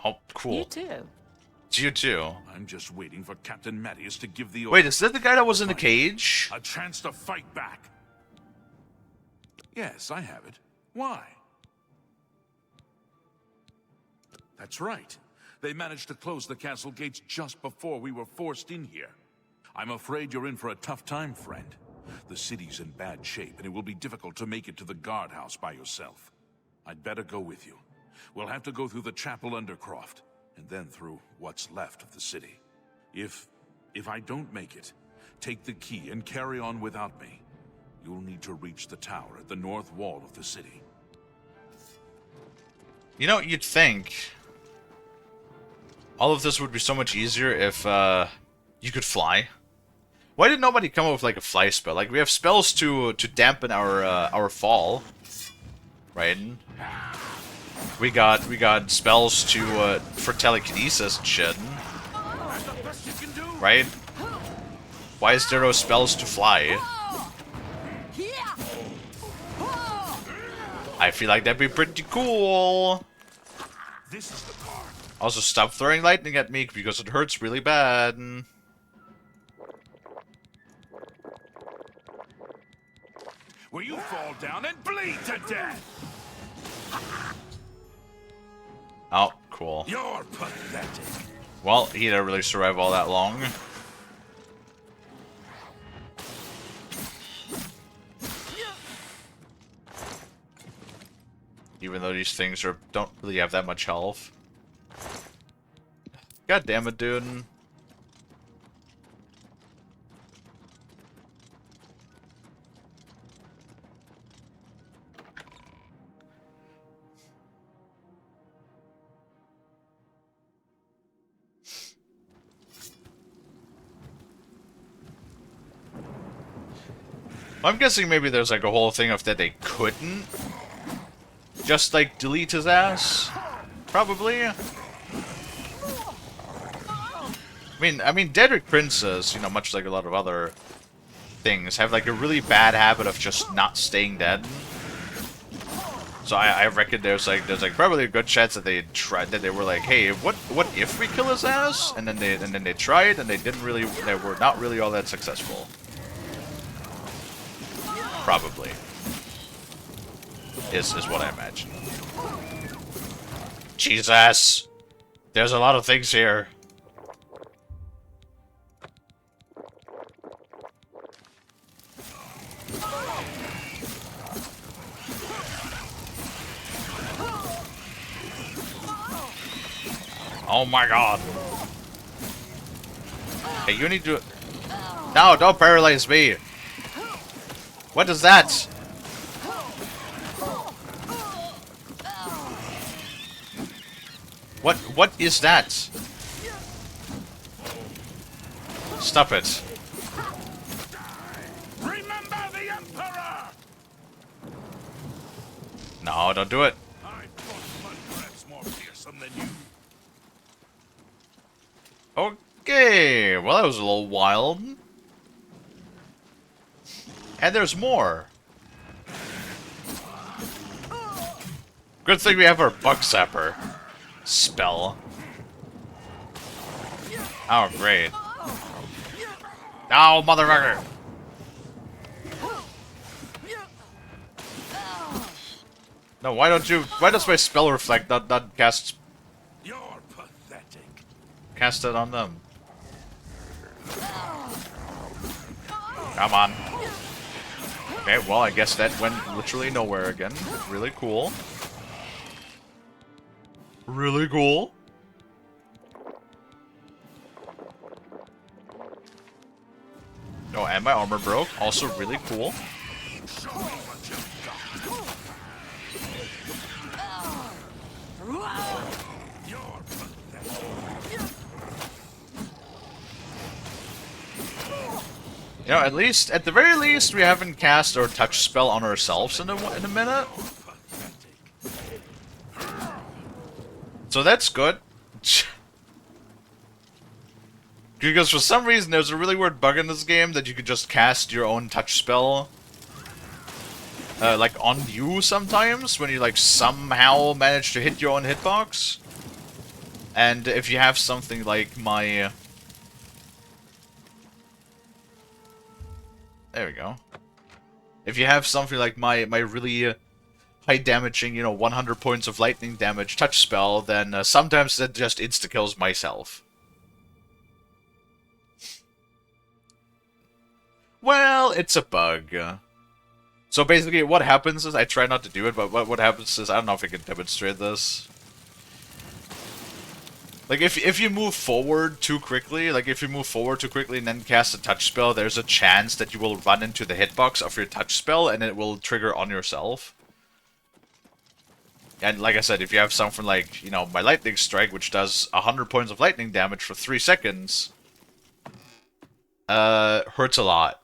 Oh, cool. You too. It's you too. I'm just waiting for Captain Mattias to give the order. Wait, is that the guy that was in the cage? A chance to fight back. Yes, I have it. Why? That's right. They managed to close the castle gates just before we were forced in here. I'm afraid you're in for a tough time, friend. The city's in bad shape, and it will be difficult to make it to the guardhouse by yourself. I'd better go with you. We'll have to go through the chapel Undercroft, and then through what's left of the city. If I don't make it, take the key and carry on without me. You'll need to reach the tower at the north wall of the city. You know, you'd think all of this would be so much easier if you could fly. Why did nobody come up with like a fly spell? Like we have spells to dampen our fall, right? We got spells to for telekinesis and shit, right? Why is there no spells to fly? I feel like that'd be pretty cool. This is the part. Also, stop throwing lightning at me because it hurts really bad. Will you fall down and bleed to death? Oh, cool. You're pathetic. Well, he didn't really survive all that long. Even though these things don't really have that much health. God damn it, dude. I'm guessing maybe there's like a whole thing of that they couldn't just like delete his ass. Probably. I mean, Daedric Princes, you know, much like a lot of other things, have like a really bad habit of just not staying dead. So I reckon there's like probably a good chance that they tried, that they were like, hey, what if we kill his ass? And then they tried, and they were not really all that successful. Probably is what I imagine. Jesus, there's a lot of things here. Oh my god. Hey, you need to... No, don't paralyze me. What is that? What is that? Stop it. Remember the Emperor! No, don't do it. I fought one perhaps more fearsome than you. Okay, well that was a little wild. And there's more. Good thing we have our Bug Zapper spell. Oh, great. Oh, motherfucker! No, why does my spell reflect not cast... You're pathetic. Cast it on them. Come on. Okay, well, I guess that went literally nowhere again. Really cool. Really cool. Oh, and my armor broke. Also really cool. You know, at the very least, we haven't cast our touch spell on ourselves in a minute. So that's good. Because for some reason, there's a really weird bug in this game that you could just cast your own touch spell, like on you sometimes, when you like somehow manage to hit your own hitbox. And if you have something like my... There we go. If you have something like my really high damaging, you know, 100 points of lightning damage touch spell, then sometimes that just insta-kills myself. Well, it's a bug. So basically what happens is, I try not to do it, but what happens is, I don't know if I can demonstrate this. Like, if you move forward too quickly, and then cast a touch spell, there's a chance that you will run into the hitbox of your touch spell, and it will trigger on yourself. And like I said, if you have something like, you know, my lightning strike, which does 100 points of lightning damage for 3 seconds, hurts a lot.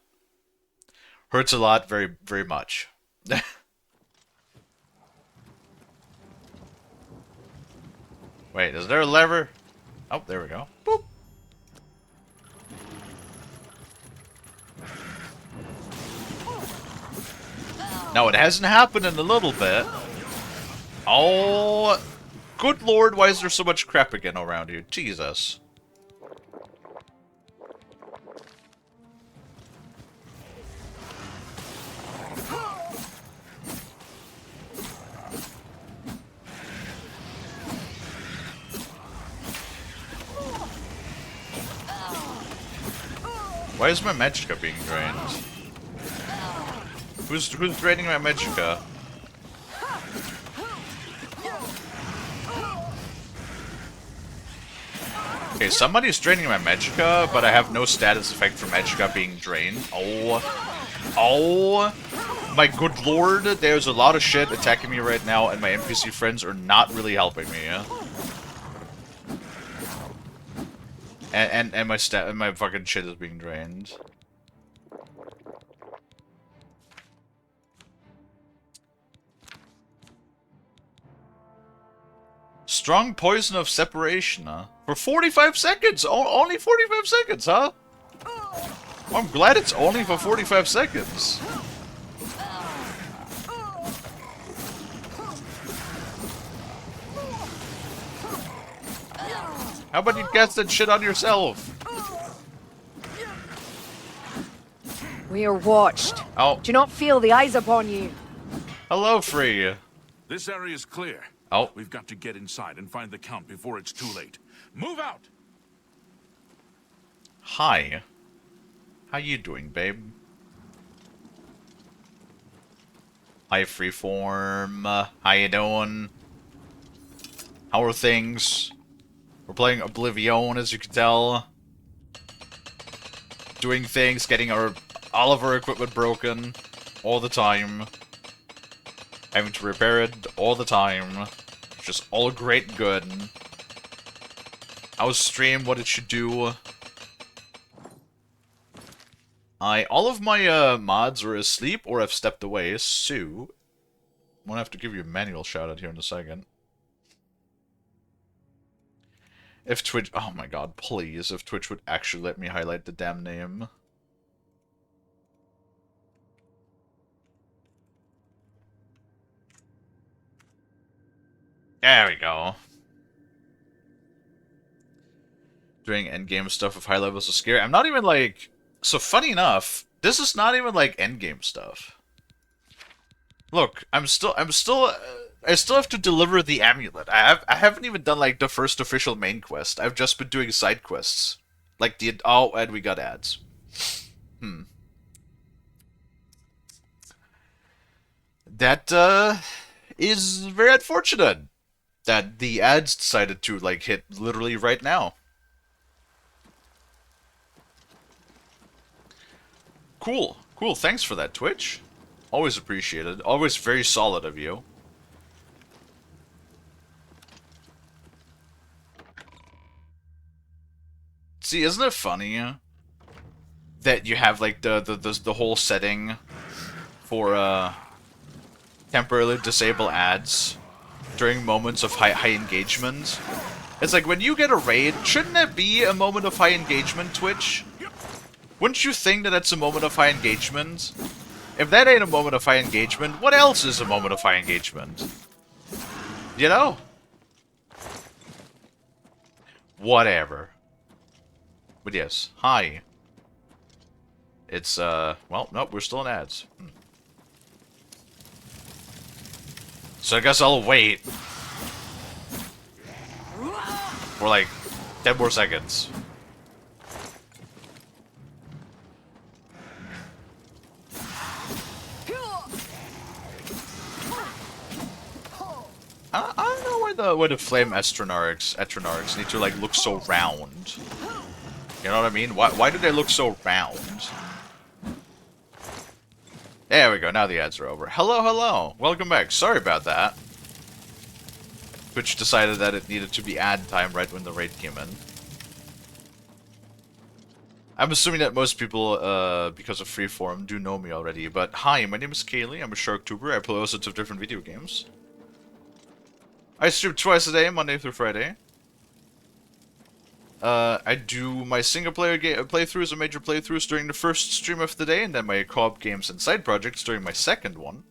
Hurts a lot, very, very much. Wait, is there a lever? Oh, there we go. Boop. No, it hasn't happened in a little bit. Oh, good lord, why is there so much crap again around here? Jesus. Why is my magicka being drained? Who's draining my magicka? Okay, somebody's draining my magicka, but I have no status effect for magicka being drained. Oh my good lord, there's a lot of shit attacking me right now, and my NPC friends are not really helping me. And my fucking shit is being drained. Strong poison of separation, huh? For 45 seconds! Only 45 seconds, huh? I'm glad it's only for 45 seconds. How about you cast that shit on yourself? We are watched. Oh. Do you not feel the eyes upon you? Hello, Free. This area is clear. Oh. We've got to get inside and find the Count before it's too late. Move out! Hi. How you doing, babe? Hi, Freeform. How you doing? How are things? We're playing Oblivion, as you can tell. Doing things, getting all of our equipment broken all the time. Having to repair it all the time. Just all great and good. How's stream? What it should do? All of my mods are asleep or have stepped away, so I'm gonna have to give you a manual shout out here in a second. If Twitch, oh my god, please, if Twitch would actually let me highlight the damn name. There we go. Doing endgame stuff with high levels of scary. I'm not even like... So funny enough, this is not even like endgame stuff. Look, I still have to deliver the amulet. I haven't even done like the first official main quest. I've just been doing side quests. Like and we got ads. That is very unfortunate that the ads decided to like hit literally right now. Cool. Cool. Thanks for that, Twitch. Always appreciated. Always very solid of you. See, isn't it funny that you have like the whole setting for temporarily disable ads during moments of high engagement? It's like when you get a raid, shouldn't it be a moment of high engagement, Twitch? Wouldn't you think that that's a moment of high engagement? If that ain't a moment of high engagement, what else is a moment of high engagement? You know? Whatever. But yes, hi. It's, well, nope, we're still in ads. So I guess I'll wait. For like 10 more seconds. I don't know why the flame Etronarchs need to like look so round. You know what I mean? Why do they look so round? There we go, now the ads are over. Hello, hello! Welcome back. Sorry about that. Twitch decided that it needed to be ad time right when the raid came in. I'm assuming that most people, because of Freeform, do know me already, but hi, my name is Kalie, I'm a Sharktuber, I play all sorts of different video games. I stream twice a day, Monday through Friday. I do my single-player playthroughs and major playthroughs during the first stream of the day, and then my co-op games and side projects during my second one.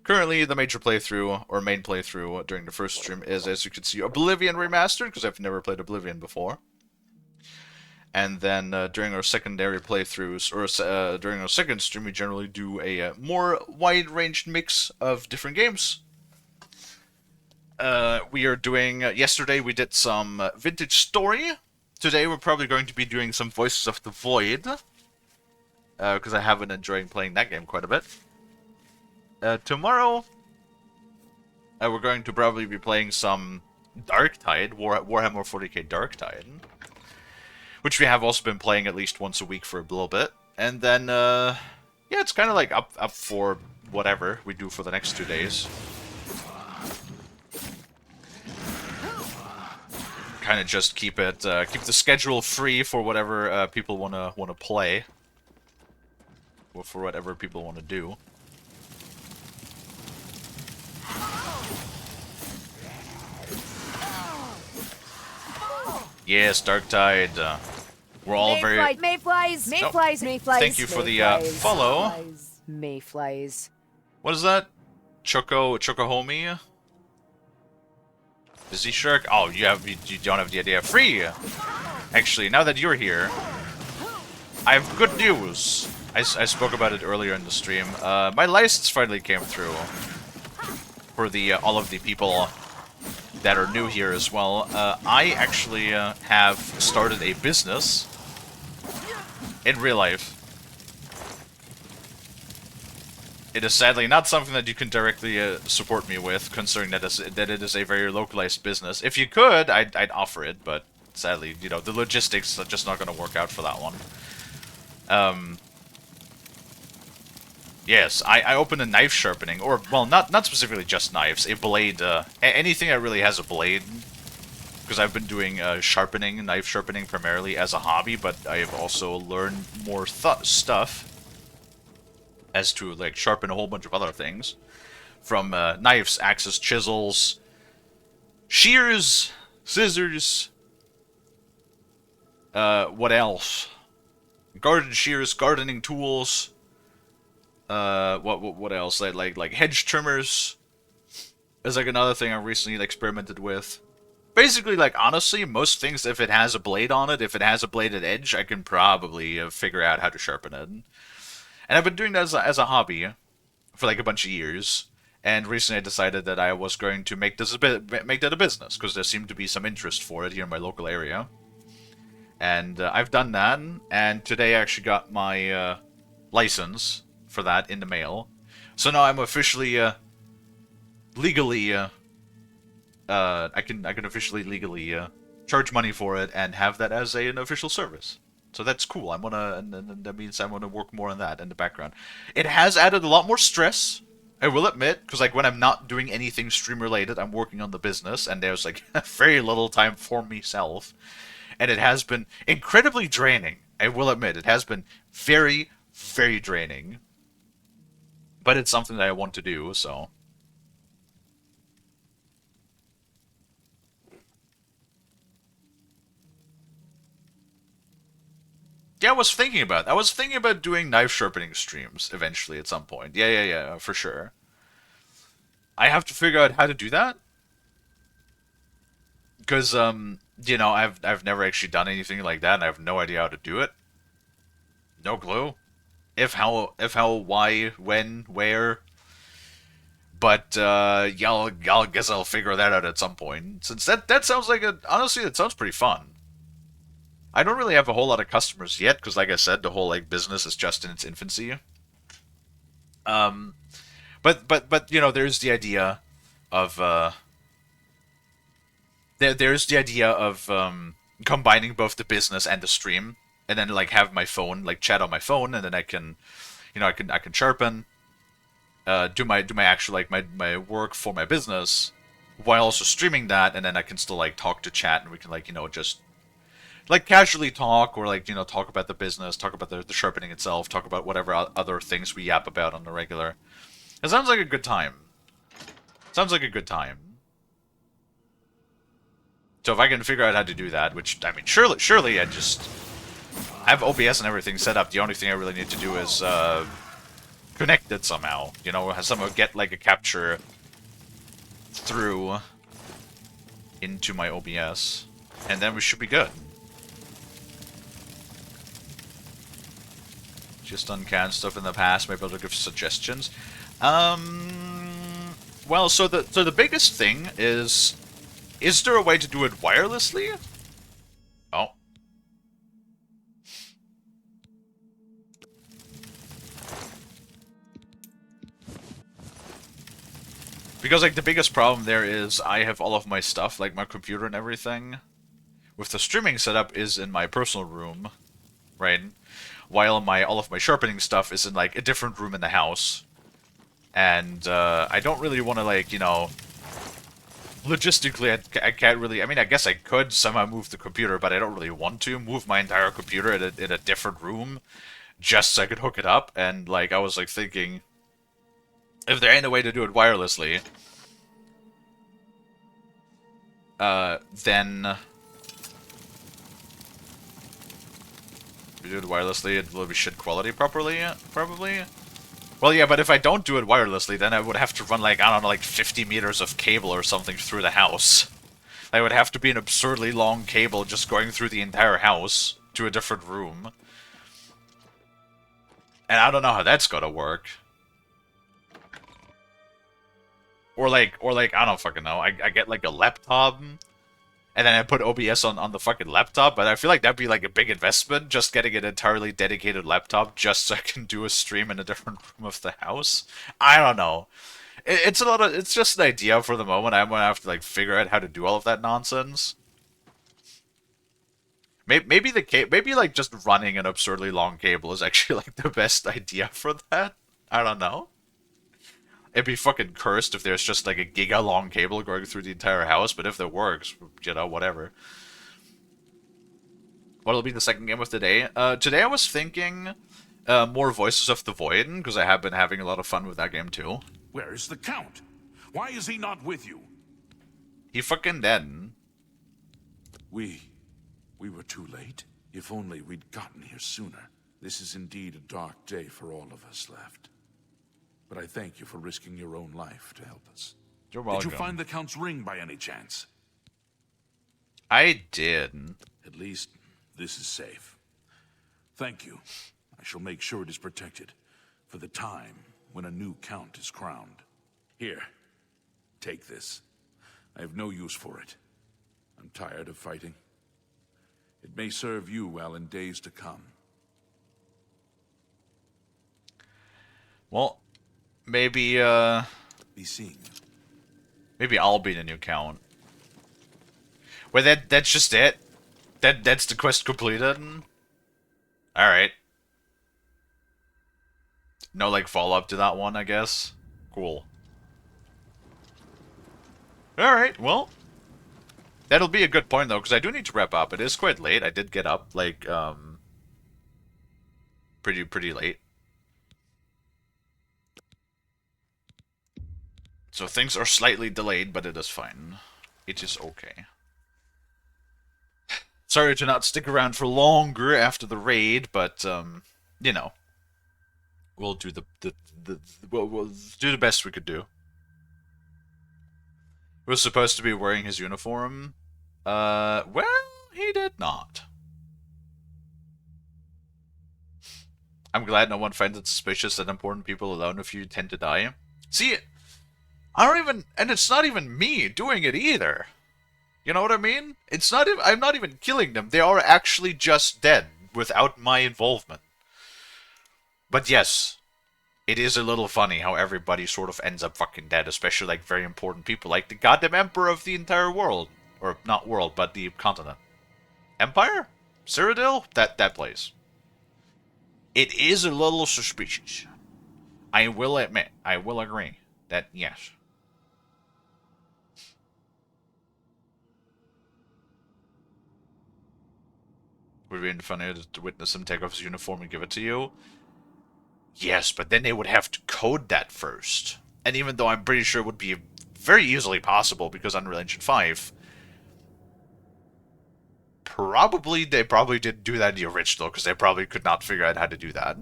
Currently, the major playthrough, or main playthrough, during the first stream is, as you can see, Oblivion Remastered, because I've never played Oblivion before. And then during our secondary playthroughs, or during our second stream, we generally do a more wide-ranged mix of different games. We are doing, yesterday we did some Vintage Story. Today we're probably going to be doing some Voices of the Void. Because I have been enjoying playing that game quite a bit. Tomorrow, we're going to probably be playing some Darktide, Warhammer 40k Darktide. Which we have also been playing at least once a week for a little bit. And then, yeah, it's kind of like up for whatever we do for the next 2 days. Kind of just keep the schedule free for whatever people wanna play. Or for whatever people want to do. Yes, Darktide. We're all very... Mayflies! Mayflies! Mayflies! Thank you for the follow. Mayflies. What is that? Chocohomie? Busy Shark? Oh, you don't have the idea. Free! Actually, now that you're here, I have good news. I spoke about it earlier in the stream. My license finally came through for the all of the people that are new here as well. I actually have started a business in real life. It is sadly not something that you can directly support me with, considering that it is a very localized business. If you could, I'd offer it, but sadly, you know, the logistics are just not going to work out for that one. Yes, I opened a knife sharpening, or, well, not specifically just knives, a blade, anything that really has a blade, because I've been doing knife sharpening primarily as a hobby, but I have also learned more stuff as to, like, sharpen a whole bunch of other things. From knives, axes, chisels, shears, scissors, what else? Garden shears, gardening tools, what else? Like hedge trimmers is like another thing I recently experimented with. Basically, like, honestly, most things, if it has a blade on it, if it has a bladed edge, I can probably figure out how to sharpen it. And I've been doing that as a hobby for like a bunch of years. And recently I decided that I was going to make that a business, because there seemed to be some interest for it here in my local area. And I've done that, and today I actually got my license for that in the mail. So now I'm officially legally I can officially legally charge money for it and have that as an official service. So that's cool. And that means I'm gonna work more on that in the background. It has added a lot more stress, I will admit, because like when I'm not doing anything stream related, I'm working on the business, and there's like very little time for myself, and it has been incredibly draining. I will admit, it has been very, very draining. But it's something that I want to do, so. Yeah, I was thinking about doing knife sharpening streams eventually at some point. Yeah, for sure. I have to figure out how to do that. Because, you know, I've never actually done anything like that, and I have no idea how to do it. No clue. If how, why, when, where. But, yeah, I'll guess I'll figure that out at some point. Since that sounds like honestly, it sounds pretty fun. I don't really have a whole lot of customers yet, because like I said, the whole like business is just in its infancy. But you know, there's the idea of there's the idea of combining both the business and the stream, and then like have my phone, like chat on my phone, and then I can, you know, I can sharpen, do my actual like my work for my business, while also streaming that, and then I can still like talk to chat, and we can like, you know, just like casually talk, or like, you know, talk about the business, talk about the sharpening itself, talk about whatever other things we yap about on the regular. It sounds like a good time. Sounds like a good time. So if I can figure out how to do that, which, I mean, surely I have OBS and everything set up. The only thing I really need to do is connect it somehow. You know, somehow get like a capture through into my OBS, and then we should be good. Just done canned stuff in the past. Maybe I'll give suggestions. Well, so the biggest thing is there a way to do it wirelessly? Oh. Because like the biggest problem there is I have all of my stuff, like my computer and everything, with the streaming setup is in my personal room, right? While all of my sharpening stuff is in like a different room in the house. And I don't really want to, like, you know, logistically I can't really, I mean, I guess I could somehow move the computer, but I don't really want to move my entire computer in a different room just so I could hook it up. And like I was like thinking, if there ain't a way to do it wirelessly, then If you do it wirelessly, it will be shit quality properly, probably. Well, yeah, but if I don't do it wirelessly, then I would have to run, like, I don't know, like 50 meters of cable or something through the house. I would have to be an absurdly long cable just going through the entire house to a different room. And I don't know how that's gonna work. Or like, I don't fucking know. I get like a laptop, and then I put OBS on the fucking laptop, but I feel like that'd be like a big investment, just getting an entirely dedicated laptop just so I can do a stream in a different room of the house. I don't know. It's just an idea for the moment. I'm gonna have to like figure out how to do all of that nonsense. Maybe like just running an absurdly long cable is actually like the best idea for that. I don't know. It'd be fucking cursed if there's just like a giga long cable going through the entire house, but if it works, you know, whatever. What'll be the second game of the day? Today I was thinking more Voices of the Void, because I have been having a lot of fun with that game too. Where is the Count? Why is he not with you? He fucking dead. We were too late. If only we'd gotten here sooner. This is indeed a dark day for all of us left. But I thank you for risking your own life to help us. You're welcome. Did you find the Count's ring by any chance? I did. At least this is safe. Thank you. I shall make sure it is protected for the time when a new Count is crowned. Here, take this. I have no use for it. I'm tired of fighting. It may serve you well in days to come. Well, maybe, Be seeing you. Maybe I'll be the new Count. Wait, that's just it? That's the quest completed? Alright. No, like, follow-up to that one, I guess? Cool. Alright, well. That'll be a good point, though, because I do need to wrap up. It is quite late. I did get up, like, pretty late. So things are slightly delayed, but it is fine. It is okay. Sorry to not stick around for longer after the raid, but, you know. We'll do we'll do the best we could do. He was supposed to be wearing his uniform. Well, he did not. I'm glad no one finds it suspicious that important people alone with you tend to die. See, I don't even, and it's not even me doing it either. You know what I mean? It's not even, I'm not even killing them. They are actually just dead without my involvement. But yes, it is a little funny how everybody sort of ends up fucking dead, especially like very important people, like the goddamn emperor of the entire world. Or not world, but the continent. Empire? Cyrodiil? That place. It is a little suspicious. I will admit, I will agree that yes. Would it be funny to witness him take off his uniform and give it to you? Yes, but then they would have to code that first. And even though I'm pretty sure it would be very easily possible because Unreal Engine 5, they probably didn't do that in the original because they probably could not figure out how to do that.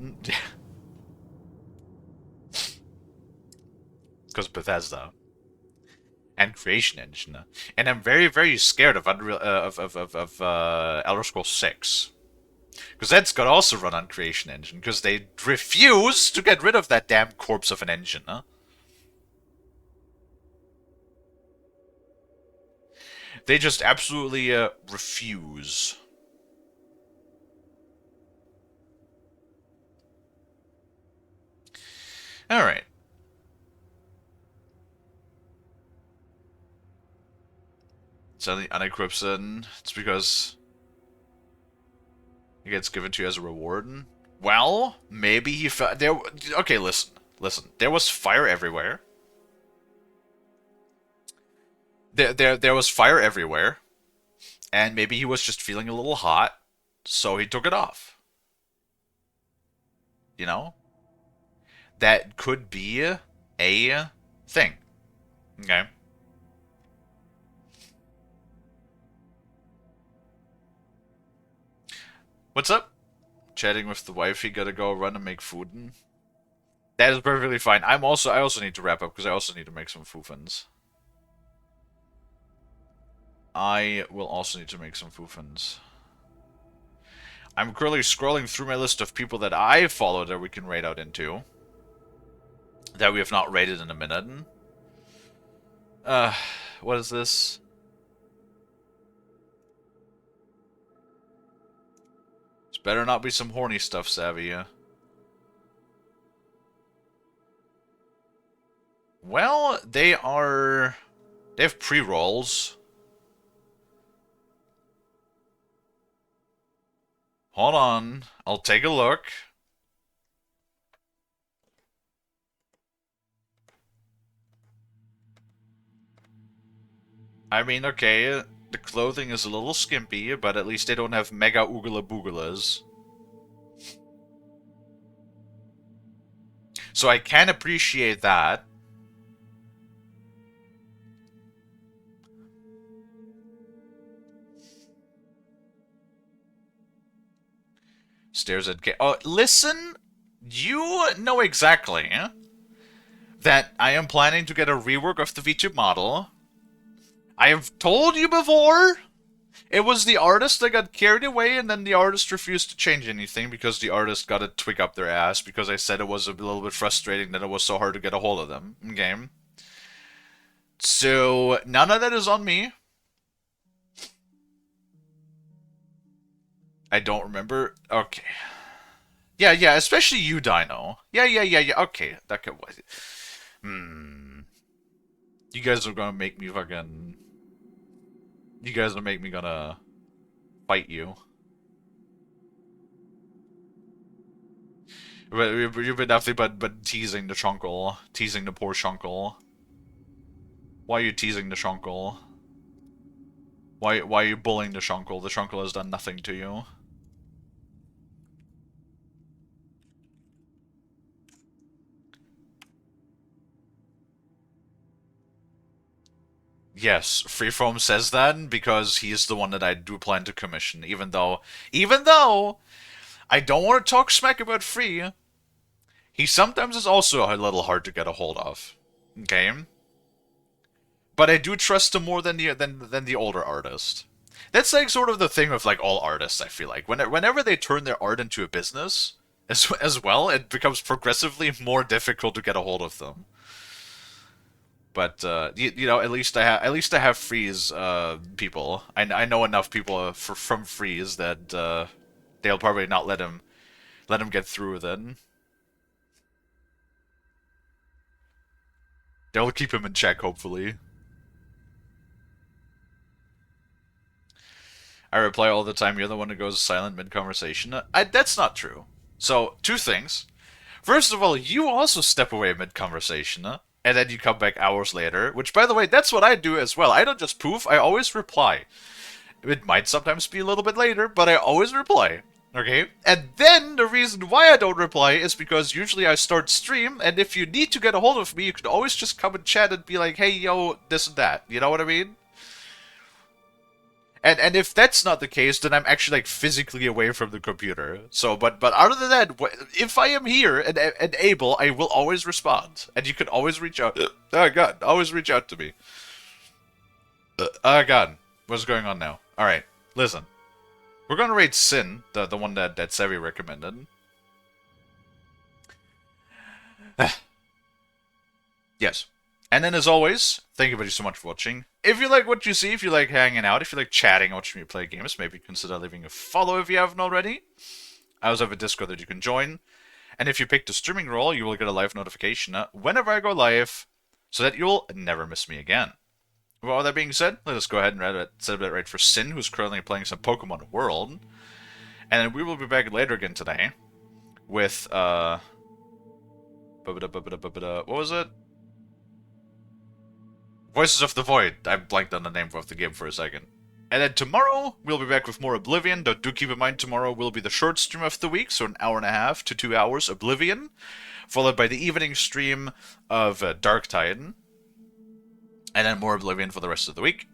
Because Bethesda and Creation Engine, and I'm very, very scared of Elder Scrolls 6. Because that's got to also run on Creation Engine, because they refuse to get rid of that damn corpse of an engine, huh? They just absolutely refuse. Alright. So the unencryption, it's because it gets given to you as a reward. Well, maybe he found there. Okay, listen. There was fire everywhere. There was fire everywhere, and maybe he was just feeling a little hot, so he took it off. You know, that could be a thing. Okay. What's up? Chatting with the wife, he gotta go run and make food. That is perfectly fine. I also need to wrap up because I also need to make some foofins. I will also need to make some foofins. I'm currently scrolling through my list of people that I follow that we can raid out into. That we have not raided in a minute. What is this? This better not be some horny stuff, Savvy. Well, they have pre-rolls. Hold on, I'll take a look. I mean, okay, the clothing is a little skimpy, but at least they don't have mega oogala boogalas. So I can appreciate that. Stares at oh, listen, you know exactly that I am planning to get a rework of the VTube model. I have told you before, it was the artist that got carried away, and then the artist refused to change anything because the artist got a twig up their ass because I said it was a little bit frustrating that it was so hard to get a hold of them in game. So, none of that is on me. I don't remember. Okay. Yeah, especially you, Dino. Yeah. Okay, that could... You guys are gonna make me fucking... You guys are make me gonna... fight you. But you've been nothing but teasing the Chunkle. Teasing the poor Chunkle. Why are you teasing the Chunkle? Why are you bullying the Chunkle? The Chunkle has done nothing to you. Yes, Freeform says that because he's the one that I do plan to commission, even though I don't want to talk smack about Free, he sometimes is also a little hard to get a hold of. Okay? But I do trust him more than the older artist. That's like sort of the thing with like all artists, I feel like. Whenever they turn their art into a business as well, it becomes progressively more difficult to get a hold of them. But you know, at least I have Freeze people. I know enough people from Freeze that they'll probably not let him get through with it. They'll keep him in check, hopefully. I reply all the time, you're the one who goes silent mid-conversation. That's not true. So, two things. First of all, you also step away mid-conversation, and then you come back hours later, which, by the way, that's what I do as well. I don't just poof, I always reply. It might sometimes be a little bit later, but I always reply. Okay? And then, the reason why I don't reply is because usually I start stream, and if you need to get a hold of me, you can always just come and chat and be like, hey, yo, this and that. You know what I mean? And if that's not the case, then I'm actually like physically away from the computer. So, but other than that, if I am here and able, I will always respond, and you can always reach out. Oh god, always reach out to me. Oh god, what's going on now? All right, listen, we're gonna raid Sin, the one that Sevi recommended. Yes. And then, as always, thank you so much for watching. If you like what you see, if you like hanging out, if you like chatting, watching me play games, maybe consider leaving a follow if you haven't already. I also have a Discord that you can join. And if you pick the streaming role, you will get a live notification whenever I go live, so that you'll never miss me again. With all that being said, let us go ahead and set it right for Sin, who's currently playing some Pokemon World. And then we will be back later again today with, what was it? Voices of the Void. I blanked on the name of the game for a second. And then tomorrow, we'll be back with more Oblivion. Though do keep in mind, tomorrow will be the short stream of the week, so an hour and a half to 2 hours Oblivion, followed by the evening stream of Dark Titan, and then more Oblivion for the rest of the week.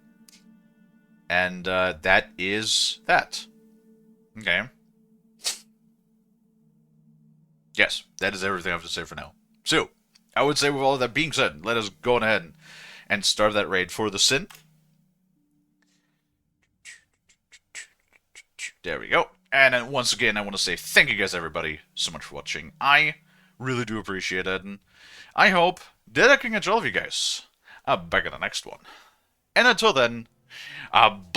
And that is that. Okay. yes, that is everything I have to say for now. So, I would say with all of that being said, let us go on ahead and start that raid for the Sin. There we go. And then once again, I want to say thank you guys, everybody, so much for watching. I really do appreciate it, and I hope that I can catch all of you guys back in the next one. And until then, bye-bye.